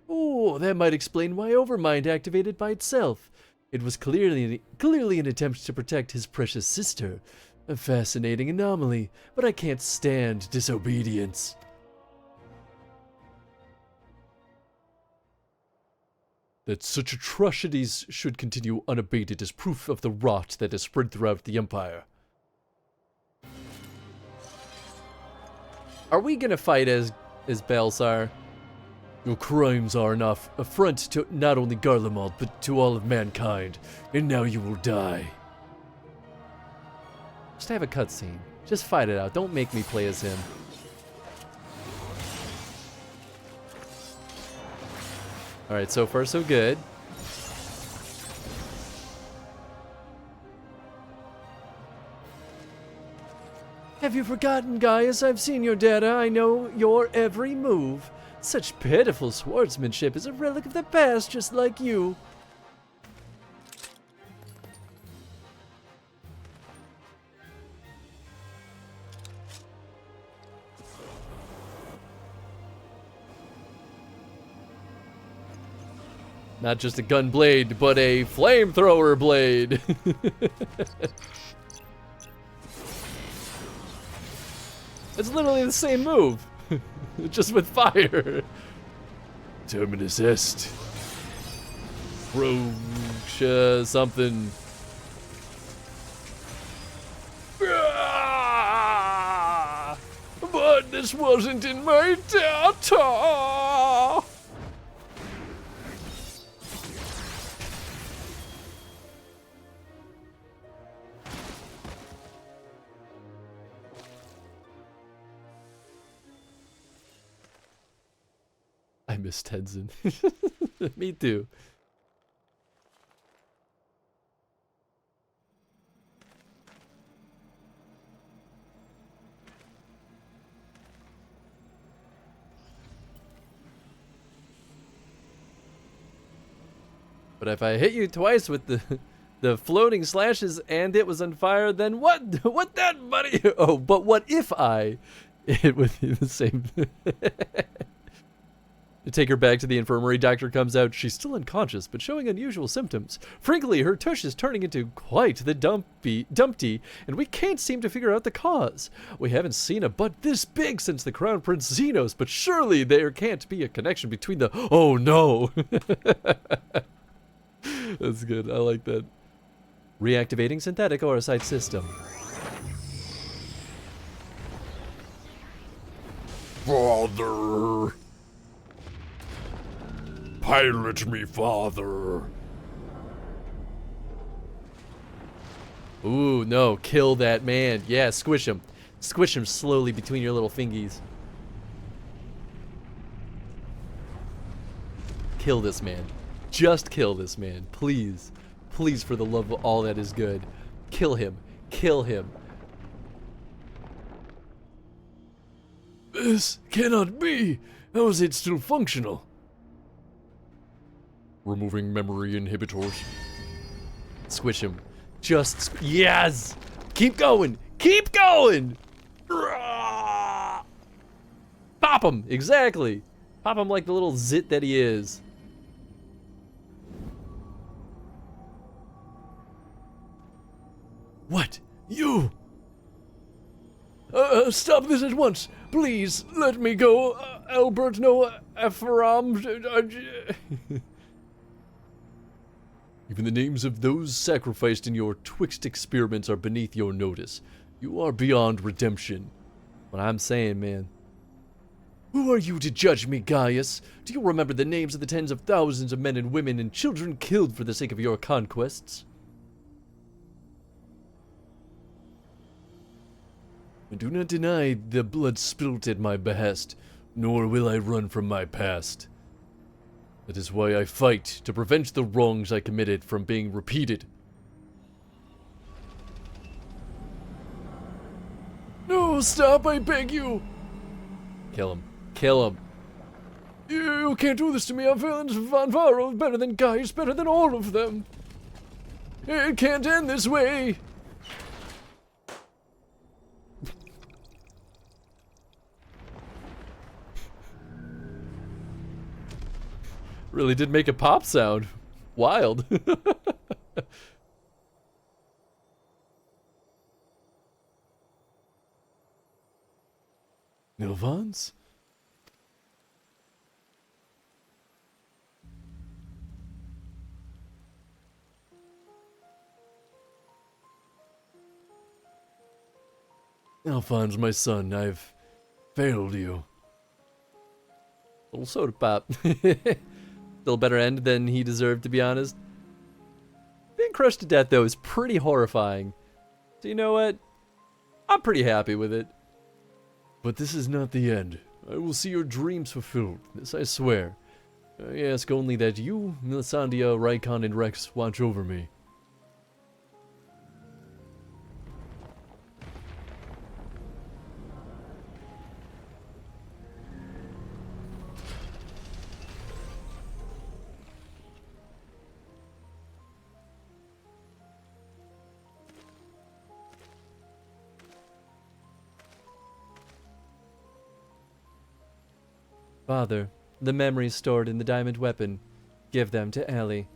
Oh, that might explain why Overmind activated by itself. It was clearly an attempt to protect his precious sister. A fascinating anomaly, but I can't stand disobedience. That such atrocities should continue unabated is proof of the rot that has spread throughout the Empire. Are we gonna fight as Balsar? Your crimes are an affront to not only Garlemald, but to all of mankind, and now you will die. Just have a cutscene. Just fight it out. Don't make me play as him. Alright, so far so good. Have you forgotten, Gaius? I've seen your data. I know your every move. Such pitiful swordsmanship is a relic of the past, just like you. Not just a gun blade, but a flamethrower blade. It's literally the same move, just with fire. Terminus est. Roche something. But this wasn't in my data. I miss Tenzin. Me too. But if I hit you twice with the floating slashes and it was on fire, then what? What then, buddy? Oh, but what if I hit with you the same? To take her back to the infirmary, doctor comes out. She's still unconscious, but showing unusual symptoms. Frankly, her tush is turning into quite the dumpty, and we can't seem to figure out the cause. We haven't seen a butt this big since the Crown Prince Xenos, but surely there can't be a connection between the... Oh, no! That's good. I like that. Reactivating synthetic orocyte system. Father! Pilot me, father. Ooh, no. Kill that man. Yeah, squish him. Squish him slowly between your little fingies. Kill this man. Just kill this man. Please. Please, for the love of all that is good. Kill him. Kill him. This cannot be. How is it still functional? Removing memory inhibitors. Squish him. Just, yes! Keep going! Keep going! Pop him! Exactly! Pop him like the little zit that he is. What? You? Stop this at once! Please, let me go! Albert, no, Ephraim... Even the names of those sacrificed in your twixt experiments are beneath your notice. You are beyond redemption. What I'm saying, man. Who are you to judge me, Gaius? Do you remember the names of the tens of thousands of men and women and children killed for the sake of your conquests? I do not deny the blood spilt at my behest, nor will I run from my past. That is why I fight, to prevent the wrongs I committed from being repeated. No, stop, I beg you! Kill him. Kill him. You can't do this to me. Van Varo better than Gaius, better than all of them. It can't end this way. Really did make a pop sound. Wild. Nilvans? Alphonse, my son, I've failed you. Little soda pop. Still a better end than he deserved, to be honest. Being crushed to death, though, is pretty horrifying. So you know what? I'm pretty happy with it. But this is not the end. I will see your dreams fulfilled. This I swear. I ask only that you, Melisandre, Rykon, and Rex watch over me. Father, the memories stored in the diamond weapon. Give them to Ellie.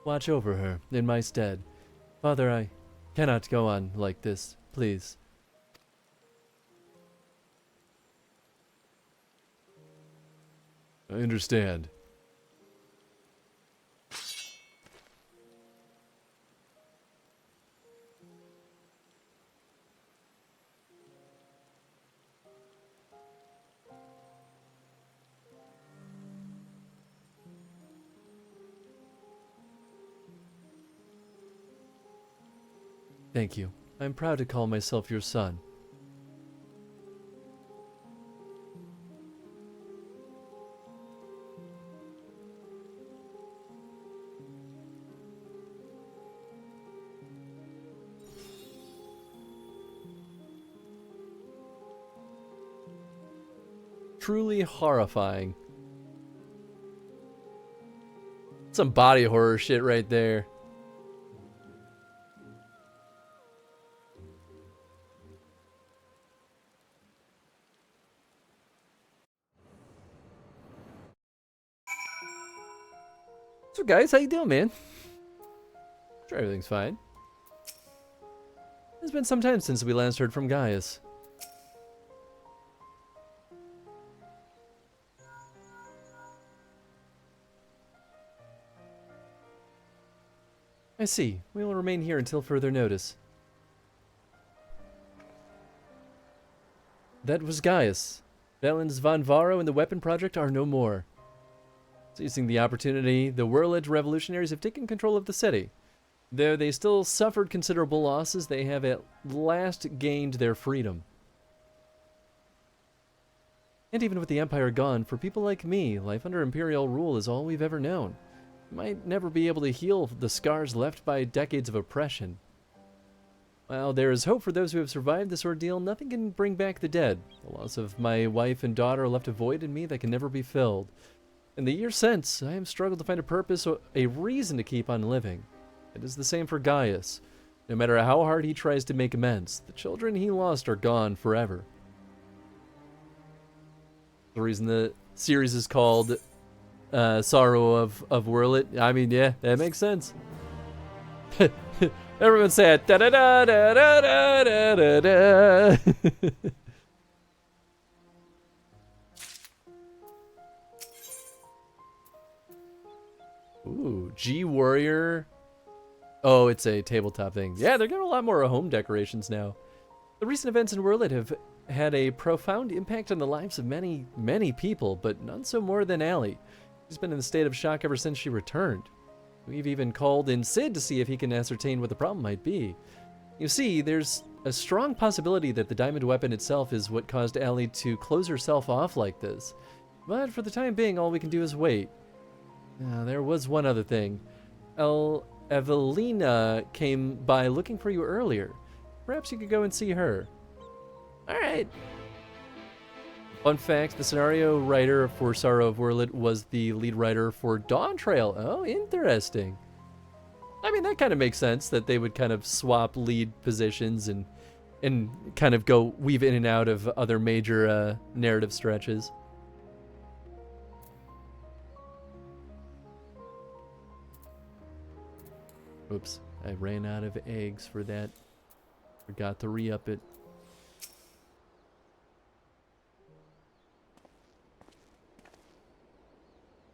Watch over her, in my stead. Father, I cannot go on like this, please. I understand. Thank you. I'm proud to call myself your son. Truly horrifying. Some body horror shit right there. So guys, how you doing, man? Sure, everything's fine. It's been some time since we last heard from Gaius. I see. We will remain here until further notice. That was Gaius. Valens von Varo and the Weapon Project are no more. Seizing the opportunity, the Whirlage revolutionaries have taken control of the city. Though they still suffered considerable losses, they have at last gained their freedom. And even with the Empire gone, for people like me, life under Imperial rule is all we've ever known. We might never be able to heal the scars left by decades of oppression. While there is hope for those who have survived this ordeal, nothing can bring back the dead. The loss of my wife and daughter left a void in me that can never be filled. In the years since, I have struggled to find a purpose or a reason to keep on living. It is the same for Gaius. No matter how hard he tries to make amends, the children he lost are gone forever. The reason the series is called Sorrow of Wurlit, I mean, yeah, that makes sense. Everyone say it. Da da da da da da da da. Ooh, G Warrior. Oh, it's a tabletop thing. Yeah, they're getting a lot more home decorations now. The recent events in Wurlit have had a profound impact on the lives of many, many people, but none so more than Allie. She's been in a state of shock ever since she returned. We've even called in Sid to see if he can ascertain what the problem might be. You see, there's a strong possibility that the diamond weapon itself is what caused Allie to close herself off like this. But for the time being, all we can do is wait. There was one other thing. Evelina came by looking for you earlier. Perhaps you could go and see her. Alright. Fun fact, the scenario writer for Sorrow of Wurlit was the lead writer for Dawn Trail. Oh, interesting. I mean, that kind of makes sense that they would kind of swap lead positions and kind of go weave in and out of other major narrative stretches. Oops, I ran out of eggs for that. Forgot to re-up it.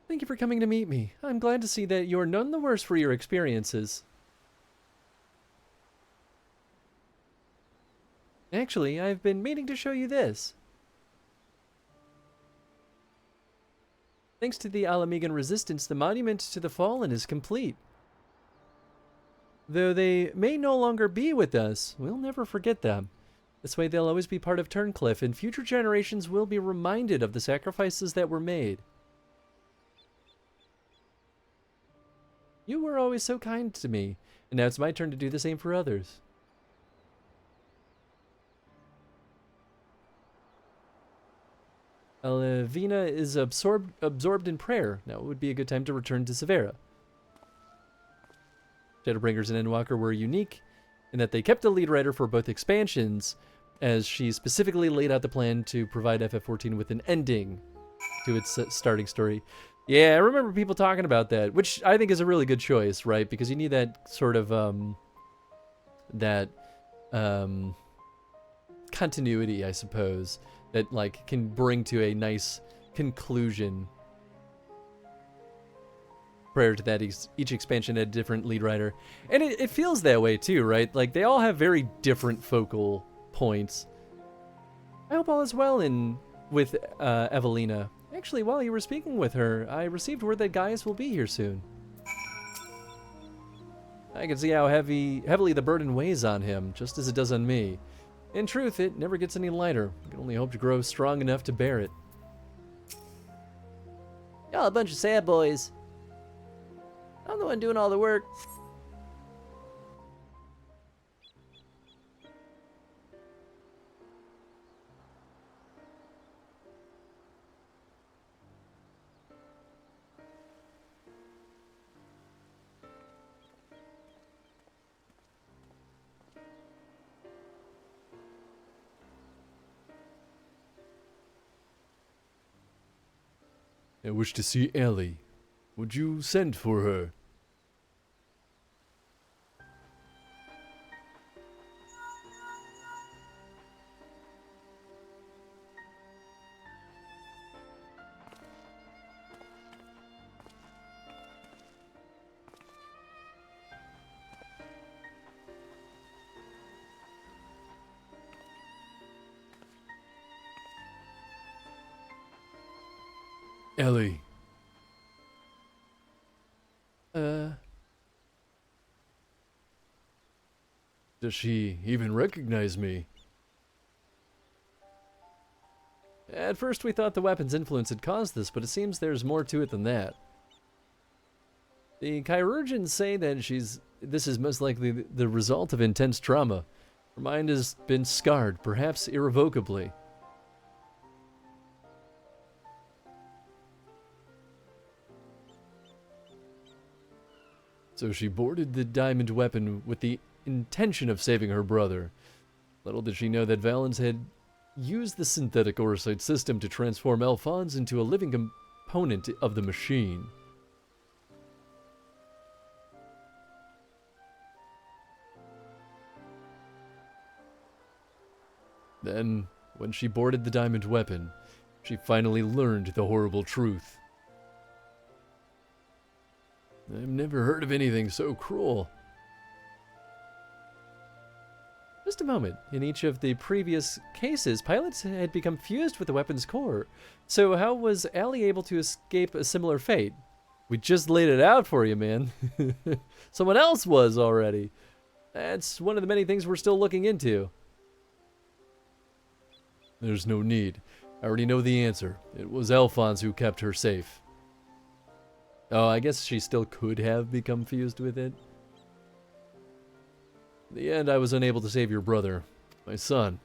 Thank you for coming to meet me. I'm glad to see that you're none the worse for your experiences. Actually, I've been meaning to show you this. Thanks to the Alamegan resistance, the monument to the fallen is complete. Though they may no longer be with us, we'll never forget them. This way they'll always be part of Turncliffe, and future generations will be reminded of the sacrifices that were made. You were always so kind to me, and now it's my turn to do the same for others. Elvina is absorbed in prayer. Now it would be a good time to return to Severa. Shadowbringers and Endwalker were unique in that they kept a lead writer for both expansions, as she specifically laid out the plan to provide FF14 with an ending to its starting story. Yeah, I remember people talking about that, which I think is a really good choice, right? Because you need that sort of continuity, I suppose, that like can bring to a nice conclusion. Prior to that, each expansion had a different lead writer, and it feels that way too, right? Like they all have very different focal points. I hope all is well with Evelina. Actually, while you were speaking with her, I received word that Gaius will be here soon. I can see how heavily the burden weighs on him, just as it does on me. In truth, it never gets any lighter. I can only hope to grow strong enough to bear it. Y'all a bunch of sad boys. I'm the one doing all the work. I wish to see Ellie. Would you send for her? Ellie. Does she even recognize me? At first we thought the weapon's influence had caused this, but it seems there's more to it than that. The chirurgeons say that this is most likely the result of intense trauma. Her mind has been scarred, perhaps irrevocably. So she boarded the diamond weapon with the intention of saving her brother. Little did she know that Valens had used the synthetic Orsite system to transform Alphonse into a living component of the machine. Then, when she boarded the diamond weapon, she finally learned the horrible truth. I've never heard of anything so cruel. Just a moment. In each of the previous cases, pilots had become fused with the weapon's core. So how was Allie able to escape a similar fate? We just laid it out for you, man. Someone else was already. That's one of the many things we're still looking into. There's no need. I already know the answer. It was Alphonse who kept her safe. Oh, I guess she still could have become fused with it. In the end, I was unable to save your brother, my son.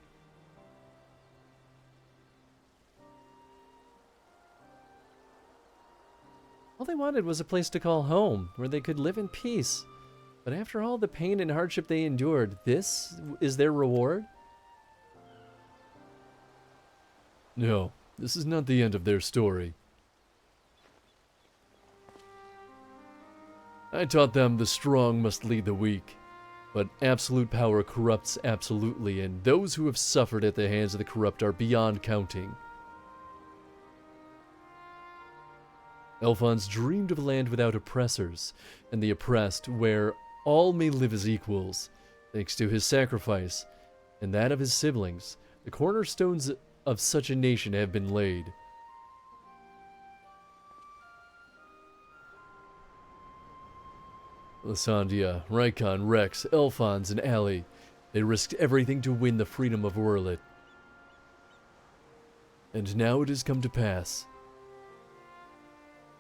All they wanted was a place to call home, where they could live in peace. But after all the pain and hardship they endured, this is their reward? No, this is not the end of their story. I taught them the strong must lead the weak, but absolute power corrupts absolutely, and those who have suffered at the hands of the corrupt are beyond counting. Alphonse dreamed of a land without oppressors, and the oppressed where all may live as equals. Thanks to his sacrifice, and that of his siblings, the cornerstones of such a nation have been laid. Lysandria, Rykon, Rex, Alphonse, and Allie, they risked everything to win the freedom of Wurlit. And now it has come to pass.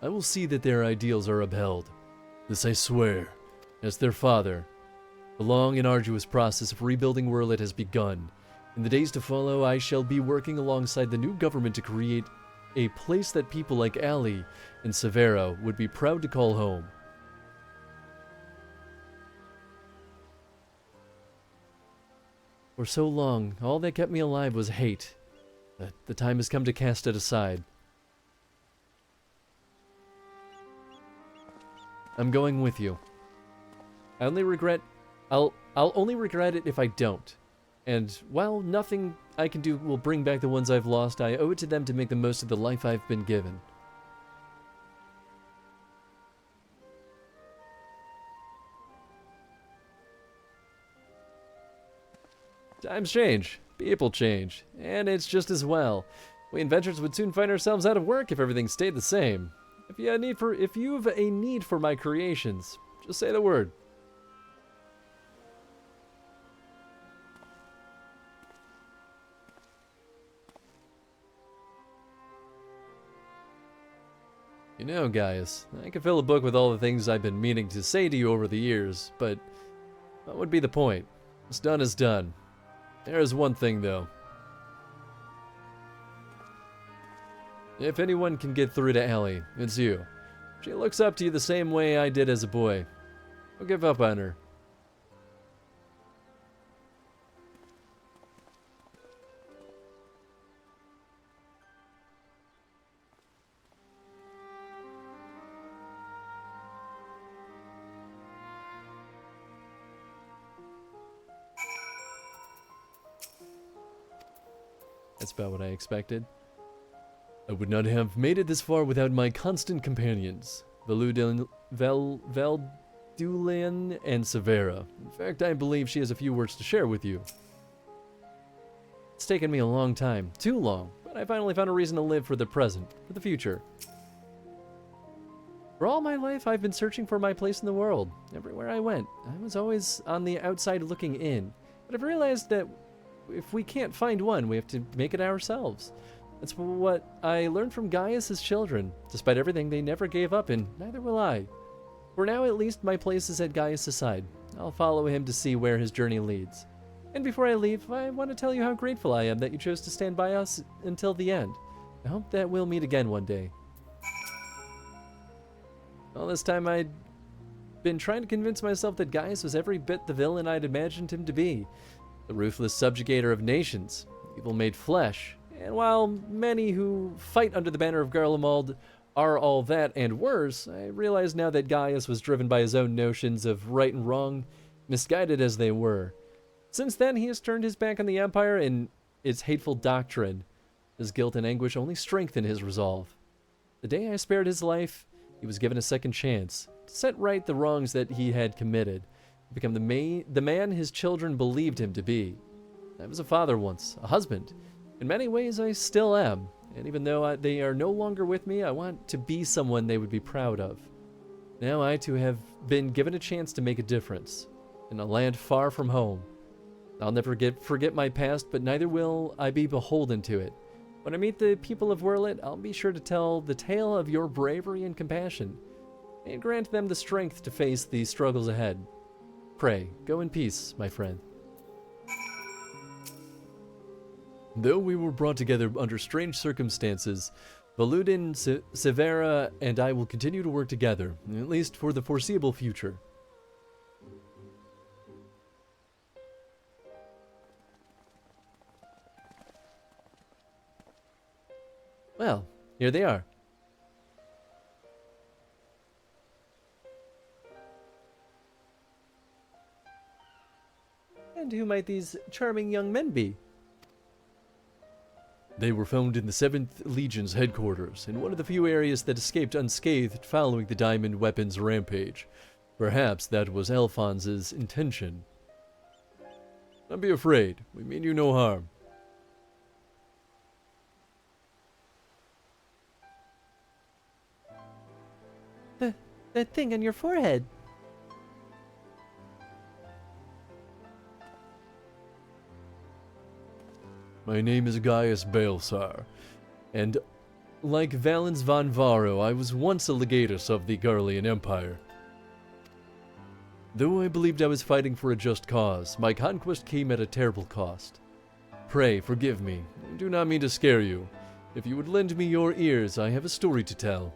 I will see that their ideals are upheld. This I swear, as their father. The long and arduous process of rebuilding Wurlit has begun. In the days to follow, I shall be working alongside the new government to create a place that people like Allie and Severa would be proud to call home. For so long, all that kept me alive was hate. But the time has come to cast it aside. I'm going with you. I'll only regret it if I don't. And while nothing I can do will bring back the ones I've lost, I owe it to them to make the most of the life I've been given. Times change, people change, and it's just as well. We inventors would soon find ourselves out of work if everything stayed the same. If you've a need for my creations, just say the word. You know, Gaius, I could fill a book with all the things I've been meaning to say to you over the years, but what would be the point? What's done is done. There is one thing, though. If anyone can get through to Allie, it's you. She looks up to you the same way I did as a boy. Don't give up on her. That's about what I expected. I would not have made it this far without my constant companions, Valdulian and Severa. In fact, I believe she has a few words to share with you. It's taken me a long time, too long, but I finally found a reason to live for the present, for the future. For all my life, I've been searching for my place in the world. Everywhere I went, I was always on the outside looking in, but I've realized that if we can't find one, we have to make it ourselves. That's what I learned from Gaius' children. Despite everything, they never gave up, and neither will I. For now, at least, my place is at Gaius' side. I'll follow him to see where his journey leads. And before I leave, I want to tell you how grateful I am that you chose to stand by us until the end. I hope that we'll meet again one day. All this time, I been trying to convince myself that Gaius was every bit the villain I'd imagined him to be. The ruthless subjugator of nations, evil made flesh. And while many who fight under the banner of Garlemald are all that and worse, I realize now that Gaius was driven by his own notions of right and wrong, misguided as they were. Since then, he has turned his back on the Empire and its hateful doctrine. His guilt and anguish only strengthen his resolve. The day I spared his life, he was given a second chance to set right the wrongs that he had committed, to become the man his children believed him to be. I was a father once, a husband. In many ways, I still am, and even though they are no longer with me, I want to be someone they would be proud of. Now I, too, have been given a chance to make a difference, in a land far from home. I'll never forget my past, but neither will I be beholden to it. When I meet the people of Werlet, I'll be sure to tell the tale of your bravery and compassion, and grant them the strength to face the struggles ahead. Pray, go in peace, my friend. Though we were brought together under strange circumstances, Valudin, Severa, and I will continue to work together, at least for the foreseeable future. Well, here they are. And who might these charming young men be? They were found in the 7th Legion's headquarters, in one of the few areas that escaped unscathed following the Diamond Weapons rampage. Perhaps that was Alphonse's intention. Don't be afraid. We mean you no harm. That thing on your forehead. My name is Gaius Baelsar, and like Valens von Varro, I was once a legatus of the Garlean Empire. Though I believed I was fighting for a just cause, my conquest came at a terrible cost. Pray, forgive me. I do not mean to scare you. If you would lend me your ears, I have a story to tell.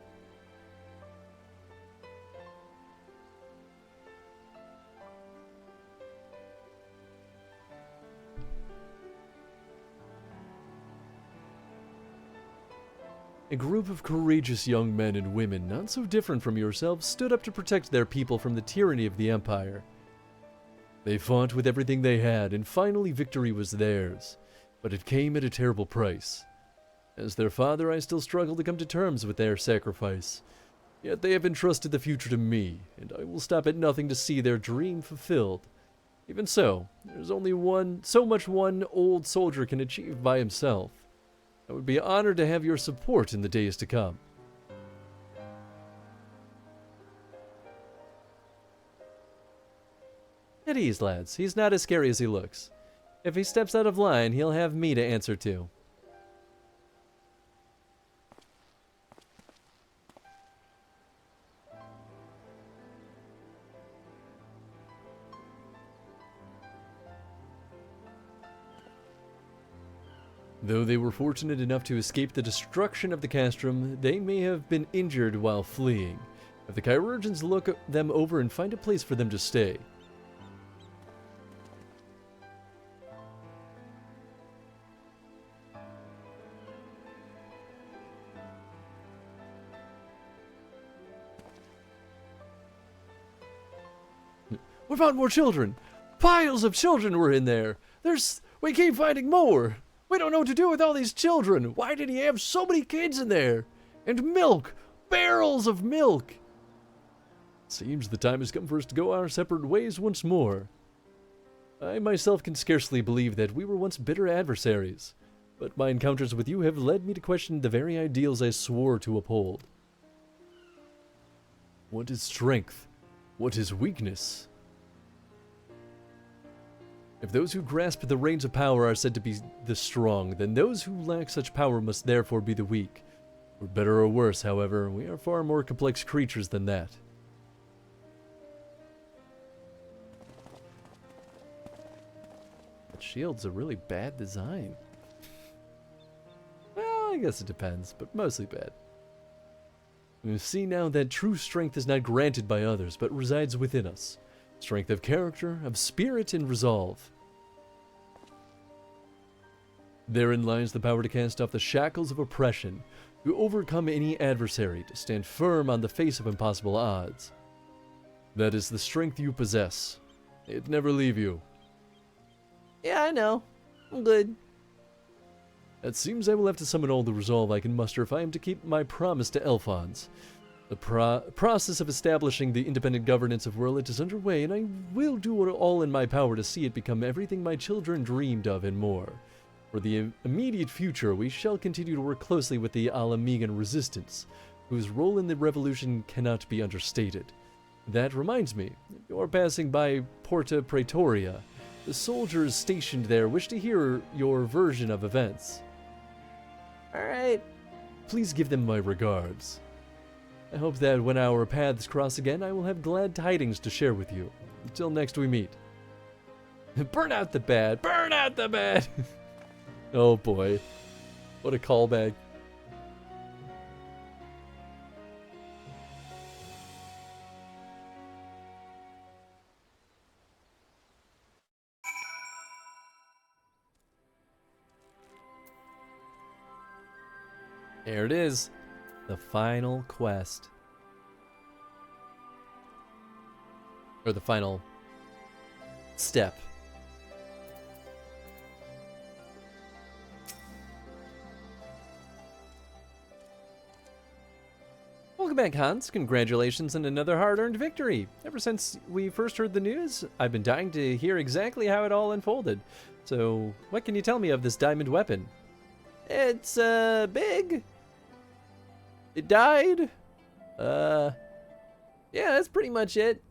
A group of courageous young men and women, not so different from yourselves, stood up to protect their people from the tyranny of the Empire. They fought with everything they had, and finally victory was theirs, but it came at a terrible price. As their father, I still struggle to come to terms with their sacrifice. Yet they have entrusted the future to me, and I will stop at nothing to see their dream fulfilled. Even so, there's only so much one old soldier can achieve by himself. I would be honored to have your support in the days to come. At ease, lads. He's not as scary as he looks. If he steps out of line, he'll have me to answer to. Though they were fortunate enough to escape the destruction of the castrum, they may have been injured while fleeing. If the chirurgeons look them over and find a place for them to stay. We found more children! Piles of children were in there! We keep finding more! We don't know what to do with all these children! Why did he have so many kids in there? And milk! Barrels of milk! Seems the time has come for us to go our separate ways once more. I myself can scarcely believe that we were once bitter adversaries, but my encounters with you have led me to question the very ideals I swore to uphold. What is strength? What is weakness? If those who grasp the reins of power are said to be the strong, then those who lack such power must therefore be the weak. For better or worse, however, we are far more complex creatures than that. That shield's a really bad design. Well, I guess it depends, but mostly bad. We see now that true strength is not granted by others, but resides within us. Strength of character, of spirit, and resolve. Therein lies the power to cast off the shackles of oppression, to overcome any adversary, to stand firm on the face of impossible odds. That is the strength you possess. It never leave you. Yeah, I know. I'm good. It seems I will have to summon all the resolve I can muster if I am to keep my promise to Elfons. The process of establishing the independent governance of Whirlit is underway, and I will do all in my power to see it become everything my children dreamed of and more. For the immediate future, we shall continue to work closely with the Alamegan resistance, whose role in the revolution cannot be understated. That reminds me, if you're passing by Porta Praetoria, the soldiers stationed there wish to hear your version of events. Alright. Please give them my regards. I hope that when our paths cross again, I will have glad tidings to share with you. Until next we meet. Burn out the bad! Burn out the bad! Oh boy. What a callback. There it is. The final quest. Or the final step. Welcome back, Hans. Congratulations on another hard-earned victory. Ever since we first heard the news, I've been dying to hear exactly how it all unfolded. So, what can you tell me of this diamond weapon? It's, big. It died. Yeah, that's pretty much it.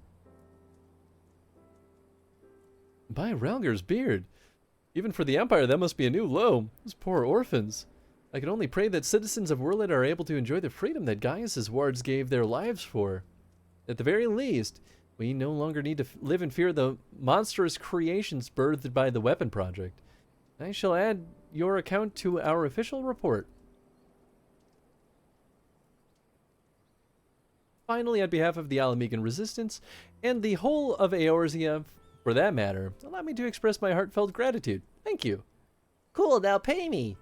By Ralger's beard. Even for the Empire, that must be a new low. Those poor orphans. I can only pray that citizens of Whirlit are able to enjoy the freedom that Gaius's wards gave their lives for. At the very least, we no longer need to live in fear of the monstrous creations birthed by the Weapon Project. I shall add your account to our official report. Finally, on behalf of the Alamegan Resistance, and the whole of Eorzea, for that matter, allow me to express my heartfelt gratitude. Thank you. Cool, now pay me.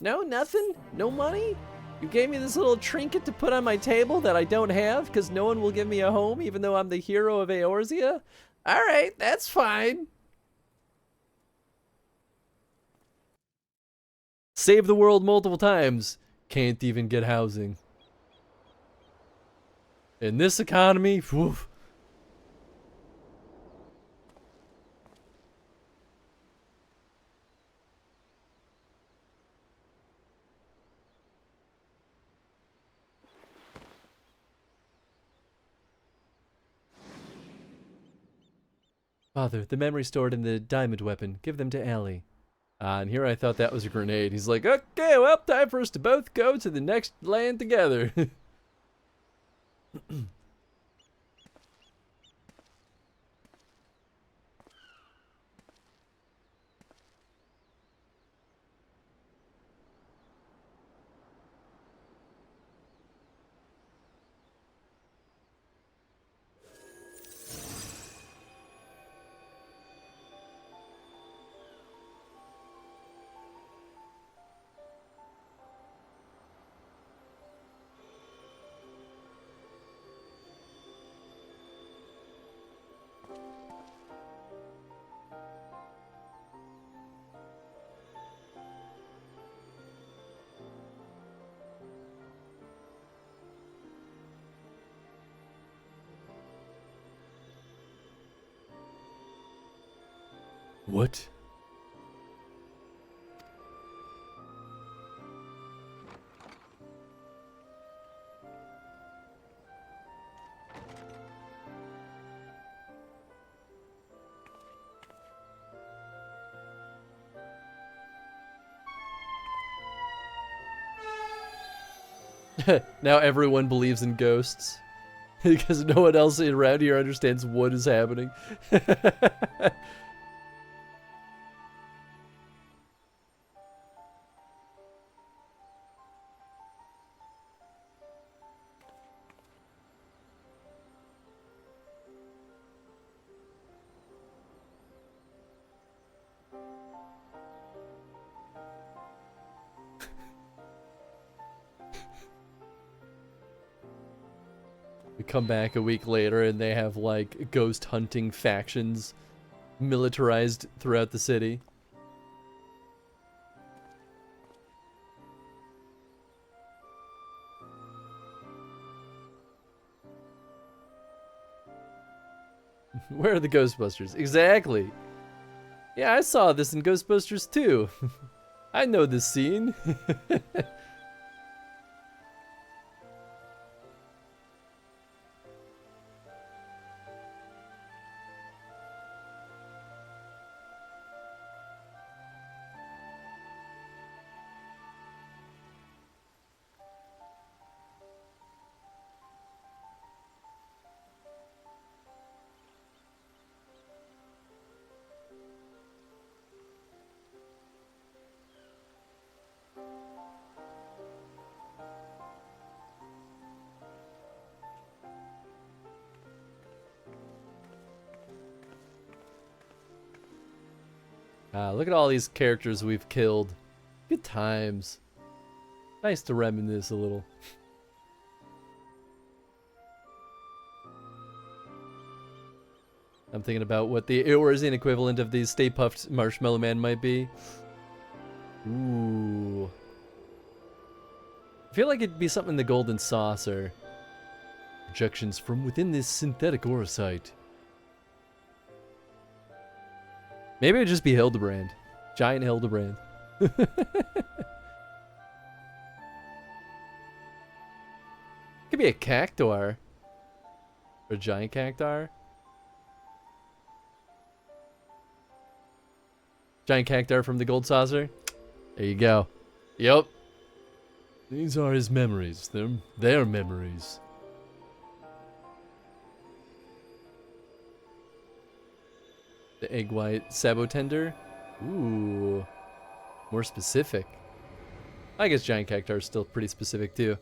No, nothing? No money? You gave me this little trinket to put on my table that I don't have because no one will give me a home even though I'm the hero of Eorzea? Alright, that's fine. Save the world multiple times. Can't even get housing. In this economy, woof. Father, the memory stored in the diamond weapon. Give them to Allie. And here I thought that was a grenade. He's like, okay, well, time for us to both go to the next land together. What? Now everyone believes in ghosts. Because no one else around here understands what is happening. We come back a week later and they have like ghost hunting factions militarized throughout the city. Where are the Ghostbusters? Exactly. Yeah, I saw this in Ghostbusters too. I know this scene. Look at all these characters we've killed. Good times. Nice to reminisce a little. I'm thinking about what the Eorzine equivalent of the Stay Puft Marshmallow Man might be. Ooh. I feel like it'd be something in the Golden Saucer. Projections from within this synthetic orosite. Maybe it'd just be Hildebrand. Giant Hildebrand. Could be a cactuar. Or a giant cactuar. Giant cactuar from the Gold Saucer. There you go. Yep. These are his memories. They're their memories. The egg white sabotender. Ooh. More specific. I guess giant cactuar is still pretty specific too.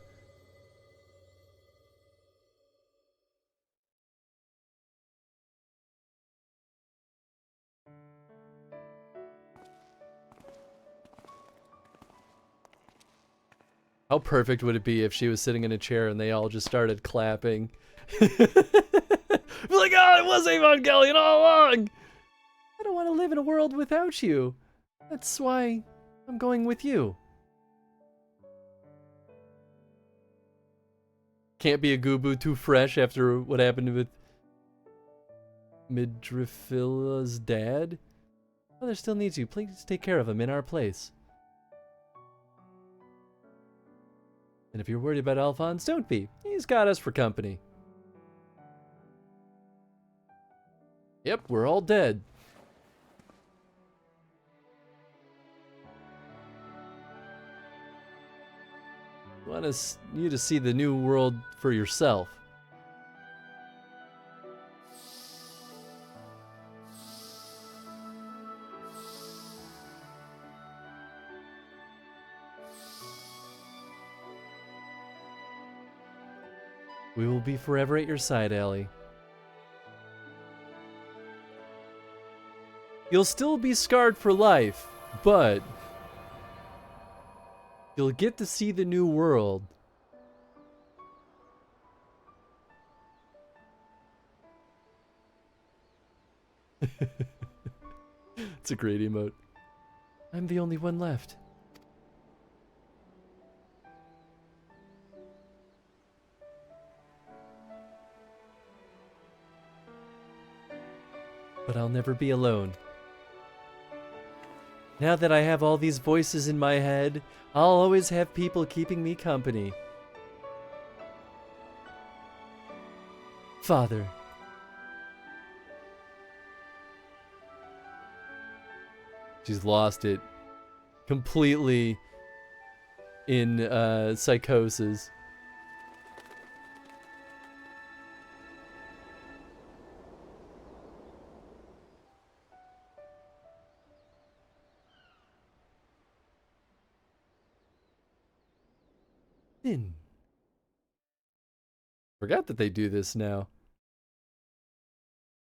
How perfect would it be if she was sitting in a chair and they all just started clapping? Be like, oh, it was Evangelion all along! I don't want to live in a world without you. That's why I'm going with you. Can't be a Goobu too fresh after what happened with Midrifilla's dad. Mother still needs you. Please take care of him in our place. And if you're worried about Alphonse, don't be. He's got us for company. Yep, we're all dead. Want you to see the new world for yourself. We will be forever at your side, Ellie. You'll still be scarred for life, but you'll get to see the new world. It's a great emote. I'm the only one left. But I'll never be alone. Now that I have all these voices in my head, I'll always have people keeping me company. Father. She's lost it. Completely in psychosis. Forgot that they do this now.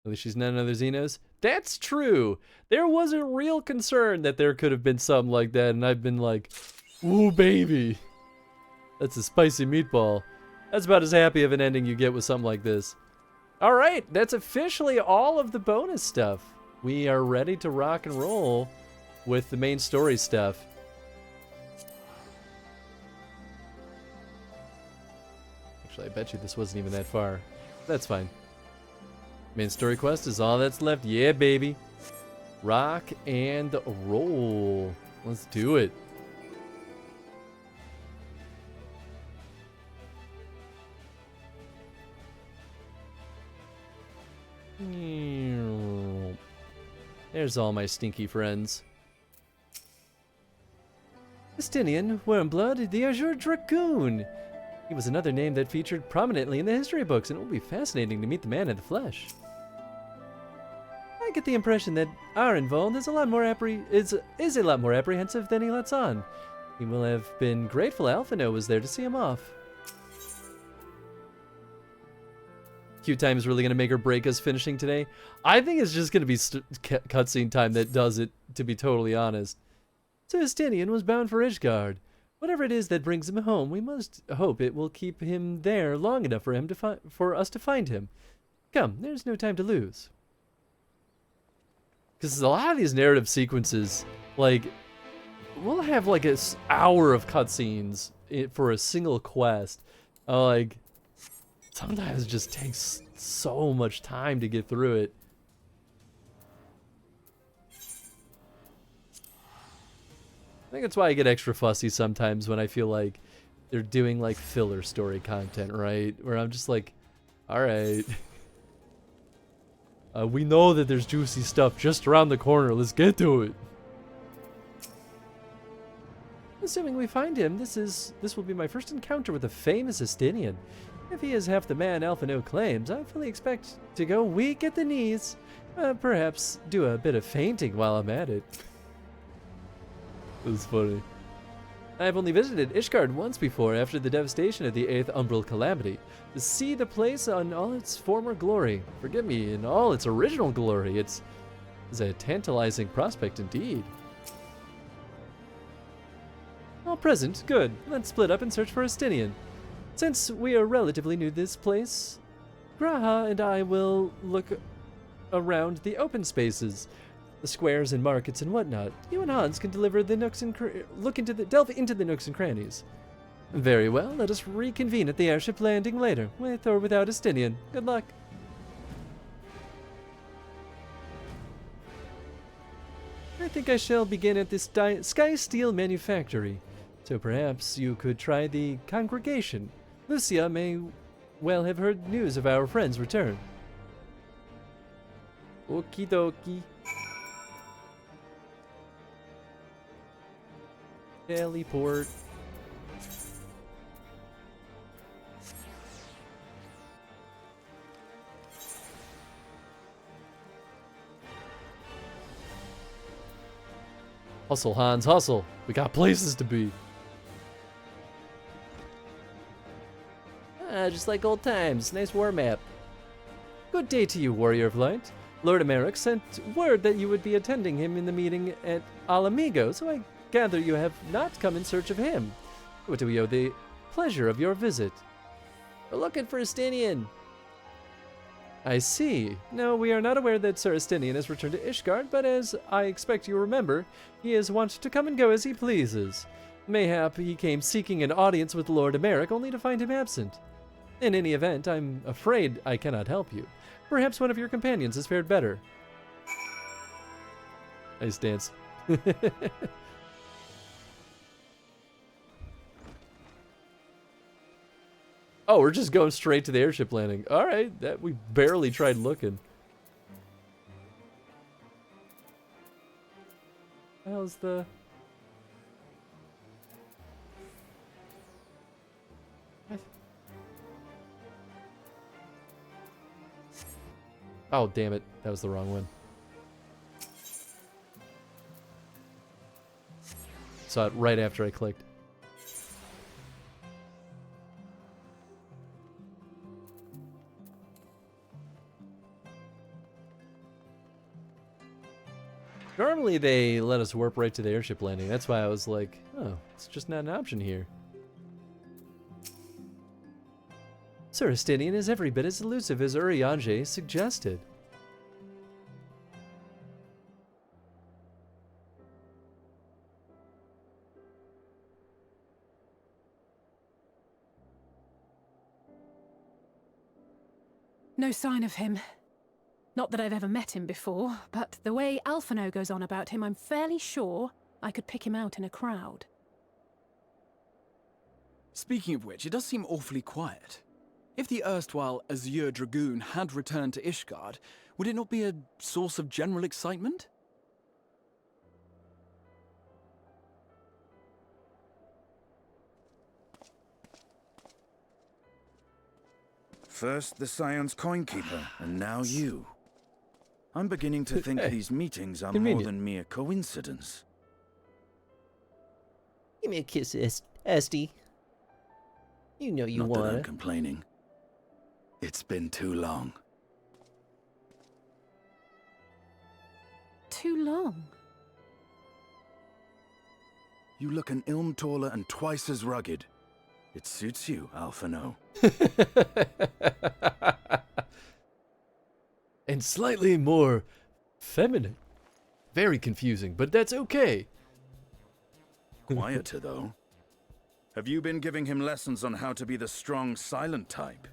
At least she's not another Xenos. That's true. There was a real concern that there could have been something like that, and I've been like, ooh, baby. That's a spicy meatball. That's about as happy of an ending you get with something like this. All right, that's officially all of the bonus stuff. We are ready to rock and roll with the main story stuff. Actually, I bet you this wasn't even that far. That's fine. Main story quest is all that's left. Yeah, baby. Rock and roll. Let's do it. There's all my stinky friends. Justinian, Wormblood, the Azure Dragoon. He was another name that featured prominently in the history books, and it will be fascinating to meet the man in the flesh. I get the impression that our involved is a lot more apprehensive than he lets on. He will have been grateful Alphino was there to see him off. Queue time is really going to make or break us finishing today. I think it's just going to be cutscene time that does it, to be totally honest. So Justinian was bound for Ishgard. Whatever it is that brings him home, we must hope it will keep him there long enough for us to find him. Come, there's no time to lose. Because a lot of these narrative sequences, like, we'll have like an hour of cutscenes for a single quest. Like, sometimes it just takes so much time to get through it. I think that's why I get extra fussy sometimes when I feel like they're doing like filler story content, right? Where I'm just like, alright. We know that there's juicy stuff just around the corner. Let's get to it. Assuming we find him, this will be my first encounter with a famous Justinian. If he is half the man Alphino claims, I fully expect to go weak at the knees. Perhaps do a bit of fainting while I'm at it. It was funny. I've only visited Ishgard once before after the devastation of the 8th Umbral Calamity. To see the place in all its former glory, forgive me, in all its original glory, it's a tantalizing prospect indeed. All present, good. Let's split up and search for Justinian. Since we are relatively new to this place, Graha and I will look around the open spaces, the squares and markets and whatnot. You and Hans can deliver the nooks and delve into the nooks and crannies. Very well, let us reconvene at the airship landing later, with or without Justinian. Good luck. I think I shall begin at this Sky Steel manufactory, so perhaps you could try the congregation. Lucia may well have heard news of our friend's return. Okie dokie. Teleport. Hustle, Hans, hustle. We got places to be. Just like old times. Nice war map. Good day to you, Warrior of Light. Lord Americ sent word that you would be attending him in the meeting at Alamigo, so I gather you have not come in search of him. What do we owe the pleasure of your visit? We're looking for Justinian. I see. No, we are not aware that Sir Justinian has returned to Ishgard, but as I expect you remember, he is wont to come and go as he pleases. Mayhap he came seeking an audience with Lord Americ, only to find him absent. In any event, I'm afraid I cannot help you. Perhaps one of your companions has fared better. Nice dance. Oh, we're just going straight to the airship landing. All right, that we barely tried looking. How's the... Oh, damn it. That was the wrong one. Saw it right after I clicked. Normally they let us warp right to the airship landing. That's why I was like, oh, it's just not an option here. Sir Estinian is every bit as elusive as Urianger suggested. No sign of him. Not that I've ever met him before, but the way Alphino goes on about him, I'm fairly sure I could pick him out in a crowd. Speaking of which, it does seem awfully quiet. If the erstwhile Azure Dragoon had returned to Ishgard, would it not be a source of general excitement? First the Scion's Coinkeeper, and now you. I'm beginning to think these meetings are more than mere coincidence. Give me a kiss, Esty. You know you Not that want I'm it. complaining. It's been too long. Too long? You look an ilm taller and twice as rugged. It suits you, Alphino. And slightly more feminine. Very confusing, but that's okay. Quieter, though. Have you been giving him lessons on how to be the strong, silent type?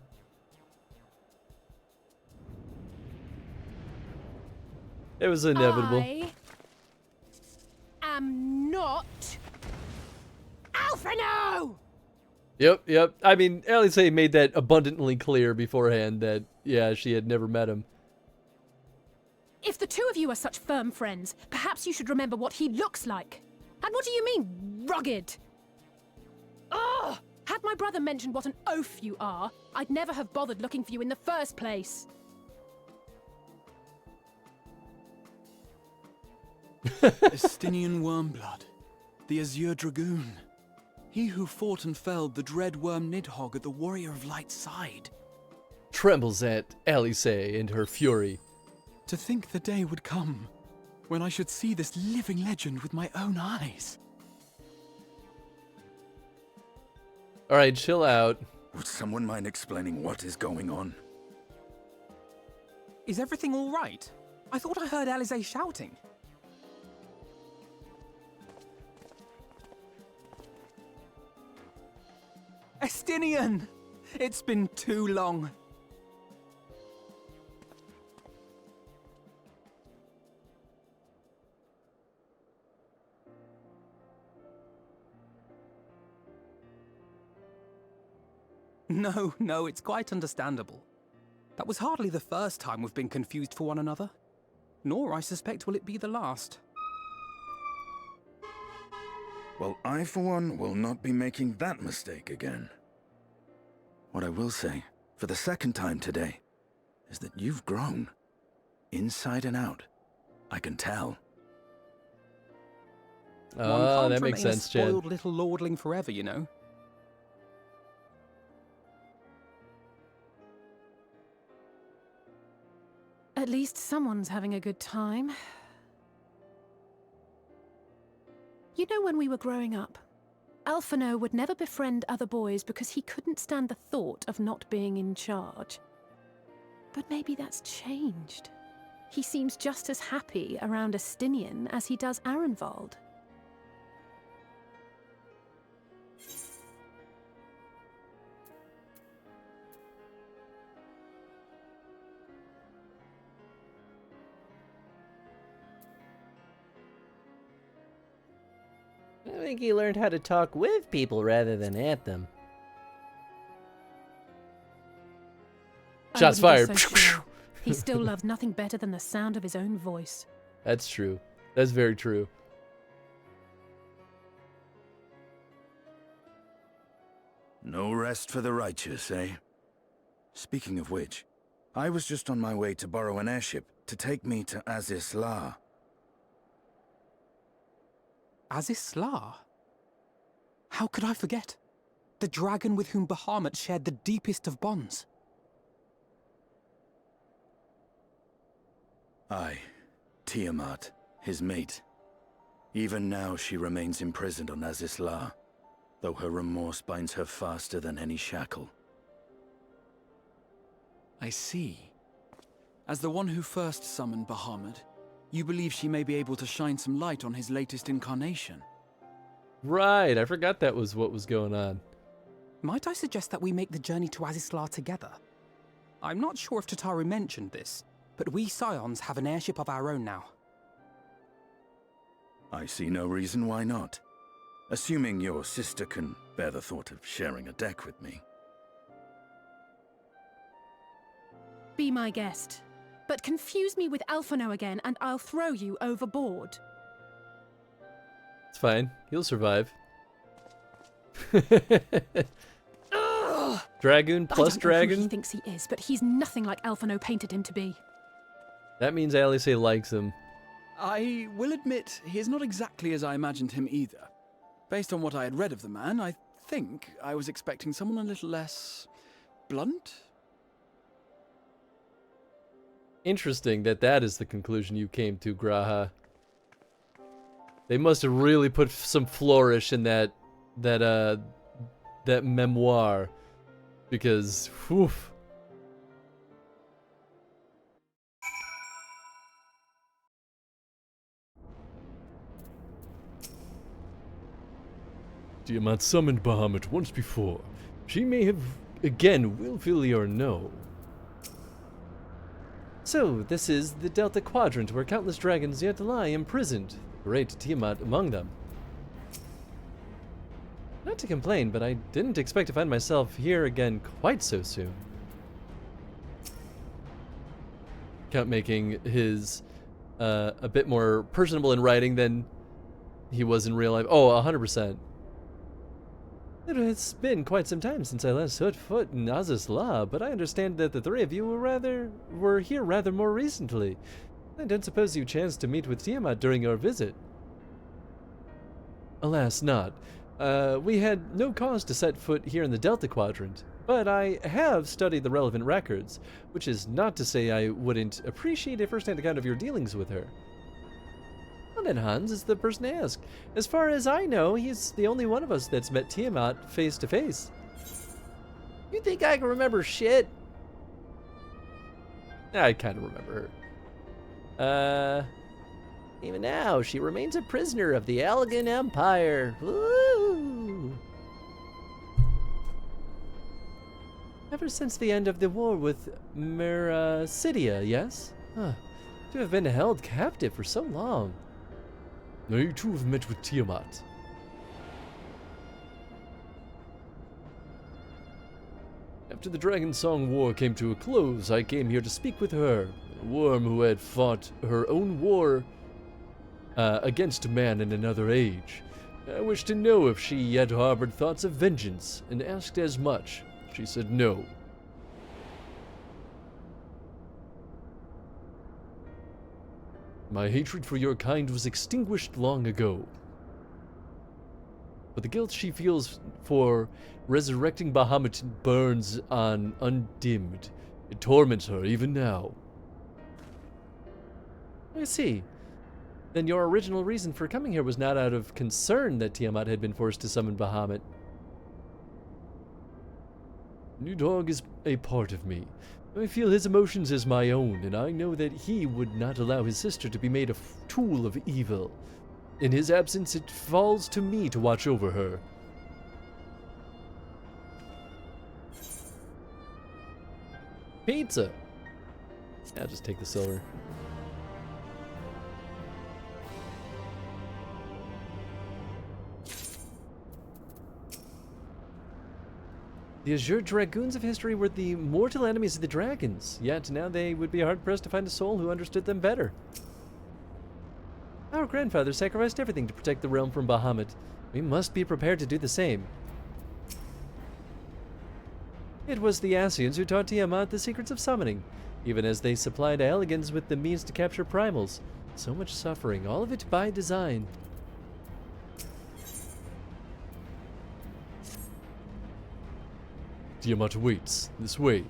It was inevitable. I am not Alphino! Yep. I mean, Alice made that abundantly clear beforehand that, yeah, she had never met him. If the two of you are such firm friends, perhaps you should remember what he looks like. And what do you mean, rugged? Ugh! Had my brother mentioned what an oaf you are, I'd never have bothered looking for you in the first place. Estinian Wormblood, the Azure Dragoon. He who fought and felled the dread worm Nidhogg at the Warrior of Light's side. Trembles at Alice and her fury. To think the day would come when I should see this living legend with my own eyes. Alright, chill out. Would someone mind explaining what is going on? Is everything all right? I thought I heard Alize shouting. Estinian! It's been too long. No, it's quite understandable. That was hardly the first time we've been confused for one another. Nor, I suspect, will it be the last. Well, I, for one, will not be making that mistake again. What I will say, for the second time today, is that you've grown. Inside and out. I can tell. Oh, that makes sense, Chad. Spoiled little lordling forever, you know. At least someone's having a good time. You know, when we were growing up, Alphino would never befriend other boys because he couldn't stand the thought of not being in charge. But maybe that's changed. He seems just as happy around Estinian as he does Arenvald. I think he learned how to talk with people rather than at them. Shots fired. So sure. He still loves nothing better than the sound of his own voice. That's true. That's very true. No rest for the righteous, eh? Speaking of which, I was just on my way to borrow an airship to take me to Azisla. Azisla? How could I forget? The dragon with whom Bahamut shared the deepest of bonds. Aye, Tiamat, his mate. Even now she remains imprisoned on Azisla, though her remorse binds her faster than any shackle. I see. As the one who first summoned Bahamut, you believe she may be able to shine some light on his latest incarnation. Right, I forgot that was what was going on. Might I suggest that we make the journey to Azisla together? I'm not sure if Tataru mentioned this, but we Scions have an airship of our own now. I see no reason why not. Assuming your sister can bear the thought of sharing a deck with me. Be my guest. But confuse me with Alphino again and I'll throw you overboard. It's fine. He'll survive. Dragoon plus I don't know who dragon? he thinks he is, but he's nothing like Alphino painted him to be. That means Alice likes him. I will admit, he is not exactly as I imagined him either. Based on what I had read of the man, I think I was expecting someone a little less blunt. Interesting that that is the conclusion you came to, Graha. They must have really put some flourish in that memoir, because whew. Tiamat summoned Bahamut once before. She may have again, willfully or no. So, this is the Delta Quadrant, where countless dragons yet lie imprisoned, the great Tiamat among them. Not to complain, but I didn't expect to find myself here again quite so soon. Count making his a bit more personable in writing than he was in real life. Oh, 100%. It has been quite some time since I last set foot in Azisla, but I understand that the three of you were here rather more recently. I don't suppose you chanced to meet with Tiamat during your visit. Alas, not. We had no cause to set foot here in the Delta Quadrant, but I have studied the relevant records, which is not to say I wouldn't appreciate a first-hand account of your dealings with her. Well then, Hans is the person to ask. As far as I know, he's the only one of us that's met Tiamat face to face. You think I can remember shit? I kind of remember her. Even now, she remains a prisoner of the Elgin Empire. Woo! Ever since the end of the war with Mercidia, yes? Huh. To have been held captive for so long. Now you two have met with Tiamat. After the Dragon Song War came to a close, I came here to speak with her, a worm who had fought her own war against man in another age. I wished to know if she yet harbored thoughts of vengeance, and asked as much. She said no. My hatred for your kind was extinguished long ago. But the guilt she feels for resurrecting Bahamut burns on undimmed. It torments her even now. I see. Then your original reason for coming here was not out of concern that Tiamat had been forced to summon Bahamut. Nidhogg is a part of me. I feel his emotions as my own, and I know that he would not allow his sister to be made a tool of evil. In his absence, it falls to me to watch over her. Pizza! I'll just take the silver. The Azure Dragoons of history were the mortal enemies of the dragons, yet now they would be hard-pressed to find a soul who understood them better. Our grandfather sacrificed everything to protect the realm from Bahamut. We must be prepared to do the same. It was the Asians who taught Tiamat the secrets of summoning, even as they supplied Elegans with the means to capture primals. So much suffering, all of it by design. Tiamat waits. This way.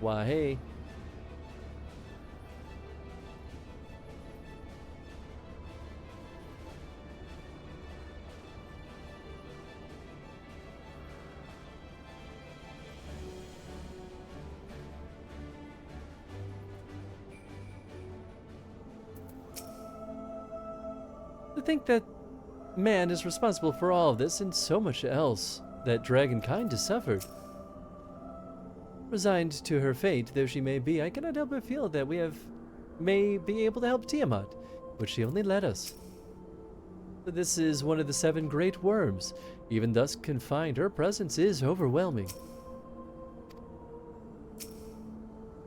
Why, hey. think that man is responsible for all of this and so much else that dragonkind has suffered. Resigned to her fate though she may be, I cannot help but feel that may be able to help Tiamat, but she only led us. This is one of the 7 great worms. Even thus confined, her presence is overwhelming.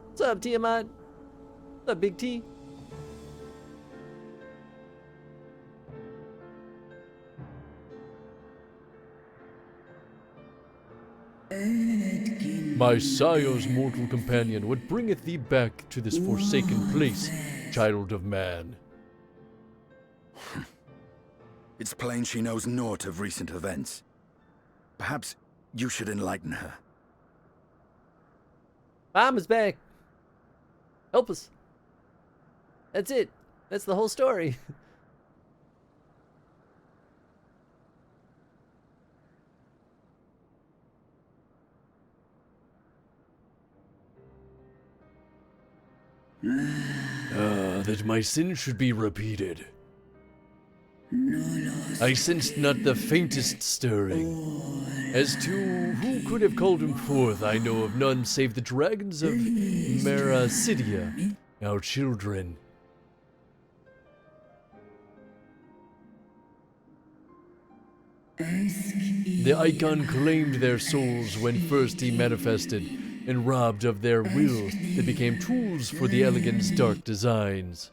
What's up, Tiamat? What's up, Big T? My sire's mortal companion, what bringeth thee back to this forsaken place, child of man? It's plain she knows naught of recent events. Perhaps you should enlighten her. Mom is back. Help us. That's it. That's the whole story. That my sin should be repeated. I sensed not the faintest stirring. As to who could have called him forth, I know of none save the dragons of Merasidia, our children. The icon claimed their souls when first he manifested, and robbed of their will, they became tools for the elegant's dark designs.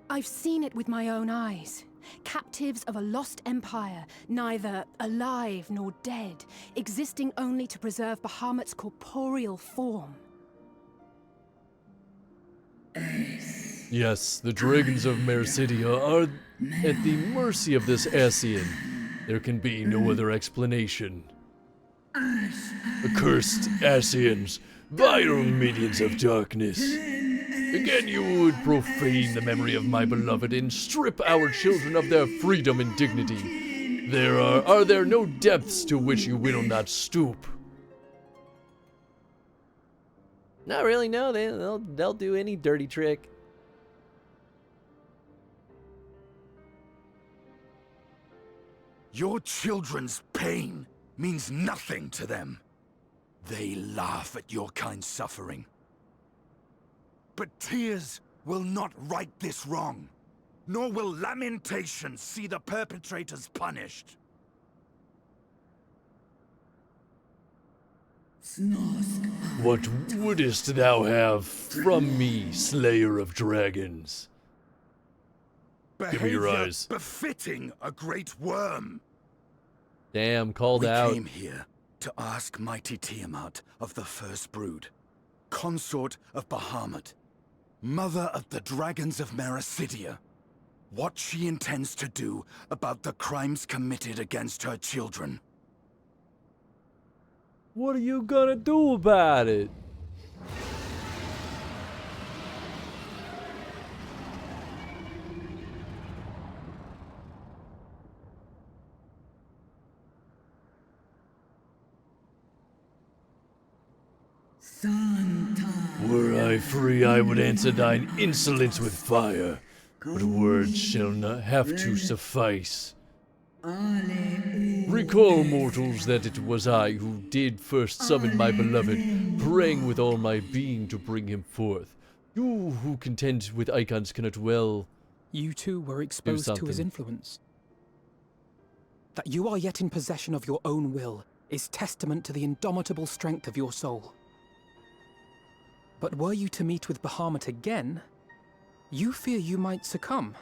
I've seen it with my own eyes. Captives of a lost empire, neither alive nor dead, existing only to preserve Bahamut's corporeal form. Yes, the dragons of Merasidia are at the mercy of this Asian. There can be no other explanation. Accursed Asians, vile minions of darkness. Again you would profane the memory of my beloved and strip our children of their freedom and dignity. Are there no depths to which you will not stoop? Not really, no. They'll do any dirty trick. Your children's pain means nothing to them. They laugh at your kind suffering. But tears will not right this wrong, nor will lamentation see the perpetrators punished. What wouldest thou have from me, slayer of dragons? Give me your eyes. Befitting a great worm. Damn, called we out. We came here to ask mighty Tiamat of the First Brood, consort of Bahamut, mother of the dragons of Merasidia, what she intends to do about the crimes committed against her children. What are you gonna do about it? Were I free, I would answer thine insolence with fire, but words shall not have to suffice. Recall, mortals, that it was I who did first summon my beloved, praying with all my being to bring him forth. You who contend with icons cannot well. You too were exposed to his influence. That you are yet in possession of your own will is testament to the indomitable strength of your soul. But were you to meet with Bahamut again, you fear you might succumb.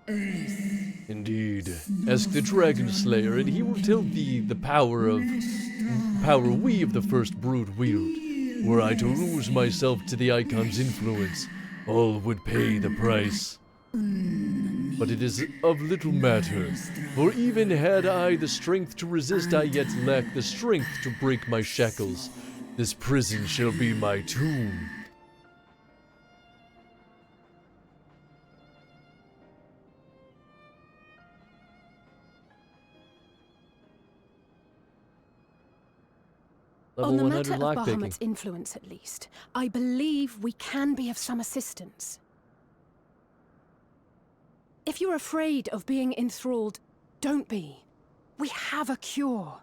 Indeed. Ask the Dragon Slayer, and he will tell thee the power we of the First Brood wield. Were I to lose myself to the Icon's influence, all would pay the price. But it is of little matter, for even had I the strength to resist, I yet lack the strength to break my shackles. This prison shall be my tomb. On the matter of Bahamut's influence, at least, I believe we can be of some assistance. If you're afraid of being enthralled, don't be. We have a cure.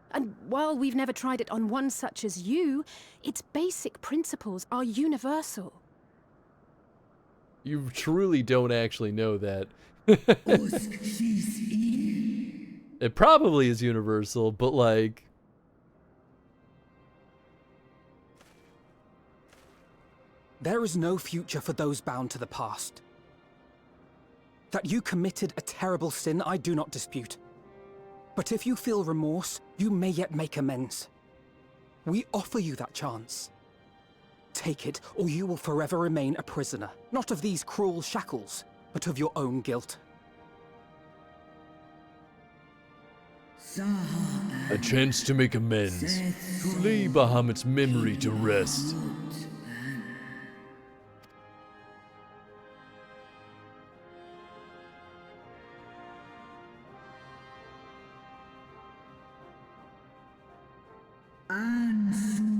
And while we've never tried it on one such as you, its basic principles are universal. You truly don't actually know that. It probably is universal, but like... There is no future for those bound to the past. That you committed a terrible sin, I do not dispute. But if you feel remorse, you may yet make amends. We offer you that chance. Take it, or you will forever remain a prisoner, not of these cruel shackles, but of your own guilt. A chance to make amends, to lay Bahamut's memory to rest.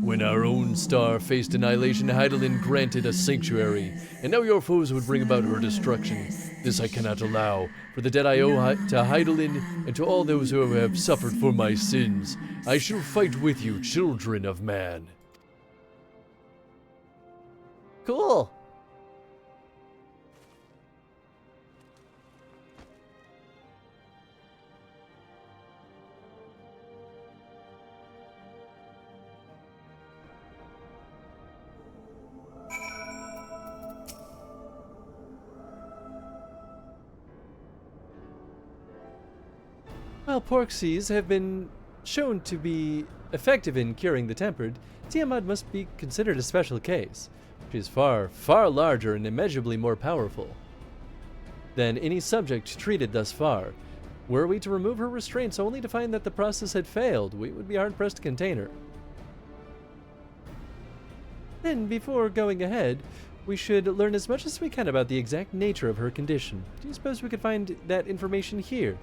When our own star faced annihilation, Hydaelyn granted us sanctuary, and now your foes would bring about her destruction. This I cannot allow, for the debt I owe to Hydaelyn and to all those who have suffered for my sins. I shall fight with you, children of man. Cool. While Porxies have been shown to be effective in curing the tempered, Tiamat must be considered a special case. She is far, far larger and immeasurably more powerful than any subject treated thus far. Were we to remove her restraints only to find that the process had failed, we would be hard-pressed to contain her. Then, before going ahead, we should learn as much as we can about the exact nature of her condition. Do you suppose we could find that information here?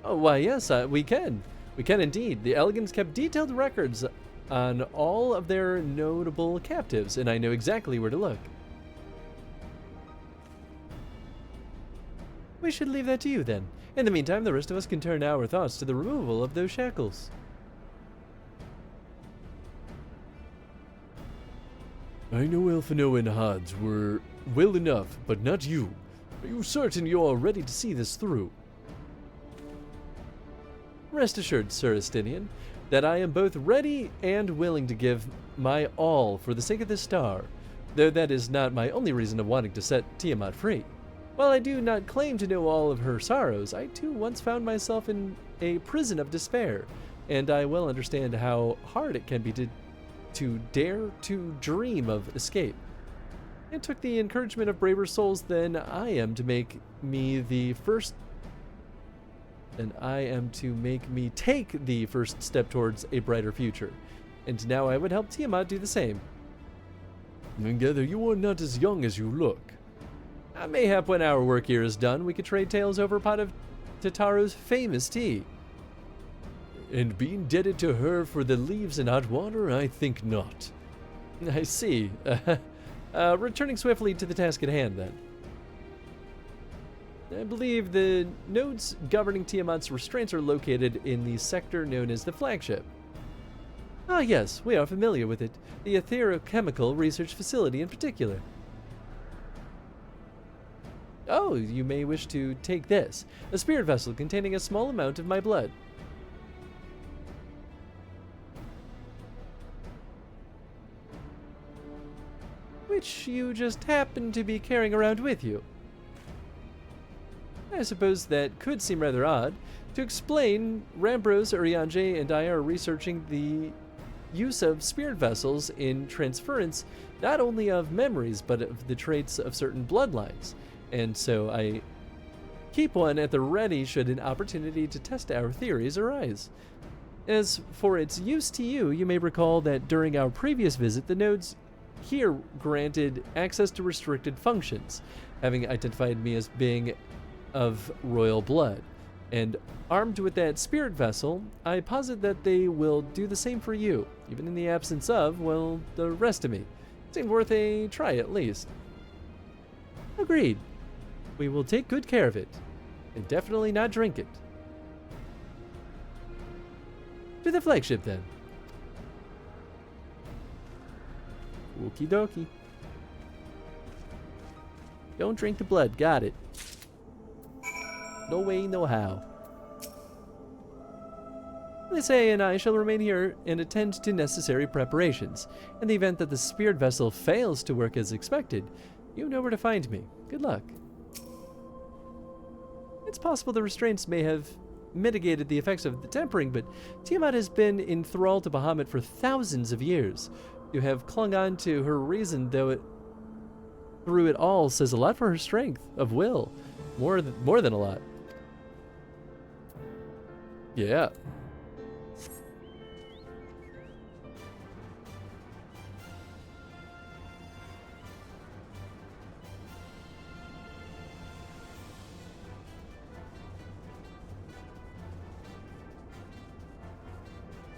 Oh, why, yes, we can. We can indeed. The Elegans kept detailed records on all of their notable captives, and I know exactly where to look. We should leave that to you, then. In the meantime, the rest of us can turn our thoughts to the removal of those shackles. I know Elfino and Hods were well enough, but not you. Are you certain you are ready to see this through? Rest assured, Sir Estinian, that I am both ready and willing to give my all for the sake of this star, though that is not my only reason of wanting to set Tiamat free. While I do not claim to know all of her sorrows, I too once found myself in a prison of despair, and I well understand how hard it can be to dare to dream of escape. It took the encouragement of braver souls than I am to make me take the first step towards a brighter future. And now I would help Tiamat do the same. I gather you are not as young as you look. Mayhap when our work here is done, we could trade tales over a pot of Tataro's famous tea. And be indebted to her for the leaves and hot water? I think not. I see. Returning swiftly to the task at hand, then. I believe the nodes governing Tiamat's restraints are located in the sector known as the Flagship. Ah yes, we are familiar with it. The Etherochemical Research Facility in particular. Oh, you may wish to take this. A spirit vessel containing a small amount of my blood. Which you just happen to be carrying around with you. I suppose that could seem rather odd. To explain, Rambros, Uriange, and I are researching the use of spirit vessels in transference not only of memories, but of the traits of certain bloodlines. And so I keep one at the ready should an opportunity to test our theories arise. As for its use to you, you may recall that during our previous visit, the nodes here granted access to restricted functions, having identified me as being of royal blood. And armed with that spirit vessel, I posit that they will do the same for you, even in the absence of, well, the rest of me. Seemed worth a try at least. Agreed. We will take good care of it, and definitely not drink it. To the flagship, then. Okie dokie. Don't drink the blood, got it. No way, no how. Lysay and I shall remain here and attend to necessary preparations. In the event that the spirit vessel fails to work as expected, you know where to find me. Good luck. It's possible the restraints may have mitigated the effects of the tempering, but Tiamat has been in thrall to Bahamut for thousands of years. You have clung on to her reason, though it through it all says a lot for her strength of will. More than a lot. Yeah.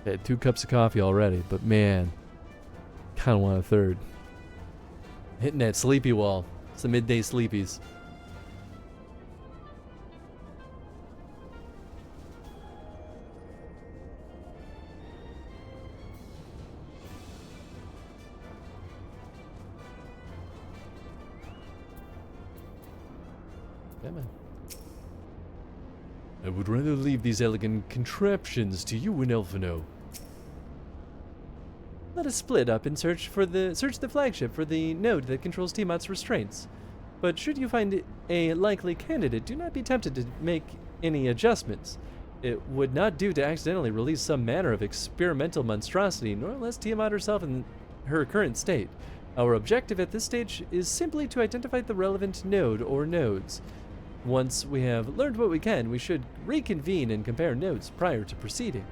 Had 2 cups of coffee already, but man, kind of want a third. Hitting that sleepy wall. It's the midday sleepies. Come on. I would rather leave these elegant contraptions to you and Elfino. Let us split up and search the flagship for the node that controls Tiamat's restraints. But should you find a likely candidate, do not be tempted to make any adjustments. It would not do to accidentally release some manner of experimental monstrosity, nor less Tiamat herself in her current state. Our objective at this stage is simply to identify the relevant node or nodes. Once we have learned what we can, we should reconvene and compare notes prior to proceeding.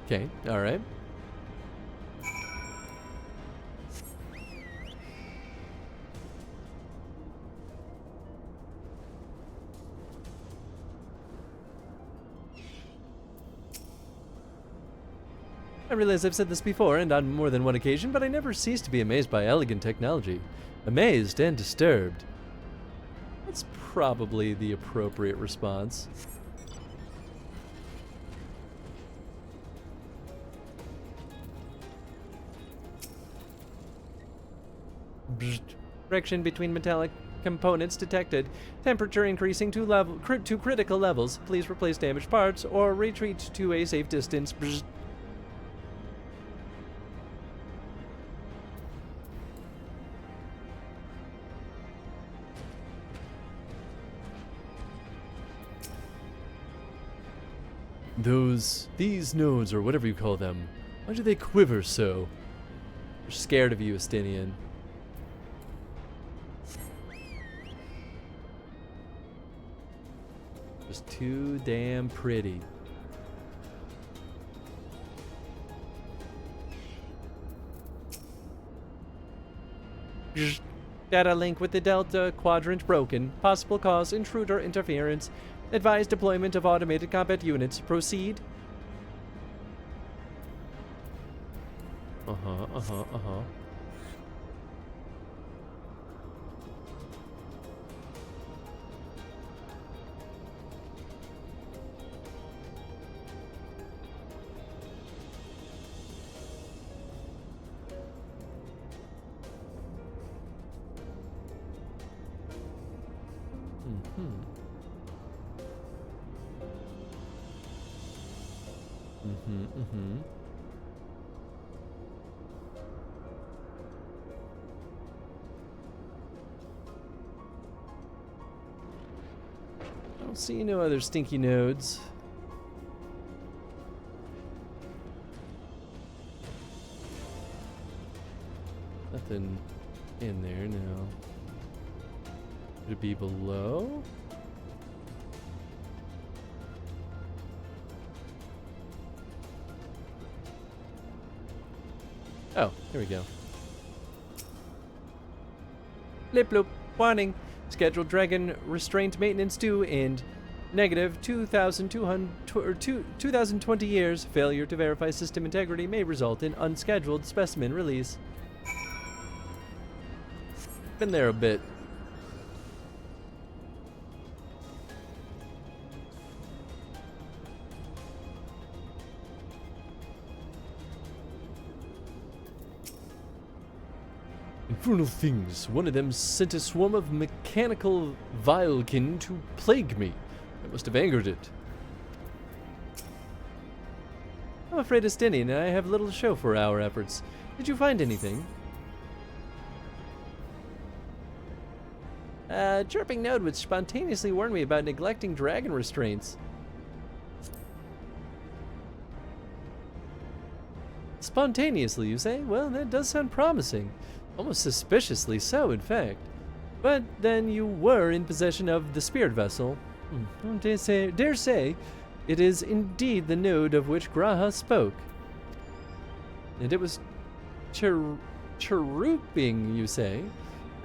Okay, alright. I realize I've said this before and on more than one occasion, but I never cease to be amazed by elegant technology. Amazed and disturbed. That's probably the appropriate response. Friction between metallic components detected. Temperature increasing to critical levels. Please replace damaged parts or retreat to a safe distance. These nodes, or whatever you call them, why do they quiver so? They're scared of you, Estinian. Just too damn pretty. Data link with the Delta Quadrant broken. Possible cause intruder interference. Advise deployment of automated combat units. Proceed. Uh-huh. I don't see no other stinky nodes. Nothing in there now. Could it be below? Oh, here we go. Blip bloop. Warning. Scheduled Dragon restraint maintenance due in negative 2020 years. Failure to verify system integrity may result in unscheduled specimen release. Been there a bit. Infernal things. One of them sent a swarm of mechanical vilekin to plague me. I must have angered it. I'm afraid it's Denny, and I have little to show for our efforts. Did you find anything? A chirping node which spontaneously warned me about neglecting dragon restraints. Spontaneously, you say? Well, that does sound promising. Almost suspiciously so, in fact. But then you were in possession of the spirit vessel. Dare say, it is indeed the node of which Graha spoke. And it was chirruping, you say?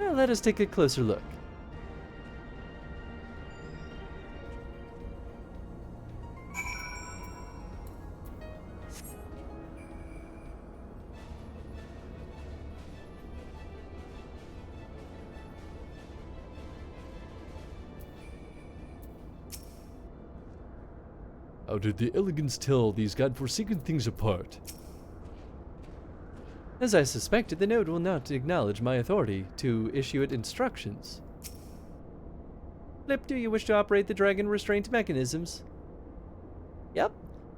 Well, let us take a closer look. How did the elegants tell these godforsaken things apart? As I suspected, the node will not acknowledge my authority to issue it instructions. Blip, do you wish to operate the dragon restraint mechanisms? Yep.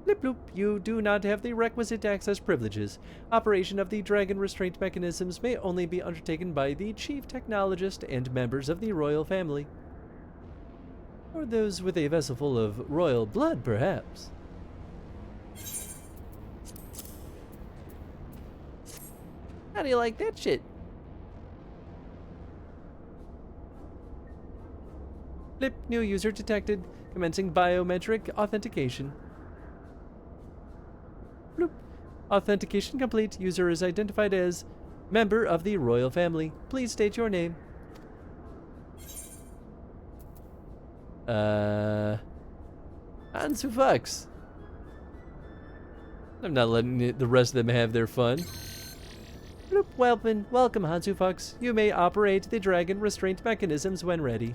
Blip bloop, you do not have the requisite access privileges. Operation of the dragon restraint mechanisms may only be undertaken by the chief technologist and members of the royal family. Or those with a vessel full of royal blood, perhaps. How do you like that shit? Blip, new user detected. Commencing biometric authentication. Bloop. Authentication complete. User is identified as member of the royal family. Please state your name. Hansu Fox. I'm not letting the rest of them have their fun. Bloop, welcome Hansu Fox. You may operate the dragon restraint mechanisms when ready.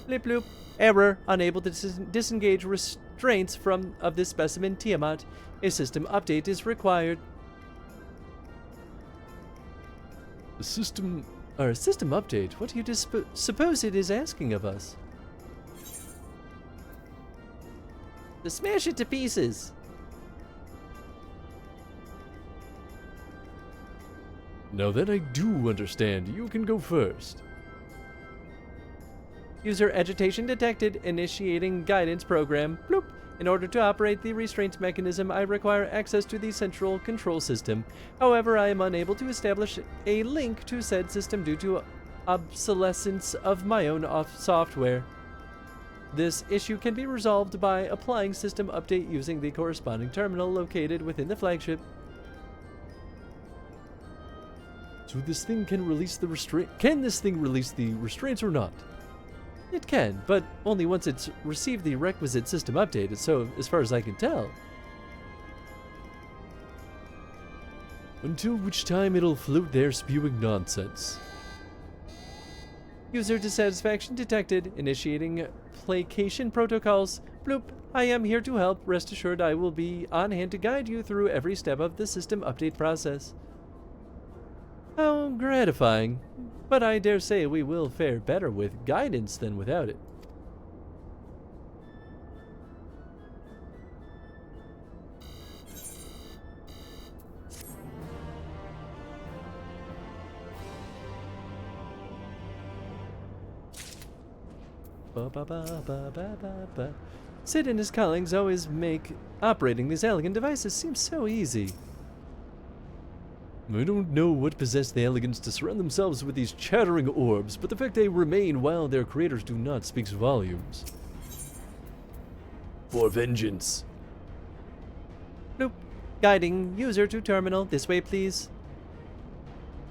Blip bloop. Error. Unable to disengage restraints of this specimen Tiamat. A system update is required. A system update? What do you suppose it is asking of us? To smash it to pieces. Now that I do understand, you can go first. User agitation detected. Initiating guidance program. Bloop. In order to operate the restraint mechanism, I require access to the central control system. However, I am unable to establish a link to said system due to obsolescence of my own software. This issue can be resolved by applying system update using the corresponding terminal located within the flagship. So this thing can release the restraint. Can this thing release the restraints or not? It can, but only once it's received the requisite system update, so as far as I can tell. Until which time it'll float there spewing nonsense. User dissatisfaction detected. Initiating placation protocols. Bloop. I am here to help. Rest assured I will be on hand to guide you through every step of the system update process. How gratifying. But I dare say we will fare better with guidance than without it. Sid and his colleagues always make operating these elegant devices seem so easy. I don't know what possessed the elegants to surround themselves with these chattering orbs, but the fact they remain while their creators do not speaks volumes. For vengeance. Nope. Guiding user to terminal. This way, please.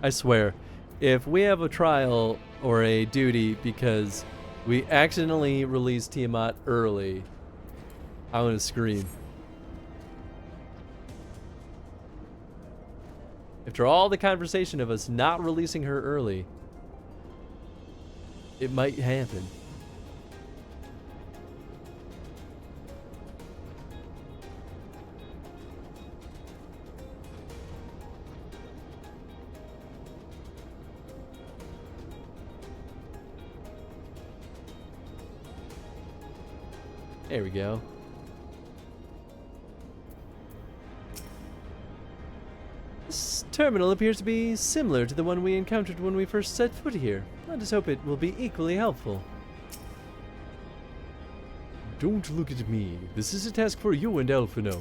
I swear, if we have a trial or a duty because we accidentally released Tiamat early, I'm gonna scream. After all the conversation of us not releasing her early, it might happen. There we go. This terminal appears to be similar to the one we encountered when we first set foot here. Let us hope it will be equally helpful. Don't look at me. This is a task for you and Alphino.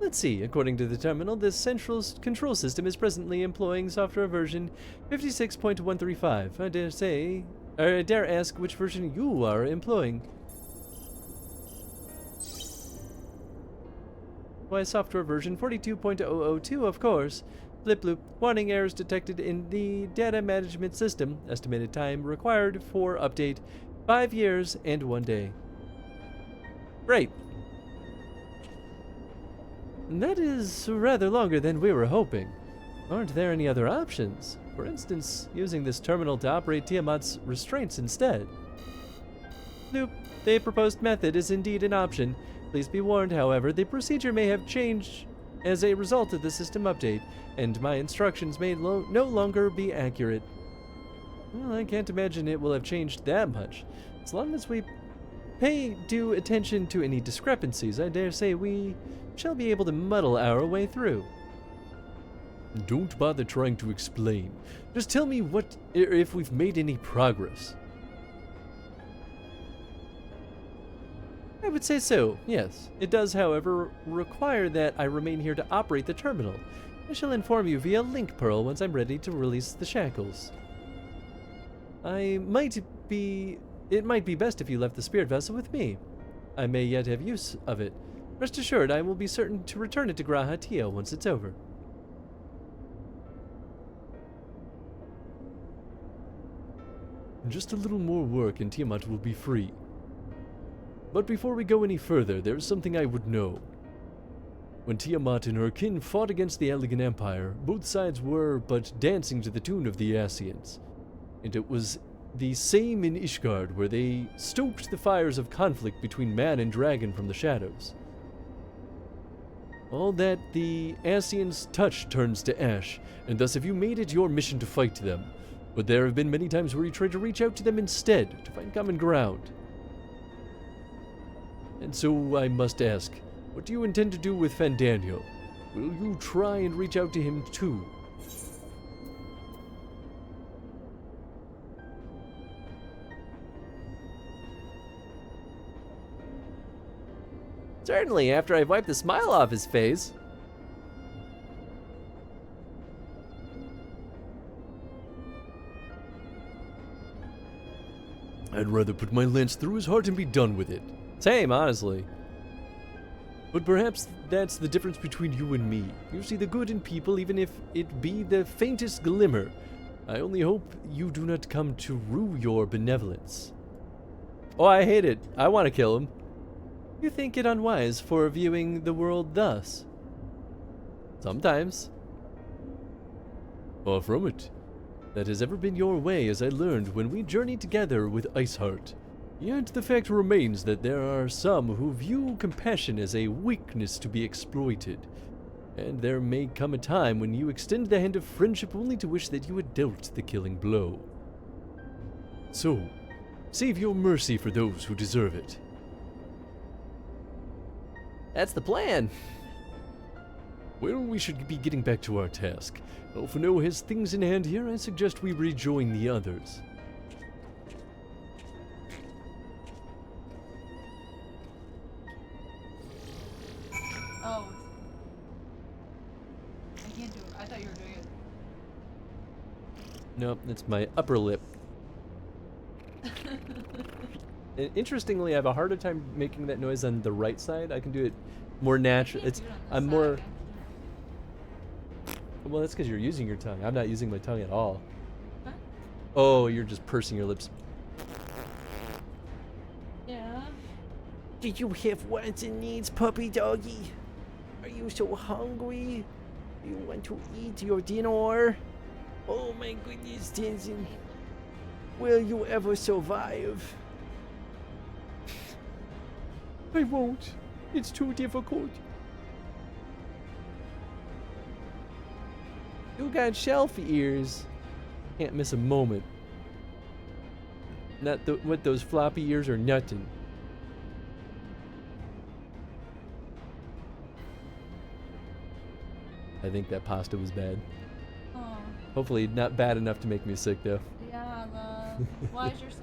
Let's see. According to the terminal, this central control system is presently employing software version 56.135. I dare ask which version you are employing. Why, software version 42.002, of course. Blip bloop. Warning errors detected in the data management system. Estimated time required for update 5 years and 1 day. Great. That is rather longer than we were hoping. Aren't there any other options? For instance, using this terminal to operate Tiamat's restraints instead. Nope. The proposed method is indeed an option. Please be warned, however, the procedure may have changed as a result of the system update, and my instructions may no longer be accurate. Well, I can't imagine it will have changed that much. As long as we pay due attention to any discrepancies, I dare say we shall be able to muddle our way through. Don't bother trying to explain. Just tell me if we've made any progress. I would say so, yes. It does, however, require that I remain here to operate the terminal. I shall inform you via link pearl once I'm ready to release the shackles. It might be best if you left the spirit vessel with me. I may yet have use of it. Rest assured, I will be certain to return it to Graha Tia once it's over. Just a little more work and Tiamat will be free. But before we go any further, there's something I would know. When Tiamat and her kin fought against the Elegant Empire, both sides were but dancing to the tune of the Ascians. And it was the same in Ishgard, where they stoked the fires of conflict between man and dragon from the shadows. All that the Ascians touch turns to ash, and thus have you made it your mission to fight them. But there have been many times where you tried to reach out to them instead, to find common ground. And so I must ask, what do you intend to do with Fandaniel? Will you try and reach out to him too? Certainly, after I've wiped the smile off his face. I'd rather put my lance through his heart and be done with it. Same, honestly. But perhaps that's the difference between you and me. You see the good in people even if it be the faintest glimmer. I only hope you do not come to rue your benevolence. Oh, I hate it. I want to kill him. You think it unwise for viewing the world thus? Sometimes. Far from it. That has ever been your way, as I learned when we journeyed together with Iceheart. Yet the fact remains that there are some who view compassion as a weakness to be exploited. And there may come a time when you extend the hand of friendship only to wish that you had dealt the killing blow. So, save your mercy for those who deserve it. That's the plan. Well, we should be getting back to our task. Alphino has things in hand here. I suggest we rejoin the others. Oh. I can't do it. I thought you were doing it. Nope, that's my upper lip. Interestingly, I have a harder time making that noise on the right side. I can do it more natural. I'm more. Well, that's because you're using your tongue. I'm not using my tongue at all. Huh? Oh, you're just pursing your lips. Yeah. Did you have wants and needs, puppy doggy? Are you so hungry? You want to eat your dinner? Oh my goodness, Tenzin. Will you ever survive? I won't. It's too difficult. You got shelf ears. Can't miss a moment. Not what those floppy ears are nothing. I think that pasta was bad. Oh. Hopefully not bad enough to make me sick though. Yeah, why is your so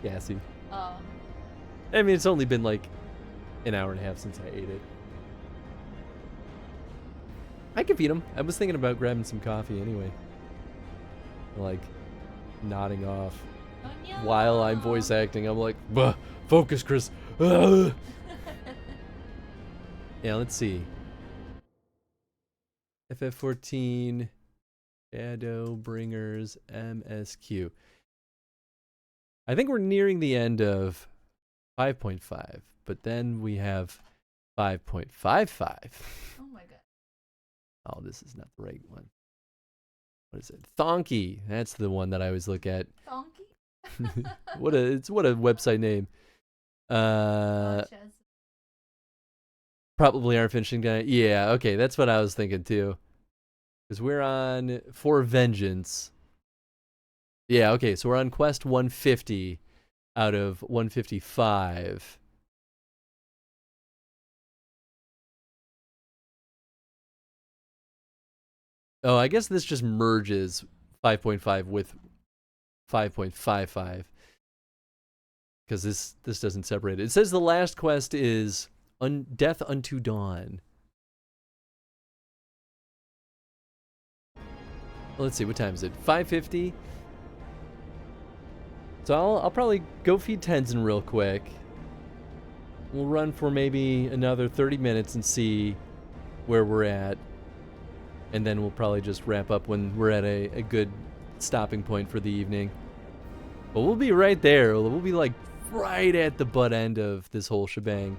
Gassy. Oh. I mean, it's only been like an hour and a half since I ate it. I could feed him. I was thinking about grabbing some coffee anyway. Like, nodding off. Oh, no. While I'm voice acting, I'm like, bah, focus, Chris. Yeah, let's see. FF14, Shadowbringers, MSQ. I think we're nearing the end of 5.5, but then we have 5.55. Oh my god. Oh, this is not the right one. What is it? Thonky. That's the one that I always look at. Thonky? what a website name. Probably our finishing guy. Yeah, okay, that's what I was thinking too. Because we're on For Vengeance. Yeah, okay, so we're on quest 150 out of 155. Oh, I guess this just merges 5.5 with 5.55. Because this doesn't separate it. It says the last quest is Death Unto Dawn. Well, let's see, what time is it? 5:50. So I'll probably go feed Tenzin real quick. We'll run for maybe another 30 minutes and see where we're at. And then we'll probably just wrap up when we're at a good stopping point for the evening. But we'll be right there. We'll be like right at the butt end of this whole shebang.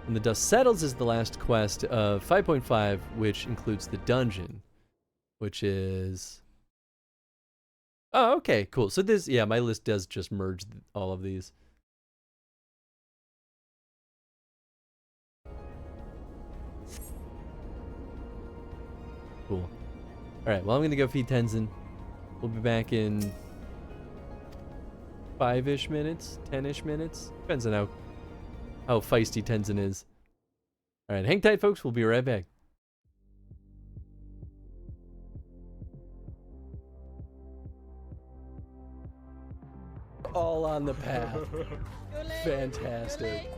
When the Dust Settles is the last quest of 5.5, which includes the dungeon, which is... Oh, okay, cool. So this, yeah, my list does just merge all of these. Cool. Alright, well, I'm going to go feed Tenzin. We'll be back in 5-ish minutes, 10-ish minutes. Depends on how feisty Tenzin is. Alright, hang tight, folks. We'll be right back. All on the path. Fantastic.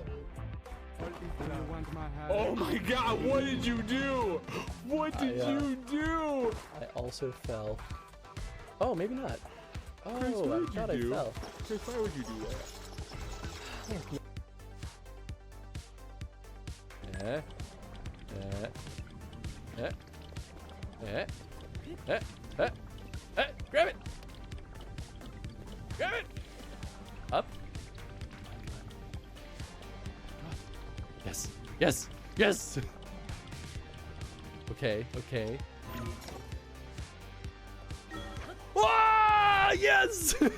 Oh my god, what did you do? What did you do? I also fell. Oh, maybe not. Oh, Chris, what I did thought you do? I fell. Chris, why would you do that? Grab it! Grab it! Up. Yes. Yes. Yes. Okay. Okay. Ah! Yes. Who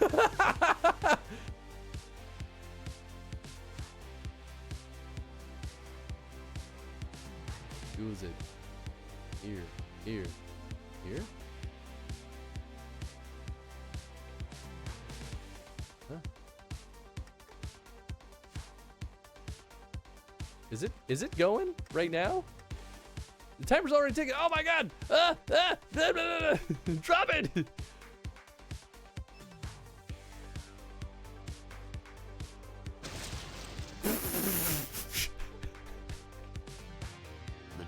is it? Here. Here. Here. Huh? Is it going right now? The timer's already ticking. Oh my god! Drop it! The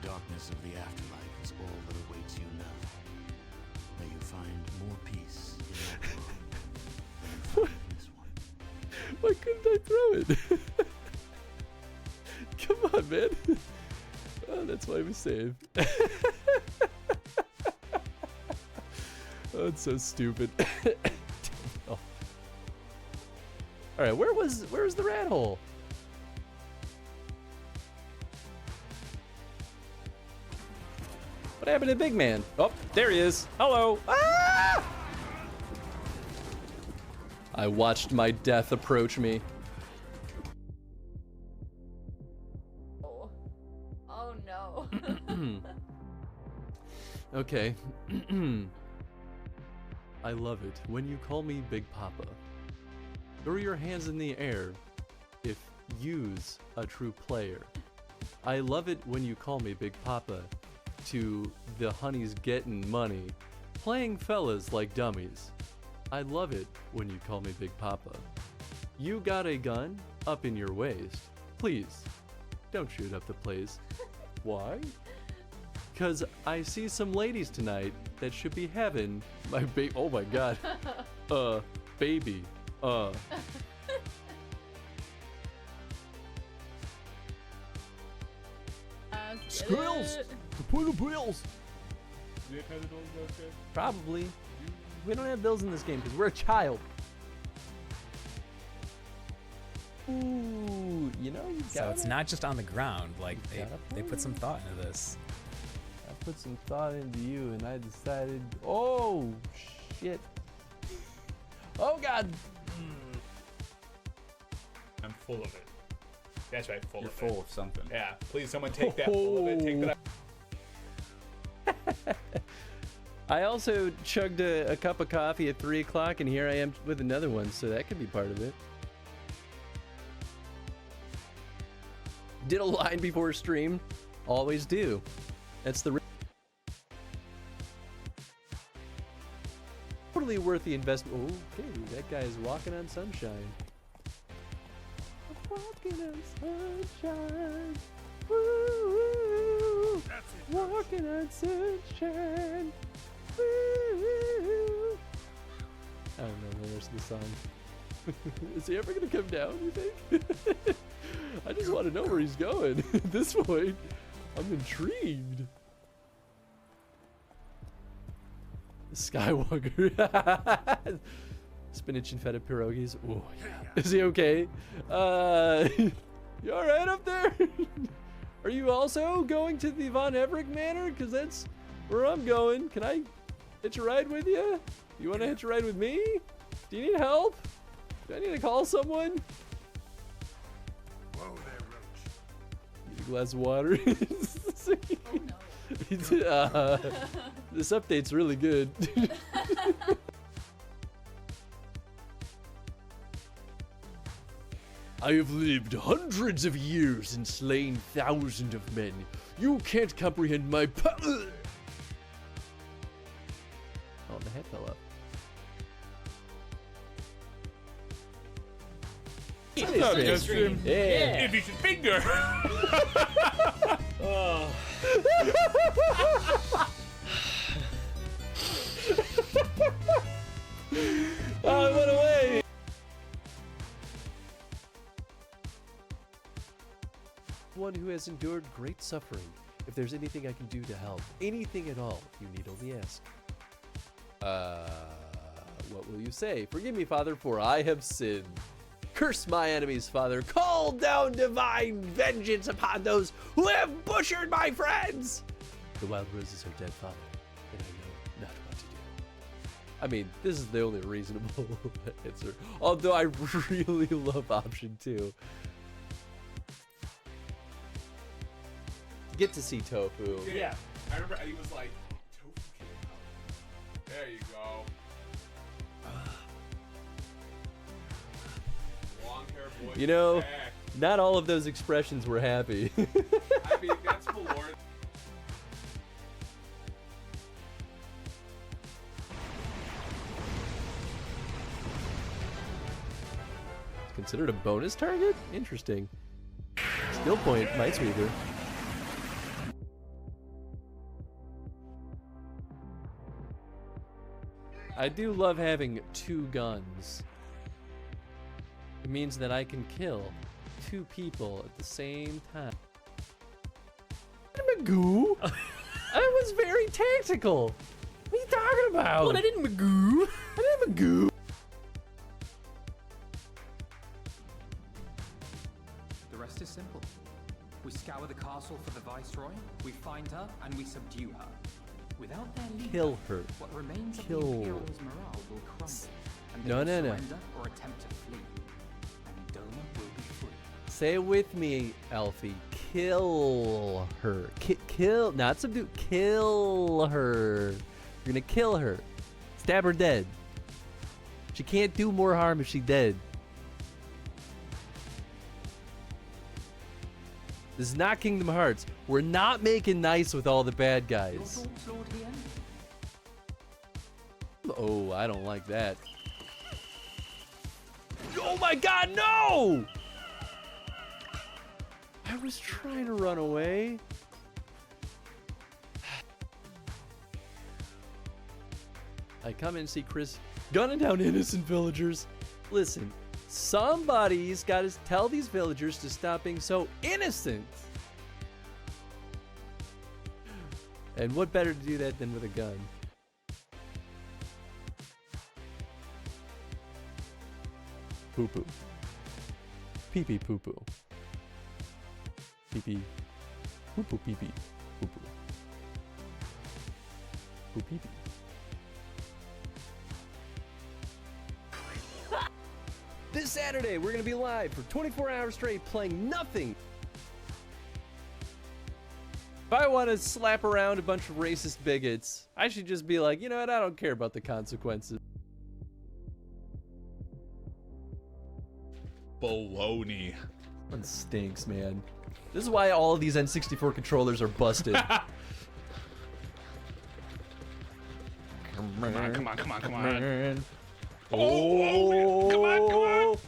darkness of the afterlife is all that awaits you now. May you find more peace in that world than you find in this one. Why couldn't I throw it? Come on, man. Oh, that's why we saved. Oh, it's so stupid. Oh. All right, where's the rat hole? What happened to Big Man? Oh, there he is. Hello. Ah! I watched my death approach me. Oh no. Okay. I love it when you call me Big Papa. Throw your hands in the air if you's a true player. I love it when you call me Big Papa to the honeys getting money, playing fellas like dummies. I love it when you call me Big Papa. You got a gun up in your waist. Please, don't shoot up the place. Why? Cause I see some ladies tonight that should be having my oh my god. Baby. Squirrels! To put the bills! Do you have the bills in those guys? Probably. We don't have bills in this game because we're a child. Ooh, you know, you So it's not just on the ground. Like they put some thought into this. I put some thought into you, and I decided. Oh shit! Oh god! I'm full of it. That's right, full You're of it. full of something. Yeah, please someone take that full of it. Take that. I also chugged a cup of coffee at 3 o'clock, and here I am with another one, so that could be part of it. Did a line before stream. Always do. That's the totally worth the investment. Okay, that guy is walking on sunshine. Walking on sunshine. Woo, walking on sunshine. Woo. I don't know the rest of the song. Is he ever gonna come down, you think? I just want to know where he's going. At this point, I'm intrigued. Skywalker. Spinach and feta pierogies. Oh, yeah. Is he okay? You alright up there? Are you also going to the Von Everett Manor? Because that's where I'm going. Can I hitch a ride with you? You want to hitch a ride with me? Do you need help? Do I need to call someone? Whoa there, Roach. Need a glass of water? This update's really good. I have lived hundreds of years and slain thousands of men. You can't comprehend my power. Oh, the head fell up. Not a good stream. Yeah. If you should finger. Oh. Oh, it went away. One who has endured great suffering. If there's anything I can do to help, anything at all, you need only ask. What will you say? Forgive me, Father, for I have sinned. Curse my enemies, Father. Call down divine vengeance upon those who have butchered my friends. The wild roses are dead, Father, and I know not what to do. I mean, this is the only reasonable answer. Although I really love option 2. Get to see Tofu. Yeah. I remember he was like, Tofu came out. There you go. Long hair boy. You know, back. not all of those expressions were happy. I mean, that's Malort. Considered a bonus target? Interesting. Skill point, Minesweeper. I do love having 2 guns. It means that I can kill 2 people at the same time. Magoo? I was very tactical. What are you talking about? What? I didn't magoo. I didn't magoo. is simple. We scour the castle for the Viceroy, we find her, and we subdue her. Without their leader, Kill her. what remains of the Kill. Imperial's morale will crumble, and they No, will no, no. surrender or attempt to flee. And Doma will be free. Say it with me, Alfie. Kill her. Kill, not subdue. Kill her. You're gonna kill her. Stab her dead. She can't do more harm if she's dead. This is not Kingdom Hearts. We're not making nice with all the bad guys. Oh, I don't like that. Oh my god, no! I was trying to run away. I come and see Chris gunning down innocent villagers. Listen, somebody's got to tell these villagers to stop being so innocent. And what better to do that than with a gun? Poo poo. Pee pee poo poo. Pee pee. Poo poo pee pee. Poo poo. Poo pee pee. This Saturday, we're going to be live for 24 hours straight playing nothing. If I want to slap around a bunch of racist bigots, I should just be like, you know what, I don't care about the consequences. Baloney. One stinks, man. This is why all of these N64 controllers are busted. Come on, come on, come on, come on. Oh, come on, come on.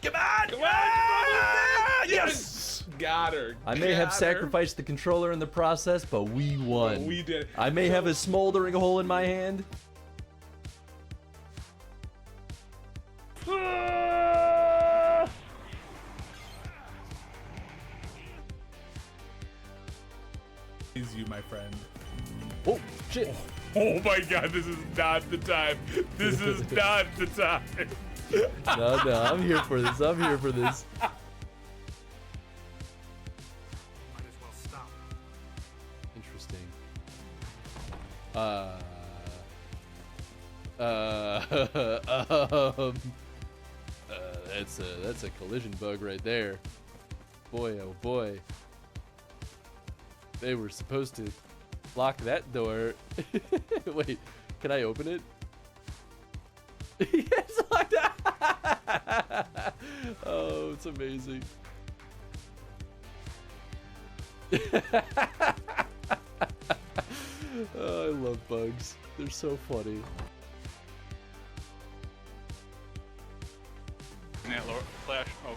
Come on! Come on! Yes! Got her. I may have Got her. sacrificed the controller in the process, but we won. Well, we did. I may have a smoldering hole in my hand. Is you, my friend. Oh, shit. Oh my god, this is not the time. This is not the time. No, I'm here for this. I'm here for this. Interesting. That's a collision bug right there. Boy, oh boy. They were supposed to lock that door. Wait, can I open it? Yes, locked. Oh, it's amazing. Oh, I love bugs. They're so funny. Flash. Oh.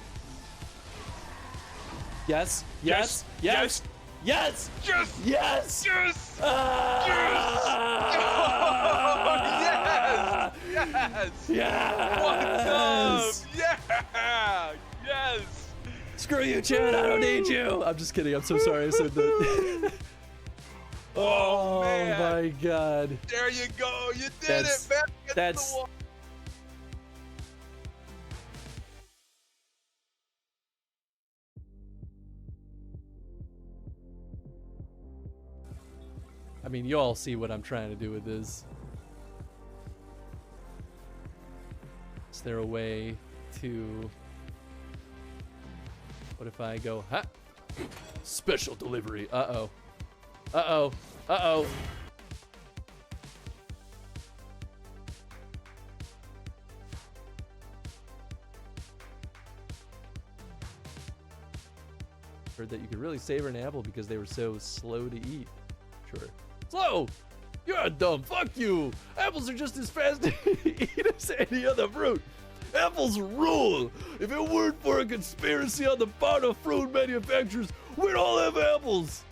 Yes, yes, yes, yes, yes, yes, yes, yes, yes, yes. What's up? Yeah, yes. Screw you, Chad. I don't need you. I'm just kidding. I'm so sorry I said that. Oh man. My god. There you go. You did it, man. That's. The wall. I mean, you all see what I'm trying to do with this. Is there a way to... What if I go, ha? Special delivery. Uh-oh. Uh-oh. Uh-oh. Heard that you could really savor an apple because they were so slow to eat. Sure. Slow! You're dumb. Fuck you! Apples are just as fast to eat as any other fruit. Apples rule! If it weren't for a conspiracy on the part of fruit manufacturers, we'd all have apples!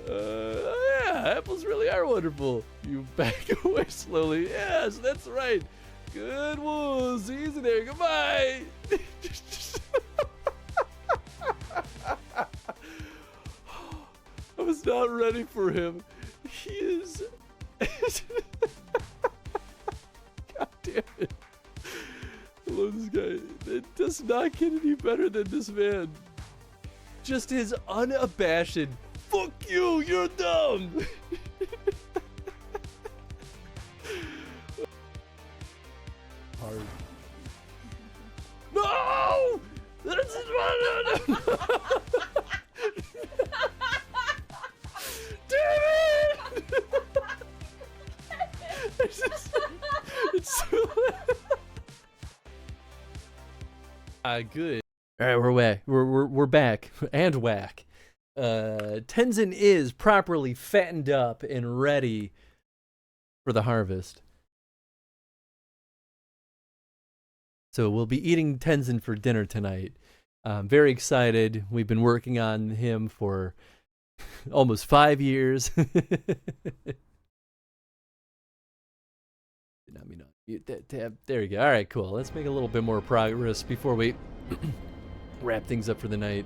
Yeah, apples really are wonderful. You back away slowly. Yes, that's right. Good wolves. Easy there. Goodbye. I was not ready for him. He is... It does not get any better than this man. Just his unabashed, fuck you, you're dumb. Hard. No! This is no. Damn it! It's so good. All right, we're back and whack. Tenzin is properly fattened up and ready for the harvest. So we'll be eating Tenzin for dinner tonight. I'm very excited. We've been working on him for almost 5 years. There you go. All right, cool. Let's make a little bit more progress before we wrap things up for the night.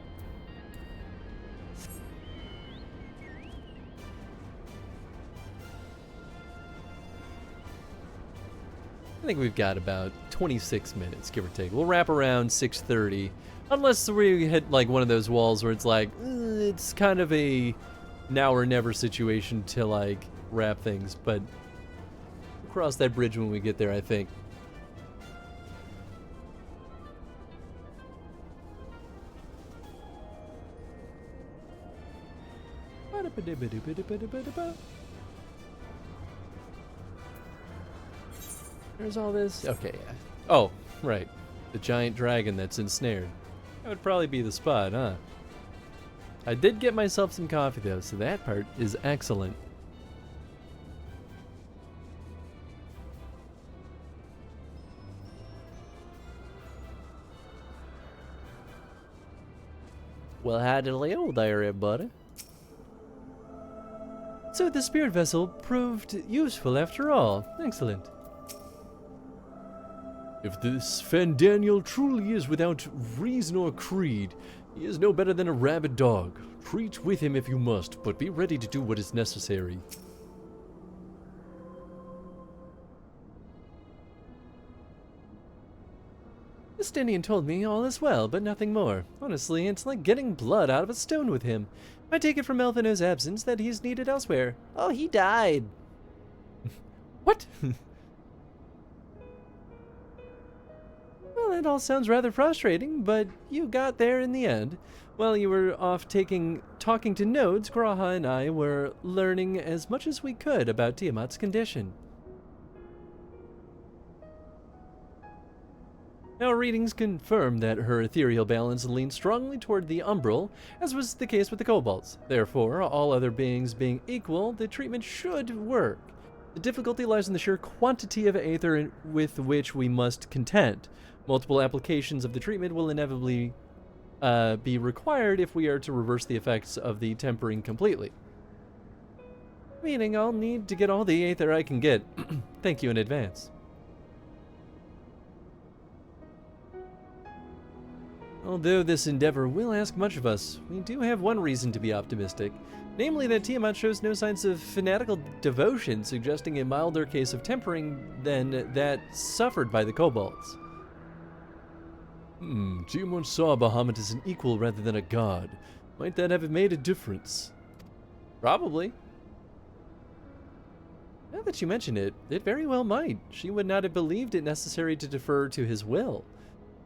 I think we've got about 26 minutes, give or take. We'll wrap around 6:30, unless we hit like one of those walls where it's like, it's kind of a now or never situation to like wrap things, but we'll cross that bridge when we get there, I think. There's all this. Okay, yeah. Oh, right. The giant dragon that's ensnared. That would probably be the spot, huh? I did get myself some coffee, though, so that part is excellent. Well, howdy-o there, everybody. So the spirit vessel proved useful after all. Excellent. If this Fandaniel truly is without reason or creed, he is no better than a rabid dog. Treat with him if you must, but be ready to do what is necessary. Justinian told me all is well, but nothing more. Honestly, it's like getting blood out of a stone with him. I take it from Elfino's absence that he's needed elsewhere. Oh, he died. What? Well, it all sounds rather frustrating, but you got there in the end. While you were off talking to nodes, Graha and I were learning as much as we could about Tiamat's condition. Our readings confirm that her ethereal balance leans strongly toward the umbral, as was the case with the kobolds. Therefore, all other beings being equal, the treatment should work. The difficulty lies in the sheer quantity of aether with which we must contend. Multiple applications of the treatment will inevitably be required if we are to reverse the effects of the tempering completely. Meaning I'll need to get all the aether I can get. Thank you in advance. Although this endeavor will ask much of us, we do have one reason to be optimistic, namely that Tiamat shows no signs of fanatical devotion, suggesting a milder case of tempering than that suffered by the kobolds. Tiamat saw Bahamut as an equal rather than a god. Might that have made a difference? Probably. Now that you mention it, it very well might. She would not have believed it necessary to defer to his will.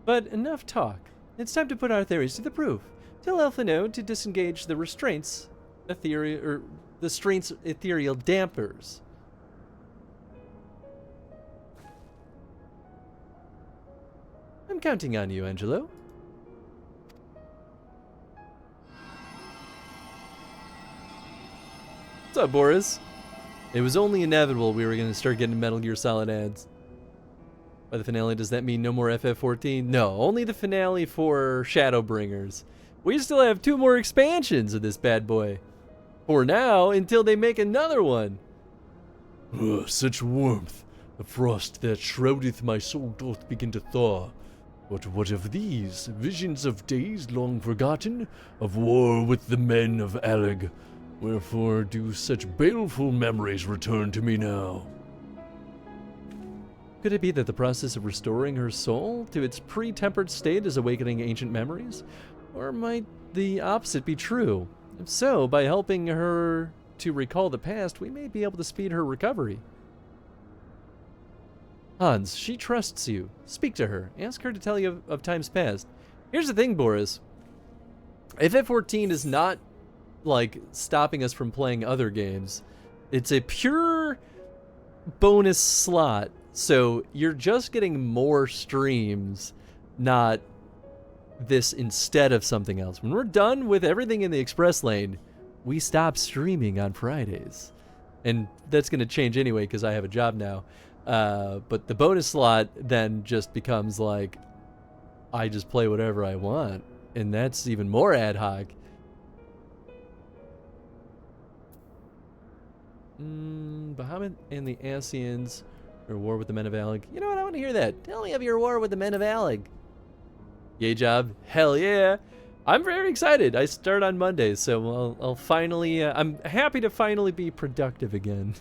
But enough talk. It's time to put our theories to the proof. Tell Elfino to disengage the restraints, ethereal dampers. I'm counting on you, Angelo. What's up, Boris? It was only inevitable we were going to start getting Metal Gear Solid ads. By the finale, does that mean no more FF14? No, only the finale for Shadowbringers. We still have 2 more expansions of this bad boy. For now, until they make another one. Such warmth. The frost that shroudeth my soul doth begin to thaw. But what of these? Visions of days long forgotten? Of war with the men of Alig? Wherefore do such baleful memories return to me now? Could it be that the process of restoring her soul to its pre-tempered state is awakening ancient memories? Or might the opposite be true? If so, by helping her to recall the past, we may be able to speed her recovery. Hans, she trusts you. Speak to her. Ask her to tell you of times past. Here's the thing, Boris. FF14 is not, like, stopping us from playing other games. It's a pure bonus slot. So you're just getting more streams, not this instead of something else. When we're done with everything in the express lane, we stop streaming on Fridays. And that's going to change anyway because I have a job now. But the bonus slot then just becomes like, I just play whatever I want. And that's even more ad hoc. Bahamut and the Asians are at war with the Men of Alig. You know what? I want to hear that. Tell me of your war with the Men of Alig. Yay job. Hell yeah. I'm very excited. I start on Monday, so I'll finally... I'm happy to finally be productive again.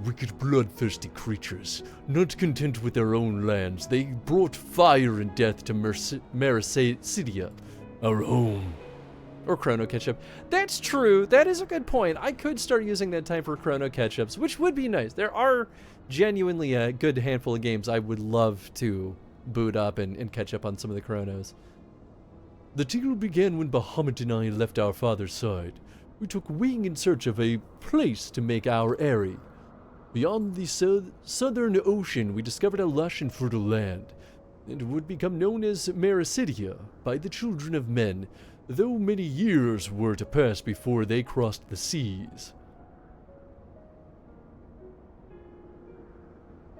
Wicked, bloodthirsty creatures, not content with their own lands, they brought fire and death to Mericidia, our home. Or Chrono Catch-Up. That's true. That is a good point. I could start using that time for Chrono Catch-Ups, which would be nice. There are genuinely a good handful of games I would love to boot up and catch up on some of the Chronos. The tale began when Bahamut and I left our father's side. We took wing in search of a place to make our eyrie. Beyond the southern ocean, we discovered a lush and fertile land, and would become known as Mericidia by the children of men, though many years were to pass before they crossed the seas.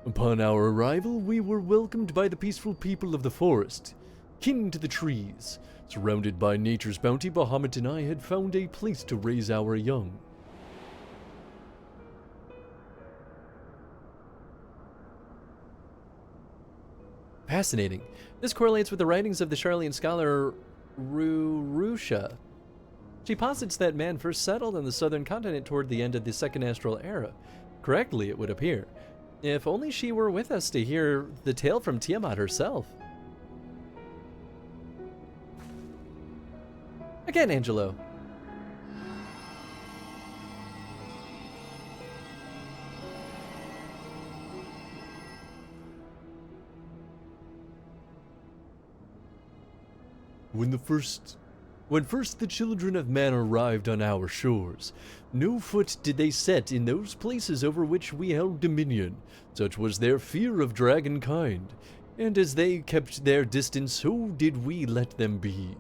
Upon our arrival, we were welcomed by the peaceful people of the forest, kin to the trees. Surrounded by nature's bounty, Bahamut and I had found a place to raise our young. Fascinating. This correlates with the writings of the Charlian scholar Rurusha. She posits that man first settled on the southern continent toward the end of the Second Astral Era. Correctly, it would appear. If only she were with us to hear the tale from Tiamat herself. Again, Angelo. When first the children of man arrived on our shores, no foot did they set in those places over which we held dominion. Such was their fear of dragonkind, and as they kept their distance, so did we let them be.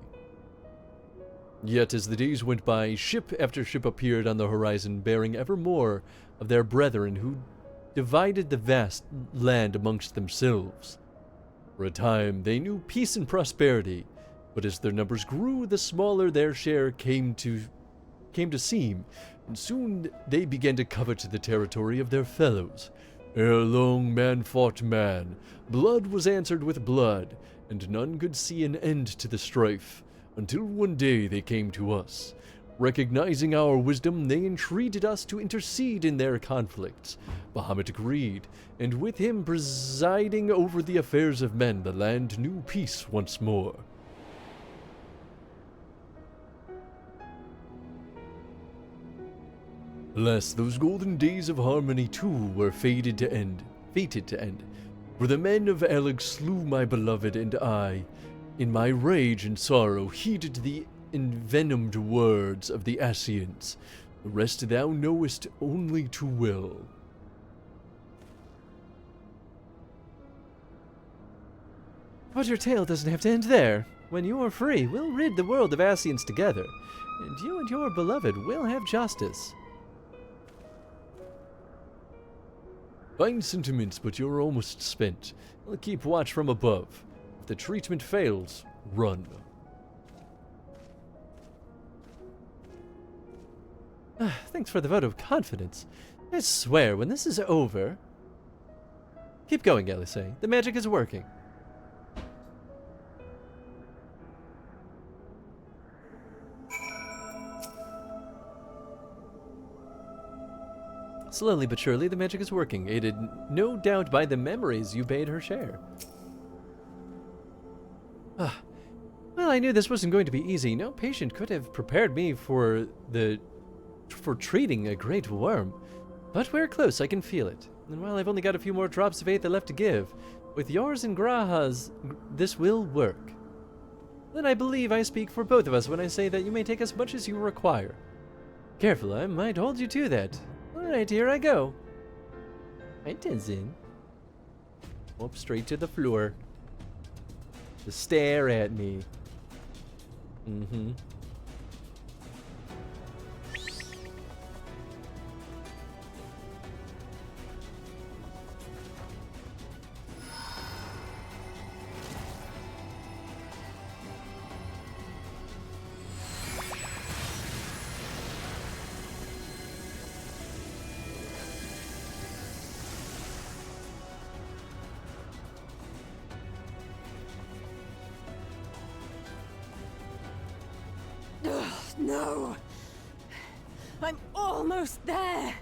Yet as the days went by, ship after ship appeared on the horizon, bearing ever more of their brethren who divided the vast land amongst themselves. For a time they knew peace and prosperity, but as their numbers grew, the smaller their share came to seem, and soon they began to covet the territory of their fellows. Ere long man fought man, blood was answered with blood, and none could see an end to the strife, until one day they came to us. Recognizing our wisdom, they entreated us to intercede in their conflicts. Bahamut agreed, and with him presiding over the affairs of men, the land knew peace once more. Alas, those golden days of harmony too were fated to end. For the men of Alig slew my beloved, and I, in my rage and sorrow, heeded the envenomed words of the Asians. The rest thou knowest only too well. But your tale doesn't have to end there. When you are free, we'll rid the world of Asians together, and you and your beloved will have justice. Fine sentiments, but you're almost spent. I'll keep watch from above. If the treatment fails, run. Thanks for the vote of confidence. I swear, when this is over... Keep going, Elisei. The magic is working. Slowly but surely, the magic is working, aided no doubt by the memories you bade her share. Well, I knew this wasn't going to be easy. No patient could have prepared me for treating a great worm. But we're close, I can feel it. And while I've only got a few more drops of Aether left to give, with yours and Graha's, this will work. Then I believe I speak for both of us when I say that you may take as much as you require. Careful, I might hold you to that. Alright, here I go. Hi, Tenzin. Up straight to the floor. Just stare at me. Mm-hmm. No! I'm almost there!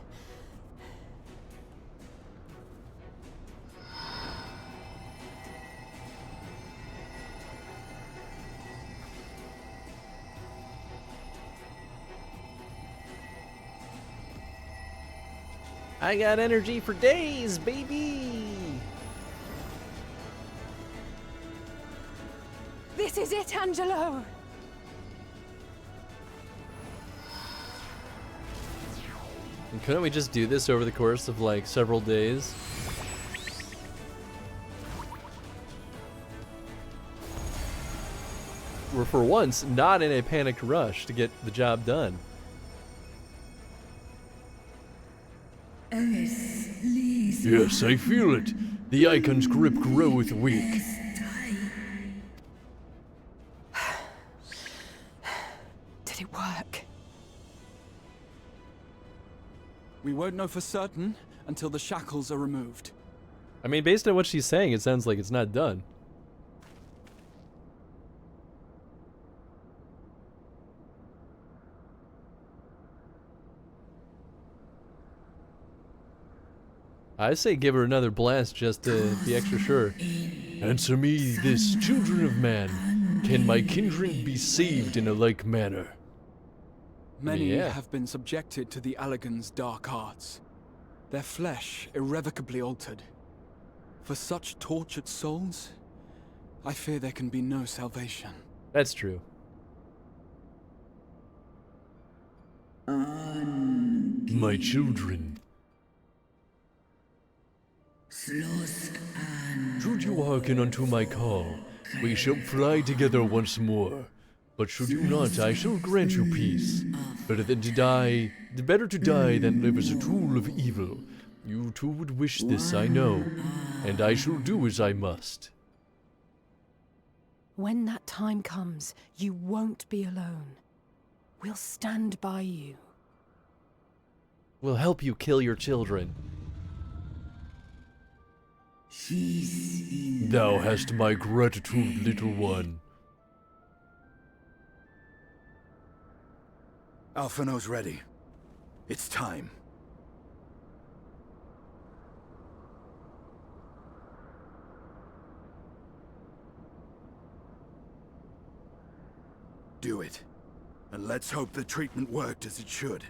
I got energy for days, baby! This is it, Angelo! And couldn't we just do this over the course of like several days? We're for once not in a panicked rush to get the job done. Yes, I feel it. The icon's grip groweth weak. Did it work? We won't know for certain until the shackles are removed. I mean, based on what she's saying, it sounds like it's not done. I say give her another blast just to be extra sure. Answer me this, children of man. Can my kindred be saved in a like manner? Many have been subjected to the Allagan's dark arts. Their flesh irrevocably altered. For such tortured souls, I fear there can be no salvation. That's true. My children. Should you hearken unto my call, we shall fly together once more. But should you not, I shall grant you peace. Better to die than live as a tool of evil. You too would wish this, I know, and I shall do as I must. When that time comes, you won't be alone. We'll stand by you. We'll help you kill your children. Thou hast my gratitude, little one. Alphino's ready. It's time. Do it. And let's hope the treatment worked as it should.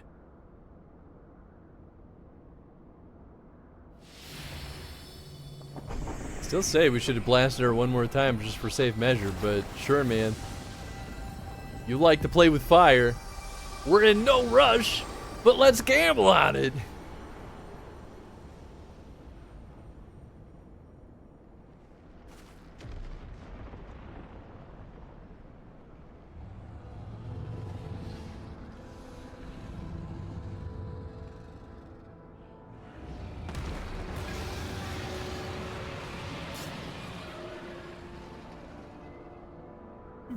Still say we should have blasted her one more time just for safe measure, but sure, man. You like to play with fire. We're in no rush, but let's gamble on it.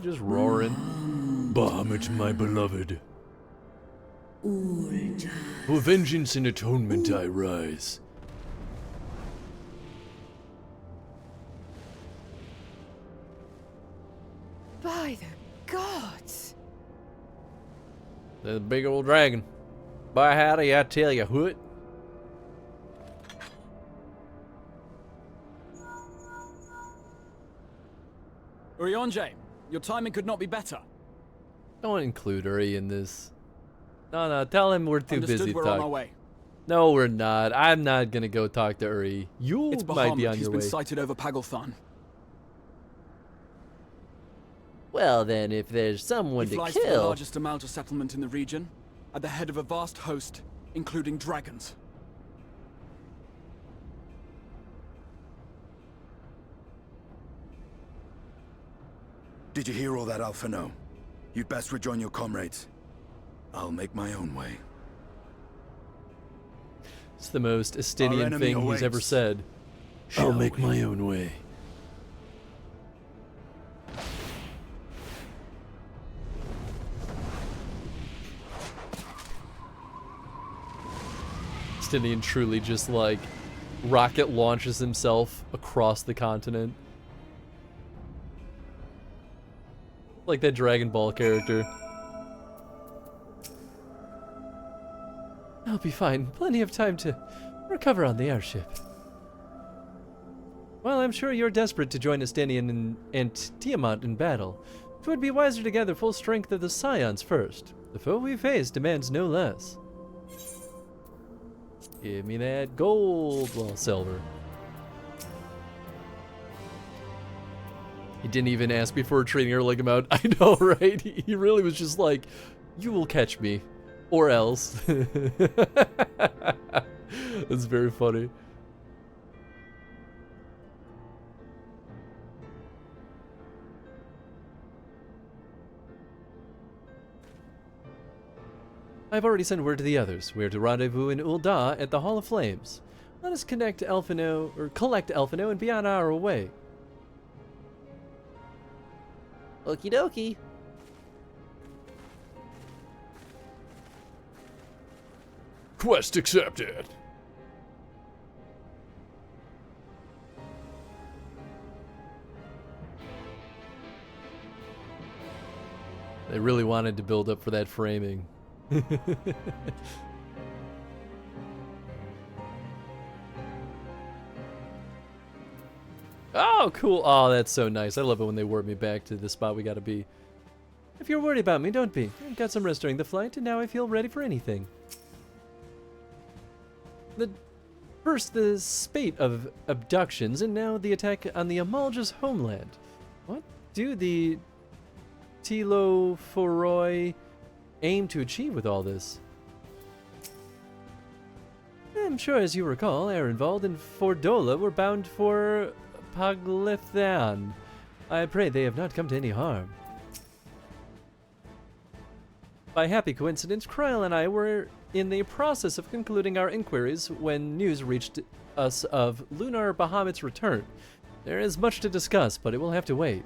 Just roaring. Bahamut, my beloved. For vengeance and atonement I rise. By the gods! The big old dragon. By howdy, I tell you what. Urianger, your timing could not be better. Don't include Uri in this. No, tell him we're too Understood, busy to we're talk. on our way. No, we're not. I'm not gonna go talk to Uri. You It's might be Bahamut. on He's your been way. sighted over Pagalthan. Well then, if there's someone He to flies for the kill... largest Amalja settlement in the region, at the head of a vast host, including dragons. Did you hear all that, Alphino? You'd best rejoin your comrades. I'll make my own way. It's the most Our Estinian enemy thing he's ever awaits. said. Shall we? my own way. Estinian truly just like rocket launches himself across the continent. Like that Dragon Ball character. I'll be fine. Plenty of time to recover on the airship. Well, I'm sure you're desperate to join Estinian and Tiamat in battle. It would be wiser to gather full strength of the Scions first. The foe we face demands no less. Give me that gold. Well, silver. He didn't even ask me for a training or leg amount. I know, right? He really was just like, you will catch me. Or else. That's very funny. I've already sent word to the others. We are to rendezvous in Ul'dah at the Hall of Flames. Let us collect Alphino and be on our way. Okie dokie. Quest accepted. They really wanted to build up for that framing. Oh, cool. Oh, that's so nice. I love it when they warp me back to the spot we gotta be. If you're worried about me, don't be. I got some rest during the flight, and now I feel ready for anything. First, the spate of abductions, and now the attack on the Amalja's homeland. What do the Telophoroi aim to achieve with all this? I'm sure, as you recall, Arenvald and Fordola were bound for Paglithan. I pray they have not come to any harm. By happy coincidence, Kryl and I were in the process of concluding our inquiries when news reached us of Lunar Bahamut's return. There is much to discuss, but it will have to wait.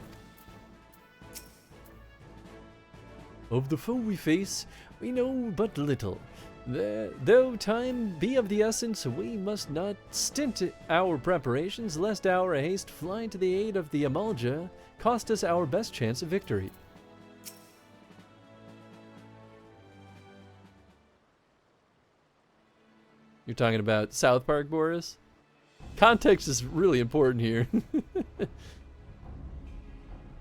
Of the foe we face, we know but little. Though time be of the essence, we must not stint our preparations, lest our haste flying to the aid of the Amalja cost us our best chance of victory. You're talking about South Park, Boris? Context is really important here.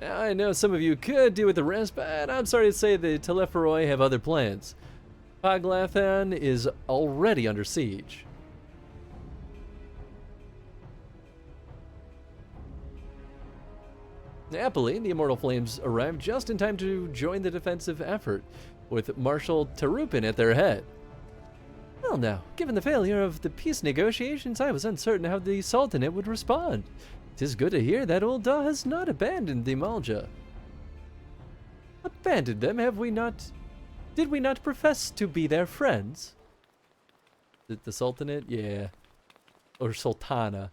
Now, I know some of you could do with the rest, but I'm sorry to say the Telophoroi have other plans. Paglithan is already under siege. Happily, the Immortal Flames arrived just in time to join the defensive effort, with Marshal Tarupin at their head. Well now, given the failure of the peace negotiations, I was uncertain how the Sultanate would respond. 'Tis good to hear that Ul'dah has not abandoned the Amalja. Abandoned them, have we not? Did we not profess to be their friends? The Sultanate? Yeah. Or Sultana.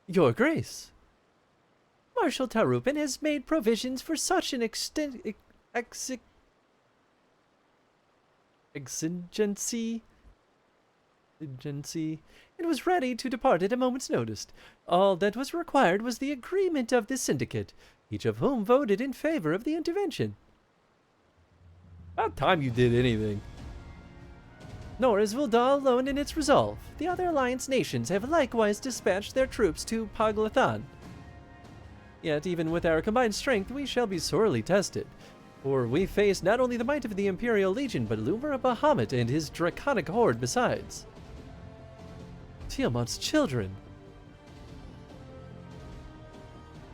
Your Grace. Marshal Tarupin has made provisions for such an exigency, and was ready to depart at a moment's notice. All that was required was the agreement of the syndicate, each of whom voted in favor of the intervention. About time you did anything. Nor is Vuldal alone in its resolve. The other Alliance nations have likewise dispatched their troops to Paglathan. Yet, even with our combined strength, we shall be sorely tested. For we face not only the might of the Imperial Legion, but Lumra Bahamut and his draconic horde besides. Tiamat's children.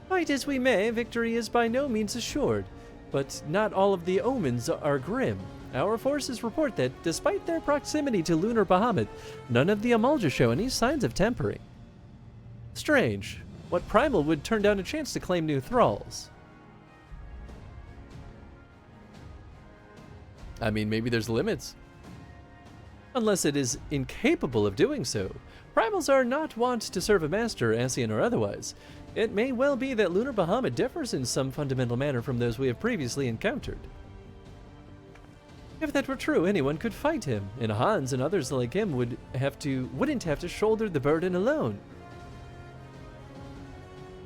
Fight as we may, victory is by no means assured, but not all of the omens are grim. Our forces report that, despite their proximity to Lunar Bahamut, none of the Amalja show any signs of tempering. Strange. What primal would turn down a chance to claim new thralls? I mean, maybe there's limits. Unless it is incapable of doing so. Primals are not wont to serve a master, Ascian or otherwise. It may well be that Lunar Bahamut differs in some fundamental manner from those we have previously encountered. If that were true, anyone could fight him, and Hans and others like him wouldn't have to shoulder the burden alone.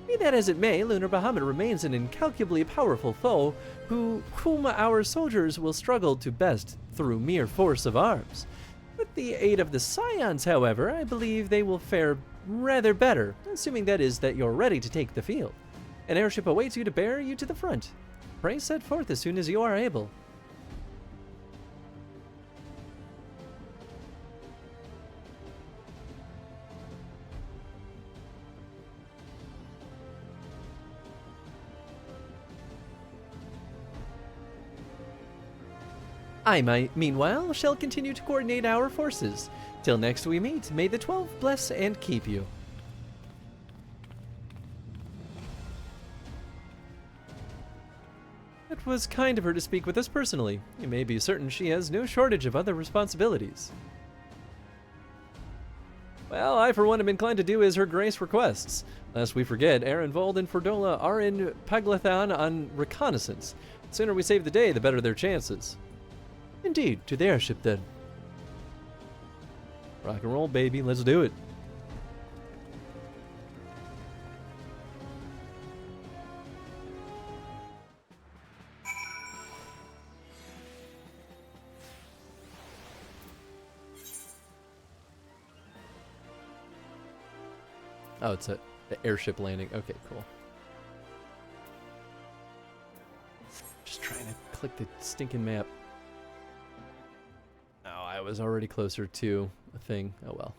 Be that as it may, Lunar Bahamut remains an incalculably powerful foe whom our soldiers will struggle to best through mere force of arms. With the aid of the Scions, however, I believe they will fare rather better, assuming that is that you're ready to take the field. An airship awaits you to bear you to the front. Pray set forth as soon as you are able. I, meanwhile, shall continue to coordinate our forces. Till next we meet, may the 12 bless and keep you. It was kind of her to speak with us personally. You may be certain she has no shortage of other responsibilities. Well, I for one am inclined to do as her grace requests. Lest we forget, Arenvold and Fordola are in Paglathan on reconnaissance. The sooner we save the day, the better their chances. Indeed, to the airship then. Rock and roll, baby, let's do it. Oh, it's the airship landing. Okay, cool. Just trying to click the stinking map. I was already closer to a thing. Oh well.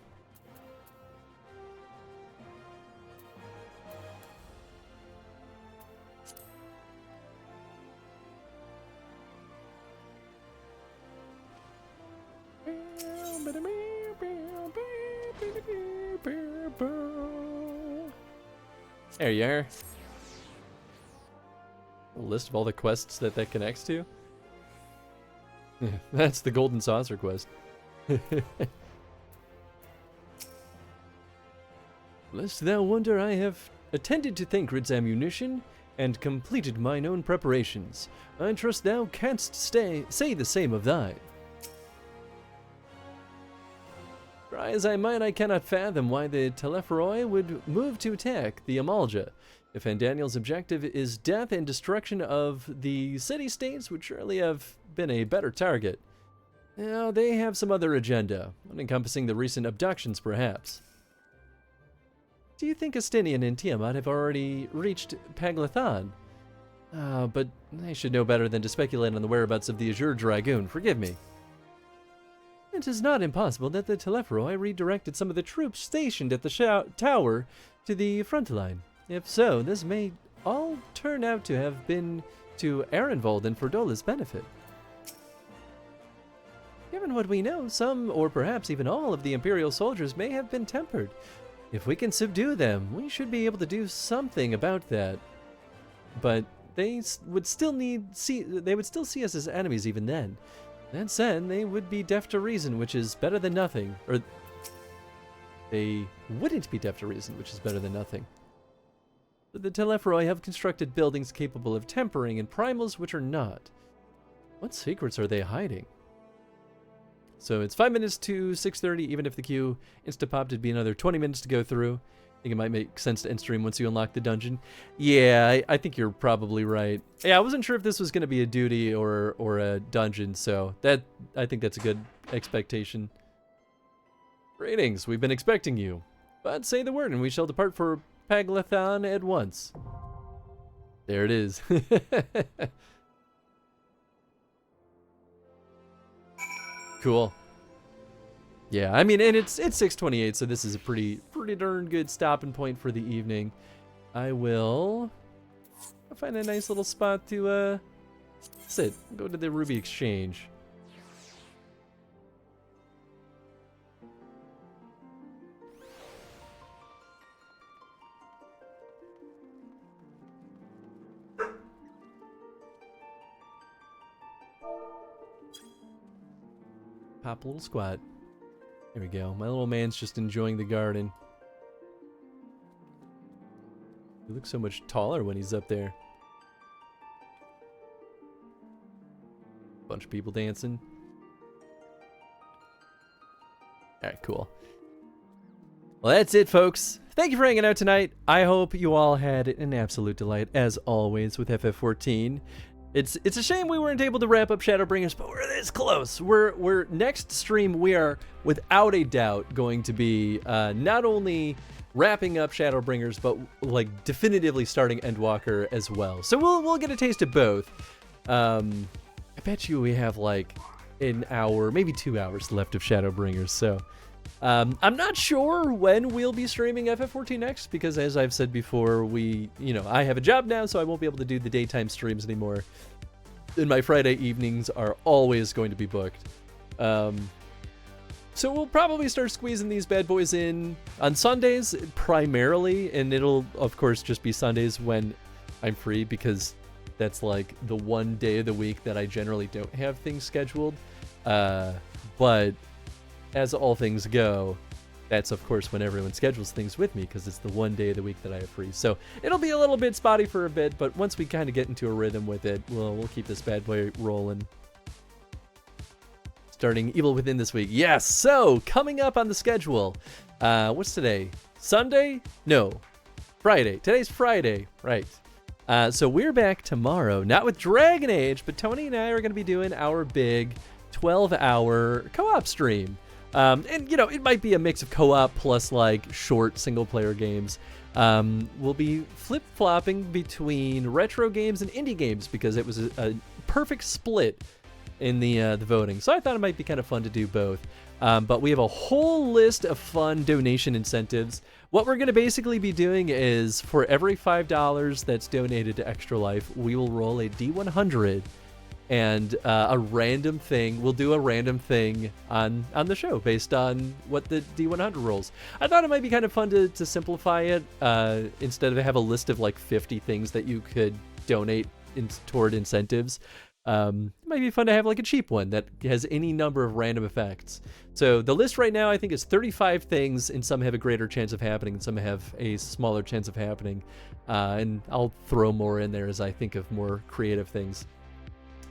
There you are. A list of all the quests that connects to. That's the Golden Saucer quest. Lest thou wonder, I have attended to Thancred's ammunition and completed mine own preparations. I trust thou canst say the same of thine. Try as I might, I cannot fathom why the Telephroi would move to attack the Amalja. If Daniel's objective is death and destruction of the city-states, would surely have been a better target. Now, they have some other agenda, encompassing the recent abductions, perhaps. Do you think Astinian and Tiamat have already reached Paglathan? But I should know better than to speculate on the whereabouts of the Azure Dragoon, forgive me. It is not impossible that the Telephroi redirected some of the troops stationed at the tower to the front line. If so, this may all turn out to have been to Arenvold and Ferdola's benefit. Given what we know, some, or perhaps even all, of the Imperial soldiers may have been tempered. If we can subdue them, we should be able to do something about that. But they would still see us as enemies even then. That said, they would be deaf to reason, which is better than nothing. Or they wouldn't be deaf to reason, which is better than nothing. The Telephroi have constructed buildings capable of tempering and primals which are not. What secrets are they hiding? So it's 5 minutes to 6:30, even if the queue insta-popped, it'd be another 20 minutes to go through. I think it might make sense to end stream once you unlock the dungeon. Yeah, I think you're probably right. Yeah, I wasn't sure if this was going to be a duty or a dungeon, so I think that's a good expectation. Greetings, we've been expecting you. But say the word and we shall depart for Paglathon at once. There it is. Cool. Yeah, I mean, and it's 6:28, so this is a pretty darn good stopping point for the evening. I will find a nice little spot to sit. Go to the Ruby Exchange. Pop a little squat. There we go. My little man's just enjoying the garden. He looks so much taller when he's up there. Bunch of people dancing. Alright, cool. Well, that's it, folks. Thank you for hanging out tonight. I hope you all had an absolute delight, as always, with FF14. It's a shame we weren't able to wrap up Shadowbringers, but we're this close. We're next stream, we are without a doubt going to be not only wrapping up Shadowbringers, but like definitively starting Endwalker as well. So we'll get a taste of both. I bet you we have like an hour, maybe 2 hours left of Shadowbringers. So I'm not sure when we'll be streaming FF14 next, because as I've said before, I have a job now, so I won't be able to do the daytime streams anymore. And my Friday evenings are always going to be booked. So we'll probably start squeezing these bad boys in on Sundays primarily, and it'll of course just be Sundays when I'm free, because that's like the one day of the week that I generally don't have things scheduled. But as all things go, that's of course when everyone schedules things with me, because it's the one day of the week that I have free. So it'll be a little bit spotty for a bit, but once we kind of get into a rhythm with it, we'll keep this bad boy rolling. Starting Evil Within this week. Yes, so coming up on the schedule, what's today? Sunday? No, Friday. Today's Friday, right. So we're back tomorrow, not with Dragon Age, but Tony and I are going to be doing our big 12-hour co-op stream. And, it might be a mix of co-op plus, like, short single-player games. We'll be flip-flopping between retro games and indie games, because it was a perfect split in the voting. So I thought it might be kind of fun to do both. But we have a whole list of fun donation incentives. What we're going to basically be doing is, for every $5 that's donated to Extra Life, we will roll a D100 and a random thing. We'll do a random thing on the show based on what the D100 rolls. I thought it might be kind of fun to simplify it, instead of have a list of like 50 things that you could donate toward incentives. It might be fun to have like a cheap one that has any number of random effects. So the list right now I think is 35 things, and some have a greater chance of happening and some have a smaller chance of happening. And I'll throw more in there as I think of more creative things.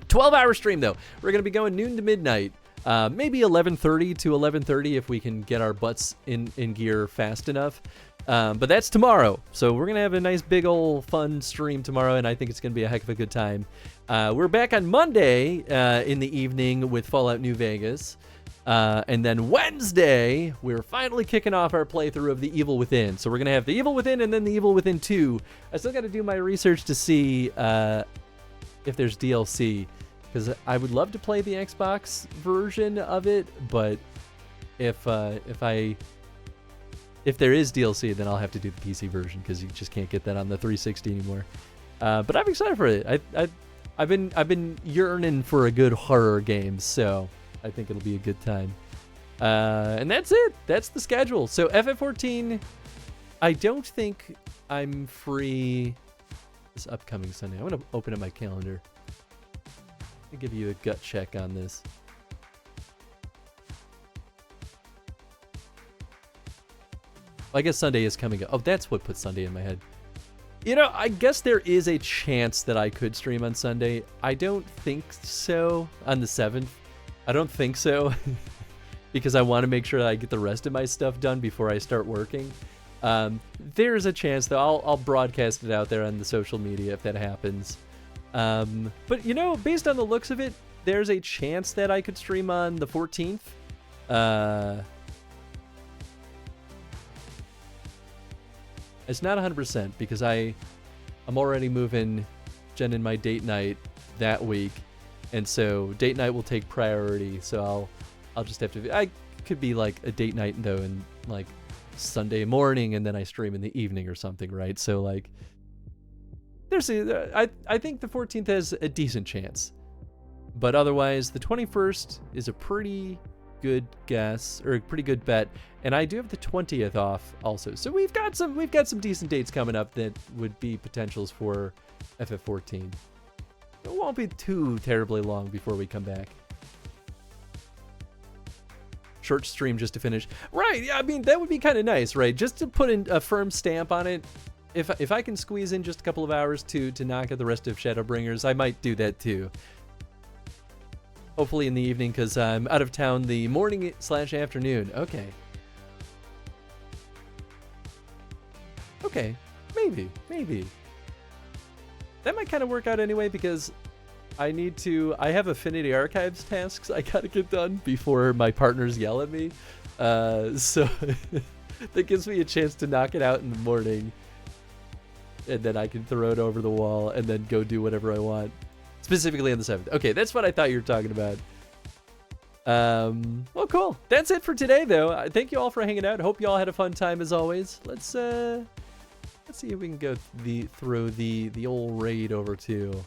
12-hour stream though. We're going to be going noon to midnight. Maybe 11:30 to 11:30 if we can get our butts in gear fast enough. But that's tomorrow. So we're going to have a nice big old fun stream tomorrow, and I think it's going to be a heck of a good time. We're back on Monday in the evening with Fallout New Vegas. And then Wednesday, we're finally kicking off our playthrough of The Evil Within. So we're going to have The Evil Within and then The Evil Within 2. I still got to do my research to see if there's DLC, because I would love to play the Xbox version of it, but if there is DLC, then I'll have to do the PC version, because you just can't get that on the 360 anymore. But I'm excited for it. I've been yearning for a good horror game, so I think it'll be a good time. And that's it. That's the schedule. So FF14, I don't think I'm free this upcoming Sunday. I want to open up my calendar. I'll give you a gut check on this. I guess Sunday is coming up. Oh, that's what put Sunday in my head. I guess there is a chance that I could stream on Sunday. I don't think so on the 7th. I don't think so because I want to make sure that I get the rest of my stuff done before I start working. There's a chance, though. I'll broadcast it out there on the social media if that happens. But, based on the looks of it, there's a chance that I could stream on the 14th. It's not 100% because I'm already moving Jen and my date night that week, and so date night will take priority. So I'll just have to. I could be like a date night though, and like Sunday morning, and then I stream in the evening or something, right? So like, there's I think the 14th has a decent chance, but otherwise the 21st is a pretty good guess or a pretty good bet, and I do have the 20th off also. So we've got some decent dates coming up that would be potentials for FF14. It won't be too terribly long before we come back. Short stream just to finish. Right, yeah, I mean, that would be kind of nice, right? Just to put in a firm stamp on it. If I can squeeze in just a couple of hours to knock out the rest of Shadowbringers, I might do that too. Hopefully in the evening, because I'm out of town the morning/afternoon. Okay. Okay, maybe. That might kind of work out anyway, because I have Affinity Archives tasks I gotta get done before my partners yell at me. So that gives me a chance to knock it out in the morning, and then I can throw it over the wall and then go do whatever I want. Specifically on the 7th. Okay, that's what I thought you were talking about. Well, cool. That's it for today, though. Thank you all for hanging out. Hope you all had a fun time as always. Let's see if we can go through the old raid over to.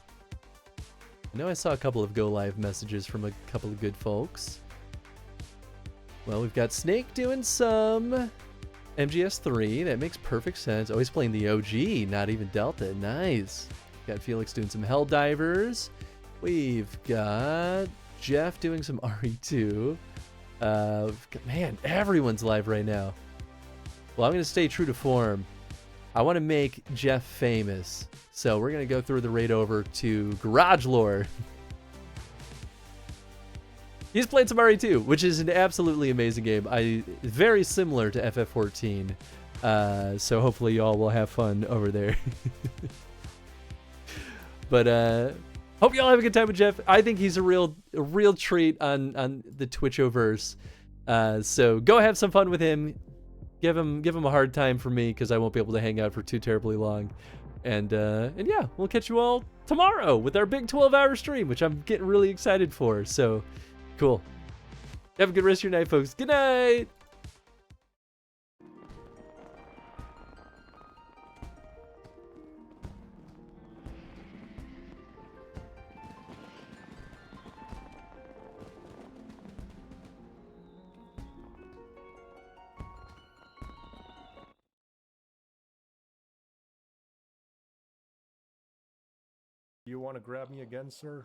I know I saw a couple of go live messages from a couple of good folks. Well, we've got Snake doing some MGS3. That makes perfect sense. Always playing the OG, not even Delta. Nice. Got Felix doing some Helldivers. We've got Jeff doing some RE2. Man, everyone's live right now. Well, I'm going to stay true to form. I want to make Jeff famous. So we're going to go through the raid over to Garage Lord. He's played some RE2, which is an absolutely amazing game. Very similar to FF14. So hopefully y'all will have fun over there. But hope y'all have a good time with Jeff. I think he's a real treat on the Twitchoverse. So go have some fun with him. Give him a hard time for me, because I won't be able to hang out for too terribly long. And yeah, we'll catch you all tomorrow with our big 12-hour stream, which I'm getting really excited for. So cool. Have a good rest of your night, folks. Good night. You want to grab me again, sir?